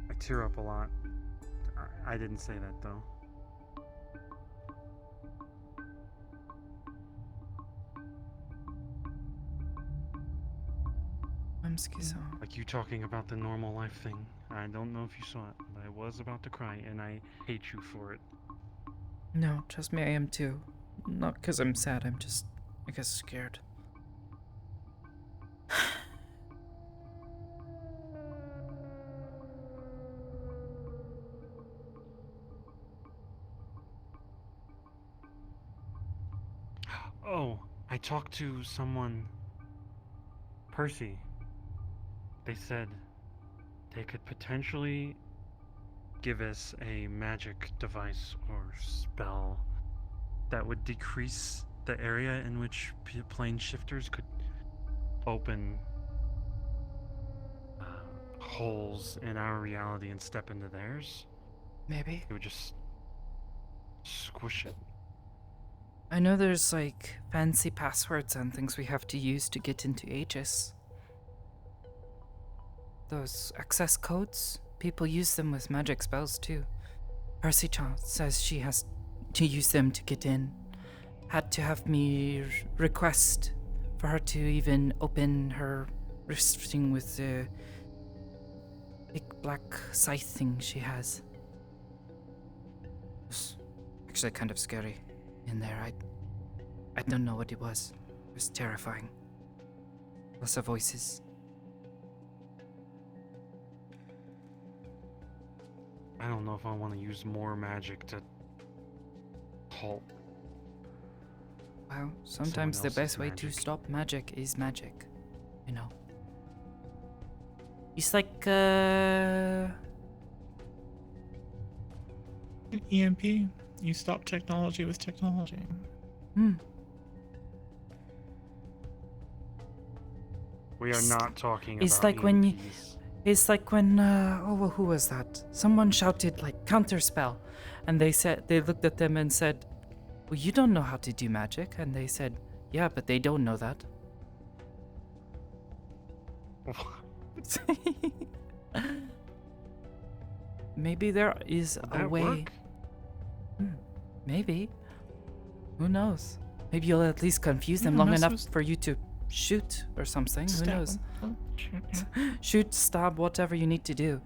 Speaker 5: I tear up a lot. I didn't say that though. Like you talking about the normal life thing. I don't know if you saw it, but I was about to cry, and I hate you for it.
Speaker 1: No, trust me, I am too. Not because I'm sad, I'm just, I guess, scared.
Speaker 5: Oh, I talked to someone. Percy. They said they could potentially give us a magic device or spell that would decrease the area in which plane shifters could open holes in our reality and step into theirs.
Speaker 1: Maybe.
Speaker 5: It would just squish it.
Speaker 1: I know there's like fancy passwords and things we have to use to get into Aegis. Those access codes, people use them with magic spells too. Percy-chan says she has to use them to get in. Had to have me request for her to even open her wrist thing with the big black scythe thing she has. It was actually kind of scary in there. I don't know what it was. It was terrifying. Lots of voices.
Speaker 5: I don't know if I want to use more magic to halt.
Speaker 1: Well, sometimes the best way to stop magic is magic, you know. It's like
Speaker 7: an EMP. You stop technology with technology.
Speaker 5: We are not talking
Speaker 1: it's
Speaker 5: about
Speaker 1: like when you,
Speaker 5: EMPs.
Speaker 1: it's like when who was that? Someone shouted like counterspell, and they looked at them and said, "Well, you don't know how to do magic," and they said, "Yeah, but they don't know that." Maybe there is a way.
Speaker 5: Work?
Speaker 1: Maybe. Who knows? Maybe you'll at least confuse them long enough for you to shoot or something. Who knows? Shoot, stab, whatever you need to do.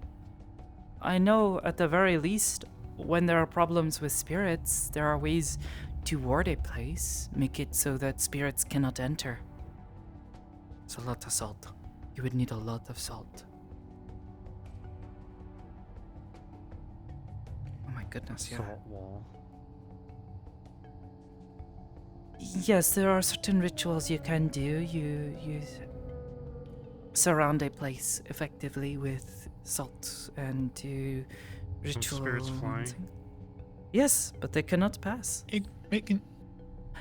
Speaker 1: I know at the very least when there are problems with spirits, there are ways to ward a place, make it so that spirits cannot enter. It's a lot of salt. You would need a lot of salt. Oh my goodness, yeah.
Speaker 5: Salt wall.
Speaker 1: Yes, there are certain rituals you can do. You surround a place effectively with salt and do ritual.
Speaker 5: Spirits fly.
Speaker 1: Yes, but they cannot pass.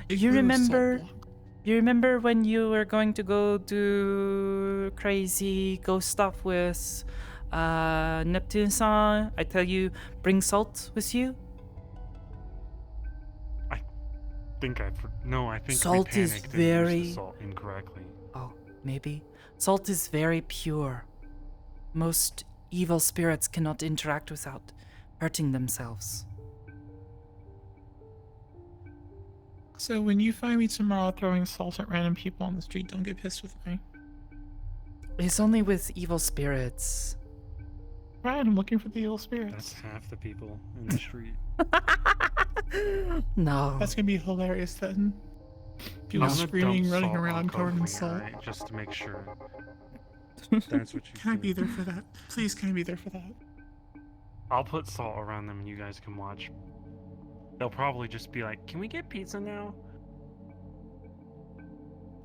Speaker 7: You
Speaker 1: remember when you were going to go do crazy ghost stuff with Neptune-san? I tell you, bring salt with you.
Speaker 5: I think
Speaker 1: Salt
Speaker 5: we
Speaker 1: is
Speaker 5: panicked and used
Speaker 1: very-
Speaker 5: the salt incorrectly.
Speaker 1: Oh, maybe. Salt is very pure. Most evil spirits cannot interact without hurting themselves.
Speaker 7: So when you find me tomorrow throwing salt at random people on the street, don't get pissed with me.
Speaker 1: It's only with evil spirits.
Speaker 7: Right, I'm looking for the evil
Speaker 5: That's
Speaker 7: spirits.
Speaker 5: half the people in the street.
Speaker 1: No.
Speaker 7: That's gonna be hilarious then. People
Speaker 5: I'm gonna
Speaker 7: screaming,
Speaker 5: dump
Speaker 7: running
Speaker 5: salt on
Speaker 7: around covered in
Speaker 5: Copeland,
Speaker 7: salt.
Speaker 5: alright, just to make sure. That's what you
Speaker 7: Can I
Speaker 5: do.
Speaker 7: be there for that? Please, can I be there for that?
Speaker 5: I'll put salt around them and you guys can watch. They'll probably just be like, "Can we get pizza now?"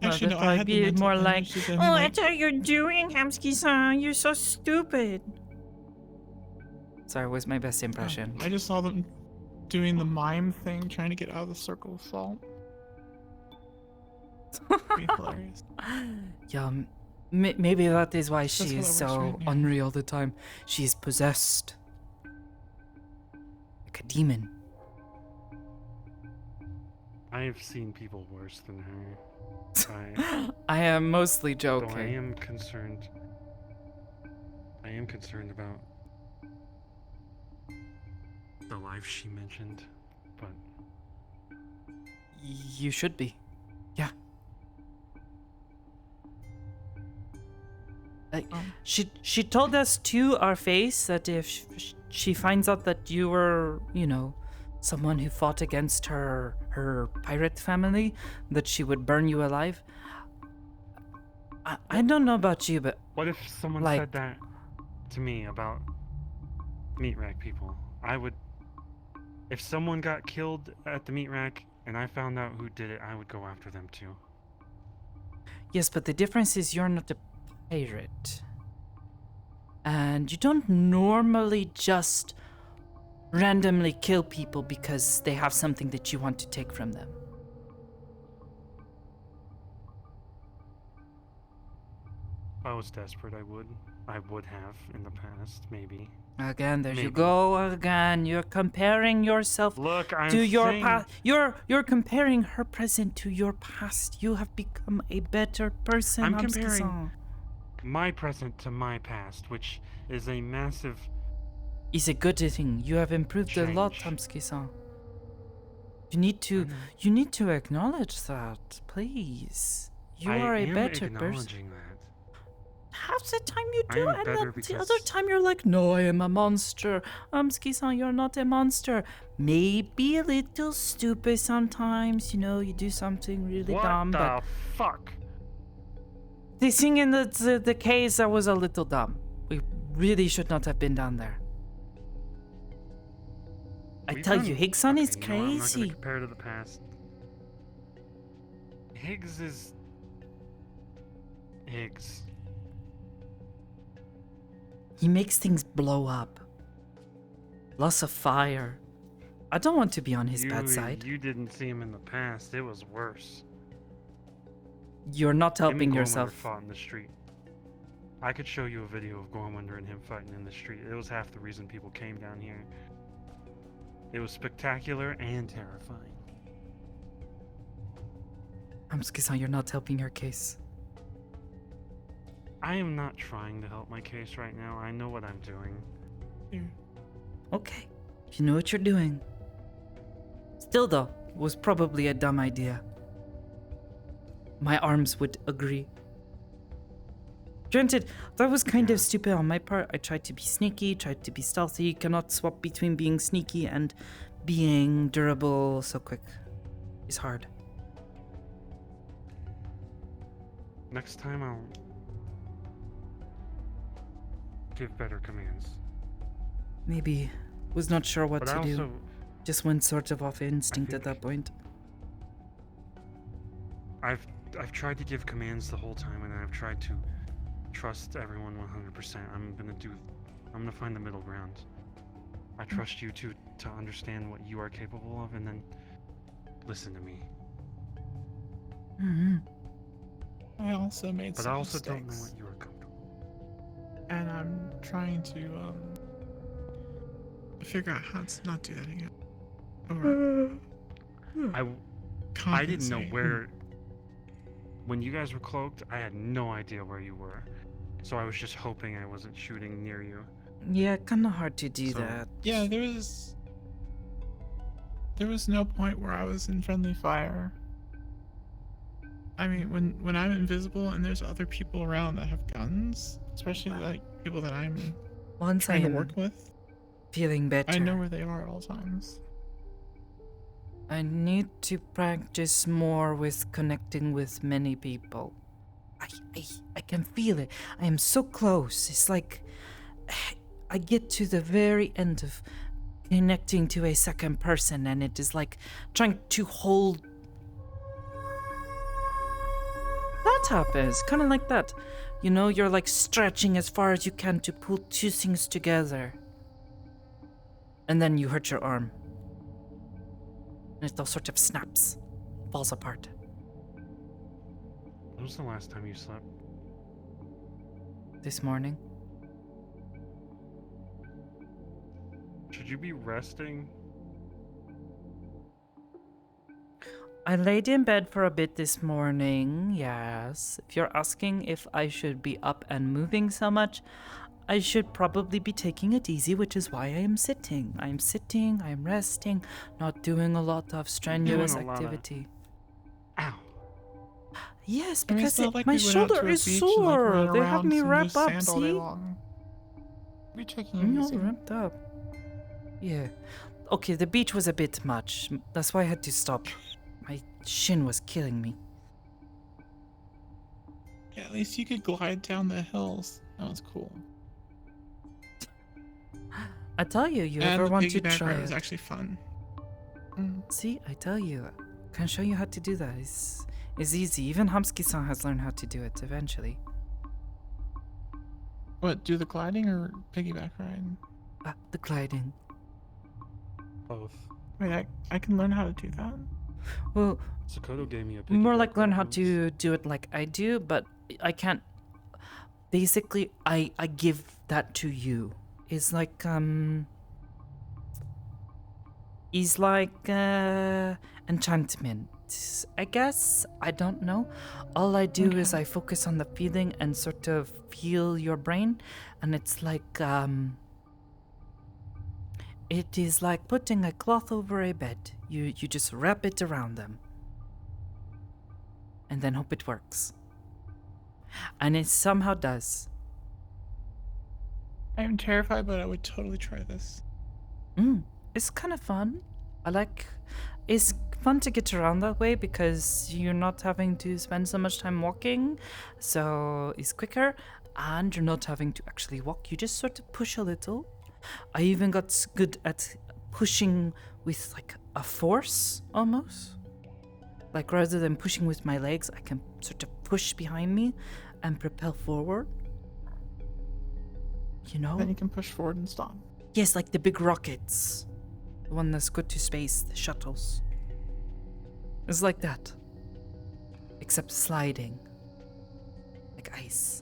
Speaker 7: Actually, no,
Speaker 1: that
Speaker 7: I
Speaker 1: might
Speaker 7: had the
Speaker 1: be
Speaker 7: mental
Speaker 1: more
Speaker 7: image
Speaker 1: like,
Speaker 7: of them,
Speaker 1: oh,
Speaker 7: like,
Speaker 1: that's what you're doing, Hamsky-san. You're so stupid. Sorry, was my best impression.
Speaker 7: I just saw them doing the mime thing, trying to get out of the circle of salt. It'd be hilarious.
Speaker 1: Yeah, maybe that is why
Speaker 7: That's
Speaker 1: she
Speaker 7: what
Speaker 1: is
Speaker 7: I
Speaker 1: so
Speaker 7: was reading.
Speaker 1: unreal all the time. She's possessed. Like a demon.
Speaker 5: I've seen people worse than her.
Speaker 1: I am mostly
Speaker 5: Though
Speaker 1: joking.
Speaker 5: I am concerned. I am concerned about the life she mentioned, but
Speaker 1: You should be. Yeah. Like, she told us to our face that if she finds out that you were, someone who fought against her pirate family, that she would burn you alive. I don't know about you, but
Speaker 5: what if someone
Speaker 1: like,
Speaker 5: said that to me about meat rack people? I would. If someone got killed at the meat rack and I found out who did it, I would go after them too.
Speaker 1: Yes, but the difference is you're not a pirate. And you don't normally just randomly kill people because they have something that you want to take from them.
Speaker 5: If I was desperate, I would. I would have in the past, maybe.
Speaker 1: Again, there you
Speaker 5: Maybe.
Speaker 1: go again. You're comparing yourself
Speaker 5: Look, I'm
Speaker 1: to your
Speaker 5: saying-
Speaker 1: past. You're comparing her present to your past. You have become a better person.
Speaker 5: I'm
Speaker 1: Hamsuki-san.
Speaker 5: comparing my present to my past, which is a massive.
Speaker 1: Is a good thing. You have improved a lot,
Speaker 5: Change.
Speaker 1: Hamsuki-san. You need to acknowledge that, please. You
Speaker 5: I
Speaker 1: are a
Speaker 5: am
Speaker 1: better person.
Speaker 5: acknowledging that.
Speaker 1: Half the time you
Speaker 5: I
Speaker 1: do,
Speaker 5: am
Speaker 1: and
Speaker 5: better
Speaker 1: the
Speaker 5: because-
Speaker 1: other time you're like, no, I am a monster. Hamsuki-san, you're not a monster. Maybe a little stupid sometimes, you do something really
Speaker 5: What
Speaker 1: dumb,
Speaker 5: the
Speaker 1: but
Speaker 5: fuck?
Speaker 1: the thing in the case that was a little dumb. We really should not have been down there. I
Speaker 5: We've
Speaker 1: tell
Speaker 5: done-
Speaker 1: you, Higson is
Speaker 5: okay, you know, I'm not
Speaker 1: crazy.
Speaker 5: gonna compare to the past. Higgs is Higgs.
Speaker 1: He makes things blow up. Lots of fire. I don't want to be on his bad side.
Speaker 5: You didn't see him in the past. It was worse.
Speaker 1: You're not
Speaker 5: Him and
Speaker 1: helping
Speaker 5: Gormunder
Speaker 1: yourself.
Speaker 5: fought in the street. I could show you a video of Gormunder and him fighting in the street. It was half the reason people came down here. It was spectacular and terrifying.
Speaker 1: Hamsuki-san, you're not helping your case.
Speaker 5: I am not trying to help my case right now. I know what I'm doing.
Speaker 1: Okay, you know what you're doing. Still though, it was probably a dumb idea. My arms would agree. Granted, that was kind of stupid on my part. I tried to be sneaky, tried to be stealthy. You cannot swap between being sneaky and being durable so quick. It's hard.
Speaker 5: Next time I'll give better commands.
Speaker 1: Maybe. Was not sure what
Speaker 5: But
Speaker 1: to
Speaker 5: I
Speaker 1: do.
Speaker 5: also,
Speaker 1: Just went sort of off instinct at that point.
Speaker 5: I've tried to give commands the whole time, and I've tried to trust everyone 100%. I'm gonna find the middle ground. I trust you to understand what you are capable of, and then listen to me.
Speaker 1: Mm-hmm.
Speaker 7: I also made
Speaker 5: But
Speaker 7: some
Speaker 5: I also
Speaker 7: mistakes.
Speaker 5: don't know what you are comfortable.
Speaker 7: And I'm trying to figure out how to not do that again. Or
Speaker 5: I didn't know
Speaker 7: compensate.
Speaker 5: where. When you guys were cloaked, I had no idea where you were, so I was just hoping I wasn't shooting near you.
Speaker 1: Yeah, kind of hard to do
Speaker 5: So-
Speaker 1: that.
Speaker 7: Yeah, there was no point where I was in friendly fire. I mean, when I'm invisible and there's other people around that have guns, especially like people that I'm
Speaker 1: Once
Speaker 7: trying to
Speaker 1: I'm
Speaker 7: work with,
Speaker 1: feeling better,
Speaker 7: I know where they are at all times.
Speaker 1: I need to practice more with connecting with many people. I can feel it. I am so close. It's like I get to the very end of connecting to a second person, and it is like trying to hold. That happens, kind of like that. You know, you're like stretching as far as you can to pull two things together. And then you hurt your arm. And it all sort of snaps, falls apart.
Speaker 5: When was the last time you slept?
Speaker 1: This morning.
Speaker 5: Should you be resting?
Speaker 1: I laid in bed for a bit this morning, yes. If you're asking if I should be up and moving so much, I should probably be taking it easy, which is why I am sitting. I am sitting, I am resting, not doing a lot of strenuous
Speaker 5: Doing a lot of-
Speaker 1: activity.
Speaker 5: Ow.
Speaker 1: Yes,
Speaker 7: I mean,
Speaker 1: because
Speaker 7: it's not like
Speaker 1: my
Speaker 7: we went out to
Speaker 1: shoulder
Speaker 7: a
Speaker 1: is
Speaker 7: beach and, like,
Speaker 1: sore.
Speaker 7: ran
Speaker 1: They have
Speaker 7: around
Speaker 1: me
Speaker 7: in
Speaker 1: wrap
Speaker 7: the
Speaker 1: up,
Speaker 7: sand all day
Speaker 1: see?
Speaker 7: long. Be taking it
Speaker 1: I'm all
Speaker 7: easy.
Speaker 1: wrapped up. Yeah. Okay, the beach was a bit much. That's why I had to stop. My shin was killing me.
Speaker 7: Yeah, at least you could glide down the hills. That was cool.
Speaker 1: I tell you, you
Speaker 7: and
Speaker 1: ever
Speaker 7: the
Speaker 1: want to
Speaker 7: piggyback
Speaker 1: try
Speaker 7: ride was
Speaker 1: it?
Speaker 7: actually fun. Mm.
Speaker 1: See, I tell you, I can show you how to do that. It's easy. Even Hamski-san has learned how to do it eventually.
Speaker 7: What, do the gliding or piggyback ride?
Speaker 1: The gliding.
Speaker 5: Both.
Speaker 7: Wait, I can learn how to do that?
Speaker 1: Well,
Speaker 5: Sakoto gave me a
Speaker 1: more
Speaker 5: piggyback
Speaker 1: like learn
Speaker 5: ride
Speaker 1: how
Speaker 5: once.
Speaker 1: to do it like I do, but I can't. Basically, I give that to you. It's like It's like enchantment, I guess. I don't know. All I do is I focus on the feeling and sort of feel your brain, and it's like it is like putting a cloth over a bed. You just wrap it around them, and then hope it works. And it somehow does.
Speaker 7: I am terrified, but I would totally try this.
Speaker 1: It's kind of fun. It's fun to get around that way because you're not having to spend so much time walking, so it's quicker, and you're not having to actually walk. You just sort of push a little. I even got good at pushing with like a force almost. Like rather than pushing with my legs, I can sort of push behind me and propel forward. You know?
Speaker 7: Then you can push forward and stop.
Speaker 1: Yes, like the big rockets. The one that's good to space, the shuttles. It's like that. Except sliding. Like ice.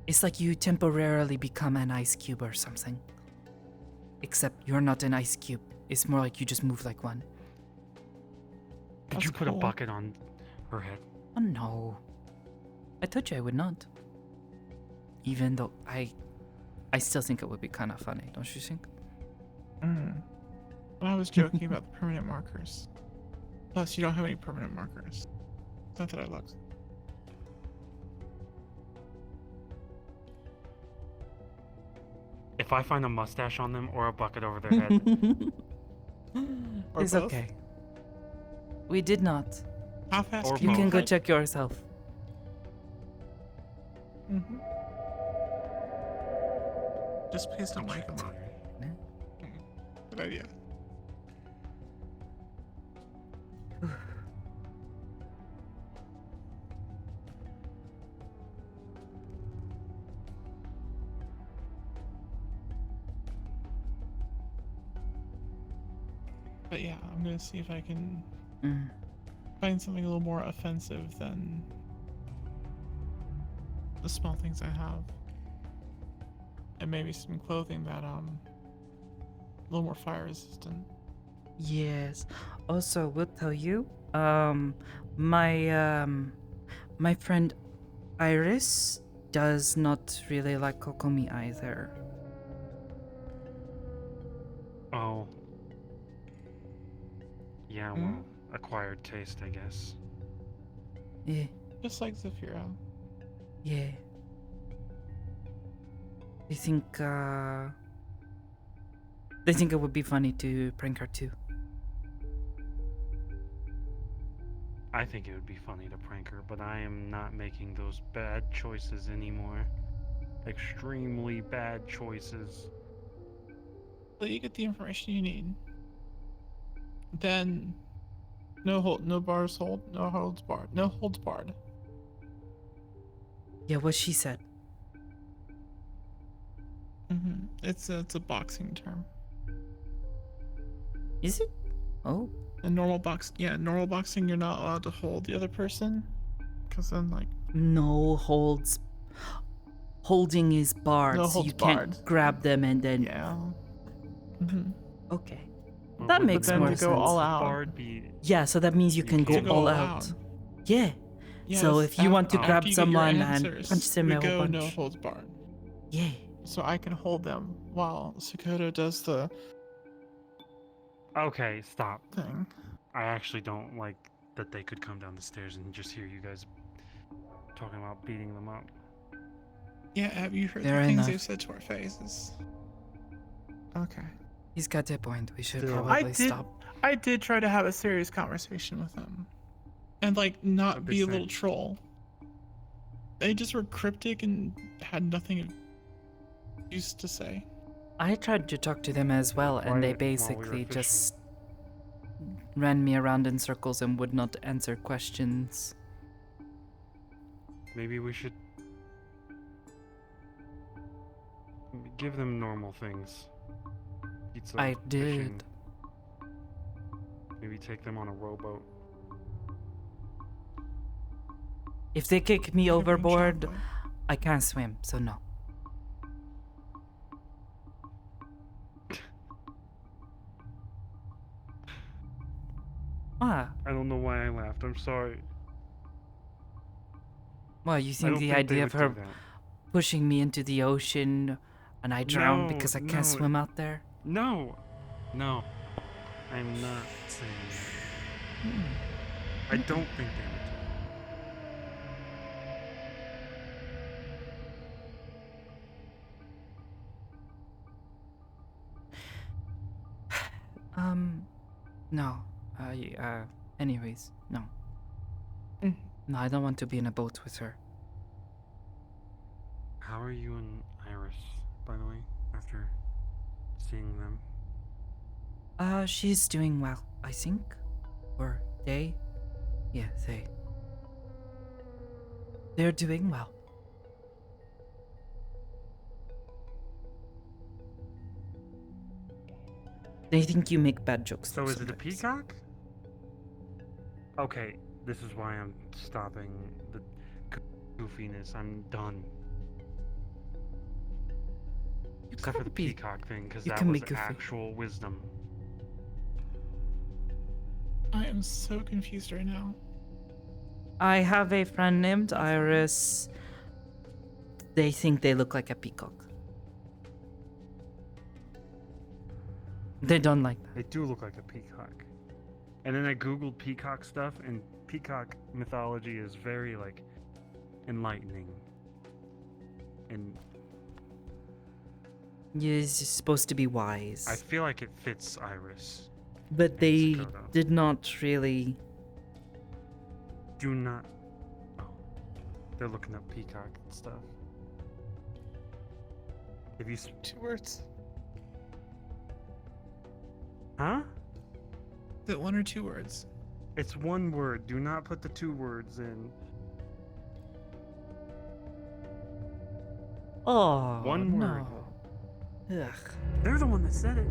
Speaker 1: It's like you temporarily become an ice cube or something. Except you're not an ice cube. It's more like you just move like one.
Speaker 5: Did you put a bucket on her head?
Speaker 1: Oh no. I told you I would not. Even though I still think it would be kind of funny, don't you think?
Speaker 7: But I was joking about the permanent markers. Plus, you don't have any permanent markers. Not that I looked.
Speaker 5: If I find a mustache on them or a bucket over their head,
Speaker 7: Or
Speaker 1: It's
Speaker 7: both?
Speaker 1: okay. We did not.
Speaker 7: How fast
Speaker 5: Or
Speaker 7: can
Speaker 1: You can go
Speaker 7: type?
Speaker 1: check yourself.
Speaker 7: Mm-hmm. Just please don't wake him up. Good idea. But yeah, I'm gonna see if I can find something a little more offensive than the small things I have. And maybe some clothing that a little more fire resistant.
Speaker 1: Yes. Also, will tell you, my friend Iris does not really like Kokomi either.
Speaker 5: oh. Yeah, well, acquired taste, I guess.
Speaker 1: Yeah.
Speaker 7: Just like Zafira.
Speaker 1: Yeah. They think it would be funny to prank her too.
Speaker 5: I think it would be funny to prank her, but I am not making those bad choices anymore. Extremely bad choices.
Speaker 7: So you get the information you need. Then no holds barred.
Speaker 1: Yeah, what she said.
Speaker 7: Mm-hmm. It's a boxing term.
Speaker 1: Is it? Oh.
Speaker 7: In normal boxing, you're not allowed to hold the other person, because then like
Speaker 1: No holds. Holding is barred,
Speaker 7: No
Speaker 1: so
Speaker 7: holds
Speaker 1: you can't
Speaker 7: barred.
Speaker 1: grab them and then.
Speaker 7: Yeah. Mm-hmm.
Speaker 1: Okay.
Speaker 5: But
Speaker 1: That
Speaker 5: would
Speaker 1: makes
Speaker 7: then
Speaker 1: more
Speaker 7: to
Speaker 1: sense.
Speaker 7: go all out.
Speaker 5: Barred be...
Speaker 1: Yeah, so that means you can go
Speaker 5: can't
Speaker 1: all
Speaker 7: go
Speaker 1: out.
Speaker 7: out.
Speaker 1: Yeah. So
Speaker 7: Yes,
Speaker 1: if you want to
Speaker 7: after
Speaker 1: grab
Speaker 7: you get your
Speaker 1: someone and
Speaker 7: answers,
Speaker 1: punch them
Speaker 7: we
Speaker 1: a whole
Speaker 7: go
Speaker 1: bunch.
Speaker 7: no holds barred.
Speaker 1: Yeah.
Speaker 7: So I can hold them while Sakoto does the
Speaker 5: Okay, stop.
Speaker 7: thing.
Speaker 5: I actually don't like that they could come down the stairs and just hear you guys talking about beating them up.
Speaker 7: Yeah, have you heard
Speaker 1: Fair
Speaker 7: the things
Speaker 1: enough.
Speaker 7: they've said to our faces? Okay.
Speaker 1: He's got a point. We should
Speaker 5: Still.
Speaker 1: probably stop.
Speaker 7: I did try to have a serious conversation with them. And like not
Speaker 5: What'd they
Speaker 7: be a
Speaker 5: say?
Speaker 7: little troll. They just were cryptic and had nothing of use to say.
Speaker 1: I tried to talk to them as well, and they
Speaker 5: Quiet while we were
Speaker 1: basically
Speaker 5: fishing.
Speaker 1: just ran me around in circles and would not answer questions.
Speaker 5: Maybe we should give them normal things. Pizza,
Speaker 1: I
Speaker 5: fishing.
Speaker 1: did.
Speaker 5: Maybe take them on a rowboat.
Speaker 1: If they kick me
Speaker 7: You can bring
Speaker 1: overboard,
Speaker 7: chocolate.
Speaker 1: I can't swim, so no. Ah,
Speaker 5: I don't know why I laughed. I'm sorry.
Speaker 1: well, you
Speaker 5: I
Speaker 1: think
Speaker 5: don't
Speaker 1: the
Speaker 5: think they
Speaker 1: idea of
Speaker 5: would
Speaker 1: her
Speaker 5: do that.
Speaker 1: pushing me into the ocean and I drown
Speaker 5: No,
Speaker 1: because I can't
Speaker 5: no.
Speaker 1: swim out there?
Speaker 5: No, no, I'm not saying that. I don't think they would do
Speaker 1: No. Anyways, no. No, I don't want to be in a boat with her.
Speaker 5: that. How are you and Iris, by the way, after seeing them?
Speaker 1: She's doing well, I think. Or they? Yeah, they. They're doing well. They think you make bad jokes.
Speaker 5: So
Speaker 1: though,
Speaker 5: is it a
Speaker 1: sometimes.
Speaker 5: peacock? Okay, this is why I'm stopping the goofiness. I'm done. Except for the
Speaker 1: be-
Speaker 5: peacock thing, because
Speaker 1: you
Speaker 5: that
Speaker 1: can
Speaker 5: was
Speaker 1: be goofy.
Speaker 5: actual wisdom.
Speaker 7: I am so confused right now.
Speaker 1: I have a friend named Iris. They think they look like a peacock. They don't like that.
Speaker 5: They do look like a peacock. And then I googled peacock stuff, and peacock mythology is very like enlightening. And
Speaker 1: You're supposed to be wise.
Speaker 5: I feel like it fits Iris.
Speaker 1: But they
Speaker 5: Sakoto.
Speaker 1: did not really.
Speaker 5: Do not. Oh, they're looking up peacock and stuff. Have you?
Speaker 7: 2 words.
Speaker 5: Huh?
Speaker 7: Is it 1 or 2 words?
Speaker 5: It's 1 word. Do not put the 2 words in.
Speaker 1: Oh,
Speaker 5: 1
Speaker 1: no.
Speaker 5: word.
Speaker 1: Ugh.
Speaker 5: They're the one that said it.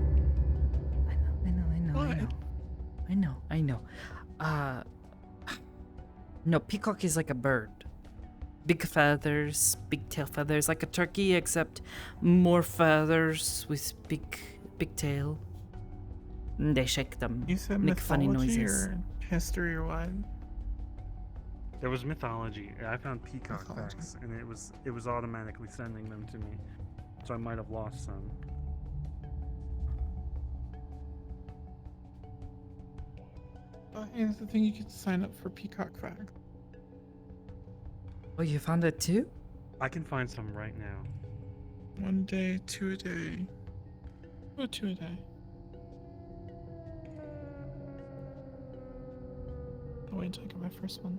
Speaker 1: I know. No, peacock is like a bird. Big feathers, big tail feathers, like a turkey, except more feathers with big tail. And they shake them,
Speaker 7: You said
Speaker 1: make funny
Speaker 7: mythology
Speaker 1: noises.
Speaker 7: or history or what?
Speaker 5: There was mythology. I found peacock
Speaker 7: Mythology.
Speaker 5: facts, and it was automatically sending them to me, so I might have lost some.
Speaker 7: Here's the thing: you could sign up for Peacock Fact.
Speaker 1: Oh, you found it too?
Speaker 5: I can find some right now.
Speaker 7: 1 day, 2 a day. Or 2 a day. I'll wait until I get my first one.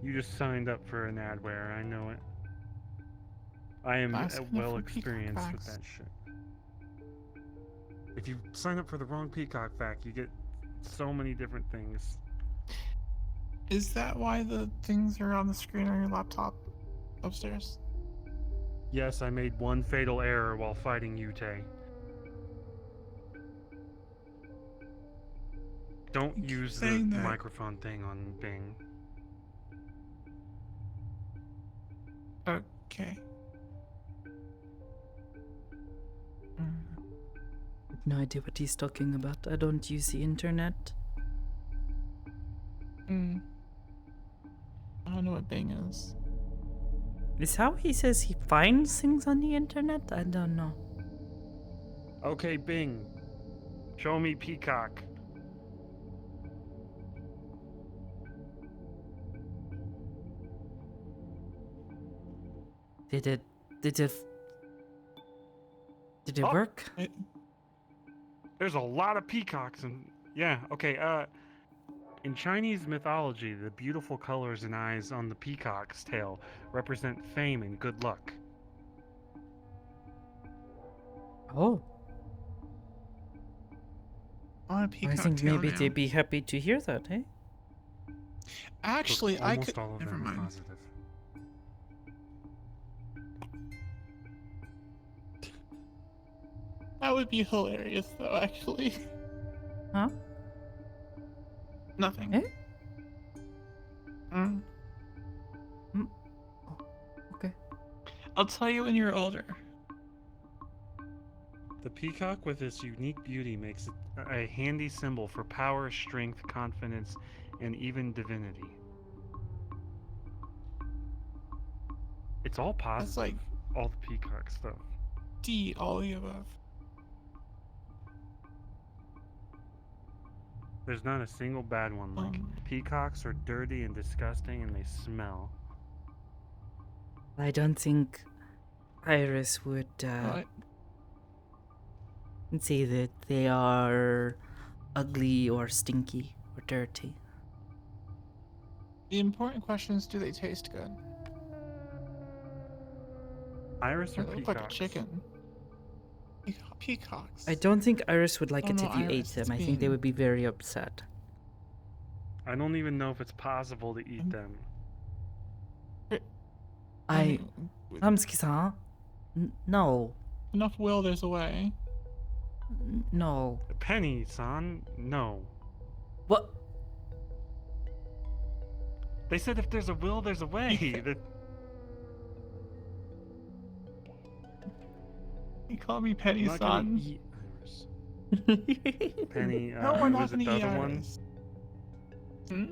Speaker 5: You just signed up for an adware. I know it. I am
Speaker 7: I signed up
Speaker 5: well
Speaker 7: for Peacock
Speaker 5: experienced with
Speaker 7: Facts.
Speaker 5: that shit. If you sign up for the wrong peacock fact, you get so many different things.
Speaker 7: Is that why the things are on the screen on your laptop upstairs?
Speaker 5: Yes, I made 1 fatal error while fighting Yute. Don't use the
Speaker 7: saying that-
Speaker 5: microphone thing on Bing.
Speaker 7: Okay.
Speaker 1: No idea what he's talking about. I don't use the internet.
Speaker 7: I don't know what Bing is.
Speaker 1: Is how he says he finds things on the internet? I don't know.
Speaker 5: Okay, Bing. Show me peacock.
Speaker 1: Did it
Speaker 5: Oh,
Speaker 1: work?
Speaker 5: There's a lot of peacocks and yeah, okay, in Chinese mythology, the beautiful colors and eyes on the peacock's tail represent fame and good luck.
Speaker 1: Oh,
Speaker 7: On a
Speaker 1: I
Speaker 7: Peacock
Speaker 1: think
Speaker 7: tail
Speaker 1: maybe
Speaker 7: now.
Speaker 1: they'd be happy to hear that, eh?
Speaker 7: Actually,
Speaker 5: Look,
Speaker 7: I
Speaker 5: almost
Speaker 7: could.
Speaker 5: all of
Speaker 7: Never
Speaker 5: them are
Speaker 7: mind.
Speaker 5: positive.
Speaker 7: That would be hilarious, though. Actually.
Speaker 1: Huh?
Speaker 7: Nothing.
Speaker 1: Eh?
Speaker 7: Mm.
Speaker 1: Okay.
Speaker 7: I'll tell you when you're older.
Speaker 5: The peacock, with its unique beauty, makes it a handy symbol for power, strength, confidence, and even divinity. It's all positive.
Speaker 7: That's like
Speaker 5: all the peacock stuff.
Speaker 7: D, all the above.
Speaker 5: There's not a single bad one. Like, peacocks are dirty and disgusting and they smell.
Speaker 1: I don't think Iris would
Speaker 7: What?
Speaker 1: say that they are ugly or stinky or dirty.
Speaker 7: The important question is, do they taste good?
Speaker 5: Iris or
Speaker 7: They look
Speaker 5: peacocks?
Speaker 7: like a chicken. Peacocks.
Speaker 1: I don't think Iris would like
Speaker 7: Oh,
Speaker 1: it
Speaker 7: no,
Speaker 1: if you ate
Speaker 7: Iris,
Speaker 1: them.
Speaker 7: it's
Speaker 1: I think they
Speaker 7: bean.
Speaker 1: would be very upset.
Speaker 5: I don't even know if it's possible to eat them.
Speaker 1: Hamsuki-san? No.
Speaker 7: Enough will, there's a way.
Speaker 1: No.
Speaker 5: Penny-san, no.
Speaker 1: What?
Speaker 5: They said if there's a will, there's a way. That
Speaker 7: You call me Penny,
Speaker 5: I'm not gonna
Speaker 7: son.
Speaker 5: eat Iris. Penny,
Speaker 7: No, we're
Speaker 5: who
Speaker 7: not
Speaker 5: is it,
Speaker 7: gonna
Speaker 5: the
Speaker 7: eat
Speaker 5: other one?
Speaker 7: Iris. Hmm?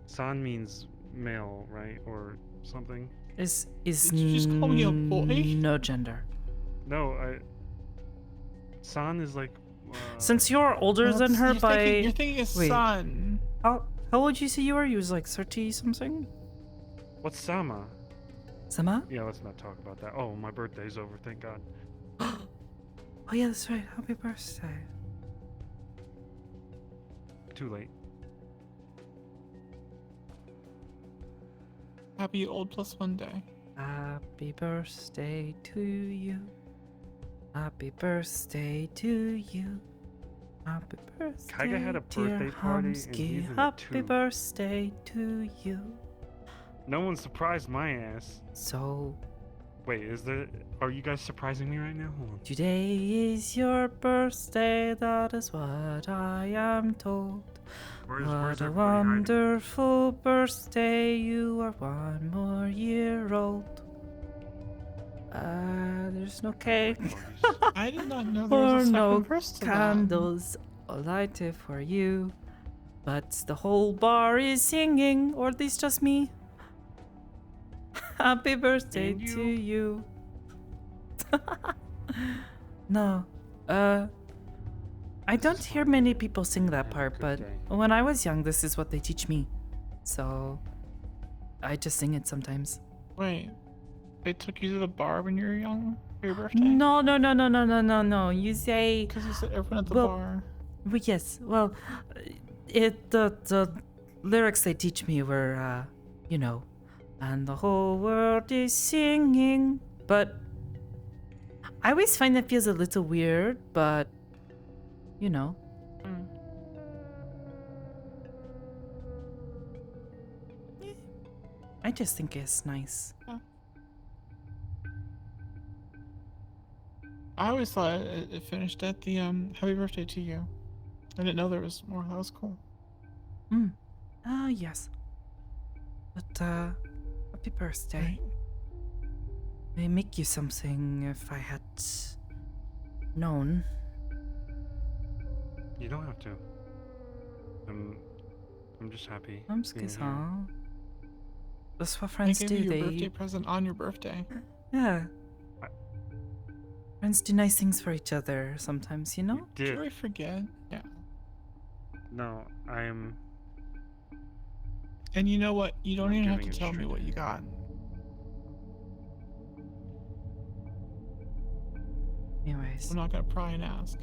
Speaker 5: San means male, right? Or something?
Speaker 1: Is
Speaker 7: Did you just call me a boy?
Speaker 1: no gender.
Speaker 5: No, San is like.
Speaker 1: Since you're older
Speaker 7: Well,
Speaker 1: than her by...
Speaker 7: You're thinking of
Speaker 1: Wait.
Speaker 7: son.
Speaker 1: How old did you say you were? You was like 30 something?
Speaker 5: What's Sama?
Speaker 1: Sama?
Speaker 5: Yeah, let's not talk about that. Oh, my birthday's over, thank God.
Speaker 1: Oh yeah, that's right. Happy birthday.
Speaker 5: Too late.
Speaker 7: Happy old +1 day.
Speaker 1: Happy birthday to you. Happy birthday to you. Happy birthday,
Speaker 5: Kaiga had a birthday
Speaker 1: dear
Speaker 5: party, and
Speaker 1: Hamsky.
Speaker 5: he's in it
Speaker 1: Happy
Speaker 5: too.
Speaker 1: birthday to you.
Speaker 5: No one surprised my ass.
Speaker 1: So,
Speaker 5: Wait, are you guys surprising me right now? Hold on.
Speaker 1: today is your birthday, that is what I am told.
Speaker 5: Where's
Speaker 1: What a
Speaker 5: everybody hiding?
Speaker 1: wonderful birthday, you are 1 more year old. There's no cake.
Speaker 7: I did not know there was a
Speaker 1: or
Speaker 7: second
Speaker 1: no
Speaker 7: verse to that.
Speaker 1: candles lighted for you. But the whole bar is singing, or at least just me. Happy birthday
Speaker 5: And
Speaker 1: to you. No, I don't hear many people sing that part, but when I was young, this is what they teach me. So, I just sing it sometimes.
Speaker 7: Wait, they took you to the bar when you were young for your birthday?
Speaker 1: No. You say...
Speaker 7: Because you said everyone at the
Speaker 1: well,
Speaker 7: bar.
Speaker 1: Well, yes. Well, the lyrics they teach me were, you know, and the whole world is singing. But I always find it feels a little weird, but, you know. I just think it's nice.
Speaker 7: Yeah. I always thought it finished at the happy birthday to you. I didn't know there was more. That was cool.
Speaker 1: Yes. But, happy birthday.
Speaker 7: Right.
Speaker 1: May make you something if I had known.
Speaker 5: You don't have to. I'm just happy.
Speaker 1: I'm
Speaker 5: being
Speaker 1: scared,
Speaker 5: here.
Speaker 1: huh? That's what
Speaker 7: I
Speaker 1: friends
Speaker 7: gave
Speaker 1: do.
Speaker 7: you your
Speaker 1: They
Speaker 7: birthday present on your birthday.
Speaker 1: Yeah. Friends do nice things for each other sometimes, you know?
Speaker 7: Did I forget? Yeah.
Speaker 5: No, I'm.
Speaker 7: And you know what? You don't
Speaker 5: I'm
Speaker 7: even have to
Speaker 5: giving it
Speaker 7: tell me
Speaker 5: straight
Speaker 7: what you got.
Speaker 1: Anyways.
Speaker 7: I'm not gonna pry and ask.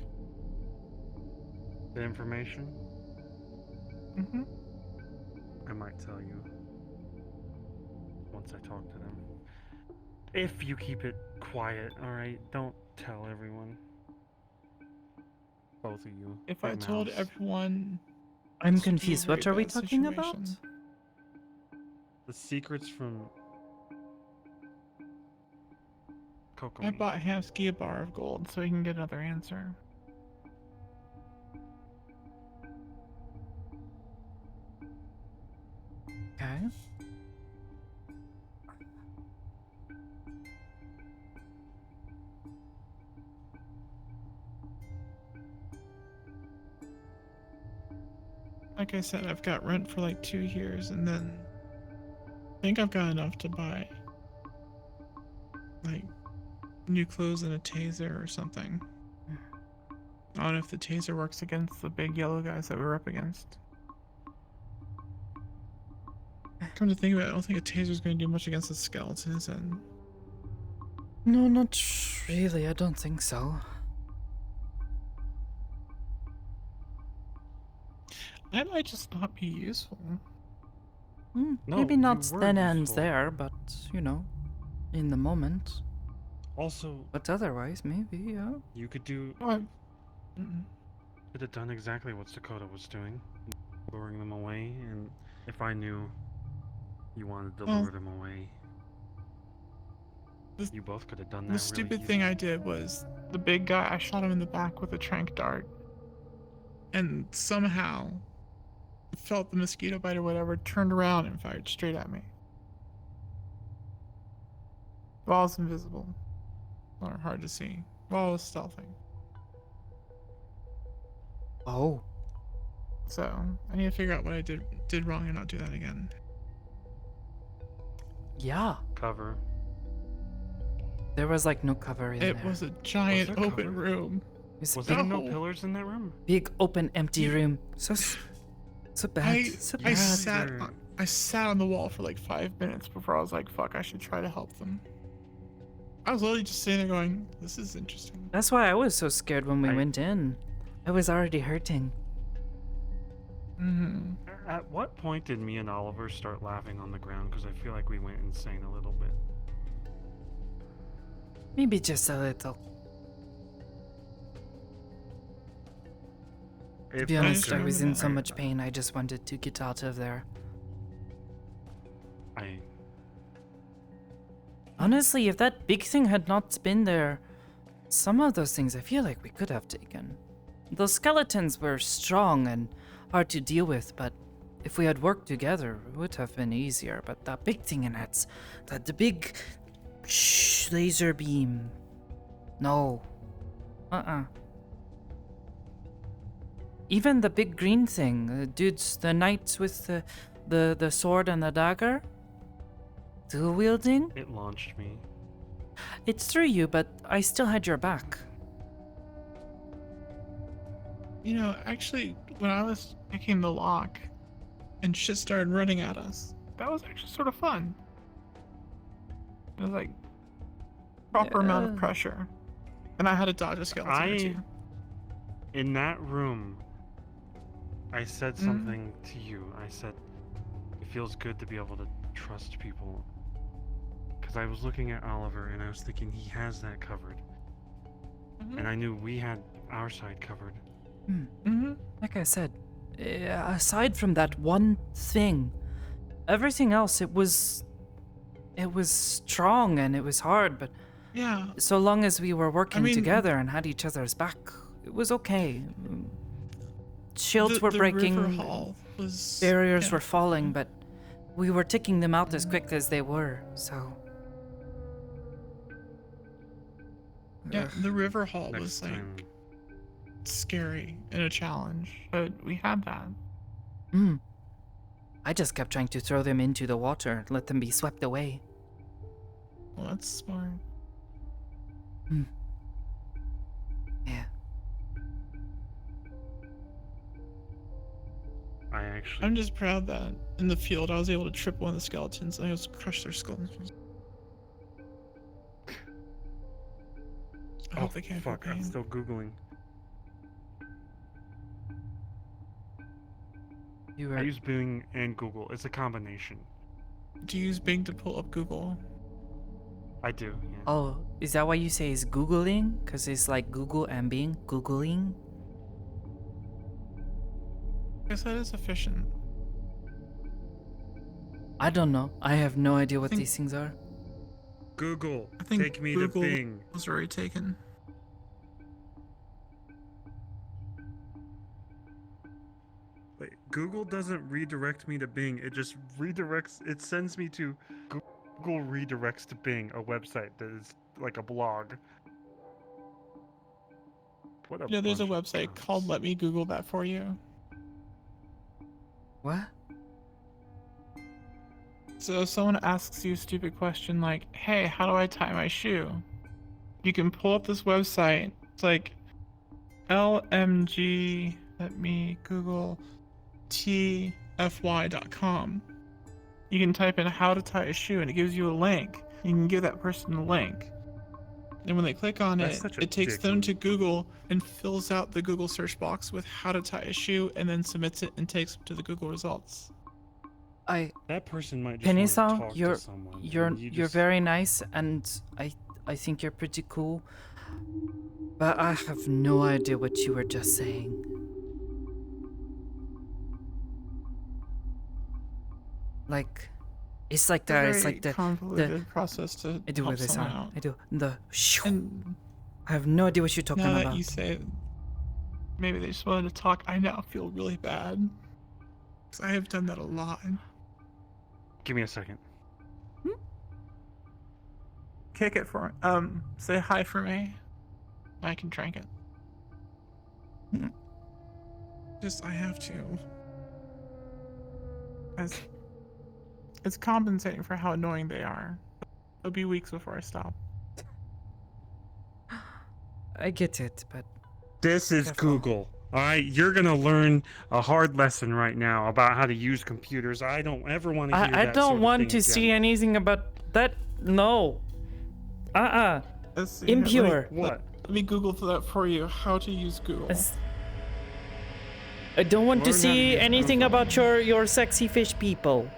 Speaker 5: The information?
Speaker 7: Mm-hmm.
Speaker 5: I might tell you. Once I talk to them. If you keep it quiet, alright? Don't tell everyone. Both of you.
Speaker 7: If I told everyone...
Speaker 1: I'm
Speaker 7: this would be a
Speaker 1: confused.
Speaker 7: very
Speaker 1: What are we
Speaker 7: bad
Speaker 1: talking about?
Speaker 7: situation.
Speaker 5: The secrets from Coco.
Speaker 7: I bought Hamsky a bar of gold so he can get another answer.
Speaker 1: Okay.
Speaker 7: Like I said, I've got rent for like 2 years, and then I think I've got enough to buy like new clothes and a taser or something. I don't know if the taser works against the big yellow guys that we're up against. Come to think of it, I don't think a taser's going to do much against the skeletons, and
Speaker 1: No, not really. I don't think so.
Speaker 7: I might just not be useful.
Speaker 5: No,
Speaker 1: Maybe
Speaker 5: you
Speaker 1: not
Speaker 5: were
Speaker 1: then and
Speaker 5: useful.
Speaker 1: there, but, you know, in the moment.
Speaker 5: Also,
Speaker 1: But otherwise, maybe, yeah.
Speaker 5: you could do.
Speaker 7: Mm-mm.
Speaker 5: Could have done exactly what Sakoto was doing, luring them away. And if I knew you wanted to
Speaker 7: Well,
Speaker 5: lure them away, you both could have done that.
Speaker 7: The
Speaker 5: really
Speaker 7: stupid thing I did was the big guy, I shot him in the back with a tranq dart. And somehow felt the mosquito bite or whatever, turned around and fired straight at me. While I was invisible. Or hard to see. While I was stealthing.
Speaker 1: Oh.
Speaker 7: So, I need to figure out what I did wrong and not do that again.
Speaker 1: Yeah.
Speaker 5: Cover.
Speaker 1: There was like no cover in there.
Speaker 7: It was a giant
Speaker 5: there
Speaker 7: open
Speaker 5: cover?
Speaker 7: room.
Speaker 1: was
Speaker 5: Was
Speaker 1: big,
Speaker 5: there no pillars in that room?
Speaker 1: big open empty room. So bad. So bad.
Speaker 7: I sat on the wall for like 5 minutes before I was like, fuck, I should try to help them. I was literally just sitting there going, this is interesting.
Speaker 1: That's why I was so scared when we went in. I was already hurting.
Speaker 5: At what point did me and Oliver start laughing on the ground? Because I feel like we went insane a little bit.
Speaker 1: Maybe just a little. To be honest, I was in so much pain, I just wanted to get out of there. Honestly, if that big thing had not been there, some of those things I feel like we could have taken. Those skeletons were strong and hard to deal with, but if we had worked together, it would have been easier. But that big thing in it, the big laser beam. No. Even the big green thing, the dudes, the knights with the sword and the dagger, dual wielding.
Speaker 5: It launched me.
Speaker 1: It threw you, but I still had your back.
Speaker 7: You know, actually, when I was picking the lock and shit started running at us, that was actually sort of fun. It was like proper amount of pressure. And I had to dodge a skeleton or two.
Speaker 5: In that room, I said something to you. I said, it feels good to be able to trust people. Because I was looking at Oliver and I was thinking he has that covered. And I knew we had our side covered.
Speaker 1: Like I said, aside from that one thing, everything else, it was strong and it was hard, but
Speaker 7: yeah,
Speaker 1: so long as we were working together and had each other's back, it was okay. Shields were breaking, barriers were falling, but we were taking them out as quick as they were, so...
Speaker 7: Yeah, the river hall was like scary and a challenge, but we had that.
Speaker 1: I just kept trying to throw them into the water, let them be swept away.
Speaker 7: Well, that's smart.
Speaker 1: Yeah.
Speaker 7: I'm just proud that in the field I was able to trip one of the skeletons and I was crush their skull. I hope they can't feel
Speaker 5: fuck, I'm
Speaker 7: pain.
Speaker 5: still Googling. I use Bing and Google. It's a combination.
Speaker 7: Do you use Bing to pull up Google?
Speaker 5: I do, yeah.
Speaker 1: Oh, is that why you say it's Googling? Because it's like Google and Bing? Googling?
Speaker 7: I guess that is efficient.
Speaker 1: I don't know. I have no idea what these things are.
Speaker 5: Google,
Speaker 7: I think
Speaker 5: take me
Speaker 7: Google
Speaker 5: to Bing.
Speaker 7: was already taken.
Speaker 5: Wait, Google doesn't redirect me to Bing. It just redirects. It sends me to Google redirects to Bing, a website that is like a blog. What a
Speaker 7: There's a
Speaker 5: bunch of
Speaker 7: website called Let Me Google That For You.
Speaker 1: What?
Speaker 7: So if someone asks you a stupid question like, hey, how do I tie my shoe? You can pull up this website. It's like LMG, let me Google TFY.com. You can type in how to tie a shoe and it gives you a link. You can give that person a link. And when they click on it, it takes them to Google and fills out the Google search box with how to tie a shoe and then submits it and takes them to the Google results.
Speaker 5: That person might just
Speaker 1: Penny-san,
Speaker 5: want to talk
Speaker 1: you're
Speaker 5: to someone.
Speaker 1: you're very nice, and I think you're pretty cool. But I have no idea what you were just saying. Like, it's like that. It's like the
Speaker 7: convoluted process to
Speaker 1: I do
Speaker 7: help
Speaker 1: with this
Speaker 7: someone
Speaker 1: sound.
Speaker 7: out.
Speaker 1: I do the.
Speaker 7: And
Speaker 1: I have no idea what you're talking
Speaker 7: now
Speaker 1: about.
Speaker 7: that you say maybe they just wanted to talk, I now feel really bad. 'Cause I have done that a lot.
Speaker 5: Give me a second.
Speaker 7: Kick it for me. Say hi for me. I can drink it. I have to. It's compensating for how annoying they are. It'll be weeks before I stop.
Speaker 1: I get it, but
Speaker 5: This is Google. All right, you're gonna learn a hard lesson right now about how to use computers. I don't ever want to hear that.
Speaker 1: I don't
Speaker 5: sort of
Speaker 1: want
Speaker 5: thing
Speaker 1: to
Speaker 5: again.
Speaker 1: see anything about that. No.
Speaker 7: Let's see.
Speaker 1: Impure.
Speaker 5: What?
Speaker 7: Let me Google that for you. How to use Google.
Speaker 1: I don't want to
Speaker 5: Learn how to
Speaker 1: see
Speaker 5: use
Speaker 1: anything
Speaker 5: Google.
Speaker 1: about your sexy fish people.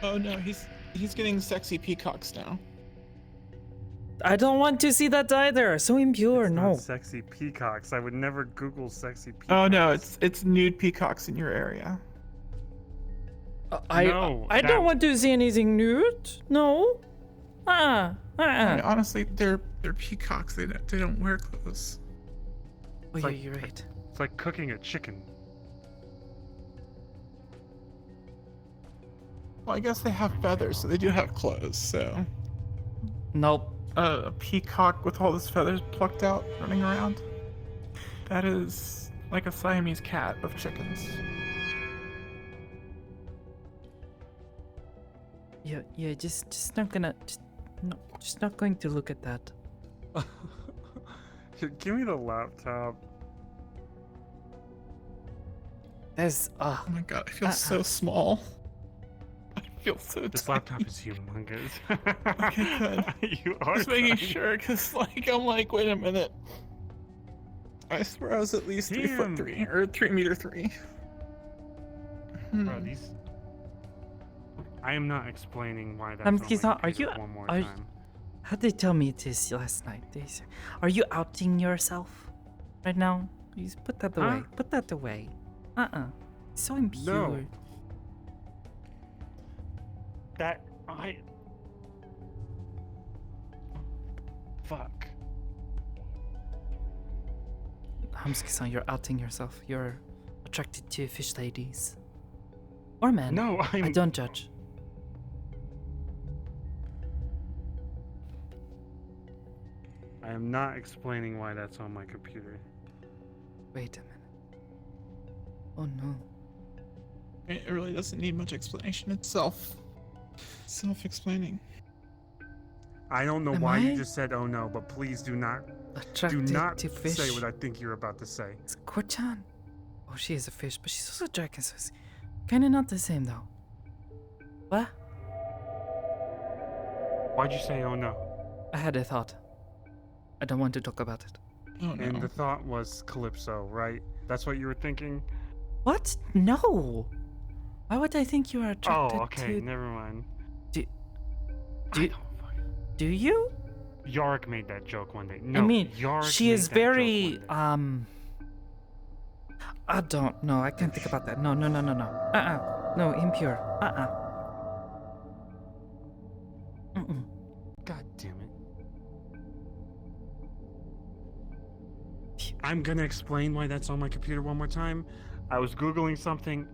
Speaker 7: Oh no, he's getting sexy peacocks now.
Speaker 1: I don't want to see that either. So impure.
Speaker 5: It's
Speaker 1: No.
Speaker 5: not sexy peacocks. I would never Google sexy peacocks.
Speaker 7: Oh no, it's nude peacocks in your area.
Speaker 1: I don't want to see anything nude. No.
Speaker 7: I mean, honestly, they're peacocks. They don't wear clothes.
Speaker 1: Oh yeah, you're right.
Speaker 5: It's like cooking a chicken.
Speaker 7: Well, I guess they have feathers, so they do have clothes. So.
Speaker 1: Nope.
Speaker 7: A peacock with all his feathers plucked out, running around. That is like a Siamese cat of chickens.
Speaker 1: Yeah. Just not gonna. Just not going to look at that.
Speaker 5: Give me the laptop.
Speaker 1: There's
Speaker 7: Oh my god, I feel so small. I feel so
Speaker 5: This
Speaker 7: tiny.
Speaker 5: laptop is humongous.
Speaker 7: Okay, good.
Speaker 5: You are
Speaker 7: Just making
Speaker 5: tiny.
Speaker 7: sure, cause I'm like, wait a minute. I swear I was at least 3'3" or 3'3".
Speaker 5: Bro, these. I am not explaining why that's on my
Speaker 1: Kisa, are you?
Speaker 5: computer one more
Speaker 1: Are you,
Speaker 5: time.
Speaker 1: how'd they tell me this last night? Are you outing yourself right now? Please put that away.
Speaker 5: Huh?
Speaker 1: Put that away. So impure.
Speaker 5: No. That I. Fuck.
Speaker 1: Hamsuki-san, you're outing yourself. You're attracted to fish ladies. Or men.
Speaker 5: No,
Speaker 1: I don't judge.
Speaker 5: I am not explaining why that's on my computer.
Speaker 1: Wait a minute. Oh no.
Speaker 7: It really doesn't need much explanation. It's self-explaining.
Speaker 5: I don't know
Speaker 1: Am
Speaker 5: why
Speaker 1: I
Speaker 5: you just said "oh no," but please do not
Speaker 1: Attracted to fish.
Speaker 5: say what I think you're about to say.
Speaker 1: It's Ko-chan. Oh, she is a fish, but she's also a dragon, so it's kinda not the same though. What?
Speaker 5: Why'd you say "oh no"?
Speaker 1: I had a thought. I don't want to talk about it.
Speaker 7: Oh no.
Speaker 5: And the thought was Calypso, right? That's what you were thinking?
Speaker 1: What? No. Why would I think you are attracted
Speaker 5: Oh, okay,
Speaker 1: to?
Speaker 5: never mind.
Speaker 1: Do you?
Speaker 5: Yarg made that joke one day. No,
Speaker 1: I mean,
Speaker 5: Yarg
Speaker 1: she
Speaker 5: made
Speaker 1: is
Speaker 5: that joke
Speaker 1: very
Speaker 5: one day.
Speaker 1: I don't know. I can't think about that. No. No, impure. Mm-mm.
Speaker 5: God damn it. I'm gonna explain why that's on my computer one more time. I was Googling something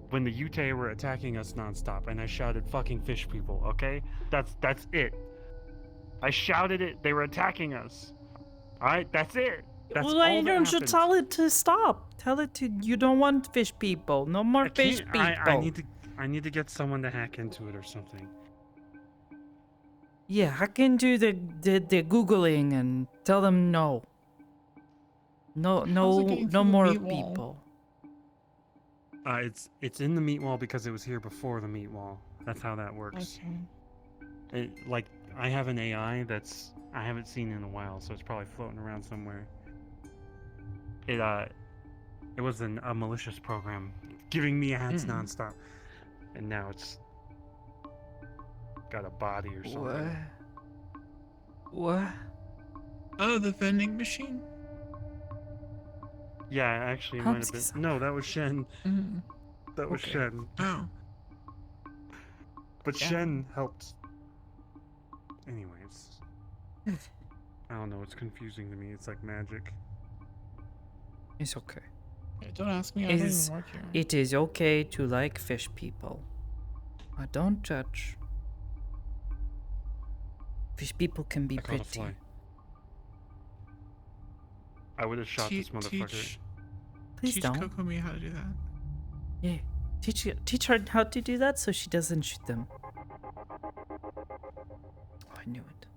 Speaker 5: when the Yutei were attacking us nonstop, and I shouted fucking fish people, okay? That's it. I shouted it, they were attacking us. Alright, that's it. That's
Speaker 1: Well, why
Speaker 5: all that
Speaker 1: don't you
Speaker 5: happened.
Speaker 1: tell it to stop? Tell it to you don't want fish people. No more
Speaker 5: I
Speaker 1: fish
Speaker 5: can't-
Speaker 1: people.
Speaker 5: I need to get someone to hack into it or something.
Speaker 1: Yeah, I can do the Googling and tell them no. No more
Speaker 7: meat wall?
Speaker 1: people.
Speaker 5: It's in the meat wall because it was here before the meat wall. That's how that works.
Speaker 7: Okay.
Speaker 5: Like I have an AI that's I haven't seen in a while, so it's probably floating around somewhere. It was a malicious program giving me ads nonstop, and now it's got a body or something.
Speaker 1: What?
Speaker 7: Oh, the vending machine?
Speaker 5: Yeah, actually, it might have been. No, that was Shen. That was Shen.
Speaker 7: Oh.
Speaker 5: But
Speaker 7: Yeah.
Speaker 5: Shen helped. Anyways. I don't know, it's confusing to me. It's like magic.
Speaker 1: It's okay.
Speaker 7: Yeah, don't ask me. I don't even work here.
Speaker 1: It is okay to like fish people. I don't judge. Fish people can be
Speaker 5: I caught a
Speaker 1: pretty.
Speaker 5: fly. I would have shot this motherfucker.
Speaker 1: Please
Speaker 7: teach
Speaker 1: don't.
Speaker 7: Kokomi how to do that.
Speaker 1: Yeah. Teach her how to do that so she doesn't shoot them. Oh, I knew it.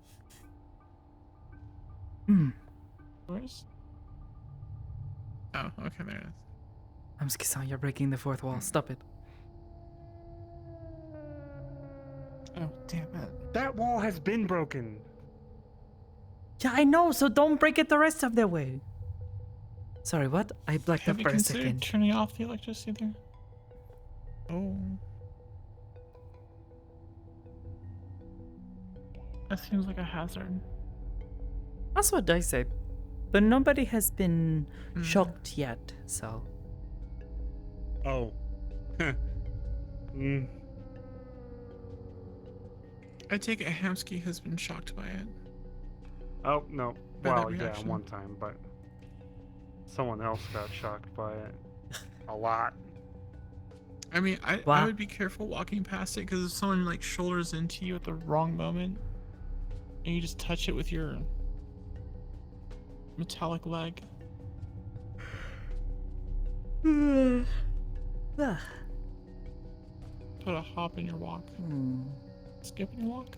Speaker 7: Where's? Oh, okay, there it is.
Speaker 1: Hamsuki-san, you're breaking the fourth wall. Stop it.
Speaker 7: Oh, damn it.
Speaker 5: That wall has been broken.
Speaker 1: Yeah, I know, so don't break it the rest of the way. Sorry, what? I blacked
Speaker 7: Have
Speaker 1: out
Speaker 7: you
Speaker 1: for a
Speaker 7: considered
Speaker 1: second.
Speaker 7: turning off the electricity there? Oh. That seems like a hazard.
Speaker 1: That's what I say. But nobody has been shocked yet, so.
Speaker 5: Oh.
Speaker 7: I take it Hamsky has been shocked by it.
Speaker 5: Oh, no.
Speaker 7: By that
Speaker 5: Well, yeah,
Speaker 7: reaction.
Speaker 5: one time, but someone else got shocked by it. A lot.
Speaker 7: I mean, I
Speaker 1: Wow.
Speaker 7: would be careful walking past it because if someone like shoulders into you at the wrong moment and you just touch it with your metallic leg.
Speaker 1: Ah.
Speaker 7: Put a hop in your walk. Skip in your walk?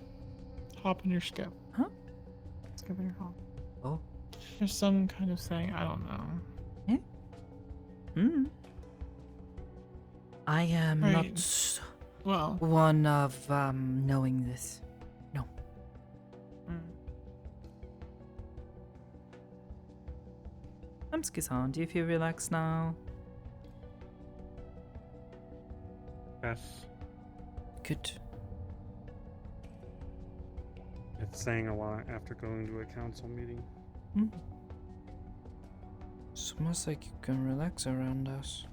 Speaker 7: Hop in your skip.
Speaker 1: Huh?
Speaker 7: Skip in your hop.
Speaker 1: Oh.
Speaker 7: There's some kind of saying, I don't know.
Speaker 1: I am
Speaker 7: Right.
Speaker 1: not
Speaker 7: Well.
Speaker 1: one of knowing this. No. Hamsuki-san, do you feel relaxed now?
Speaker 5: Yes.
Speaker 1: Good.
Speaker 5: It's saying a lot after going to a council meeting.
Speaker 1: It's almost like you can relax around us.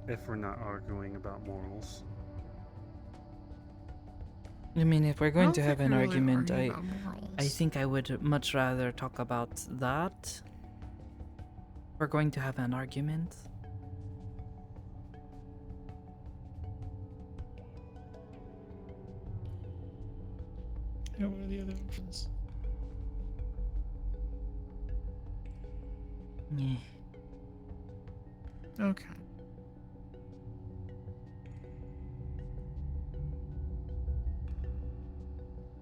Speaker 5: If we're not arguing about morals.
Speaker 1: I mean, if we're going
Speaker 7: don't
Speaker 1: to have
Speaker 7: think
Speaker 1: an
Speaker 7: we really
Speaker 1: argument,
Speaker 7: argue
Speaker 1: I
Speaker 7: about morals.
Speaker 1: think I would much rather talk about that. We're going to have an argument.
Speaker 7: Yeah, what are the other options?
Speaker 1: Yeah.
Speaker 7: Okay.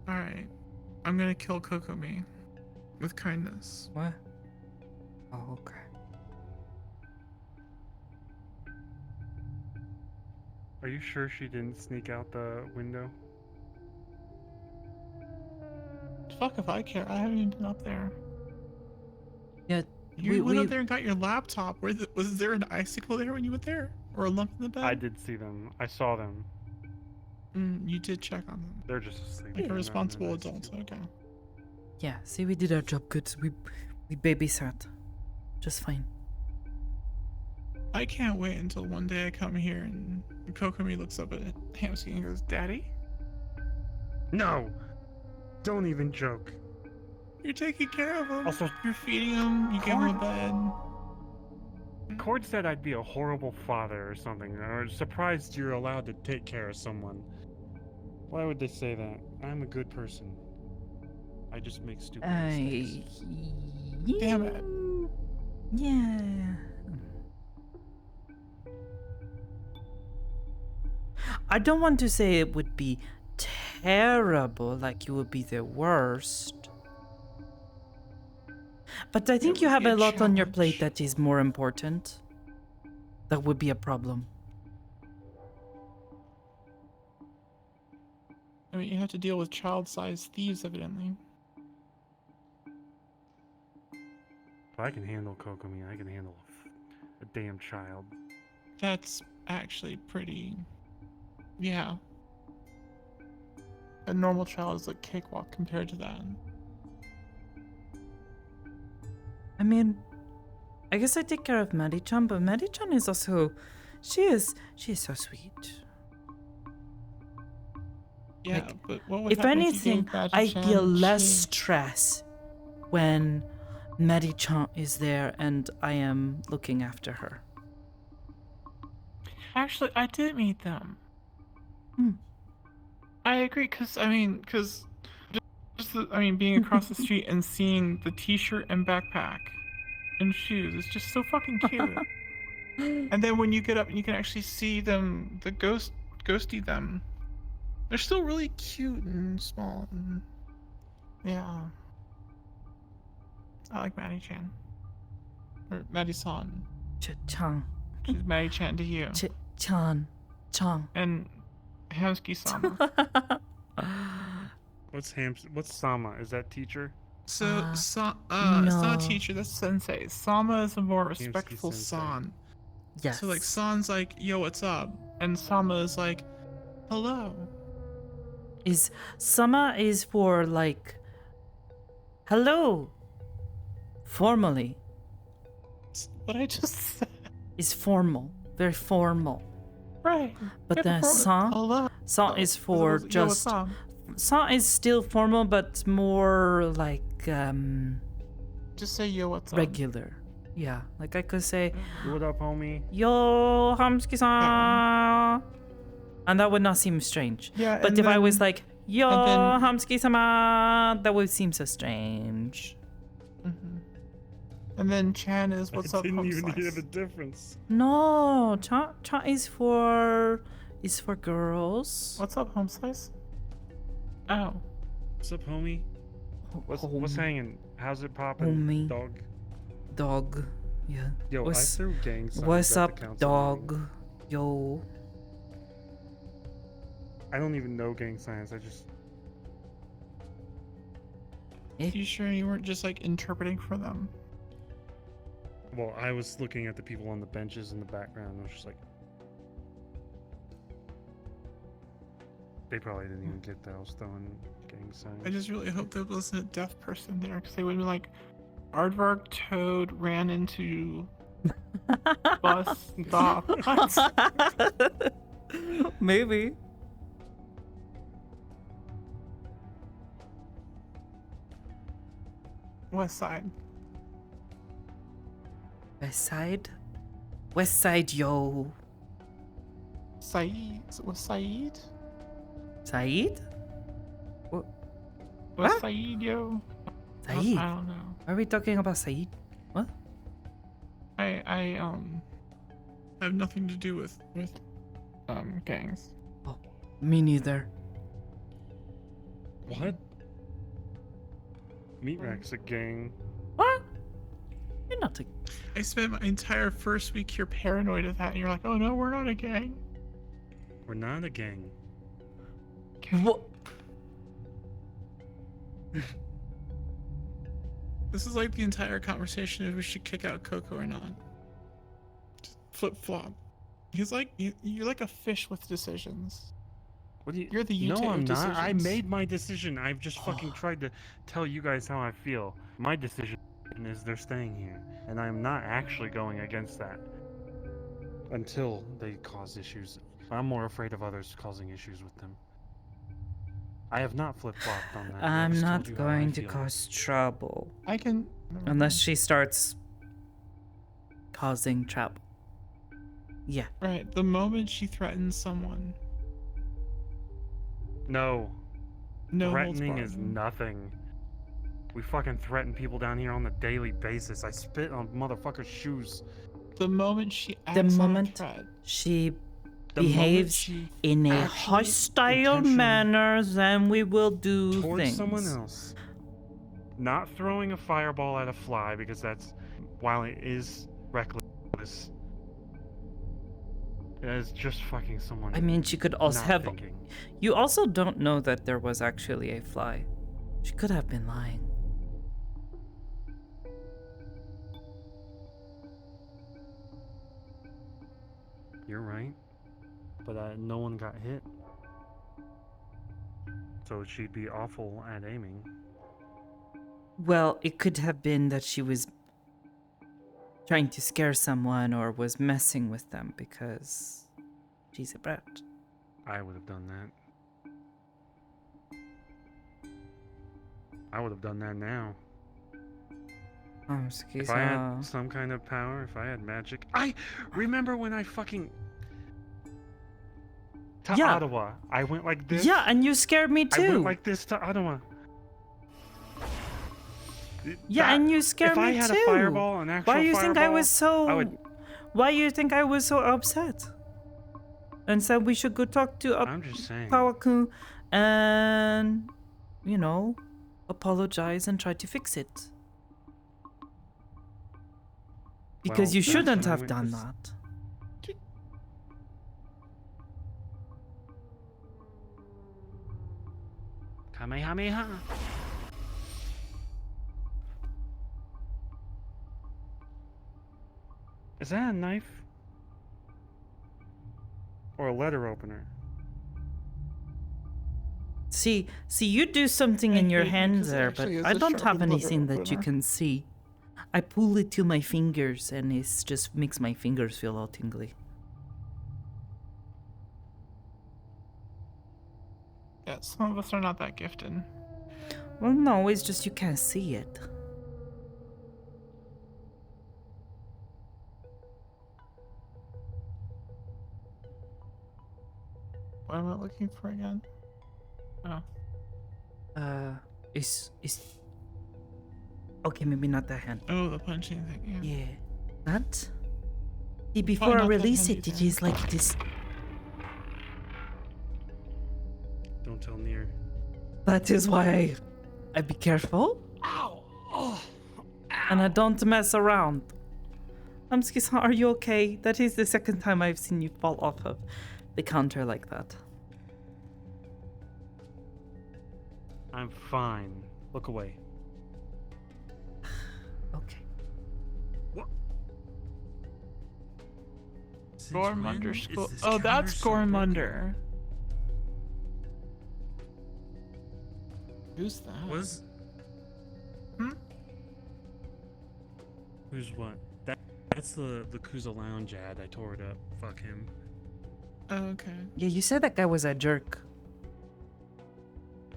Speaker 7: Alright. I'm gonna kill Kokomi with kindness.
Speaker 1: What? Oh, okay.
Speaker 5: Are you sure she didn't sneak out the window?
Speaker 7: Fuck if I care. I haven't even been up there.
Speaker 1: Yeah,
Speaker 7: You went up there and got your laptop. Was there an icicle there when you went there? Or a lump in the bed?
Speaker 5: I did see them. I saw them.
Speaker 7: You did check on them.
Speaker 5: They're just asleep.
Speaker 7: Like
Speaker 5: They're
Speaker 7: a
Speaker 5: not in
Speaker 7: responsible
Speaker 5: an
Speaker 7: adult. Okay.
Speaker 1: Yeah, see, we did our job good. We babysat. Just fine.
Speaker 7: I can't wait until one day I come here and Kokomi looks up at Hamsky and goes, Daddy?
Speaker 5: No! Don't even joke.
Speaker 7: You're taking care of him.
Speaker 5: Also,
Speaker 7: you're feeding him. You give him a bed.
Speaker 5: Cord said I'd be a horrible father or something. Or surprised you're allowed to take care of someone. Why would they say that? I'm a good person. I just make stupid mistakes.
Speaker 7: Damn it.
Speaker 1: Yeah. I don't want to say it would be terrible, like you would be the worst. But I think you have a lot on your plate that is more important. That would be a problem.
Speaker 7: I mean, you have to deal with child-sized thieves, evidently.
Speaker 5: If I can handle Kokomi, I can handle a damn child.
Speaker 7: That's actually pretty... Yeah. A normal child is like cakewalk compared to that.
Speaker 1: I mean, I guess I take care of Maddie-chan, but Maddie-chan is also... She is so sweet.
Speaker 7: Yeah,
Speaker 1: Like,
Speaker 7: but what would
Speaker 1: if
Speaker 7: happen
Speaker 1: anything,
Speaker 7: if you gave
Speaker 1: I
Speaker 7: Badger-chan
Speaker 1: feel less
Speaker 7: shit?
Speaker 1: stress when Maddie-chan is there and I am looking after her.
Speaker 7: Actually, I did meet them.
Speaker 1: Hmm.
Speaker 7: I agree, because being across the street and seeing the t-shirt and backpack and shoes is just so fucking cute. And then when you get up and you can actually see them, ghosty them, They're still really cute and small. And yeah. I like Maddie-chan. Or Maddie-san.
Speaker 1: Chang.
Speaker 7: She's Maddie-chan to you.
Speaker 1: Chang.
Speaker 7: And Hamsky-sama.
Speaker 5: What's Sama? Is that teacher?
Speaker 7: So,
Speaker 1: no.
Speaker 7: it's not a teacher, that's sensei. Sama is a more respectful
Speaker 5: sensei.
Speaker 7: san.
Speaker 1: Yes.
Speaker 7: So, like, san's like, yo, what's up? And Sama is like, hello.
Speaker 1: Sama is for like, hello. Formally.
Speaker 7: What I just said.
Speaker 1: Is formal. Very formal.
Speaker 7: Right.
Speaker 1: But then san is for
Speaker 7: Yo,
Speaker 1: just.
Speaker 7: what's up?
Speaker 1: San is still formal, but more like
Speaker 7: Just say yo, what's up?
Speaker 1: regular. Yeah, like I could say,
Speaker 5: What up, homie?
Speaker 1: yo, Hamsky-san. And that would not seem strange.
Speaker 7: Yeah,
Speaker 1: But
Speaker 7: and
Speaker 1: if I was
Speaker 7: then-
Speaker 1: like, yo,
Speaker 7: and then-
Speaker 1: Hamsky-sama, that would seem so strange.
Speaker 7: And then Chan is what's
Speaker 5: I
Speaker 7: up,
Speaker 5: didn't
Speaker 7: home
Speaker 5: even hear
Speaker 7: slice.
Speaker 5: the difference.
Speaker 1: No, cha is for girls.
Speaker 7: What's up, home slice? Oh.
Speaker 5: What's up, homie? What's
Speaker 1: Homie.
Speaker 5: hanging? How's it popping,
Speaker 1: Homie.
Speaker 5: dog?
Speaker 1: Dog. Yeah.
Speaker 5: Yo, I threw gang signs
Speaker 1: What's
Speaker 5: at
Speaker 1: up,
Speaker 5: the council
Speaker 1: dog?
Speaker 5: meeting.
Speaker 1: Yo.
Speaker 5: I don't even know gang signs. I just.
Speaker 7: You sure you weren't just like interpreting for them?
Speaker 5: Well, I was looking at the people on the benches in the background. And I was just like. They probably didn't even get that I was throwing gang signs.
Speaker 7: I just really hope there wasn't a deaf person there, because they would be like, Aardvark Toad ran into bus stop.
Speaker 1: Maybe.
Speaker 7: West Side.
Speaker 1: West Side? West Side, yo.
Speaker 7: Saeed? Was Saeed?
Speaker 1: Saeed?
Speaker 7: Was
Speaker 1: What?
Speaker 7: Saeed, yo?
Speaker 1: Saeed?
Speaker 7: I don't know.
Speaker 1: Are we talking about Saeed? What?
Speaker 7: I have nothing to do with gangs.
Speaker 1: Oh, me neither.
Speaker 5: What? Meat Rack's a gang.
Speaker 1: What? You're not a...
Speaker 7: I spent my entire first week here paranoid of that, and you're like, oh no, we're not a gang.
Speaker 5: We're not a gang.
Speaker 1: What?
Speaker 7: This is like the entire conversation if we should kick out Coco or not. Just flip flop. He's like, you're like a fish with decisions.
Speaker 5: What do you?
Speaker 7: You're the
Speaker 5: No,
Speaker 7: Utah
Speaker 5: I'm
Speaker 7: of
Speaker 5: not. I
Speaker 7: decisions.
Speaker 5: made my decision. I've just fucking tried to tell you guys how I feel. My decision is they're staying here, and I'm not actually going against that until they cause issues. I'm more afraid of others causing issues with them. I have not flip-flopped on that. I
Speaker 1: I'm
Speaker 5: just told
Speaker 1: not
Speaker 5: you how I
Speaker 1: going to
Speaker 5: feel.
Speaker 1: cause trouble.
Speaker 7: I can.
Speaker 1: Unless she starts causing trouble. Yeah.
Speaker 7: Right. The moment she threatens someone.
Speaker 5: No.
Speaker 7: No holds
Speaker 5: Threatening
Speaker 7: barred.
Speaker 5: is nothing. We fucking threaten people down here on a daily basis. I spit on motherfuckers' shoes.
Speaker 7: The moment she acts
Speaker 1: The
Speaker 7: on a
Speaker 1: moment
Speaker 7: threat.
Speaker 1: she
Speaker 5: The moment
Speaker 1: behaves
Speaker 5: she
Speaker 1: in a
Speaker 5: actually
Speaker 1: hostile
Speaker 5: intentionally
Speaker 1: manner, then we will do
Speaker 5: towards
Speaker 1: things.
Speaker 5: someone else. Not throwing a fireball at a fly, because that's, while it is reckless, it is just fucking someone.
Speaker 1: I mean, she could also
Speaker 5: not
Speaker 1: have.
Speaker 5: thinking.
Speaker 1: You also don't know that there was actually a fly. She could have been lying.
Speaker 5: You're right, but no one got hit. So she'd be awful at aiming.
Speaker 1: Well, it could have been that she was trying to scare someone or was messing with them because she's a brat.
Speaker 5: I would have done that. I would have done that now. If I had some kind of power, if I had magic. I remember when I fucking. To
Speaker 1: Yeah.
Speaker 5: Ottawa. I went like this.
Speaker 1: Yeah, and you scared me
Speaker 5: I
Speaker 1: too.
Speaker 5: went like this to Ottawa.
Speaker 1: Yeah, and you scared
Speaker 5: if
Speaker 1: me
Speaker 5: I had
Speaker 1: too.
Speaker 5: a fireball, an actual
Speaker 1: Why do you think I
Speaker 5: fireball,
Speaker 1: was so?
Speaker 5: I would.
Speaker 1: Why do you think I was so upset? and said we should go talk to
Speaker 5: I'm just saying.
Speaker 1: Pawaku and, you know, apologize and try to fix it. Because
Speaker 5: Well,
Speaker 1: you
Speaker 5: that's
Speaker 1: shouldn't
Speaker 5: when I
Speaker 1: have
Speaker 5: went
Speaker 1: done
Speaker 5: to
Speaker 1: that.
Speaker 5: Kamehameha. Is that a knife? Or a letter opener?
Speaker 1: See, you do something in your hands there, but
Speaker 7: actually is
Speaker 1: I
Speaker 7: a
Speaker 1: don't have
Speaker 7: sharpened letter
Speaker 1: anything that you
Speaker 7: opener.
Speaker 1: can see. I pull it to my fingers and it just makes my fingers feel all tingly.
Speaker 7: Yeah, some of us are not that gifted.
Speaker 1: Well, no, it's just you can't see it.
Speaker 7: What am I looking for again? Oh.
Speaker 1: Is okay, maybe not that hand.
Speaker 7: Oh, the punching thing, yeah.
Speaker 1: Yeah. That? See, before I
Speaker 7: not that
Speaker 1: release
Speaker 7: handy
Speaker 1: it, it
Speaker 7: then.
Speaker 1: is like this.
Speaker 5: Don't tell Nier.
Speaker 1: That is why I be careful.
Speaker 5: Ow! Oh!
Speaker 1: And I don't mess around. Hamsuki-san, are you okay? That is the second time I've seen you fall off of the counter like that.
Speaker 5: I'm fine. Look away.
Speaker 1: Okay.
Speaker 7: Gormunder School. Oh, that's Gormunder. Who's that?
Speaker 5: Was?
Speaker 7: Hmm?
Speaker 5: Who's what? That's the Kuza Lounge ad. I tore it up. Fuck him.
Speaker 7: Oh, okay.
Speaker 1: Yeah, you said that guy was a jerk.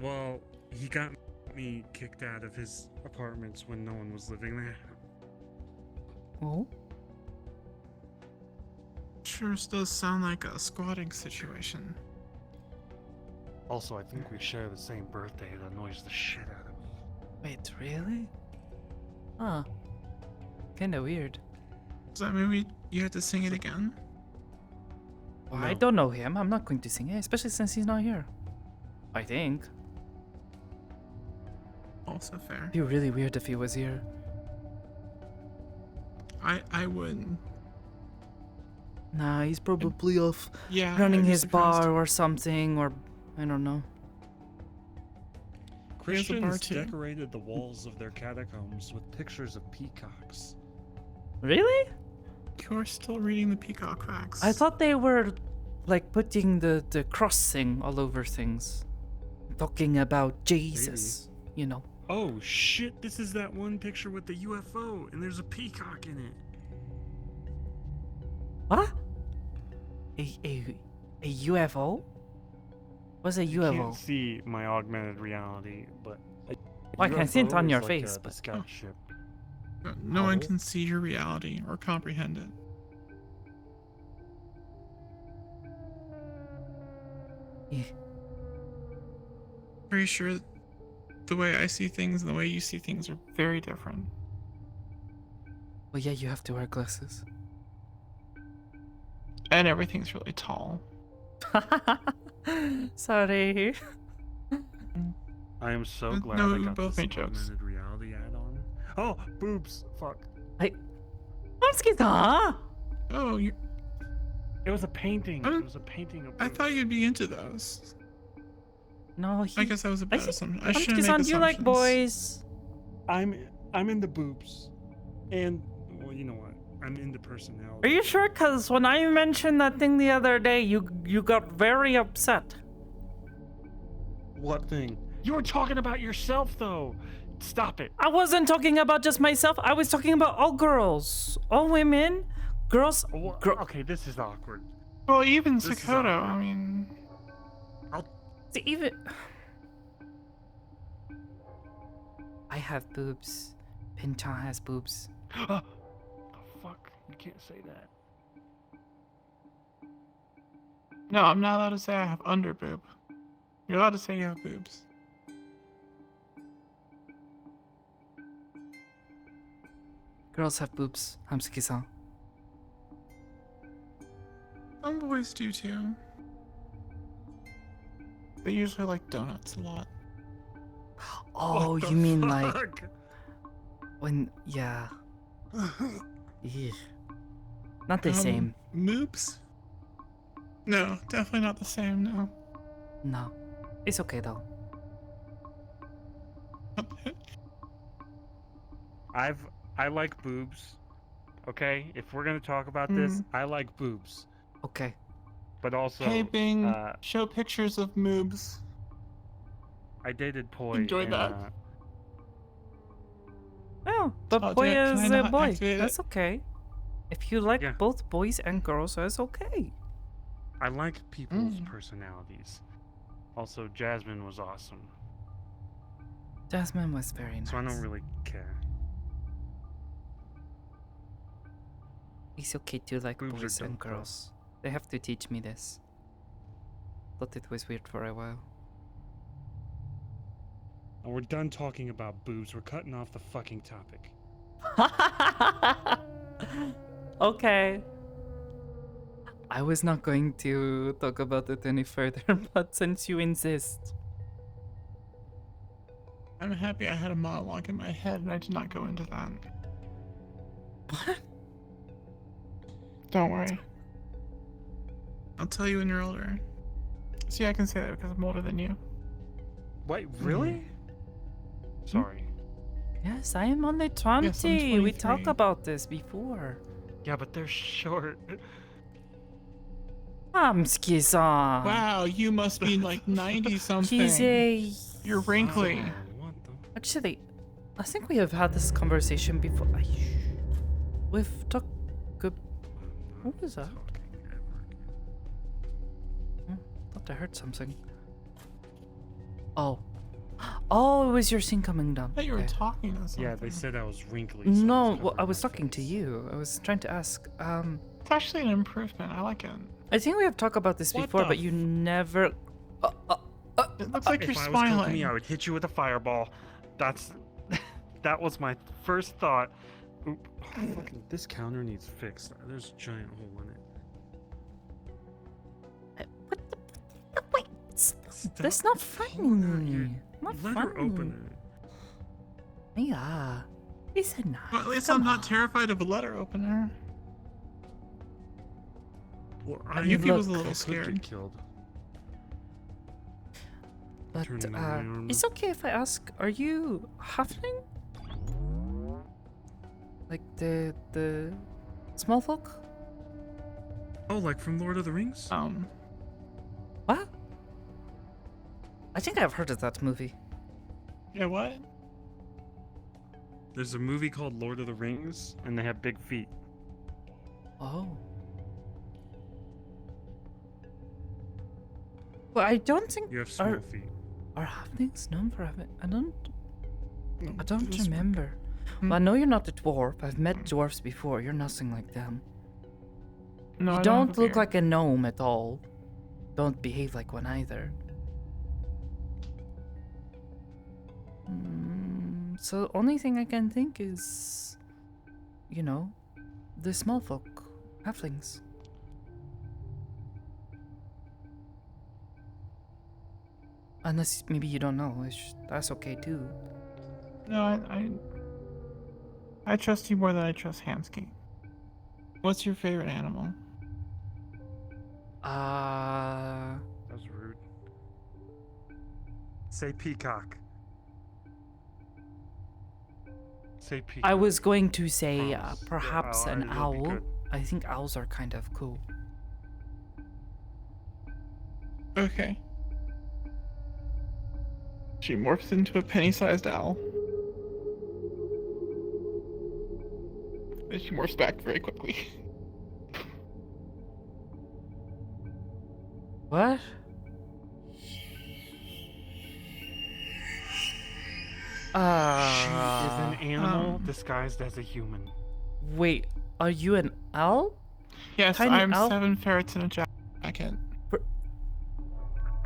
Speaker 5: Well, he got me kicked out of his apartments when no one was living there.
Speaker 1: Oh?
Speaker 7: Sure does sound like a squatting situation.
Speaker 5: Also, I think we share the same birthday. That annoys the shit out of me.
Speaker 1: Wait, really? Huh. Kinda weird.
Speaker 7: Does that mean you had to sing it again?
Speaker 1: Well, I don't know him. I'm not going to sing it, especially since he's not here. I think.
Speaker 7: Also fair.
Speaker 1: It'd be really weird if he was here.
Speaker 7: I wouldn't.
Speaker 1: Nah, he's probably off
Speaker 7: Yeah,
Speaker 1: running
Speaker 7: I'd be
Speaker 1: his
Speaker 7: surprised.
Speaker 1: bar or something, or I don't know.
Speaker 5: Christians
Speaker 7: too.
Speaker 5: decorated the walls of their catacombs with pictures of peacocks.
Speaker 1: Really?
Speaker 7: You're still reading the peacock facts.
Speaker 1: I thought they were like putting the cross thing all over things. Talking about Jesus, you know.
Speaker 5: Oh shit, this is that one picture with the UFO, and there's a peacock in it.
Speaker 1: What? A UFO? What's a
Speaker 5: You
Speaker 1: UFO?
Speaker 5: can't see my augmented reality, but a
Speaker 1: Well, I can see it
Speaker 5: UFO
Speaker 1: on
Speaker 5: is
Speaker 1: your
Speaker 5: like
Speaker 1: face,
Speaker 5: a
Speaker 1: but-
Speaker 5: scout ship.
Speaker 7: No one can see your reality or comprehend it.
Speaker 1: Yeah.
Speaker 7: Pretty sure the way I see things and the way you see things are very different.
Speaker 1: Well, yeah, you have to wear glasses.
Speaker 7: And everything's really tall.
Speaker 1: Sorry.
Speaker 5: I am so
Speaker 7: No,
Speaker 5: glad
Speaker 7: we
Speaker 5: I got
Speaker 7: both
Speaker 5: this
Speaker 7: made jokes.
Speaker 5: augmented reality add-on. Oh, boobs! Fuck.
Speaker 1: Hamsuki-san!
Speaker 7: Oh, you.
Speaker 5: It was a painting.
Speaker 7: I
Speaker 5: It
Speaker 7: don't-
Speaker 5: was a painting of
Speaker 7: I
Speaker 5: boobs.
Speaker 7: thought you'd be into those.
Speaker 1: No,
Speaker 7: I guess that was a bad assumption. I shouldn't make
Speaker 1: Hamsuki-san, do you like
Speaker 7: assumptions.
Speaker 1: boys?
Speaker 5: I'm into boobs, and well, you know what? I'm into personality.
Speaker 1: Are you sure? Cause when I mentioned that thing the other day, you got very upset.
Speaker 5: What thing? You were talking about yourself, though. Stop it.
Speaker 1: I wasn't talking about just myself. I was talking about all girls, all women, girls.
Speaker 5: Okay, this is awkward.
Speaker 7: Well, even
Speaker 5: This is
Speaker 7: Sakoto, I
Speaker 5: awkward.
Speaker 7: mean.
Speaker 1: See, even I have boobs. Pinchan has boobs.
Speaker 5: The fuck? You can't say that.
Speaker 7: No, I'm not allowed to say I have under boob. You're allowed to say you have boobs.
Speaker 1: Girls have boobs. Hamsuki-san.
Speaker 7: Some boys do too. They usually like donuts a lot.
Speaker 1: Oh,
Speaker 5: What the
Speaker 1: you mean
Speaker 5: fuck?
Speaker 1: like when? Yeah. Eugh. Not the same.
Speaker 7: Moops? No, definitely not the same. No.
Speaker 1: No, it's okay though.
Speaker 5: I like boobs. Okay, if we're gonna talk about this, I like boobs.
Speaker 1: Okay.
Speaker 5: But also,
Speaker 7: Hey Bing, show pictures of moobs.
Speaker 5: I dated Poi.
Speaker 7: Enjoy
Speaker 5: and,
Speaker 7: that.
Speaker 1: Oh, but
Speaker 7: Oh,
Speaker 1: boy
Speaker 7: can I
Speaker 1: is a
Speaker 7: not
Speaker 1: boy.
Speaker 7: activate it?
Speaker 1: That's okay. If you like
Speaker 5: Yeah.
Speaker 1: both boys and girls, that's okay.
Speaker 5: I like people's personalities. Also, Jasmine was awesome.
Speaker 1: Jasmine was very nice.
Speaker 5: So I don't really care.
Speaker 1: It's okay to like
Speaker 5: Boobs are
Speaker 1: boys and
Speaker 5: dope, though.
Speaker 1: girls. They have to teach me this. Thought it was weird for a while.
Speaker 5: And we're done talking about boobs. We're cutting off the fucking topic.
Speaker 1: Okay. I was not going to talk about it any further, but since you insist.
Speaker 7: I'm happy I had a monologue in my head and I did not go into that.
Speaker 1: What?
Speaker 7: Don't worry. I'll tell you when you're older. See, I can say that because I'm older than you.
Speaker 5: Wait, really? Sorry.
Speaker 1: Yes, I am only 20.
Speaker 7: Yes, I'm
Speaker 1: We talked
Speaker 7: 23.
Speaker 1: about this before.
Speaker 5: Yeah, but they're short.
Speaker 1: Skiza.
Speaker 7: Wow, you must be like 90 something.
Speaker 1: Kizzy.
Speaker 7: You're wrinkly.
Speaker 5: What the?
Speaker 1: Actually, I think we have had this conversation before. We've talked. What was that? Thought I heard something. Oh. Oh, it was your scene coming down.
Speaker 7: I thought you were
Speaker 1: Okay.
Speaker 7: talking or something.
Speaker 5: Yeah, they said I was wrinkly. So
Speaker 1: No,
Speaker 5: was
Speaker 1: well, I
Speaker 5: covering
Speaker 1: was
Speaker 5: my
Speaker 1: talking to
Speaker 5: face.
Speaker 1: you. I was trying to ask.
Speaker 7: It's actually an improvement. I like it.
Speaker 1: I think we have talked about this
Speaker 5: What
Speaker 1: before,
Speaker 5: the
Speaker 1: but you never.
Speaker 7: It looks like
Speaker 5: If
Speaker 7: you're
Speaker 5: I was Kokomi,
Speaker 7: smiling.
Speaker 5: I would hit you with a fireball. That's that was my first thought. Oop, fucking, this counter needs fixed. There's a giant hole in it.
Speaker 1: Wait, that's not funny. Not
Speaker 5: Let
Speaker 1: funny.
Speaker 5: her open it.
Speaker 1: Yeah, it's a nice.
Speaker 7: Well, at least
Speaker 1: Come
Speaker 7: I'm not
Speaker 1: on.
Speaker 7: terrified of a letter opener.
Speaker 5: Well,
Speaker 1: I mean,
Speaker 7: Yuki was a
Speaker 1: look,
Speaker 7: little
Speaker 5: I could get
Speaker 7: scared.
Speaker 5: killed.
Speaker 1: But
Speaker 5: Turning on my armor.
Speaker 1: it's okay if I ask. Are you halfling? Like the small folk?
Speaker 5: Oh, like from Lord of the Rings?
Speaker 1: What? I think I've heard of that movie.
Speaker 7: Yeah, what?
Speaker 5: There's a movie called Lord of the Rings, and they have big feet.
Speaker 1: Oh. Well, I don't think
Speaker 5: You have small
Speaker 1: are
Speaker 5: feet.
Speaker 1: halflings known for having. I don't
Speaker 7: this one.
Speaker 1: remember. Well, I know you're not a dwarf. I've met dwarfs before. You're nothing like them.
Speaker 7: No,
Speaker 1: You
Speaker 7: I
Speaker 1: don't
Speaker 7: have a
Speaker 1: look
Speaker 7: beard.
Speaker 1: like a gnome at all. Don't behave like one either. So only thing I can think is, you know, the small folk, halflings. Unless maybe you don't know, that's okay too.
Speaker 7: No, I trust you more than I trust Hamsky. What's your favorite animal?
Speaker 5: That was rude. Say peacock. Say peacock.
Speaker 1: I was going to say
Speaker 5: Promise.
Speaker 1: perhaps
Speaker 5: Yeah,
Speaker 1: an
Speaker 5: it'll be
Speaker 1: owl.
Speaker 5: good.
Speaker 1: I think owls are kind of cool.
Speaker 7: Okay. She morphs into a penny-sized owl. And she morphs back very quickly.
Speaker 1: What?
Speaker 5: She is an animal disguised as a human.
Speaker 1: Wait, are you an owl?
Speaker 7: Yes,
Speaker 1: Tiny
Speaker 7: I'm
Speaker 1: owl?
Speaker 7: 7 ferrets in a jacket.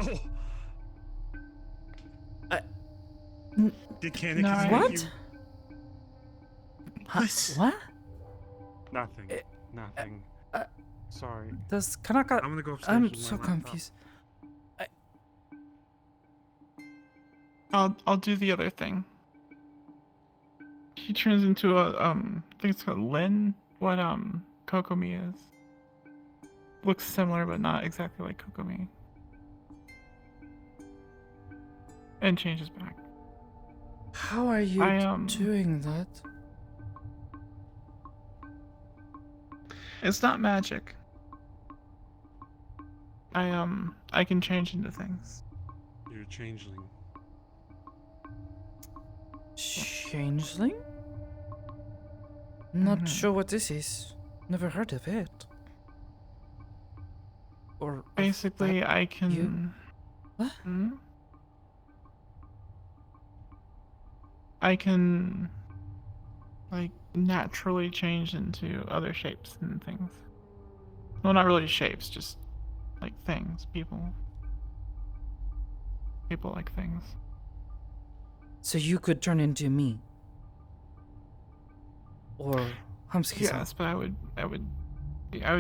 Speaker 5: Oh! Did Kanika
Speaker 7: No, I-
Speaker 5: spank
Speaker 1: What?
Speaker 5: you?
Speaker 1: What?
Speaker 5: Nothing. Nothing. Sorry.
Speaker 1: Does Kanaka...
Speaker 5: I'm gonna go upstairs
Speaker 1: I'm
Speaker 5: with my
Speaker 1: so
Speaker 5: laptop.
Speaker 1: confused.
Speaker 7: I'll do the other thing. He turns into a I think it's called Lin. What Kokomi is. Looks similar but not exactly like Kokomi. And changes back.
Speaker 1: How are you doing that?
Speaker 7: It's not magic. I can change into things.
Speaker 5: You're a changeling.
Speaker 1: Changeling? Not sure what this is. Never heard of it. Or
Speaker 7: basically, I can.
Speaker 1: What?
Speaker 7: I can, like, naturally change into other shapes and things. Well, not really shapes, just like things, people. People like things.
Speaker 1: So you could turn into me. Or Hamski-san.
Speaker 7: Yes, but I would be I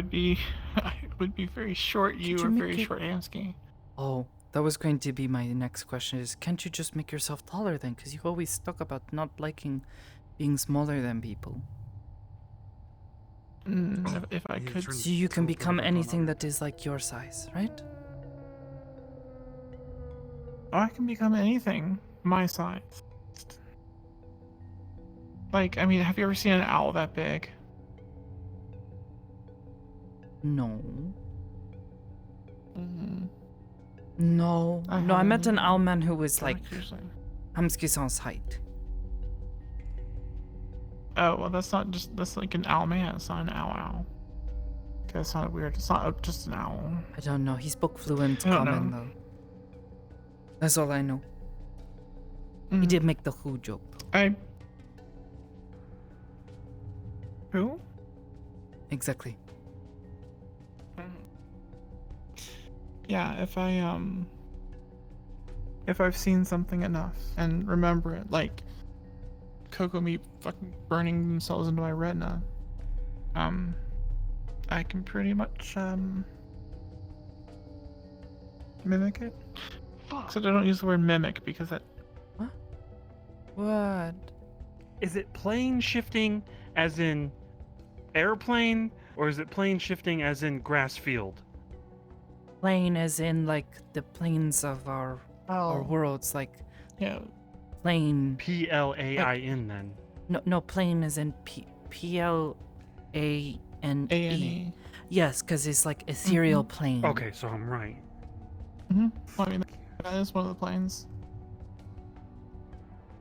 Speaker 7: would be very short you or very short Hamski.
Speaker 1: Oh, that was going to be my next question is, can't you just make yourself taller then? Because you always talk about not liking being smaller than people.
Speaker 7: If I could.
Speaker 1: So you can become anything that is like your size, right?
Speaker 7: Oh, I can become anything my size. Like, I mean, have you ever seen an owl that big?
Speaker 1: No. No. I met an owl man who was like Hamski-san's height.
Speaker 7: Oh, well, that's like an owl man. It's not an owl. Okay, that's not weird. It's not just an owl.
Speaker 1: I don't know. He spoke fluent
Speaker 7: I don't
Speaker 1: common
Speaker 7: know.
Speaker 1: though. That's all I know. He did make the who joke.
Speaker 7: Who?
Speaker 1: Exactly.
Speaker 7: Yeah, if I've seen something enough and remember it, like Kokomi fucking burning themselves into my retina, I can pretty much mimic it. Except I don't use the word mimic because that.
Speaker 1: What?
Speaker 5: Is it plane shifting as in airplane, or is it plane shifting as in grass field?
Speaker 1: Plane as in like the planes of our worlds, like plane.
Speaker 5: Plain then.
Speaker 1: No, plane as in Plane.
Speaker 7: A-N-E.
Speaker 1: Yes, because it's like ethereal plane.
Speaker 5: Okay, so I'm right.
Speaker 7: Well, I mean, that is one of the planes.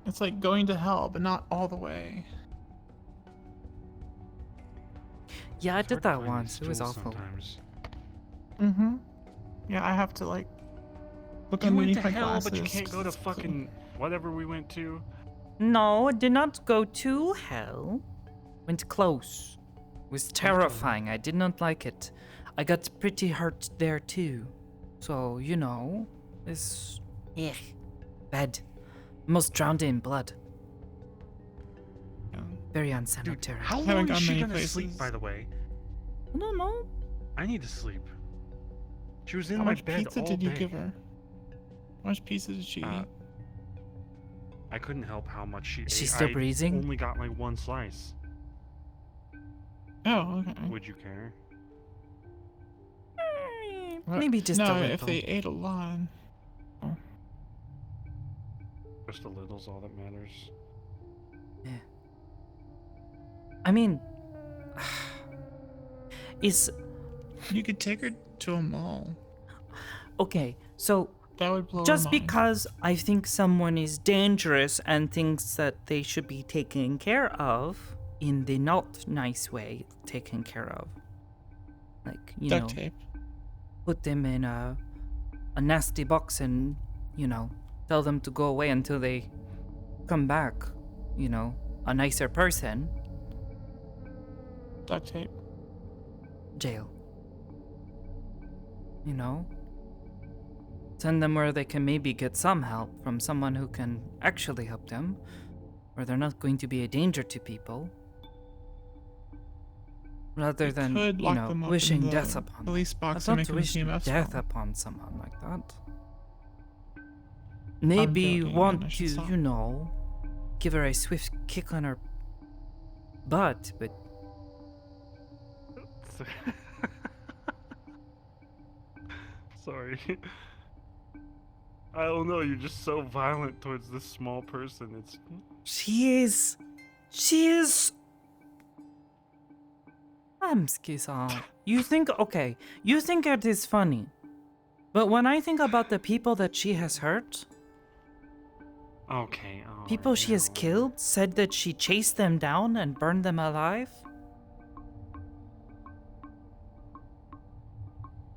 Speaker 7: It's like going to hell, but not all the way.
Speaker 1: Yeah, I did that once. It was awful.
Speaker 5: Sometimes.
Speaker 7: Yeah, I have to like look
Speaker 5: You went
Speaker 7: underneath
Speaker 5: to
Speaker 7: my
Speaker 5: hell,
Speaker 7: glasses.
Speaker 5: but you can't go to fucking whatever we went to.
Speaker 1: No, I did not go to hell. Went close. It was terrifying. I did not like it. I got pretty hurt there too. So, you know, it's bad. Almost drowned in blood. Very unsanitary.
Speaker 5: How long is she gonna sleep, by the way?
Speaker 1: I don't know.
Speaker 5: I need to sleep. She was in
Speaker 7: How
Speaker 5: my
Speaker 7: much
Speaker 5: bed
Speaker 7: pizza
Speaker 5: all
Speaker 7: did you
Speaker 5: day.
Speaker 7: give her? How much pizza did she eat?
Speaker 5: I couldn't help how much she ate.
Speaker 1: She's still breathing?
Speaker 5: I only got like one slice.
Speaker 7: Oh, okay.
Speaker 5: Would you care?
Speaker 1: Maybe just a
Speaker 7: no,
Speaker 1: little.
Speaker 7: if they ate a lot.
Speaker 5: Just a little's all that matters.
Speaker 1: Yeah. I mean,
Speaker 7: You could take her to a mall.
Speaker 1: Okay, so
Speaker 7: that would blow
Speaker 1: just
Speaker 7: her mind.
Speaker 1: because I think someone is dangerous and thinks that they should be taken care of in the not nice way, taken care of, like
Speaker 7: Duct tape.
Speaker 1: put them in a nasty box and tell them to go away until they come back, a nicer person.
Speaker 7: Duct tape.
Speaker 1: Jail. Send them where they can maybe get some help from someone who can actually help them, where they're not going to be a danger to people. Rather than,
Speaker 7: could
Speaker 1: you
Speaker 7: lock
Speaker 1: know,
Speaker 7: them up in
Speaker 1: wishing
Speaker 7: the
Speaker 1: death upon them.
Speaker 7: police
Speaker 1: I
Speaker 7: box and
Speaker 1: don't
Speaker 7: make them
Speaker 1: wish
Speaker 7: EMF
Speaker 1: death
Speaker 7: phone.
Speaker 1: upon someone like that. Maybe you
Speaker 7: joking,
Speaker 1: want
Speaker 7: I
Speaker 1: to,
Speaker 7: should stop.
Speaker 1: you know, give her a swift kick on her butt, but
Speaker 5: Sorry. I don't know, you're just so violent towards this small person. It's
Speaker 1: she is. You think, okay, you think it is funny. But when I think about the people that she has hurt,
Speaker 5: okay.
Speaker 1: people she has killed, said that she chased them down and burned them alive.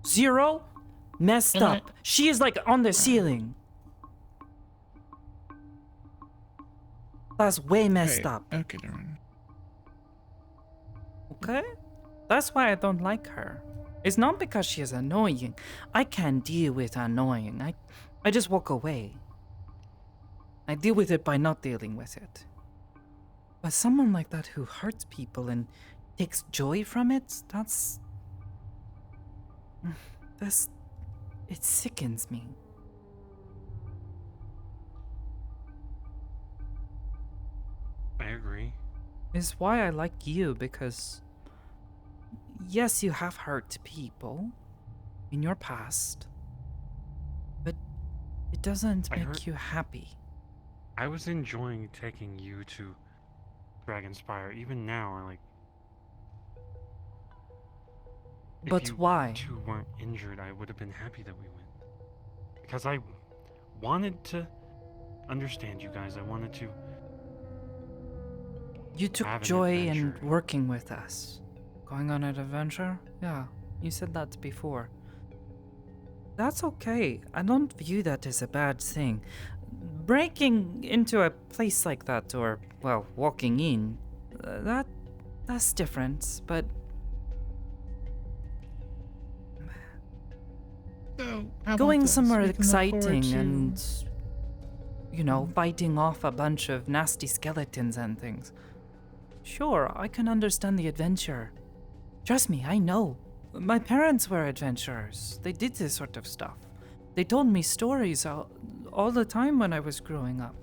Speaker 1: 0, messed
Speaker 7: And
Speaker 1: up. She is like on the ceiling. That's way messed up.
Speaker 7: Okay, Darren.
Speaker 1: Okay? That's why I don't like her. It's not because she is annoying. I can't deal with annoying. I just walk away. I deal with it by not dealing with it. But someone like that who hurts people and takes joy from it, it sickens me.
Speaker 5: I agree.
Speaker 1: Is why I like you, because yes, you have hurt people in your past, but it doesn't make you happy.
Speaker 5: I was enjoying taking you to Dragonspire. Even now,
Speaker 1: But
Speaker 5: if you
Speaker 1: why?
Speaker 5: two weren't injured, I would have been happy that we went. Because I wanted to understand you guys. I wanted to.
Speaker 1: You took
Speaker 5: have an
Speaker 1: joy in
Speaker 5: adventure.
Speaker 1: working with us. Going on an adventure? Yeah, you said that before. That's okay. I don't view that as a bad thing. Breaking into a place like that, or, well, walking in, that's different, but
Speaker 7: So, how about
Speaker 1: going
Speaker 7: this?
Speaker 1: somewhere
Speaker 7: We can look forward
Speaker 1: exciting
Speaker 7: to-
Speaker 1: and, you know, fighting off a bunch of nasty skeletons and things. Sure, I can understand the adventure. Trust me, I know. My parents were adventurers. They did this sort of stuff. They told me stories all the time when I was growing up.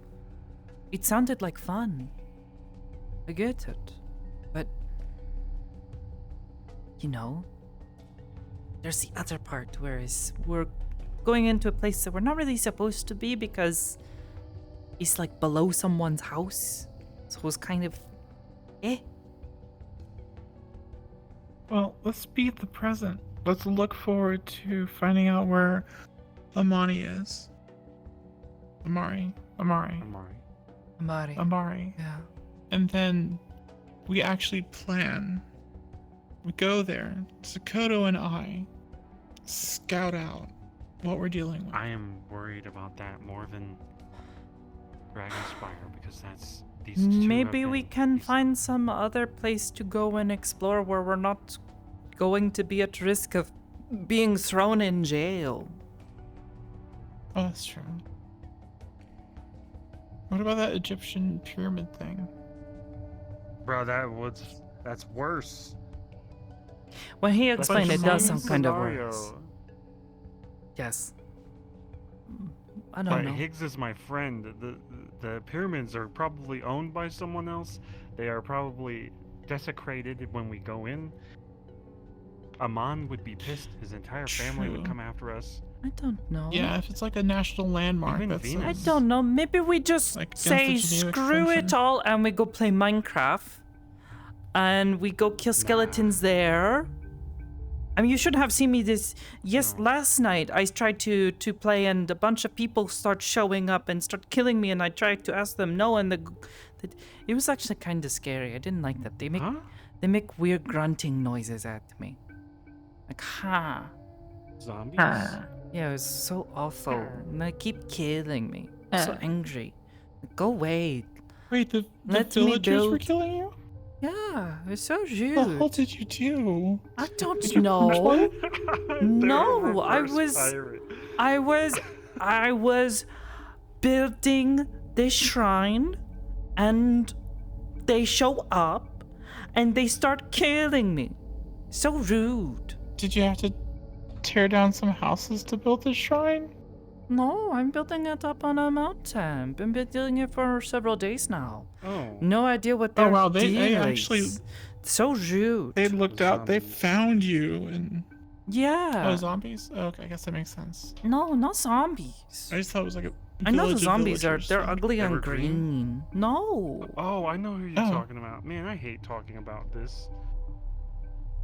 Speaker 1: It sounded like fun. I get it. But, you know, there's the other part where we're going into a place that we're not really supposed to be because it's like below someone's house. So it was kind of,
Speaker 7: Well, let's be at the present. Let's look forward to finding out where Amani is. Amari.
Speaker 1: Amari.
Speaker 7: Amari.
Speaker 1: Yeah.
Speaker 7: And then we actually plan. We go there, Sakoto and I scout out what we're dealing with.
Speaker 5: I am worried about that more than Dragonspire because that's these two.
Speaker 1: Maybe we can find some other place to go and explore where we're not going to be at risk of being thrown in jail.
Speaker 7: Oh, that's true. What about that Egyptian pyramid thing?
Speaker 5: Bro, that's worse.
Speaker 1: When he
Speaker 5: That's
Speaker 1: explained,
Speaker 5: a
Speaker 1: it does
Speaker 5: science
Speaker 1: sound kind of
Speaker 5: scenario.
Speaker 1: worse. Yes. I don't
Speaker 5: But
Speaker 1: know.
Speaker 5: Higgs is my friend. The pyramids are probably owned by someone else. They are probably desecrated when we go in. Amon would be pissed. His entire family would
Speaker 7: True.
Speaker 5: come after us.
Speaker 1: I don't know.
Speaker 7: Yeah, if it's like a national landmark,
Speaker 5: Even
Speaker 7: that's
Speaker 5: Venus.
Speaker 1: I don't know. Maybe we just
Speaker 7: Like, against
Speaker 1: say
Speaker 7: the Geneva
Speaker 1: screw it
Speaker 7: Convention.
Speaker 1: all and we go play Minecraft. And we go kill skeletons there. I mean, you should have seen me this. Yes, last night I tried to play and a bunch of people start showing up and start killing me. And I tried to ask them no. And it was actually kind of scary. I didn't like that. They make weird grunting noises at me. Like, ha.
Speaker 5: Zombies?
Speaker 1: Yeah, it was so awful. And they keep killing me. I'm so angry. Go away.
Speaker 7: Wait, the
Speaker 1: Let me
Speaker 7: villagers were
Speaker 1: build-
Speaker 7: killing you?
Speaker 1: Yeah, it's so rude.
Speaker 7: What the hell did you do?
Speaker 1: I don't
Speaker 7: Did you
Speaker 1: know.
Speaker 7: control?
Speaker 1: No, I was building this shrine and they show up and they start killing me. So rude.
Speaker 7: Did you have to tear down some houses to build this shrine?
Speaker 1: No, I'm building it up on a mountain. Been building it for several days now.
Speaker 5: Oh.
Speaker 1: No idea what their
Speaker 7: wow,
Speaker 1: deal
Speaker 7: they
Speaker 1: is.
Speaker 7: actually
Speaker 1: So rude.
Speaker 7: They looked out. They found you and.
Speaker 1: Yeah.
Speaker 7: Oh, zombies. Oh, okay, I guess that makes sense.
Speaker 1: No, not zombies.
Speaker 7: I just thought it was like a.
Speaker 1: I know the
Speaker 7: village of
Speaker 1: zombies are
Speaker 7: villagers,
Speaker 1: they're
Speaker 7: so-
Speaker 1: ugly and
Speaker 5: Evergreen?
Speaker 1: green. No.
Speaker 5: Oh, I know who you're
Speaker 7: Oh.
Speaker 5: talking about. Man, I hate talking about this.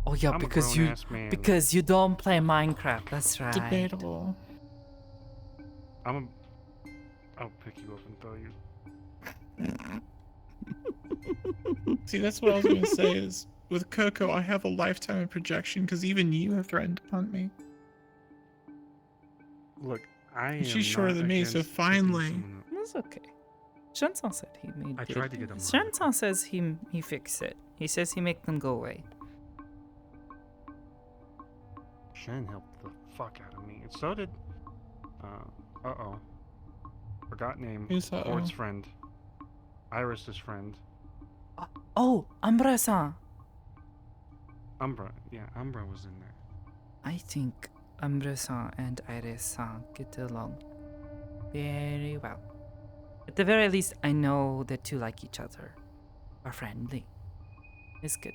Speaker 1: Oh yeah,
Speaker 5: I'm a
Speaker 1: because
Speaker 5: grown-ass man.
Speaker 1: because you don't play Minecraft. That's right.
Speaker 7: Debatable.
Speaker 5: I'll pick you up and throw you.
Speaker 7: See, that's what I was gonna say is with Coco, I have a lifetime of projection because even you have threatened to hunt me.
Speaker 5: Look, I am
Speaker 7: She's shorter
Speaker 5: not
Speaker 7: than me, so
Speaker 5: against picking
Speaker 7: finally.
Speaker 5: someone up.
Speaker 1: That's okay. Shensan said he made
Speaker 5: I
Speaker 1: it.
Speaker 5: tried to get him.
Speaker 1: Shensan says he fixed it. He says he make them go away.
Speaker 5: Shen helped the fuck out of me. And so did. Uh-oh. Forgot name.
Speaker 7: Who's uh-oh?
Speaker 5: Ford's friend. Iris's friend.
Speaker 1: Oh, Umbra-san.
Speaker 5: Umbra. Yeah, Umbra was in there.
Speaker 1: I think Umbra-san and Iris-san get along very well. At the very least, I know the two like each other. Are friendly. It's good.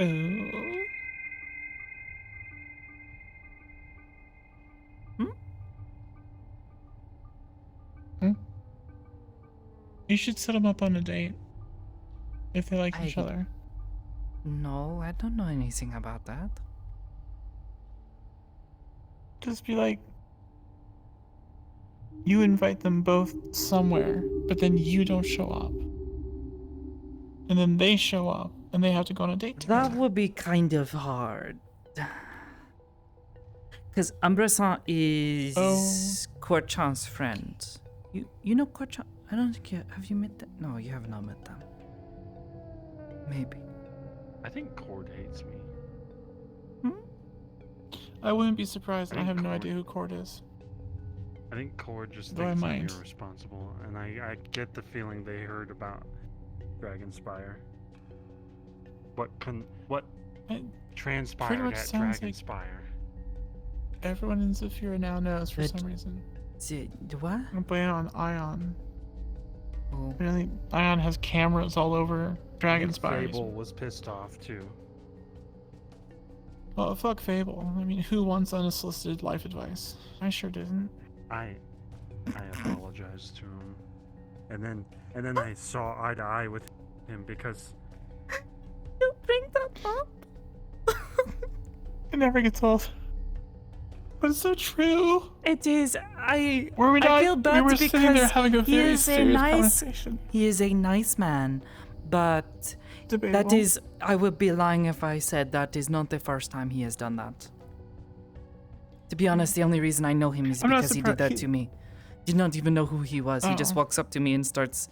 Speaker 7: Oh. You should set them up on a date. If they like each other.
Speaker 1: No, I don't know anything about that.
Speaker 7: Just be like, you invite them both somewhere, but then you don't show up. And then they show up, and they have to go on a date together.
Speaker 1: That would be kind of hard. Because Umbra-san is Korchan's friend. You know Korchan? I don't think you have you met them? No, you have not met them. Maybe.
Speaker 5: I think Cord hates me.
Speaker 7: I wouldn't be surprised. I
Speaker 5: I
Speaker 7: have
Speaker 5: think
Speaker 7: no idea who Cord is.
Speaker 5: I think Cord just
Speaker 7: Though I
Speaker 5: thinks I'm
Speaker 7: mind.
Speaker 5: irresponsible, and I get the feeling they heard about Dragonspire. What
Speaker 7: It
Speaker 5: transpired
Speaker 7: much
Speaker 5: at
Speaker 7: sounds like-
Speaker 5: Dragonspire?
Speaker 7: Everyone in Zafira now knows for
Speaker 1: But-
Speaker 7: some reason.
Speaker 1: What?
Speaker 7: I'm playing on Ion.
Speaker 1: Oh.
Speaker 7: Really, Ion has cameras all over Dragonspire.
Speaker 5: Fable was pissed off too.
Speaker 7: Well, fuck Fable. I mean, who wants unsolicited life advice? I sure didn't.
Speaker 5: I apologized to him, and then I saw eye to eye with him because
Speaker 1: You bring that up?
Speaker 7: It never gets old. But it's so true.
Speaker 1: It is.
Speaker 7: Were we not?
Speaker 1: I feel bad
Speaker 7: we were
Speaker 1: because
Speaker 7: sitting there having a
Speaker 1: he
Speaker 7: very
Speaker 1: is a
Speaker 7: serious
Speaker 1: nice.
Speaker 7: conversation.
Speaker 1: He is a nice man, but that
Speaker 7: Debatable.
Speaker 1: is. I would be lying if I said that is not the first time he has done that. To be honest, the only reason I know him is
Speaker 7: I'm not
Speaker 1: because he did that
Speaker 7: surprised-
Speaker 1: to me. Did not even know who he was. He just
Speaker 7: Oh.
Speaker 1: walks up to me and starts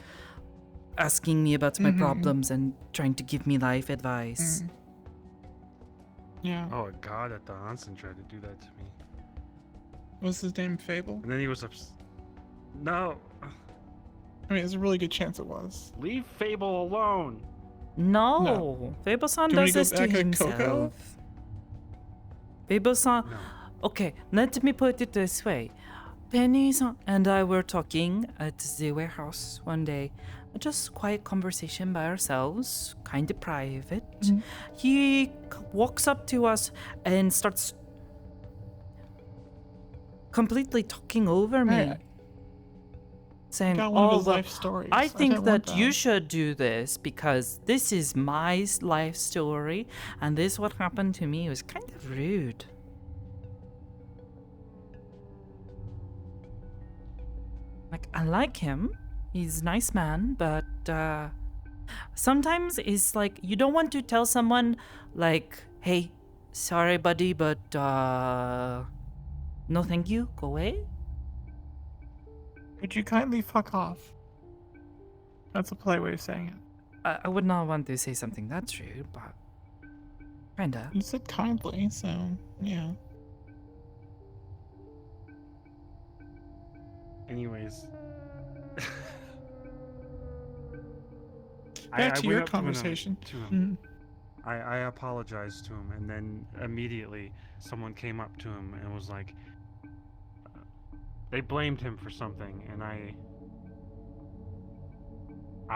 Speaker 1: asking me about my problems and trying to give me life advice.
Speaker 7: Yeah.
Speaker 5: oh god, at the Hansen tried to do that to me,
Speaker 7: What's his name? Fable?
Speaker 5: and then he was No,
Speaker 7: I mean, there's a really good chance it was.
Speaker 5: leave Fable alone.
Speaker 1: No, Fable-san
Speaker 7: Do you wanna
Speaker 1: does
Speaker 7: go
Speaker 1: this to
Speaker 7: back to Coco?
Speaker 1: himself. Fable-san,
Speaker 5: No.
Speaker 1: okay, let me put it this way. Penny-san and I were talking at the warehouse one day. Just quiet conversation by ourselves, kind of private. He walks up to us and starts completely talking over me.
Speaker 7: Hey,
Speaker 1: Saying,
Speaker 7: got one of
Speaker 1: oh,
Speaker 7: his
Speaker 1: well,
Speaker 7: life stories.
Speaker 1: I think
Speaker 7: don't
Speaker 1: that
Speaker 7: want
Speaker 1: you should do this because this is my life story and this what happened to me. It was kind of rude. Like, I like him. He's a nice man, but sometimes it's like you don't want to tell someone like, hey, sorry buddy, but no thank you, go away.
Speaker 7: Would you kindly fuck off? That's a polite way of saying it.
Speaker 1: I would not want to say something that's rude, but kinda.
Speaker 7: You said kindly, so yeah.
Speaker 5: Anyways.
Speaker 7: Back to
Speaker 5: went
Speaker 7: your
Speaker 5: up
Speaker 7: conversation.
Speaker 5: To him. I apologized to him, and then immediately someone came up to him and was like, they blamed him for something, and I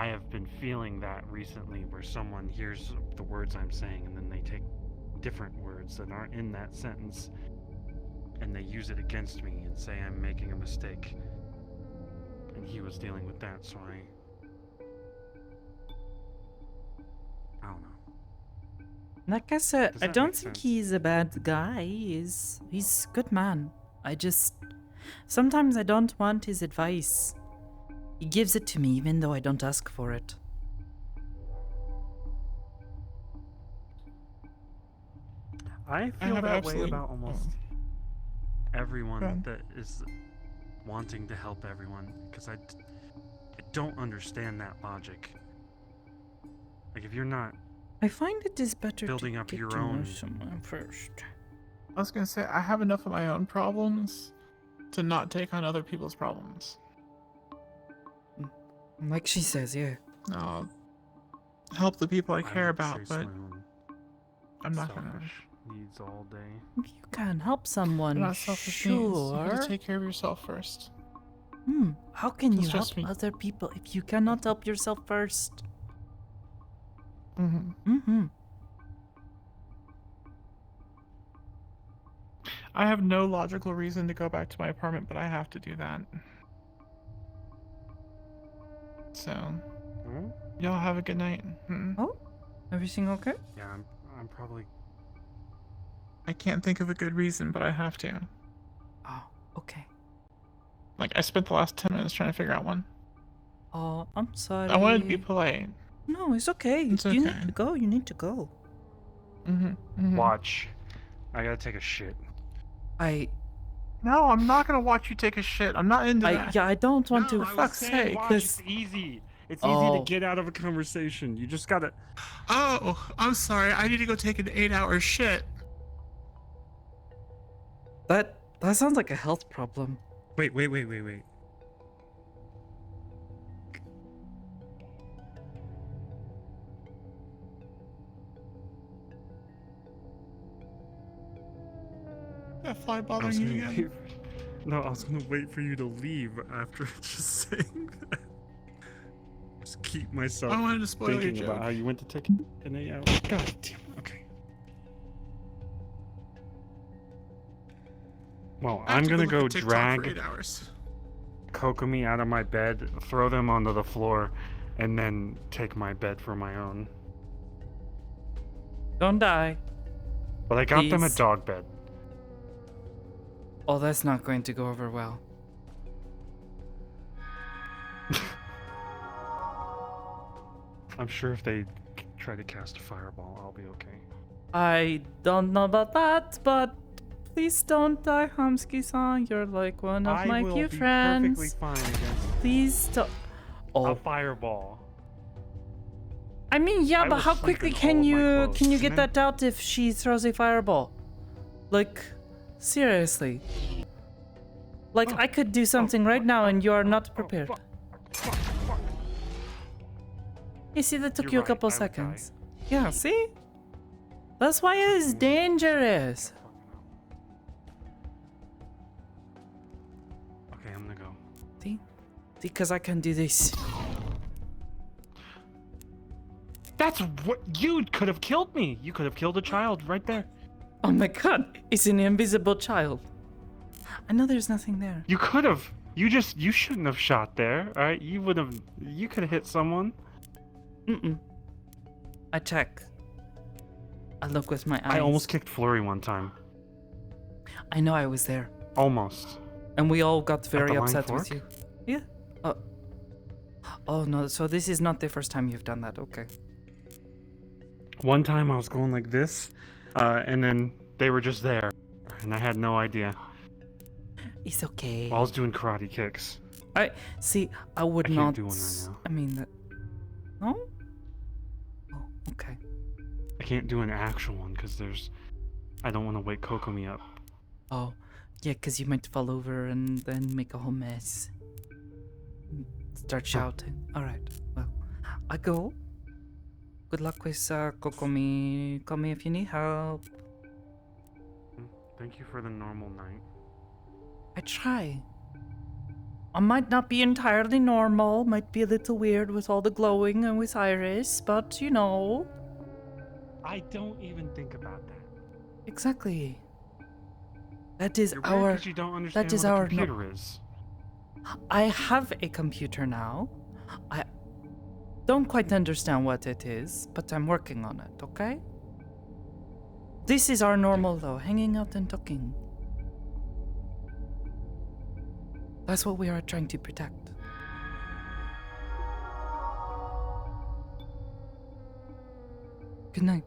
Speaker 5: have been feeling that recently, where someone hears the words I'm saying and then they take different words that aren't in that sentence and they use it against me and say I'm making a mistake. And he was dealing with that, so I don't know.
Speaker 1: Like I said,
Speaker 5: Does
Speaker 1: I
Speaker 5: that
Speaker 1: don't
Speaker 5: make
Speaker 1: think
Speaker 5: sense?
Speaker 1: he's a bad guy. He's a good man. Sometimes I don't want his advice. He gives it to me even though I don't ask for it.
Speaker 5: I feel
Speaker 7: have
Speaker 5: that way
Speaker 7: absolutely-
Speaker 5: about almost everyone
Speaker 7: ahead.
Speaker 5: that is wanting to help everyone, because I don't understand that logic. Like, if you're not
Speaker 1: I find it is better
Speaker 5: building
Speaker 1: to
Speaker 5: up
Speaker 1: get
Speaker 5: your
Speaker 1: to know
Speaker 5: own
Speaker 1: someone first.
Speaker 7: I was gonna say I have enough of my own problems to not take on other people's problems.
Speaker 1: Like she says, yeah.
Speaker 7: I'll help the people I care
Speaker 5: would
Speaker 7: about,
Speaker 5: chase
Speaker 7: but
Speaker 5: my own
Speaker 7: I'm not gonna.
Speaker 5: selfish needs all day.
Speaker 1: You can help
Speaker 7: They're
Speaker 1: someone,
Speaker 7: not selfish needs. You
Speaker 1: sure.
Speaker 7: gotta take care of yourself first.
Speaker 1: How can you
Speaker 7: It's
Speaker 1: help
Speaker 7: just me.
Speaker 1: other people if you cannot help yourself first?
Speaker 7: Mm-hmm. I have no logical reason to go back to my apartment, but I have to do that. So, y'all have a good night.
Speaker 1: Oh, everything okay?
Speaker 5: Yeah, I'm probably.
Speaker 7: I can't think of a good reason, but I have to.
Speaker 1: Oh, okay.
Speaker 7: Like, I spent the last 10 minutes trying to figure out one.
Speaker 1: Oh, I'm sorry.
Speaker 7: I wanted to be polite.
Speaker 1: No, it's okay.
Speaker 7: It's
Speaker 1: You
Speaker 7: okay.
Speaker 1: need to go. You need to go.
Speaker 5: Watch. I gotta take a shit.
Speaker 7: No, I'm not gonna watch you take a shit. I'm not into that.
Speaker 1: Yeah, I don't want to.
Speaker 5: For
Speaker 1: Fuck's sake, because
Speaker 5: it's easy. It's easy to get out of a conversation. You just gotta.
Speaker 7: Oh, I'm sorry. I need to go take an 8-hour shit.
Speaker 1: that sounds like a health problem.
Speaker 5: Wait.
Speaker 7: That fly bothering you again?
Speaker 5: No, I was gonna wait for you to leave after just saying that. Just keep myself
Speaker 7: I wanted to spoil your
Speaker 5: thinking about
Speaker 7: joke.
Speaker 5: how you went to take an 8-hour. God damn. Okay. Well,
Speaker 7: I have
Speaker 5: I'm
Speaker 7: to
Speaker 5: gonna
Speaker 7: look
Speaker 5: go
Speaker 7: at TikTok for
Speaker 5: drag
Speaker 7: 8 hours.
Speaker 5: Kokomi out of my bed, throw them onto the floor, and then take my bed for my own.
Speaker 1: Don't die.
Speaker 5: But I got them a
Speaker 1: Please.
Speaker 5: dog bed.
Speaker 1: Oh, that's not going to go over well.
Speaker 5: I'm sure if they try to cast a fireball, I'll be okay.
Speaker 1: I don't know about that, but please don't die, Hamsky-san. You're like one of my
Speaker 5: will
Speaker 1: cute
Speaker 5: be
Speaker 1: friends.
Speaker 5: perfectly fine against
Speaker 1: Please don't.
Speaker 5: a
Speaker 1: Oh,
Speaker 5: fireball.
Speaker 1: I mean, yeah,
Speaker 5: I
Speaker 1: but
Speaker 5: will
Speaker 1: how
Speaker 5: sleep
Speaker 1: quickly
Speaker 5: in all
Speaker 1: can
Speaker 5: of my
Speaker 1: you
Speaker 5: clothes,
Speaker 1: can you
Speaker 5: and
Speaker 1: get
Speaker 5: then-
Speaker 1: that out if she throws a fireball? Like, seriously. Like, I could do something right now and you are not prepared. You see, that took
Speaker 5: You're
Speaker 1: you a
Speaker 5: right,
Speaker 1: couple
Speaker 5: I would
Speaker 1: seconds. Yeah, see? That's why it's dangerous.
Speaker 5: Okay, I'm gonna go.
Speaker 1: See? Because I can do this.
Speaker 5: That's what you could have killed me. You could have killed a child right there.
Speaker 1: Oh my god, it's an invisible child. I know there's nothing there.
Speaker 5: You could have. You shouldn't have shot there. All right, you could have hit someone.
Speaker 1: I check. I look with my eyes.
Speaker 5: I almost kicked Flurry one time.
Speaker 1: I know I was there.
Speaker 5: Almost.
Speaker 1: And we all got very
Speaker 5: the line
Speaker 1: upset with
Speaker 5: fork?
Speaker 1: you. Yeah. Oh no, so this is not the first time you've done that. Okay.
Speaker 5: One time I was going like this, and then they were just there, and I had no idea.
Speaker 1: It's okay.
Speaker 5: While I was doing karate kicks.
Speaker 1: I would
Speaker 5: I can't
Speaker 1: not.
Speaker 5: do one right now.
Speaker 1: I mean, no. Oh, okay.
Speaker 5: I can't do an actual one because I don't want to wake Kokomi up.
Speaker 1: Oh, yeah, because you might fall over and then make a whole mess. Start shouting. All right. Well, I go. Good luck with Kokomi. Call me if you need help.
Speaker 5: Thank you for the normal night.
Speaker 1: I try. I might not be entirely normal, might be a little weird with all the glowing and with Iris, but you know.
Speaker 5: I don't even think about that.
Speaker 1: Exactly. That is
Speaker 5: You're
Speaker 1: our.
Speaker 5: weird 'cause you don't understand
Speaker 1: That is
Speaker 5: what a
Speaker 1: our.
Speaker 5: computer is.
Speaker 1: I have a computer now. I don't quite understand what it is, but I'm working on it, okay? This is our normal, though, hanging out and talking. That's what we are trying to protect. Good night.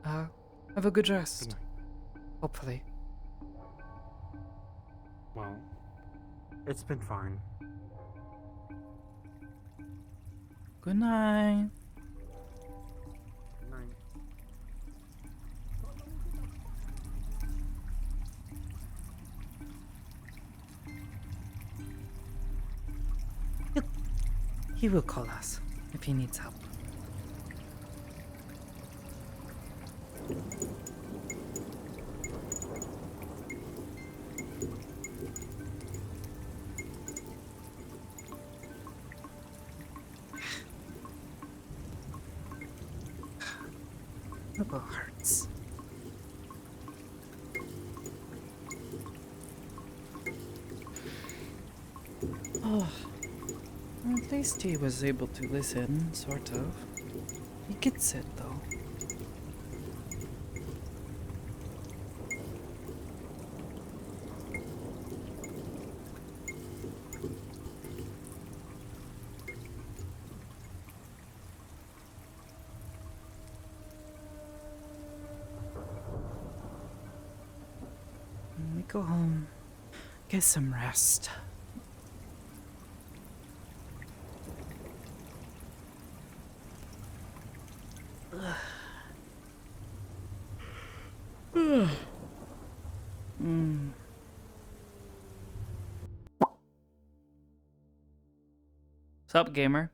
Speaker 1: Have a good rest.
Speaker 5: Good night.
Speaker 1: Hopefully.
Speaker 5: Well, it's been fine.
Speaker 1: Good night.
Speaker 5: Good night.
Speaker 1: He will call us if he needs help. Elbow hurts. Oh, well, at least he was able to listen, sort of. He gets it, though. Let me go home, get some rest. Sup, gamer?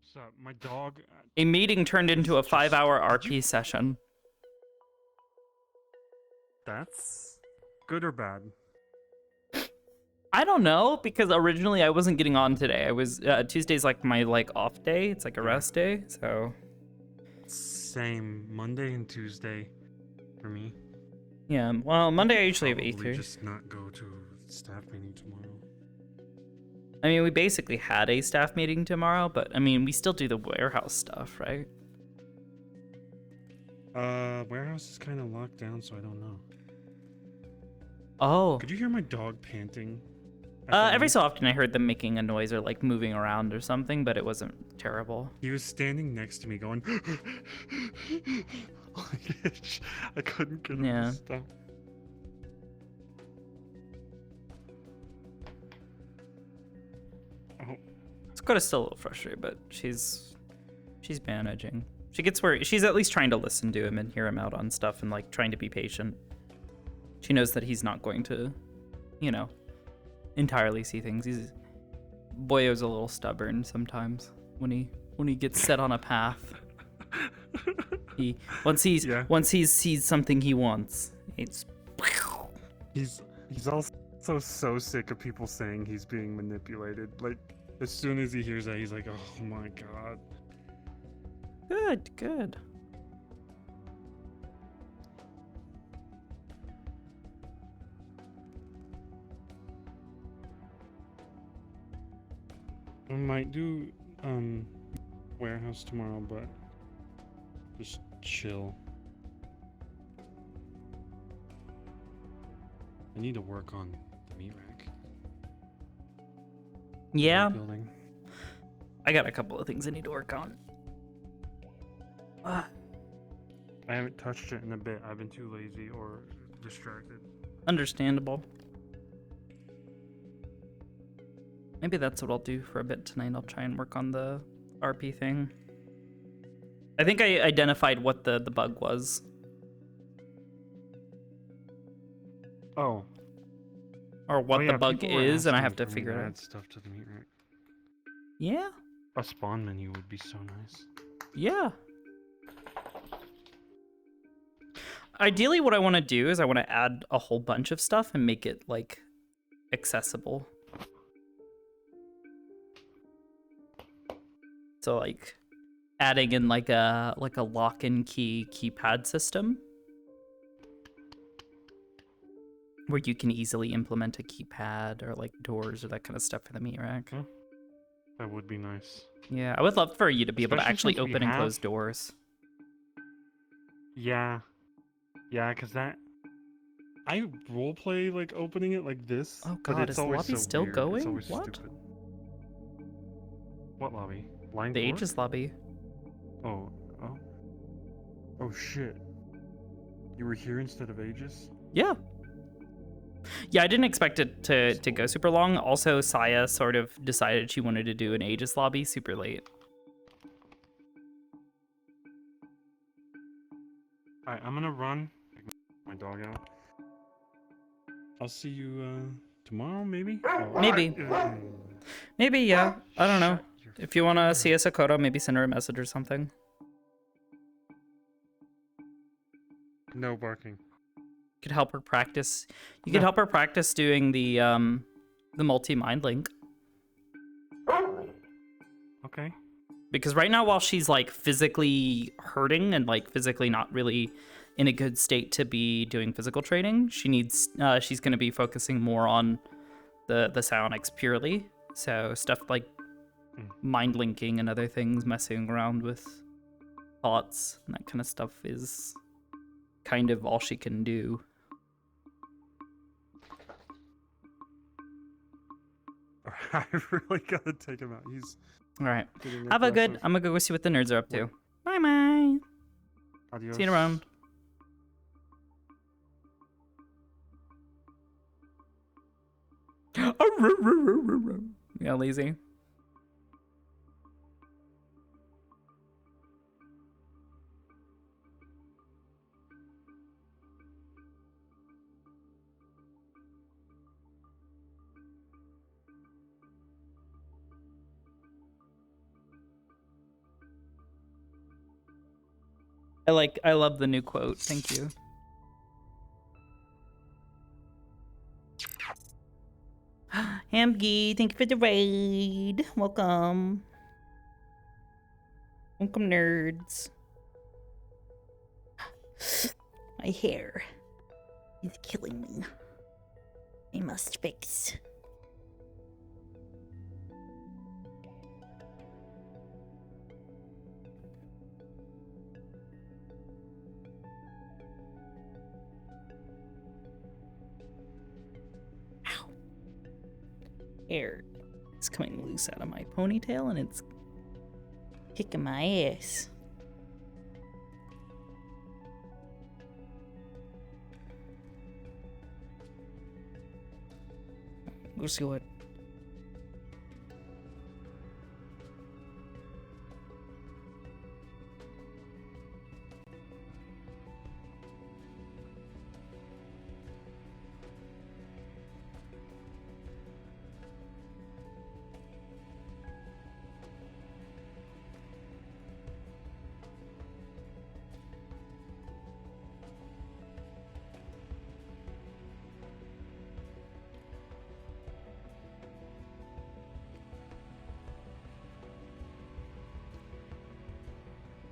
Speaker 5: So, my dog.
Speaker 1: A meeting turned into a 5-hour RP session.
Speaker 5: That's good or bad?
Speaker 1: I don't know, because originally I wasn't getting on today. I was Tuesday's like my off day. It's like a rest day, so.
Speaker 5: Same Monday and Tuesday for me.
Speaker 1: Yeah, well, Monday I usually have
Speaker 5: Probably
Speaker 1: E3.
Speaker 5: just not go to staff meeting tomorrow.
Speaker 1: I mean, we basically had a staff meeting tomorrow, but I mean, we still do the warehouse stuff, right?
Speaker 5: Warehouse is kind of locked down, so I don't know.
Speaker 1: Oh.
Speaker 5: Could you hear my dog panting?
Speaker 1: Every so often I heard them making a noise or like moving around or something, but it wasn't terrible.
Speaker 5: He was standing next to me going. I couldn't get him to stop. Oh.
Speaker 1: Sakoto's still a little frustrated, but she's managing. She gets where she's at least trying to listen to him and hear him out on stuff and like trying to be patient. She knows that he's not going to, you know, entirely see things. Boyo's a little stubborn sometimes when he gets set on a path. Once he sees something he wants, it's.
Speaker 5: He's also so sick of people saying he's being manipulated. Like as soon as he hears that, he's like, "Oh my god."
Speaker 1: Good.
Speaker 5: I might do warehouse tomorrow, but just chill. I need to work on the meat rack.
Speaker 1: Yeah.
Speaker 5: Building.
Speaker 1: I got a couple of things I need to work on.
Speaker 5: I haven't touched it in a bit. I've been too lazy or distracted.
Speaker 1: Understandable. Maybe that's what I'll do for a bit tonight. I'll try and work on the RP thing. I think I identified what the bug was.
Speaker 5: Oh.
Speaker 1: Or what
Speaker 5: yeah,
Speaker 1: the bug
Speaker 5: people were
Speaker 1: is, and I have
Speaker 5: asking
Speaker 1: to
Speaker 5: for me
Speaker 1: figure it
Speaker 5: add
Speaker 1: out.
Speaker 5: stuff to the meat rack.
Speaker 1: Yeah?
Speaker 5: A spawn menu would be so nice.
Speaker 1: Yeah. Ideally, what I want to do is I want to add a whole bunch of stuff and make it like accessible. So like adding in like a lock and key keypad system where you can easily implement a keypad or like doors or that kind of stuff for the meat rack.
Speaker 5: Yeah, that would be nice.
Speaker 1: Yeah, I would love for you to be able to
Speaker 5: Especially
Speaker 1: actually
Speaker 5: since we
Speaker 1: open and
Speaker 5: have-
Speaker 1: close doors.
Speaker 5: Yeah. Yeah, because that... I roleplay, like, opening it like this.
Speaker 1: Oh
Speaker 5: but
Speaker 1: god,
Speaker 5: it's
Speaker 1: is the
Speaker 5: always
Speaker 1: lobby
Speaker 5: so
Speaker 1: still
Speaker 5: weird.
Speaker 1: going?
Speaker 5: It's always
Speaker 1: What?
Speaker 5: stupid. What lobby? Line
Speaker 1: The
Speaker 5: 4?
Speaker 1: Aegis lobby.
Speaker 5: Oh. Oh. Oh, shit. You were here instead of Aegis?
Speaker 1: Yeah. Yeah, I didn't expect it to go super long. Also, Saya sort of decided she wanted to do an Aegis lobby super late.
Speaker 5: Alright, I'm gonna run. Take my dog out. I'll see you, tomorrow, maybe? Oh,
Speaker 1: Maybe. Maybe, yeah. I don't know. If you want to see a Sakoto, maybe send her a message or something.
Speaker 5: No barking.
Speaker 1: Could help her practice. You could help her practice doing the multi-mind link.
Speaker 5: Okay.
Speaker 1: Because right now, while she's like physically hurting and like physically not really in a good state to be doing physical training, she's going to be focusing more on the psionics purely. So stuff like mind linking and other things, messing around with thoughts and that kind of stuff is kind of all she can do.
Speaker 5: I really gotta take him out. He's
Speaker 1: all right.
Speaker 5: getting
Speaker 1: Have a good.
Speaker 5: aggressive.
Speaker 1: I'm gonna go see what the nerds are up to. Bye bye.
Speaker 5: Adios.
Speaker 1: See you around. Yeah, lazy. I love the new quote. Thank you. Hamgi, thank you for the raid. Welcome. Welcome, nerds. My hair is killing me. I must fix. Hair is coming loose out of my ponytail and it's kicking my ass. We'll see what.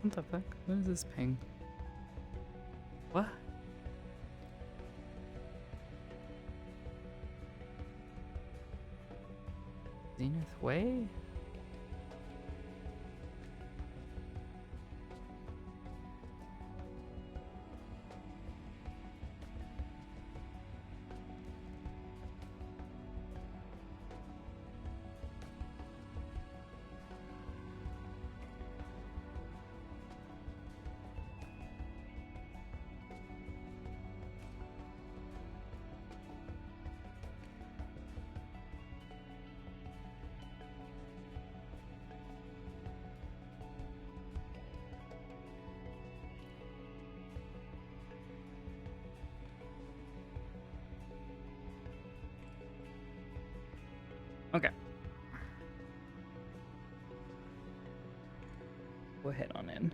Speaker 1: What the fuck? What is this ping? What? Zenith Way? Okay. We'll head on in.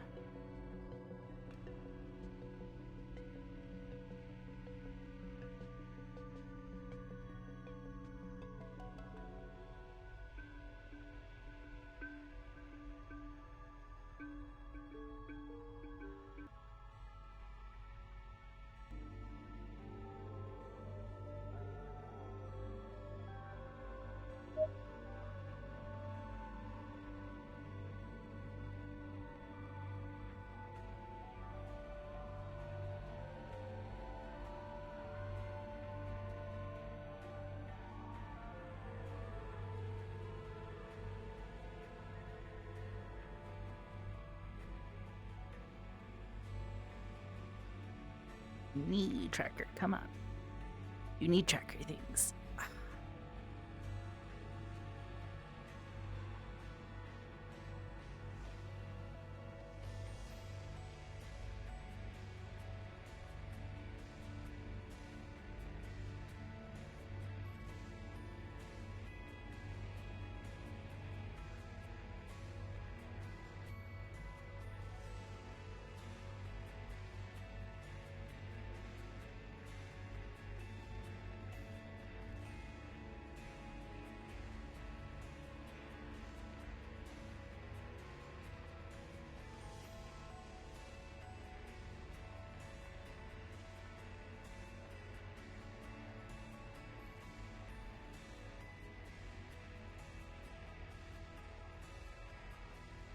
Speaker 1: Need tracker, come on. You need tracker things.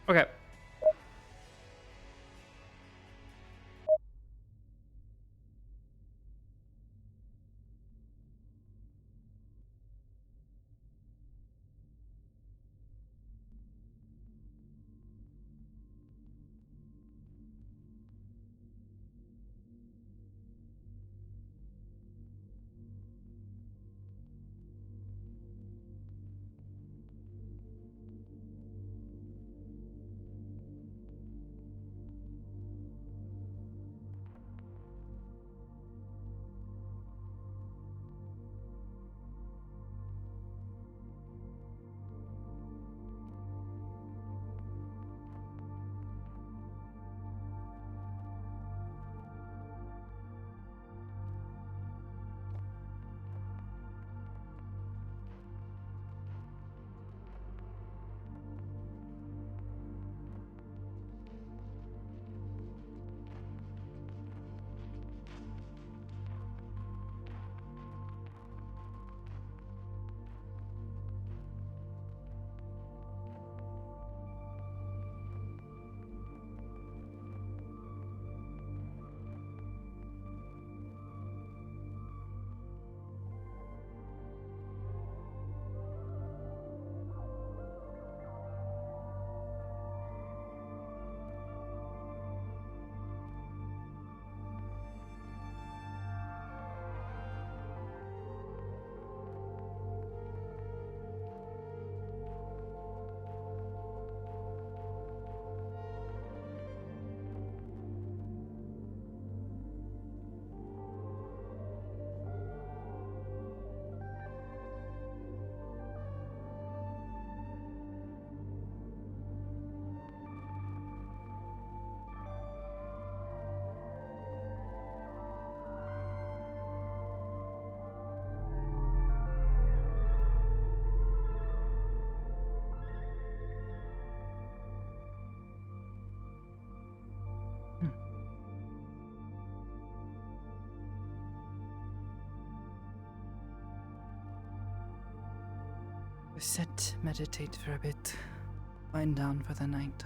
Speaker 1: Okay. Sit, meditate for a bit. Wind down for the night.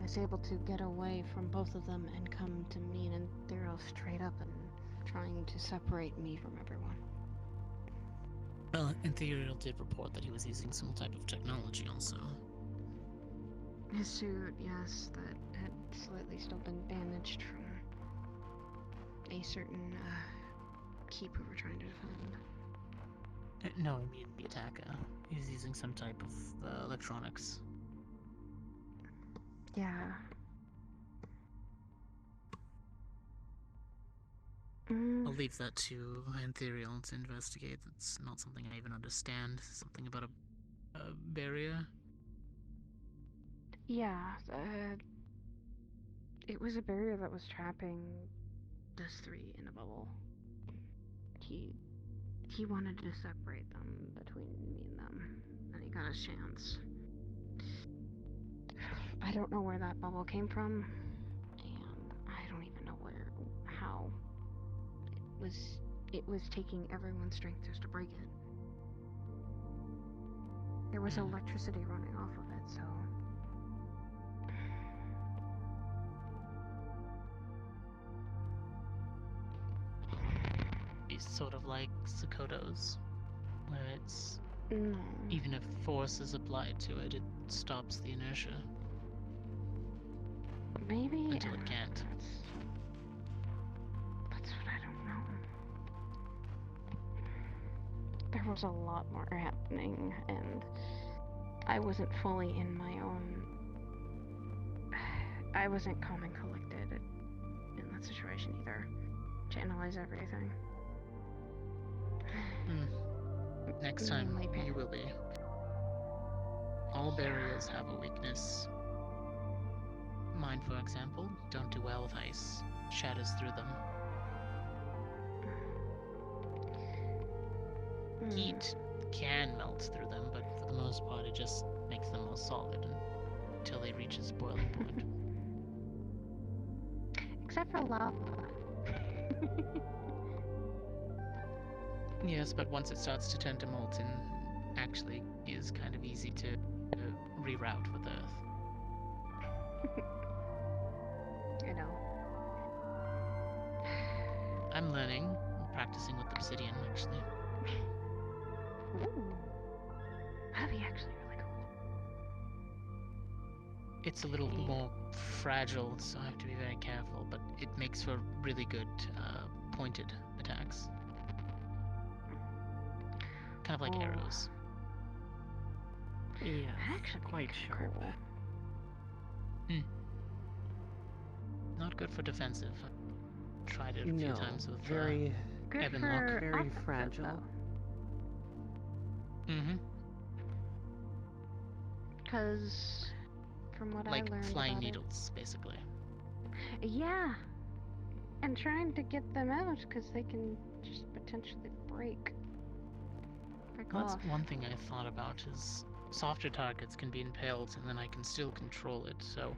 Speaker 6: was able to get away from both of them and come to me, and they're all straight up and trying to separate me from everyone.
Speaker 16: Well, Ethereal did report that he was using some type of technology also.
Speaker 6: His suit, yes, that had slightly still been damaged from a certain keep we were trying to defend.
Speaker 16: No, I mean the attacker. He's using some type of electronics.
Speaker 6: Yeah.
Speaker 16: I'll leave that to Ethereal to investigate. That's not something I even understand. Something about a barrier.
Speaker 6: Yeah, it was a barrier that was trapping those three in a bubble. He wanted to separate them between me and them, and he got his chance. I don't know where that bubble came from, and I don't even know how. It was taking everyone's strength just to break it. There was electricity running off of it, so...
Speaker 16: It's sort of like Sakoto's, where it's...
Speaker 6: No.
Speaker 16: Even if force is applied to it, it stops the inertia.
Speaker 6: Maybe...
Speaker 16: Until it can't.
Speaker 6: That's what I don't know. There was a lot more happening, and I wasn't fully in my own... I wasn't calm and collected in that situation either, to analyze everything.
Speaker 16: Next time, you will be. All barriers have a weakness. Mine, for example, don't do well with ice. Shatters through them. Heat can melt through them, but for the most part it just makes them more solid until they reach its boiling point.
Speaker 6: Except for lava.
Speaker 16: Yes, but once it starts to turn to molten, actually is kind of easy to reroute with Earth.
Speaker 6: You know.
Speaker 16: I'm learning. I'm practicing with obsidian, actually.
Speaker 6: Ooh. That'd be actually really cool.
Speaker 16: It's a little more fragile, so I have to be very careful, but it makes for really good pointed attacks. Kind of like arrows.
Speaker 14: Yeah,
Speaker 6: actually
Speaker 14: quite sharp.
Speaker 6: Cool.
Speaker 16: Not good for defensive. I've tried it a few times with
Speaker 14: very
Speaker 6: good
Speaker 16: Ebon
Speaker 6: for
Speaker 16: Lock.
Speaker 14: very
Speaker 6: offensive,
Speaker 14: fragile.
Speaker 6: though.
Speaker 16: Mm-hmm.
Speaker 6: Because from what
Speaker 16: Like
Speaker 6: I learned
Speaker 16: flying
Speaker 6: about
Speaker 16: needles, basically.
Speaker 6: it, yeah, and trying to get them out because they can just potentially break
Speaker 16: Well, that's
Speaker 6: off.
Speaker 16: one thing I thought about is softer targets can be impaled and then I can still control it, so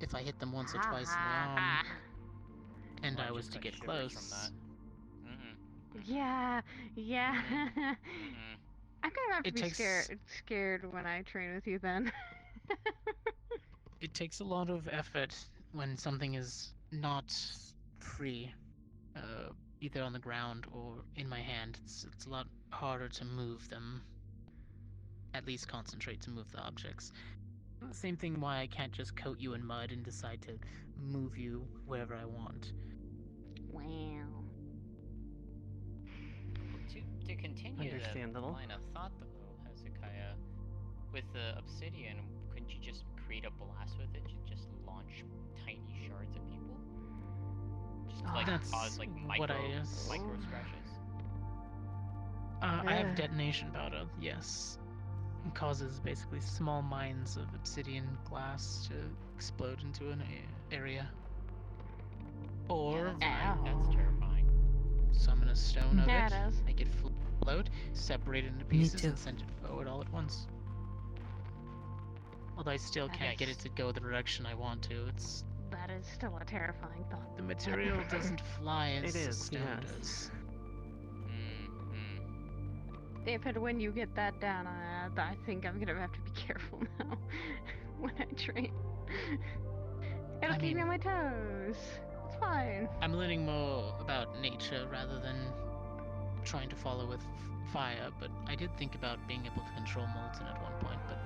Speaker 16: if I hit them once or twice in the arm and I was to get close...
Speaker 6: Yeah. I'm gonna have to be
Speaker 16: takes-
Speaker 6: scared when I train with you then.
Speaker 16: It takes a lot of effort when something is not free, either on the ground or in my hand. It's a lot harder to move them. At least concentrate to move the objects. Same thing why I can't just coat you in mud and decide to move you wherever I want.
Speaker 6: Wow.
Speaker 17: To continue
Speaker 14: Understandable.
Speaker 17: the line of thought, though, Hezekiah, with the obsidian, couldn't you just create a blast with it to just launch tiny shards at people? Just to, like,
Speaker 16: That's
Speaker 17: cause like
Speaker 16: what
Speaker 17: micro scratches?
Speaker 16: I have detonation powder, yes. It causes basically small mines of obsidian glass to explode into an area. Or
Speaker 17: That's terrifying.
Speaker 16: summon a stone of
Speaker 6: Yeah,
Speaker 16: it,
Speaker 6: it is.
Speaker 16: make it float, separate it into pieces, and send it forward all at once. Although I still can't get it to go the direction I want to.
Speaker 6: That is still a terrifying thought.
Speaker 16: The material doesn't fly as
Speaker 14: It is,
Speaker 16: stone
Speaker 14: yes.
Speaker 16: does.
Speaker 6: If and when you get that down, I think I'm gonna have to be careful now. when I train. It'll
Speaker 16: I
Speaker 6: keep me
Speaker 16: mean-
Speaker 6: on my toes. It's fine.
Speaker 16: I'm learning more about nature rather than trying to follow with fire, but I did think about being able to control Molten at one point, but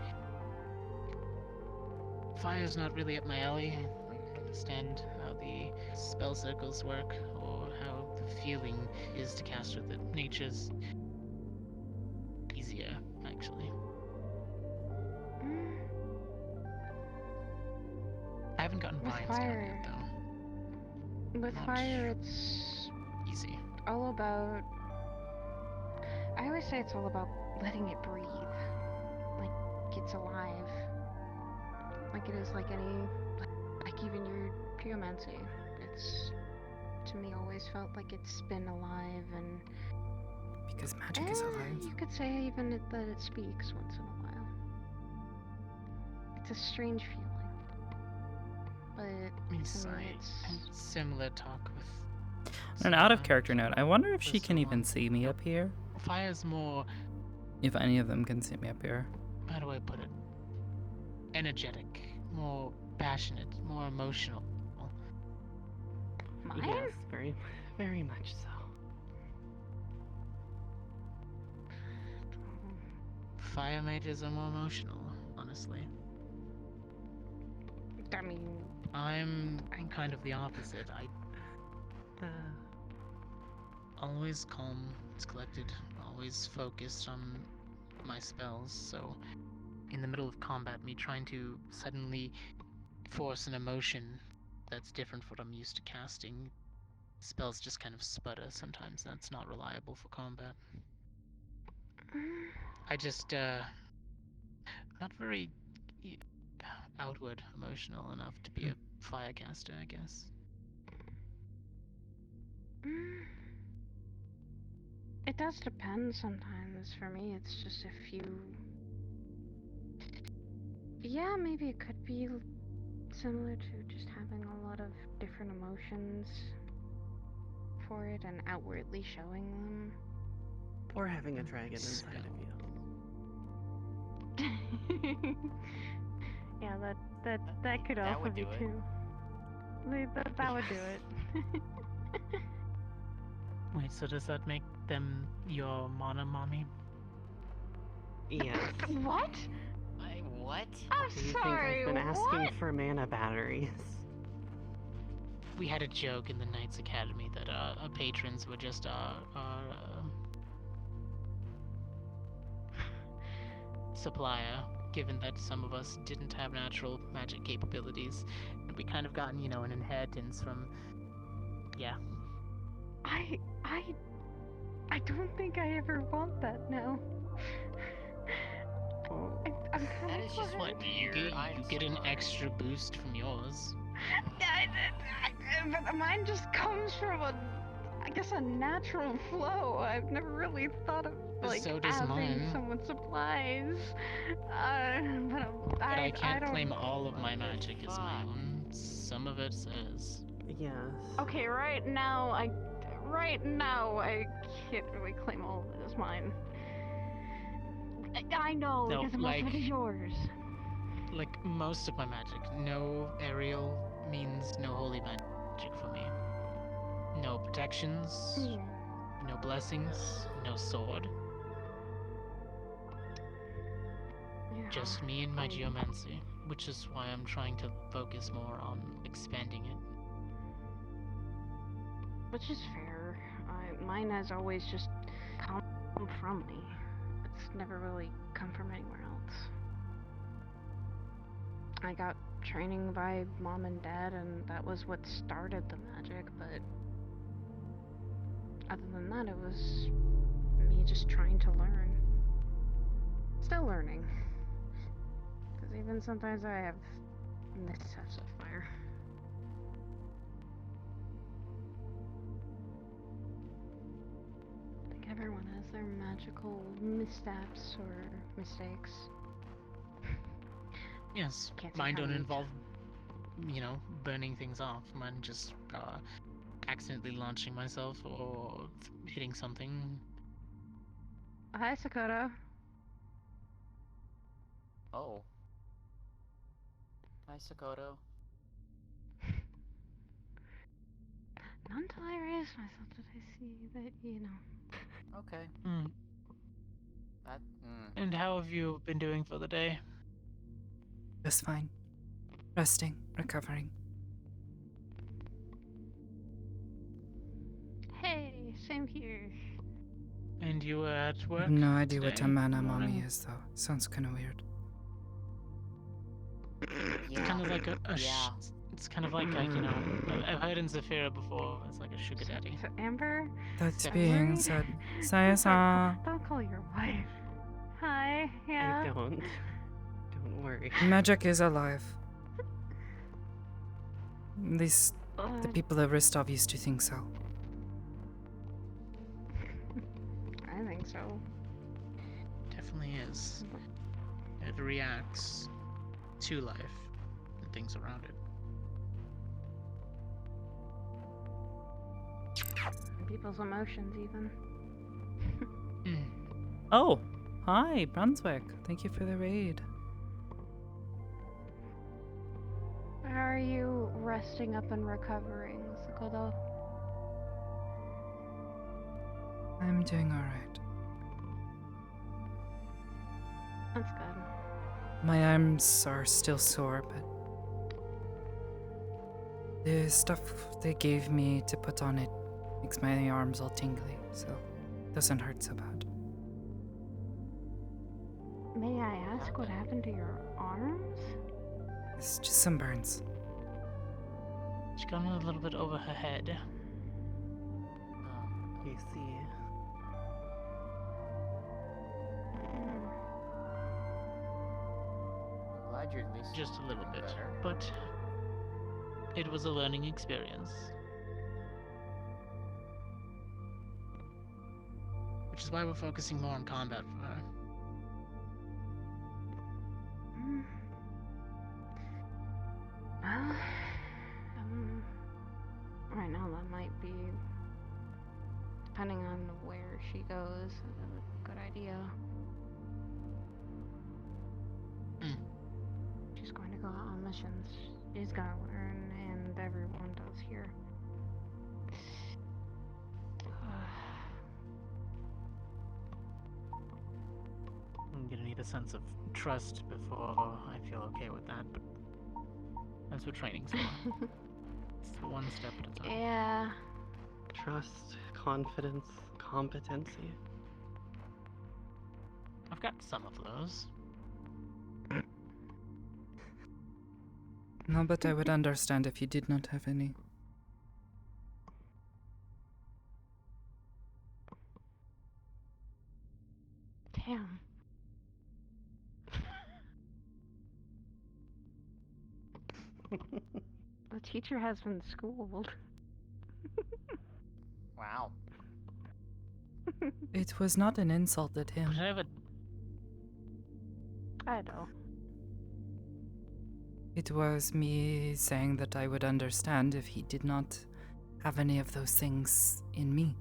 Speaker 16: fire's not really up my alley. I don't understand how the spell circles work or how the feeling is to cast with it. Nature's easier, actually. I haven't gotten
Speaker 6: With
Speaker 16: vines down
Speaker 6: fire,
Speaker 16: yet, though.
Speaker 6: with
Speaker 16: Not
Speaker 6: fire, it's
Speaker 16: easy.
Speaker 6: all about. I always say it's all about letting it breathe, like it's alive, like it is like any, like even your geomancy. It's to me always felt like it's been alive and.
Speaker 1: Because magic is alive.
Speaker 6: You could say even that it speaks once in a while. It's a strange feeling. But to me, it's
Speaker 16: Similar talk with.
Speaker 1: On an out of character note, I wonder if she can even see me up here.
Speaker 16: Fire's more.
Speaker 1: If any of them can see me up here.
Speaker 16: How do I put it? Energetic, more passionate, more emotional.
Speaker 6: Mine?
Speaker 18: Yes, very, very much so.
Speaker 16: Fire mages are more emotional, honestly.
Speaker 6: I mean,
Speaker 16: I'm kind of the opposite. I always calm, collected, always focused on my spells. So, in the middle of combat, me trying to suddenly force an emotion that's different from what I'm used to casting, spells just kind of sputter. Sometimes that's not reliable for combat. I just not very outward emotional enough to be a firecaster, I guess.
Speaker 6: It does depend sometimes. For me, it's just a few. Yeah, maybe it could be similar to just having a lot of different emotions for it and outwardly showing them.
Speaker 18: Or having a dragon inside of you.
Speaker 6: Yeah, that could also
Speaker 17: would
Speaker 6: be
Speaker 17: do it.
Speaker 6: too. That would do it.
Speaker 16: Wait, so does that make them your mana mommy?
Speaker 18: Yes.
Speaker 6: What?
Speaker 17: What?
Speaker 6: I'm
Speaker 18: Do you
Speaker 6: sorry.
Speaker 18: think I've been asking
Speaker 6: what?
Speaker 18: for mana batteries?
Speaker 16: We had a joke in the Knights Academy that our patrons were just our supplier, given that some of us didn't have natural magic capabilities, and we kind of gotten, an inheritance from, yeah.
Speaker 6: I don't think I ever want that now. I'm kind
Speaker 17: That
Speaker 6: of
Speaker 17: is just what
Speaker 16: You
Speaker 17: your eyes
Speaker 16: get an
Speaker 17: are.
Speaker 16: extra boost from yours.
Speaker 6: But mine just comes from I guess a natural flow. I've never really thought of like
Speaker 16: So does
Speaker 6: having
Speaker 16: mine.
Speaker 6: someone's supplies. But
Speaker 16: I
Speaker 6: I
Speaker 16: can't
Speaker 6: don't.
Speaker 16: claim all of my magic as my own. Some of it is.
Speaker 18: Yes.
Speaker 6: Okay, right now I can't really claim all of it as mine. I know
Speaker 16: No,
Speaker 6: because most of it is yours.
Speaker 16: Like most of my magic, no aerial means no holy magic for me. No protections, no blessings, no sword.
Speaker 6: Yeah,
Speaker 16: Just me and my geomancy, which is why I'm trying to focus more on expanding it.
Speaker 6: Which is fair. Mine has always just come from me. It's never really come from anywhere else. I got training by mom and dad, and that was what started the magic, but other than that, it was me just trying to learn. Still learning. Because even sometimes I have missteps with fire. I think everyone has their magical missteps or mistakes.
Speaker 16: Yes,
Speaker 6: Can't say
Speaker 16: mine
Speaker 6: how
Speaker 16: don't
Speaker 6: many
Speaker 16: involve, burning things off. Mine just accidentally launching myself or hitting something.
Speaker 6: Hi, Sakoto.
Speaker 17: Oh. Bye, Sakoto.
Speaker 6: Not until I raise myself did I see that, you know.
Speaker 17: Okay.
Speaker 16: Hmm.
Speaker 17: That.
Speaker 16: And how have you been doing for the day?
Speaker 1: Just fine. Resting, recovering.
Speaker 6: Hey, same here.
Speaker 16: And you were at
Speaker 1: I
Speaker 16: work?
Speaker 1: have no idea what
Speaker 16: today?
Speaker 1: a mana
Speaker 16: Morning?
Speaker 1: mommy is, though. Sounds kind of weird.
Speaker 16: It's kind of like it's kind of like a, you know, I've heard in Zafira before. It's like a sugar daddy.
Speaker 6: So Amber?
Speaker 1: That
Speaker 6: Don't
Speaker 1: being
Speaker 6: worry.
Speaker 1: said, Sayasa,
Speaker 6: Don't call your wife. Hi, yeah.
Speaker 18: I don't. Don't worry.
Speaker 1: magic is alive. At least the people of Ristov used to think so.
Speaker 6: I think so.
Speaker 16: Definitely is. It reacts to life and things around it.
Speaker 6: And people's emotions, even.
Speaker 1: Oh, hi, Brunswick. Thank you for the raid.
Speaker 6: How are you resting up and recovering, Sakoto?
Speaker 1: I'm doing alright.
Speaker 6: That's good.
Speaker 1: My arms are still sore, but the stuff they gave me to put on it makes my arms all tingly, so it doesn't hurt so bad.
Speaker 6: May I ask what happened to your arms?
Speaker 1: It's just some burns.
Speaker 16: She's gone a little bit over her head.
Speaker 18: You see.
Speaker 17: I'm glad you're at least
Speaker 16: Just a little bit,
Speaker 17: better.
Speaker 16: but it was a learning experience. Which is why we're focusing more on combat for her.
Speaker 6: Well, right now that might be, depending on where she goes, a good idea. She's going to go out on missions. She's gonna learn, and everyone does here.
Speaker 16: I'm gonna need a sense of trust before I feel okay with that, but that's what training's for. It's one step at a time.
Speaker 6: Yeah.
Speaker 18: Trust, confidence, competency.
Speaker 16: I've got some of those.
Speaker 1: No, but I would understand if you did not have any.
Speaker 6: Damn. The teacher has been schooled.
Speaker 17: Wow.
Speaker 1: It was not an insult at him.
Speaker 6: I know.
Speaker 1: It was me saying that I would understand if he did not have any of those things in me.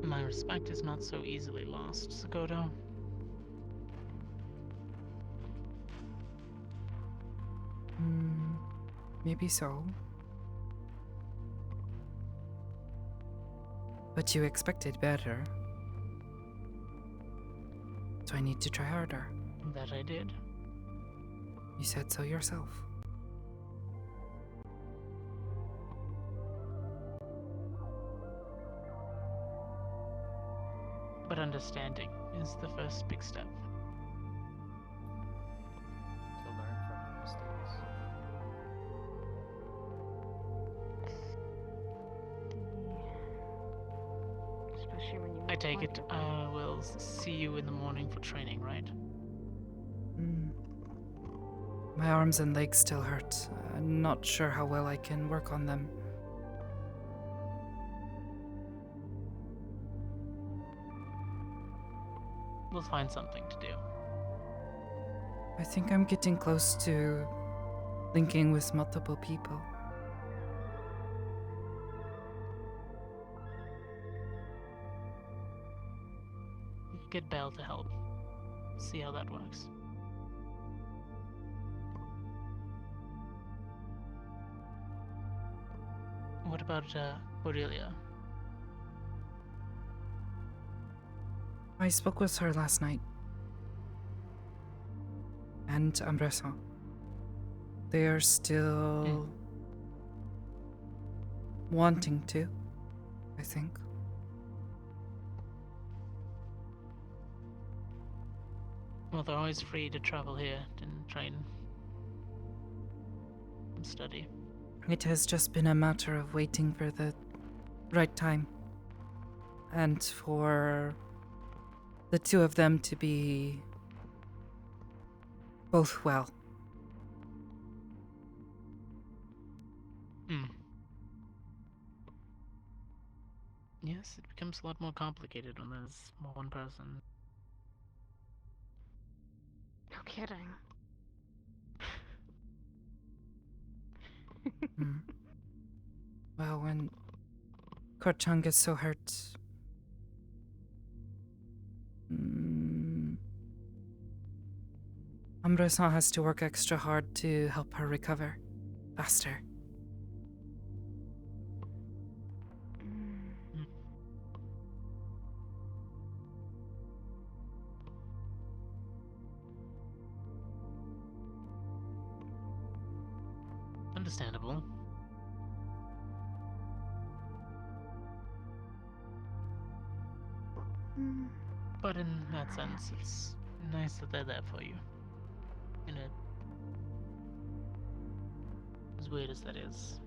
Speaker 16: My respect is not so easily lost, Sakoto.
Speaker 1: Maybe so. But you expected better. So I need to try harder.
Speaker 16: That I did.
Speaker 1: You said so yourself.
Speaker 16: But understanding is the first big step.
Speaker 17: To learn from your mistakes.
Speaker 6: Especially when you
Speaker 16: I take
Speaker 6: want
Speaker 16: it
Speaker 6: to.
Speaker 16: I will see you in the morning for training, right?
Speaker 1: My arms and legs still hurt. I'm not sure how well I can work on them.
Speaker 16: We'll find something to do.
Speaker 1: I think I'm getting close to linking with multiple people.
Speaker 16: Get Belle to help. See how that works. What about Aurelia?
Speaker 1: I spoke with her last night. And Ambresson. They are still wanting to, I think.
Speaker 16: Well, they're always free to travel here and try and study.
Speaker 1: It has just been a matter of waiting for the right time. And for the two of them to be both well.
Speaker 16: Yes, it becomes a lot more complicated when there's more one person.
Speaker 6: No kidding.
Speaker 1: Well, when Korchan gets so hurt, Ambresson has to work extra hard to help her recover faster.
Speaker 16: Understandable. But in that sense, it's nice that they're there for you. In it, as weird as that is,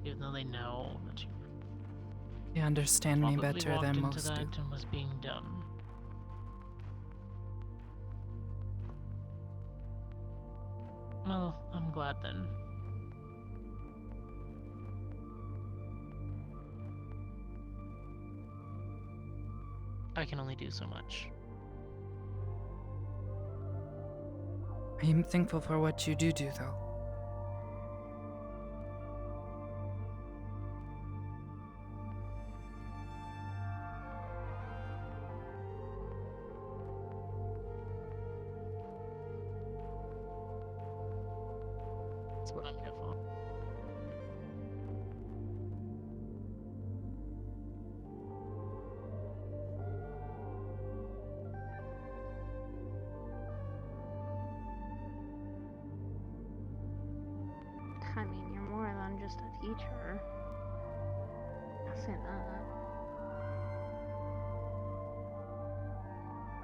Speaker 16: even though they know that you
Speaker 1: They understand me
Speaker 16: probably
Speaker 1: better
Speaker 16: walked
Speaker 1: than
Speaker 16: into
Speaker 1: most
Speaker 16: that
Speaker 1: do.
Speaker 16: and was being done. Well, I'm glad then. I can only do so much.
Speaker 1: I am thankful for what you do, though.
Speaker 16: That's what I'm here for.
Speaker 6: I mean, you're more than just a teacher. I'll say that.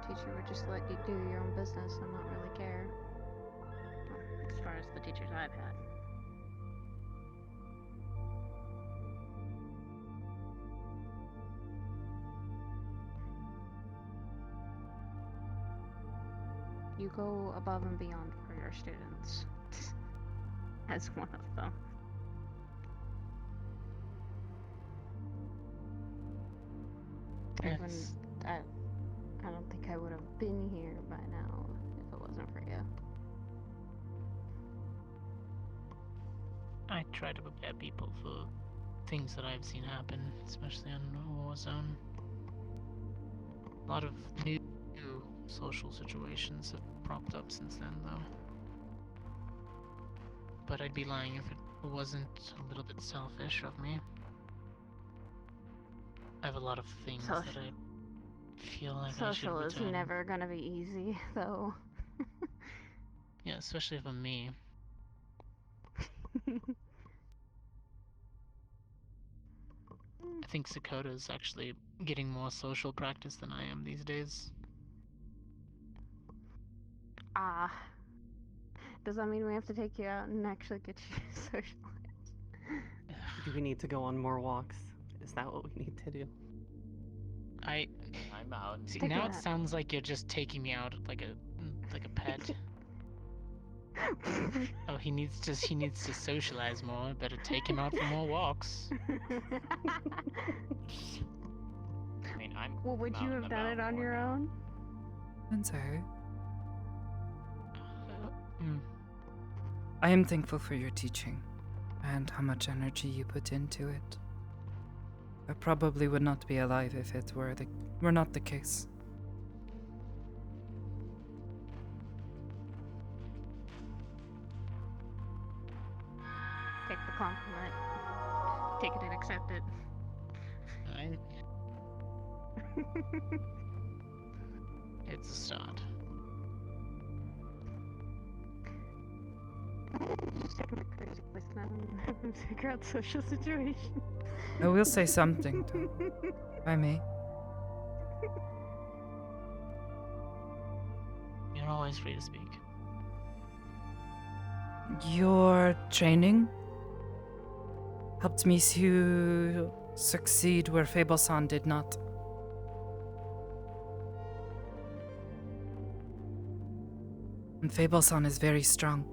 Speaker 6: Teacher would just let you do your own business and not really care. Well, as far as the teachers I've had. You go above and beyond for your students. As one of them.
Speaker 16: Yes.
Speaker 6: I don't think I would have been here by now if it wasn't for you.
Speaker 16: I try to prepare people for things that I've seen happen, especially on Warzone. A lot of new social situations have propped up since then, though. But I'd be lying if it wasn't a little bit selfish of me. I have a lot of things that I feel like I should
Speaker 6: Social is
Speaker 16: return.
Speaker 6: never gonna be easy, though.
Speaker 16: Yeah, especially for me. I think Sakoto is actually getting more social practice than I am these days.
Speaker 6: Ah. Does that mean we have to take you out and actually get you socialized?
Speaker 18: Do we need to go on more walks? Is that what we need to do?
Speaker 17: I'm out.
Speaker 16: See, now it sounds like you're just taking me out like a pet. Oh, he needs to socialize more. Better take him out for more walks.
Speaker 17: I mean, I'm.
Speaker 6: Well, would you have done it on your own?
Speaker 1: Sensei,
Speaker 16: Hmm.
Speaker 1: I am thankful for your teaching and how much energy you put into it. I probably would not be alive if it were not the case.
Speaker 6: Take the compliment. Take it and accept it.
Speaker 16: It's a start.
Speaker 6: Just taking the crazy place now and have them figure out social situation.
Speaker 1: I will say something, though. If I may.
Speaker 16: You're always free to speak.
Speaker 1: Your training helped me to succeed where Fable-san did not. And Fable-san is very strong.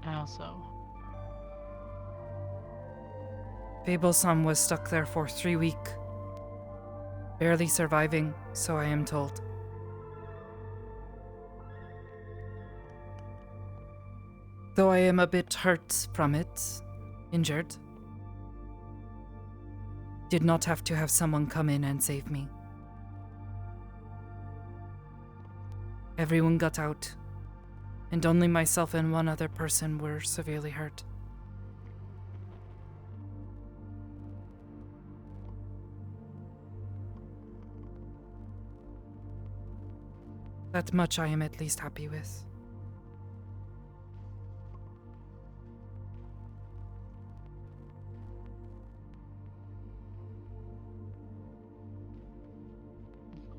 Speaker 16: How so?
Speaker 1: Fable-san was stuck there for 3 weeks, barely surviving, so I am told. Though I am a bit hurt from it, injured, did not have to have someone come in and save me. Everyone got out, and only myself and one other person were severely hurt. That much I am at least happy with.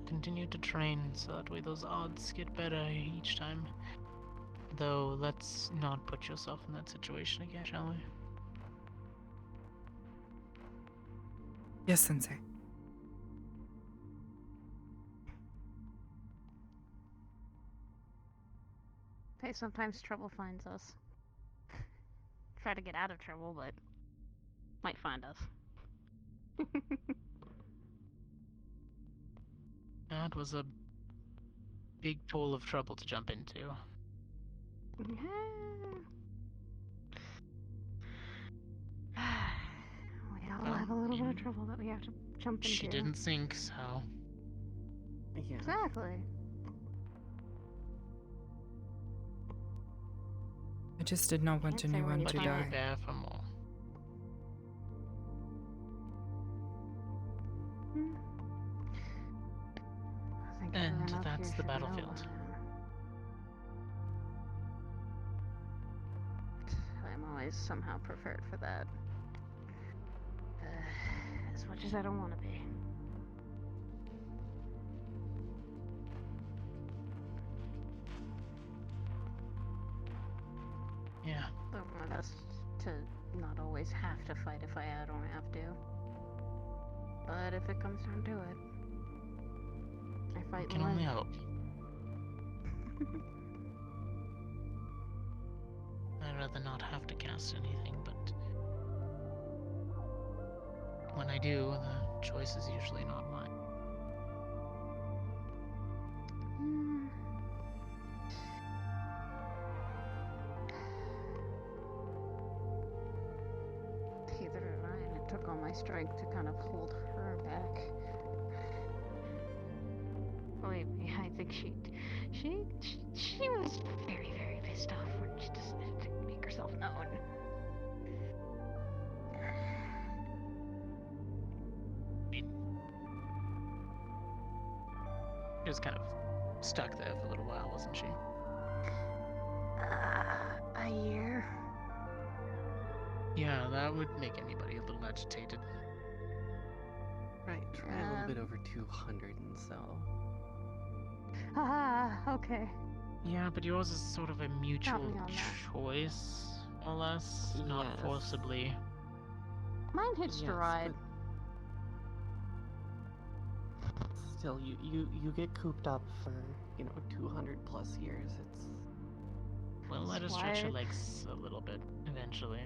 Speaker 16: Continue to train so that way those odds get better each time. Though, let's not put yourself in that situation again, shall we?
Speaker 1: Yes, Sensei.
Speaker 6: Hey, sometimes trouble finds us. Try to get out of trouble, but might find us.
Speaker 16: That was a big pool of trouble to jump into.
Speaker 6: We all have a little bit of trouble that we have to jump into.
Speaker 16: She didn't sink, so...
Speaker 18: Yeah.
Speaker 6: Exactly.
Speaker 1: I just did not want
Speaker 6: Can't say when
Speaker 1: anyone
Speaker 6: you
Speaker 1: to
Speaker 6: find
Speaker 1: die.
Speaker 16: Prepare for more.
Speaker 6: I think
Speaker 16: And
Speaker 6: everyone up
Speaker 16: that's
Speaker 6: here
Speaker 16: the
Speaker 6: should know
Speaker 16: battlefield.
Speaker 6: by now. I'm always somehow prepared for that. As much as I don't want to be.
Speaker 16: Yeah.
Speaker 6: But my best to not always have to fight if I don't have to. But if it comes down to it, I fight
Speaker 16: Can only hope. I'd rather not have to cast anything, but when I do, the choice is usually not mine.
Speaker 6: Either did I, and it took all my strength to kind of hold her back. Believe me, I think she was very, very pissed off when she decided to make herself known.
Speaker 16: She was kind of stuck there for a little while, wasn't she?
Speaker 6: A year.
Speaker 16: Yeah, that would make anybody a little agitated.
Speaker 18: Right, try a little bit over 200 and so.
Speaker 6: Okay.
Speaker 16: Yeah, but yours is sort of a mutual
Speaker 6: me on that.
Speaker 16: choice, more or less, not
Speaker 18: Yes.
Speaker 16: forcibly.
Speaker 6: Mine hitched a
Speaker 18: Yes,
Speaker 6: ride.
Speaker 18: Still, you get cooped up for 200 plus years.
Speaker 16: We'll let her stretch her legs a little bit eventually.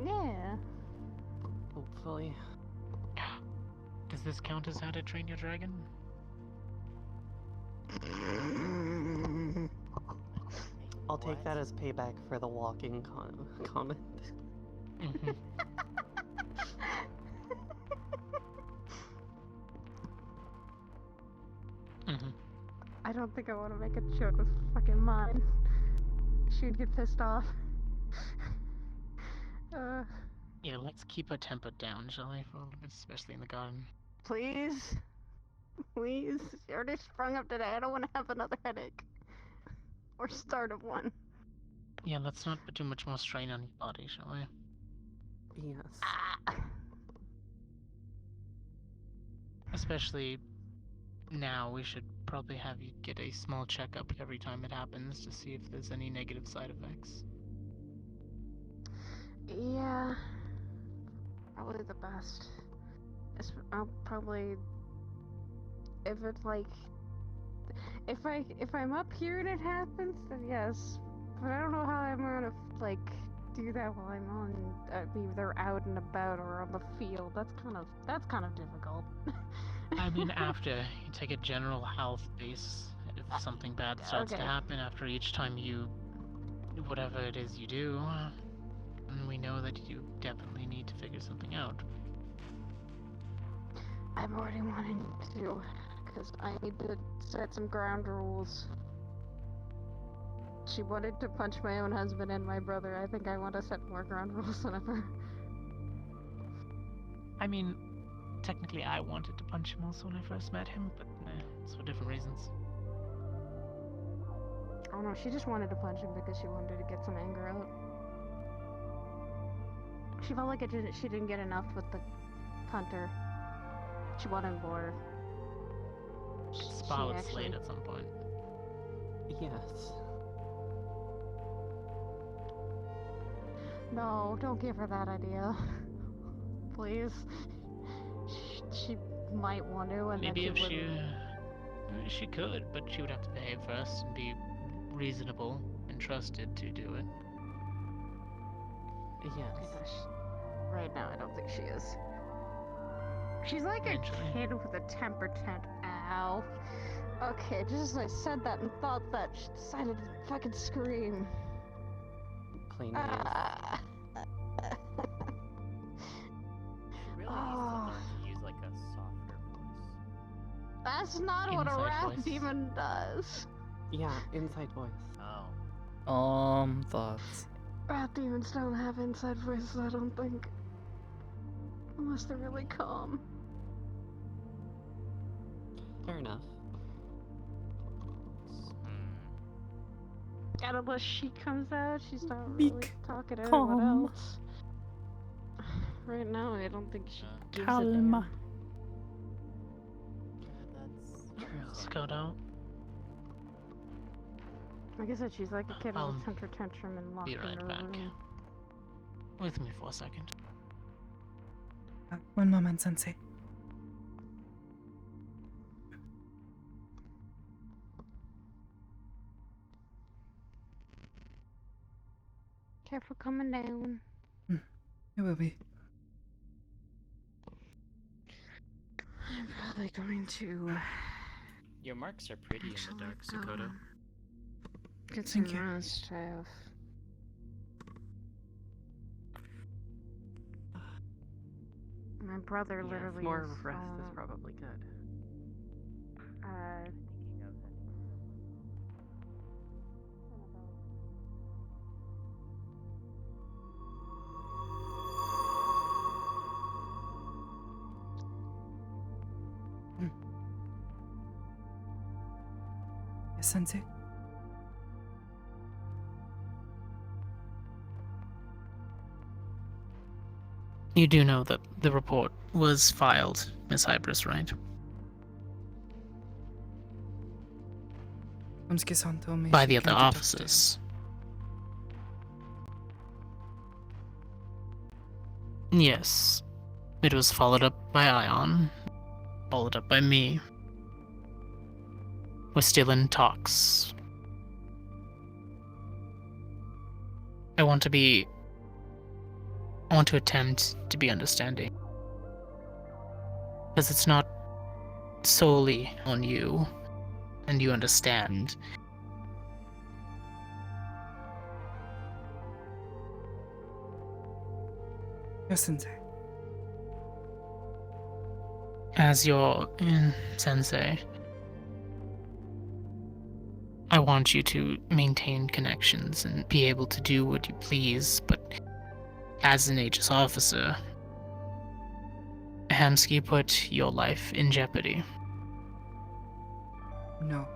Speaker 18: Yeah. Hopefully.
Speaker 16: Does this count as how to train your dragon?
Speaker 18: I'll take that as payback for the walking comment.
Speaker 6: I don't think I want to make a joke with fucking mine. She'd get pissed off.
Speaker 16: Yeah, let's keep her temper down, shall we? For a little bit, especially in the garden.
Speaker 6: Please? Please? She already sprung up today. I don't want to have another headache. Or start of one.
Speaker 16: Yeah, let's not put too much more strain on your body, shall we?
Speaker 18: Yes.
Speaker 16: Especially now, we should probably have you get a small checkup every time it happens to see if there's any negative side effects.
Speaker 6: Yeah. Probably the best. I'll probably... If it's like... If I'm up here and it happens, then yes. But I don't know how I'm gonna, like, do that while I'm on, either out and about or on the field. That's kind of difficult.
Speaker 16: I mean, after you take a general health base, if something bad starts to happen after each time you, whatever it is you do, and we know that you definitely need to figure something out.
Speaker 6: I'm already wanting to, because I need to set some ground rules. She wanted to punch my own husband and my brother. I think I want to set more ground rules on her.
Speaker 16: I mean, technically I wanted to punch him also when I first met him, but it's for different reasons.
Speaker 6: Oh no, she just wanted to punch him because she wanted to get some anger out. She felt like she didn't get enough with the hunter. She wanted more.
Speaker 16: Spa with Slade at some point.
Speaker 18: Yes.
Speaker 6: No, don't give her that idea. Please. She might want to, and
Speaker 16: maybe
Speaker 6: then
Speaker 16: she could, but she would have to behave first and be reasonable and trusted to do it.
Speaker 18: Yes.
Speaker 6: Right now, I don't think she is. She's like a kid with a temper tantrum. Ow. Okay, just as I said that and thought that, she decided to fucking scream.
Speaker 18: Plain
Speaker 17: She really needs to learn to use like a softer voice.
Speaker 6: That's not what a
Speaker 16: Inside
Speaker 6: rat
Speaker 16: voice.
Speaker 6: demon does.
Speaker 18: Yeah, inside voice.
Speaker 17: Oh.
Speaker 1: Thoughts.
Speaker 6: Rat demons don't have inside voices, I don't think. Unless they're really calm.
Speaker 18: Fair enough.
Speaker 6: And unless she comes out, she's not really talking to
Speaker 1: calm.
Speaker 6: anyone else. Right now, I don't think she gives a
Speaker 1: Calm.
Speaker 6: damn.
Speaker 16: True, Sakoto.
Speaker 6: Like I said, she's like a kid with a temper tantrum and locked
Speaker 16: Be
Speaker 6: in
Speaker 16: right
Speaker 6: her
Speaker 16: back.
Speaker 6: room.
Speaker 16: With me for a second.
Speaker 1: One moment, Sensei.
Speaker 6: Careful coming down.
Speaker 1: It will be.
Speaker 6: I'm probably going to
Speaker 17: Your marks are pretty in the dark, Sakoto.
Speaker 6: get some
Speaker 1: Thank you.
Speaker 6: rest. My brother
Speaker 18: Yes,
Speaker 6: literally
Speaker 18: more
Speaker 6: is,
Speaker 18: rest is probably good.
Speaker 1: Yes, Sensei.
Speaker 16: You do know that the report was filed, Miss Hybris, right?
Speaker 1: Umsuke-san told me
Speaker 16: By
Speaker 1: she
Speaker 16: the other
Speaker 1: can detect
Speaker 16: officers. Yes. It was followed up by Ion. Followed up by me. We're still in talks. I want to attempt to be understanding. Because it's not solely on you, and you understand.
Speaker 1: Yes, Sensei.
Speaker 16: As your sensei, I want you to maintain connections and be able to do what you please, but as an Aegis officer, Hamsky put your life in jeopardy.
Speaker 1: No.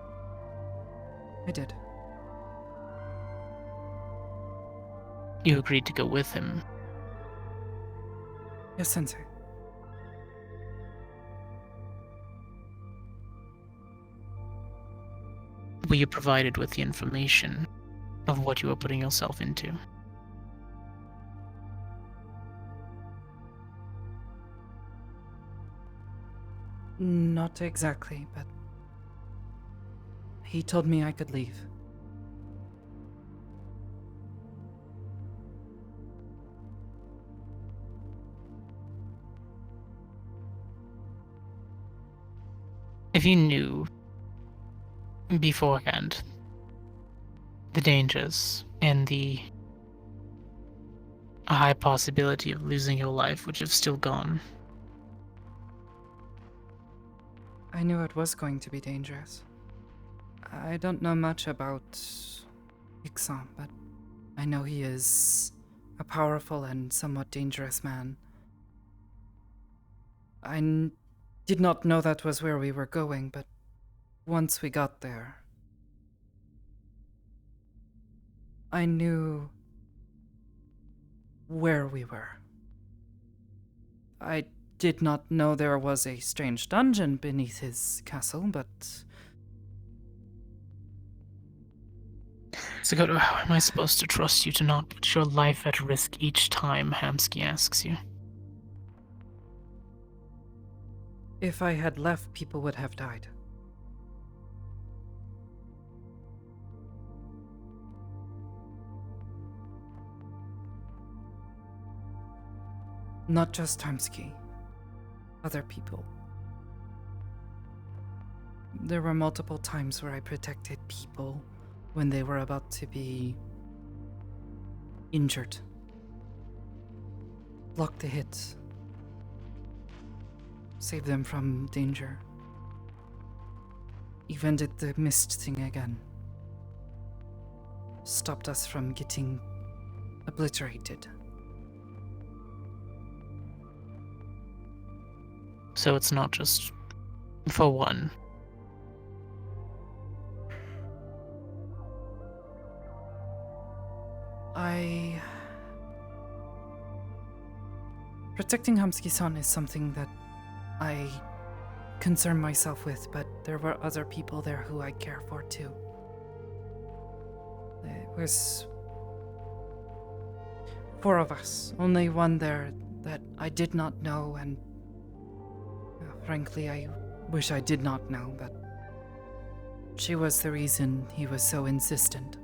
Speaker 1: I did.
Speaker 16: You agreed to go with him.
Speaker 1: Yes, Sensei.
Speaker 16: Were you provided with the information of what you were putting yourself into?
Speaker 1: Not exactly, but he told me I could leave.
Speaker 16: If you knew beforehand the dangers and the high possibility of losing your life, would you have still gone?
Speaker 1: I knew it was going to be dangerous. I don't know much about Ixon, but I know he is a powerful and somewhat dangerous man. I did not know that was where we were going, but once we got there, I knew where we were. I did not know there was a strange dungeon beneath his castle, but...
Speaker 16: Sakoto, how am I supposed to trust you to not put your life at risk each time Hamsky asks you?
Speaker 1: If I had left, people would have died. Not just Hamsky. Other people. There were multiple times where I protected people when they were about to be injured. Blocked the hits. Saved them from danger. Even did the mist thing again. Stopped us from getting obliterated.
Speaker 16: So it's not just for one.
Speaker 1: Protecting Hamsky-san is something that I concern myself with, but there were other people there who I care for too. There was 4 of us, only one there that I did not know, and frankly I wish I did not know, but she was the reason he was so insistent.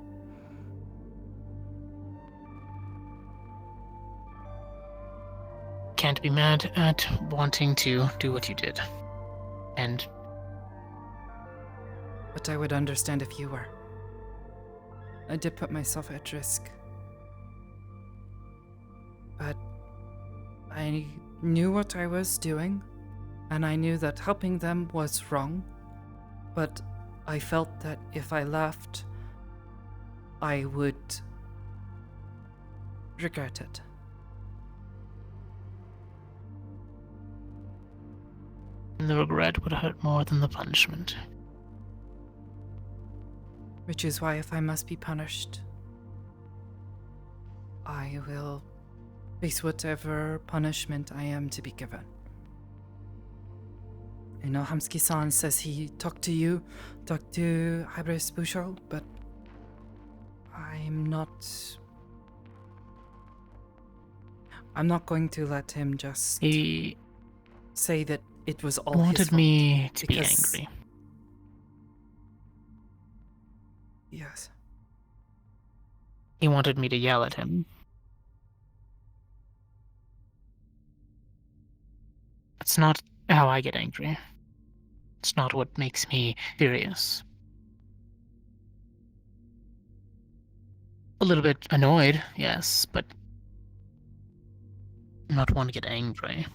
Speaker 16: Can't be mad at wanting to do what you did. And...
Speaker 1: But I would understand if you were. I did put myself at risk. But I knew what I was doing, and I knew that helping them was wrong, but I felt that if I left, I would regret it.
Speaker 16: the regret would hurt more than the punishment.
Speaker 1: Which is why if I must be punished, I will face whatever punishment I am to be given. I know Hamsky-san says he talked to you, talked to Hybris Busho, but I'm not going to let him just say that it was all his fault.
Speaker 16: He wanted me to be angry.
Speaker 1: Yes.
Speaker 16: He wanted me to yell at him. That's not how I get angry. It's not what makes me furious. A little bit annoyed, yes, but I'm not one to get angry.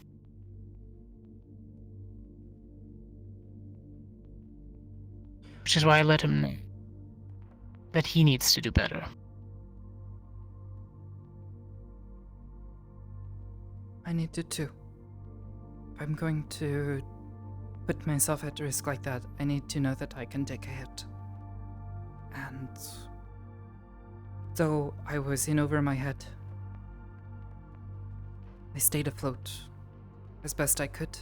Speaker 16: Which is why I let him know that he needs to do better.
Speaker 1: I need to too. If I'm going to put myself at risk like that, I need to know that I can take a hit. And though I was in over my head, I stayed afloat as best I could,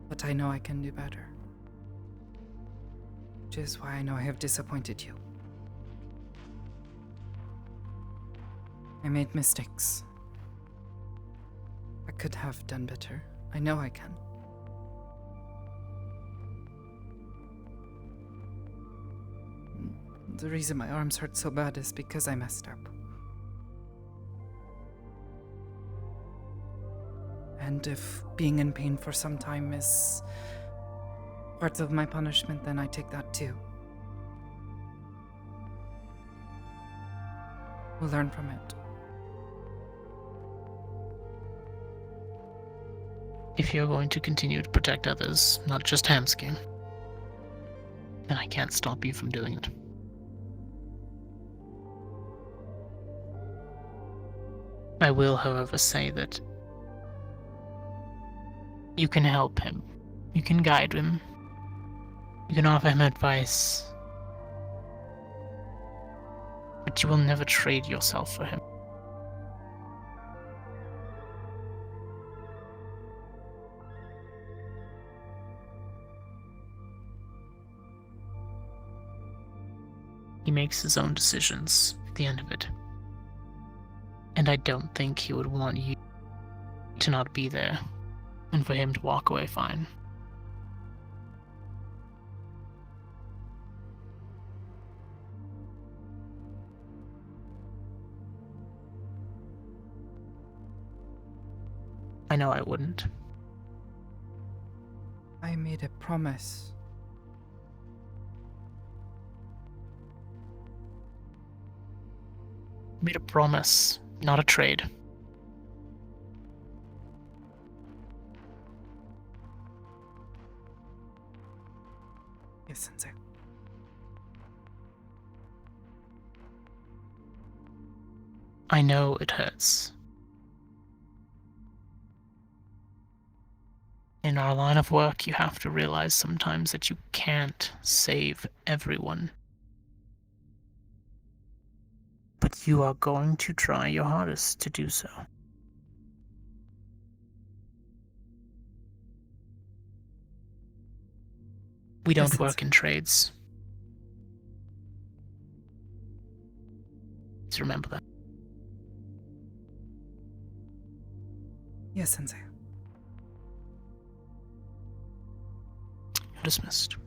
Speaker 1: but I know I can do better. Which is why I know I have disappointed you. I made mistakes. I could have done better. I know I can. The reason my arms hurt so bad is because I messed up. And if being in pain for some time is part of my punishment, then I take that too. We'll learn from it.
Speaker 16: If you're going to continue to protect others, not just Hamsky, then I can't stop you from doing it. I will, however, say that you can help him. You can guide him. You can offer him advice. But you will never trade yourself for him. He makes his own decisions at the end of it. And I don't think he would want you to not be there, and for him to walk away fine. I know I wouldn't.
Speaker 1: I made a promise.
Speaker 16: Made a promise, not a trade.
Speaker 1: Yes, Sensei.
Speaker 16: I know it hurts. In our line of work, you have to realize sometimes that you can't save everyone. But you are going to try your hardest to do so. We don't work in trades. Just remember that.
Speaker 1: Yes, Sensei.
Speaker 16: You're dismissed.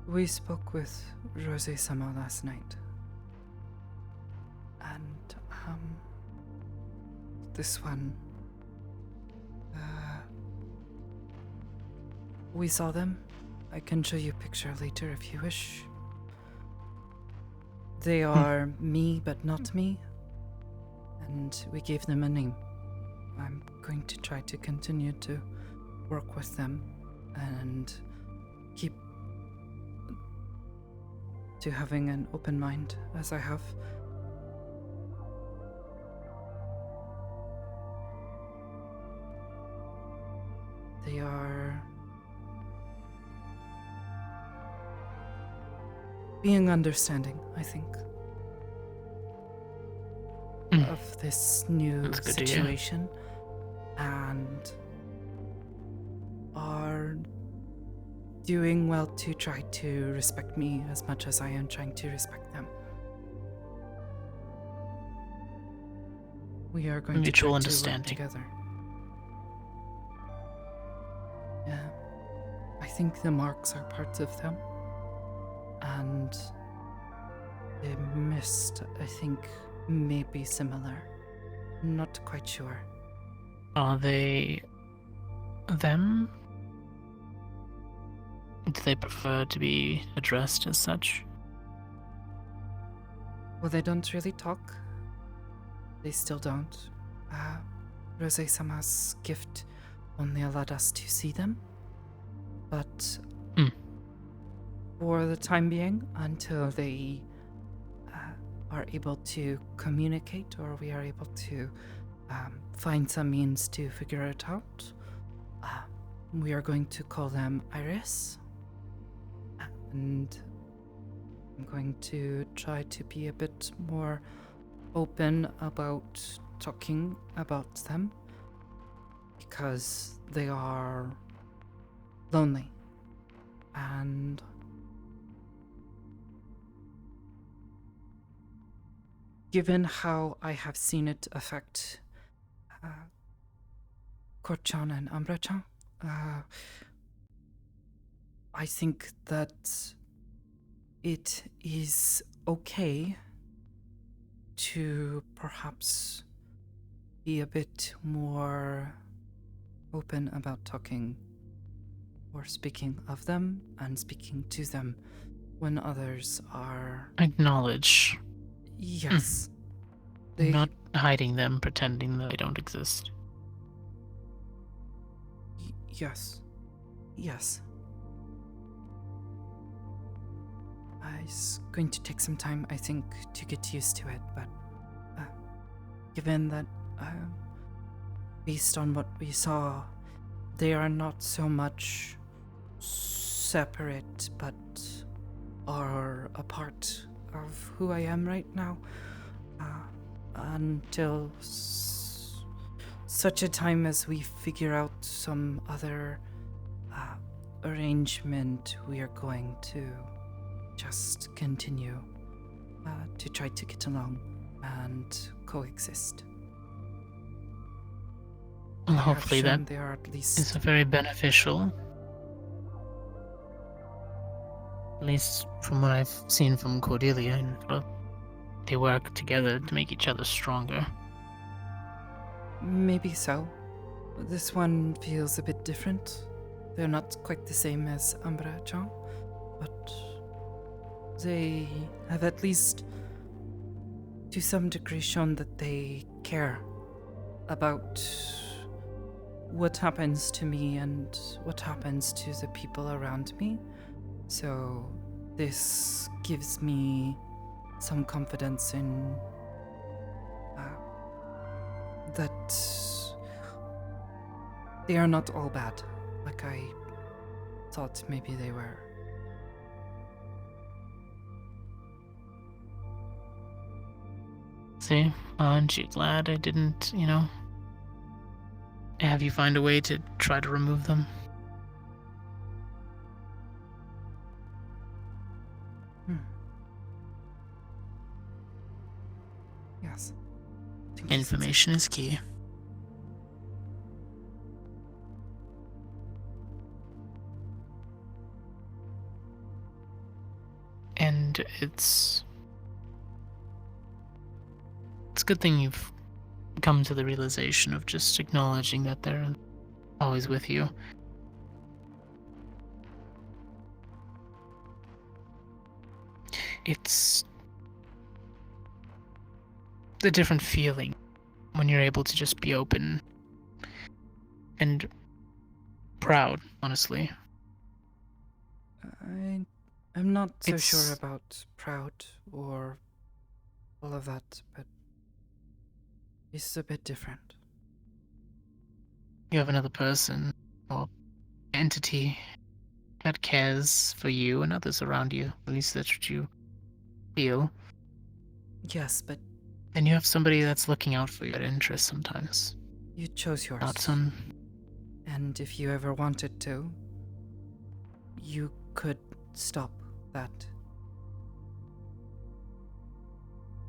Speaker 1: We spoke with Rose-sama last night. And, this one... we saw them. I can show you a picture later if you wish. They are me, but not me. And we gave them a name. I'm going to try to continue to work with them and keep to having an open mind as I have. They are being understanding, I think, of this new situation, and are doing well to try to respect me as much as I am trying to respect them. We are going
Speaker 16: Mutual
Speaker 1: to try
Speaker 16: understanding.
Speaker 1: to work together. Yeah. I think the marks are part of them. And the mist, I think, may be similar. Not quite sure.
Speaker 16: Are they them? Do they prefer to be addressed as such?
Speaker 1: Well, they don't really talk. They still don't. Rose-sama's gift only allowed us to see them. But for the time being, until they are able to communicate or we are able to find some means to figure it out, we are going to call them Iris. And I'm going to try to be a bit more open about talking about them because they are lonely and given how I have seen it affect Korchan and Umbra-chan, I think that it is okay to perhaps be a bit more open about talking or speaking of them and speaking to them when others are...
Speaker 16: Acknowledge.
Speaker 1: Yes.
Speaker 16: Not hiding them, pretending that they don't exist.
Speaker 1: Yes. Yes. It's going to take some time, I think, to get used to it, but given that, based on what we saw, they are not so much separate, but are a part of who I am right now, until such a time as we figure out some other arrangement, we are going to just continue to try to get along and coexist.
Speaker 16: Well, hopefully that
Speaker 1: they are at least
Speaker 16: is very beneficial. At least from what I've seen from Cordelia, and they work together to make each other stronger.
Speaker 1: Maybe so. This one feels a bit different. They're not quite the same as Umbra-chan, but they have at least to some degree shown that they care about what happens to me and what happens to the people around me. So this gives me some confidence in that they are not all bad, like I thought maybe they were.
Speaker 16: See, aren't you glad I didn't, have you find a way to try to remove them?
Speaker 1: Yes.
Speaker 16: Information is key. And it's a good thing you've come to the realization of just acknowledging that they're always with you. It's a different feeling when you're able to just be open and proud, honestly.
Speaker 1: I'm not so sure about proud or all of that, but it's a bit different.
Speaker 16: You have another person or entity that cares for you and others around you. At least that's what you feel.
Speaker 1: Yes, but...
Speaker 16: Then you have somebody that's looking out for your interests sometimes.
Speaker 1: You chose yours.
Speaker 16: Not some...
Speaker 1: And if you ever wanted to, you could stop that.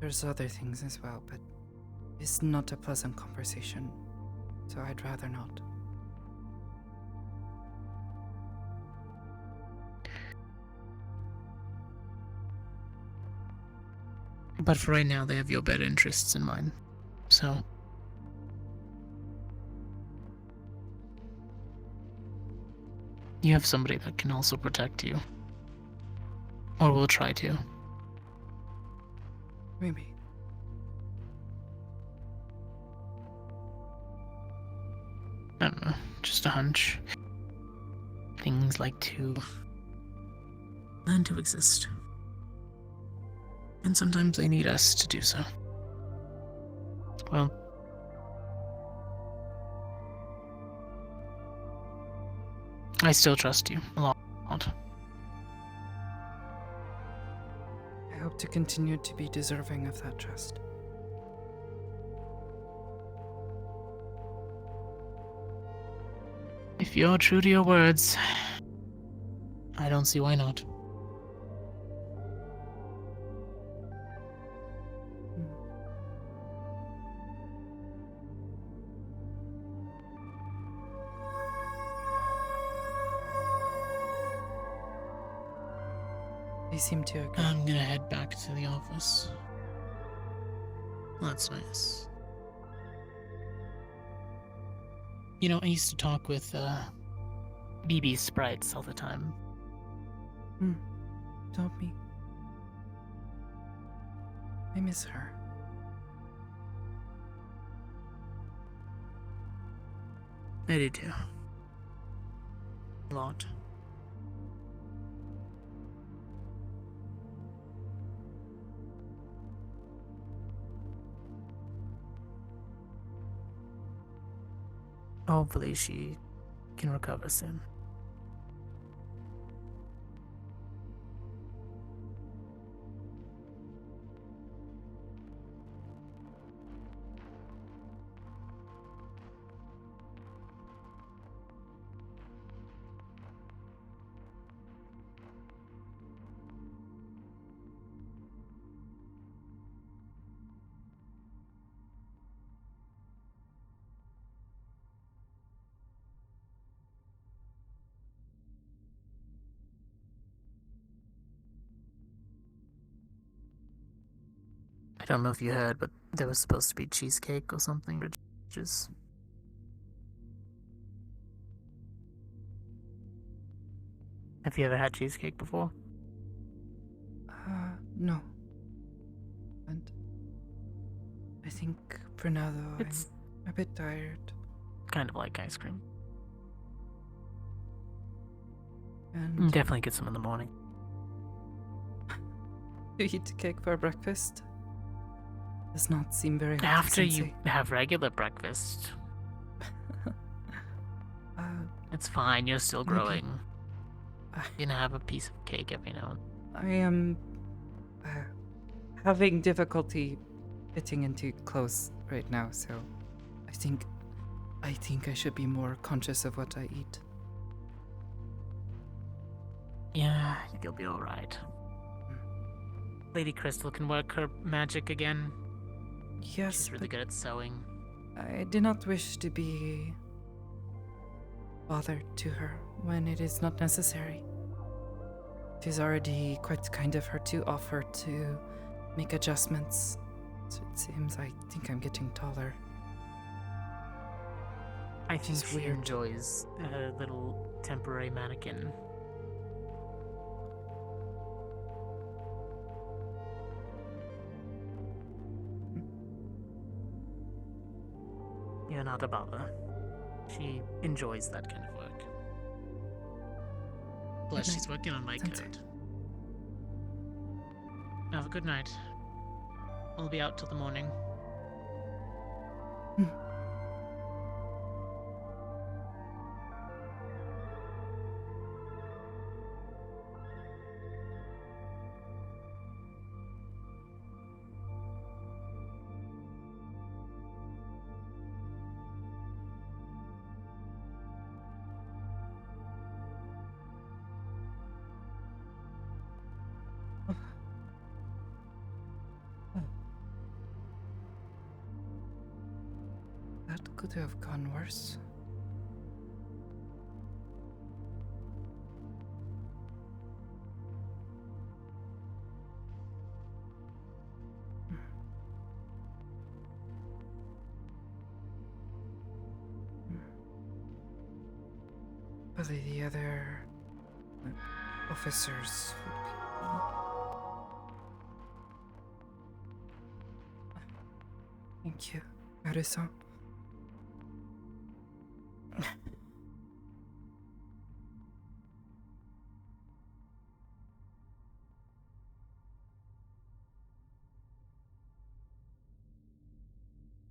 Speaker 1: There's other things as well, but is not a pleasant conversation, so I'd rather not.
Speaker 16: But for right now, they have your better interests in mind. So. You have somebody that can also protect you. Or will try to.
Speaker 1: Maybe.
Speaker 16: I don't know. Just a hunch. Things like to learn to exist. And sometimes they need us to do so. Well, I still trust you a lot.
Speaker 1: I hope to continue to be deserving of that trust.
Speaker 16: If you're true to your words, I don't see why not.
Speaker 1: They seem to agree.
Speaker 16: I'm gonna head back to the office. That's nice. You know, I used to talk with BB's sprites all the time.
Speaker 1: Told me. I miss her.
Speaker 16: I do too. A lot. Hopefully she can recover soon. I don't know if you heard, but there was supposed to be cheesecake or something, which is... Have you ever had cheesecake before?
Speaker 1: No. And I think for now, though,
Speaker 16: It's
Speaker 1: I'm a bit tired.
Speaker 16: kind of like ice cream.
Speaker 1: And
Speaker 16: Definitely get some in the morning.
Speaker 1: you eat cake for breakfast? Does not seem very healthy.
Speaker 16: After you
Speaker 1: Sensei.
Speaker 16: have regular breakfast. It's fine, you're still
Speaker 1: maybe.
Speaker 16: growing. You can have a piece of cake every now and then.
Speaker 1: I am having difficulty fitting into clothes right now, so I think I should be more conscious of what I eat.
Speaker 16: Yeah, you'll be alright. Lady Crystal can work her magic again.
Speaker 1: Yes,
Speaker 16: She's really
Speaker 1: but
Speaker 16: good at sewing.
Speaker 1: I do not wish to be bothered to her when it is not necessary. It is already quite kind of her to offer to make adjustments. So it seems I think I'm getting taller.
Speaker 16: I think
Speaker 1: is
Speaker 16: she
Speaker 1: weird.
Speaker 16: enjoys a little temporary mannequin. You're not a bother. She enjoys that kind of work. Plus,
Speaker 1: Good
Speaker 16: she's
Speaker 1: night,
Speaker 16: working on my
Speaker 1: Sensei.
Speaker 16: code. Have a good night. I'll be out till the morning.
Speaker 1: could have gone worse. Probably the other officers would be. Thank you, Harrison.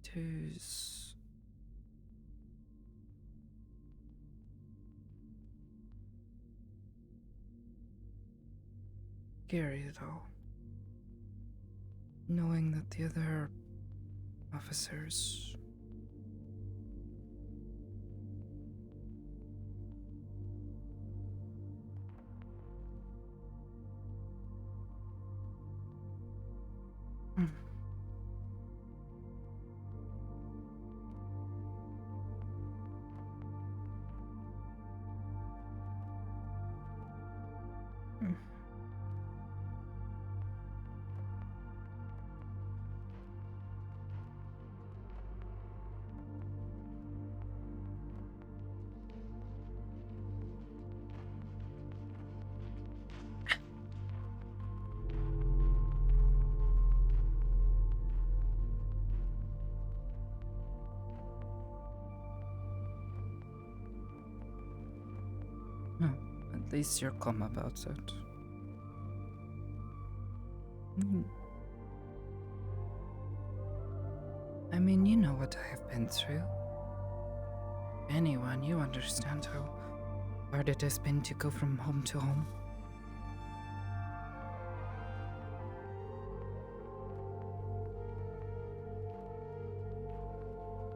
Speaker 1: Tis scary though, knowing that the other officers at least you're calm about it. I mean, you know what I have been through. Anyone, you understand how hard it has been to go from home to home.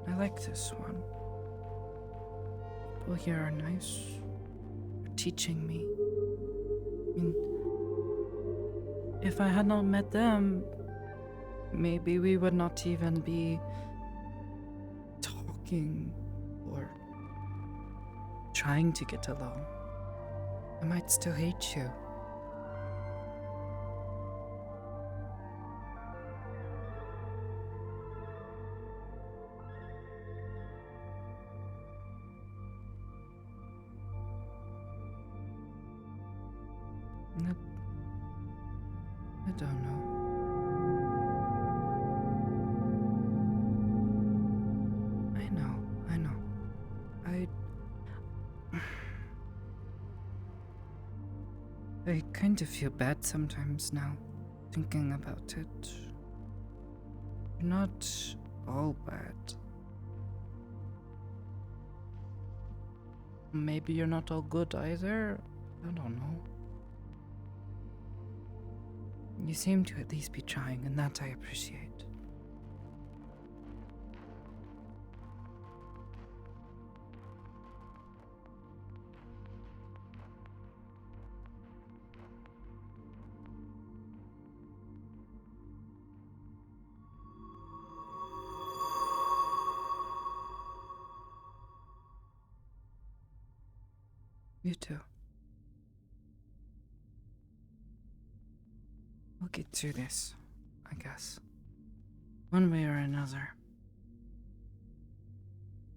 Speaker 1: I like this one. People here are nice. They're teaching me. I mean, if I had not met them, maybe we would not even be talking or trying to get along. I might still hate you. I don't know. I know. I kind of feel bad sometimes now, thinking about it. You're not all bad. Maybe you're not all good either. I don't know. You seem to at least be trying, and that I appreciate. You too. We'll get through this, I guess. One way or another.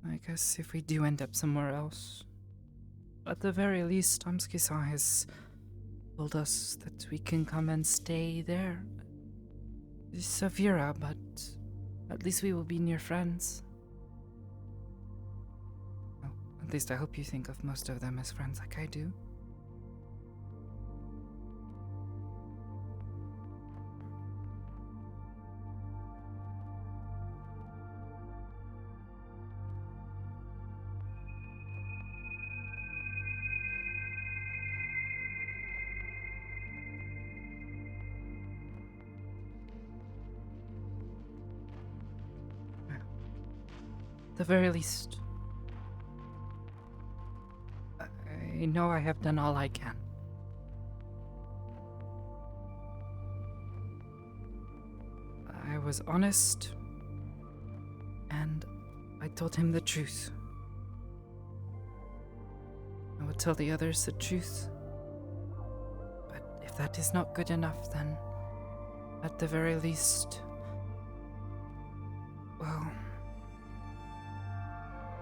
Speaker 1: I guess if we do end up somewhere else, at the very least, Amski-san has told us that we can come and stay there. It's Savira, but at least we will be near friends. Well, at least I hope you think of most of them as friends like I do. At the very least, I know I have done all I can. I was honest, and I told him the truth. I will tell the others the truth. But if that is not good enough, then at the very least, well,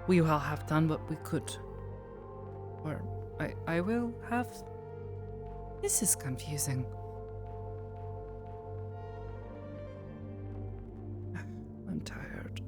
Speaker 1: we will have done what we could. Or I will have... This is confusing. I'm tired.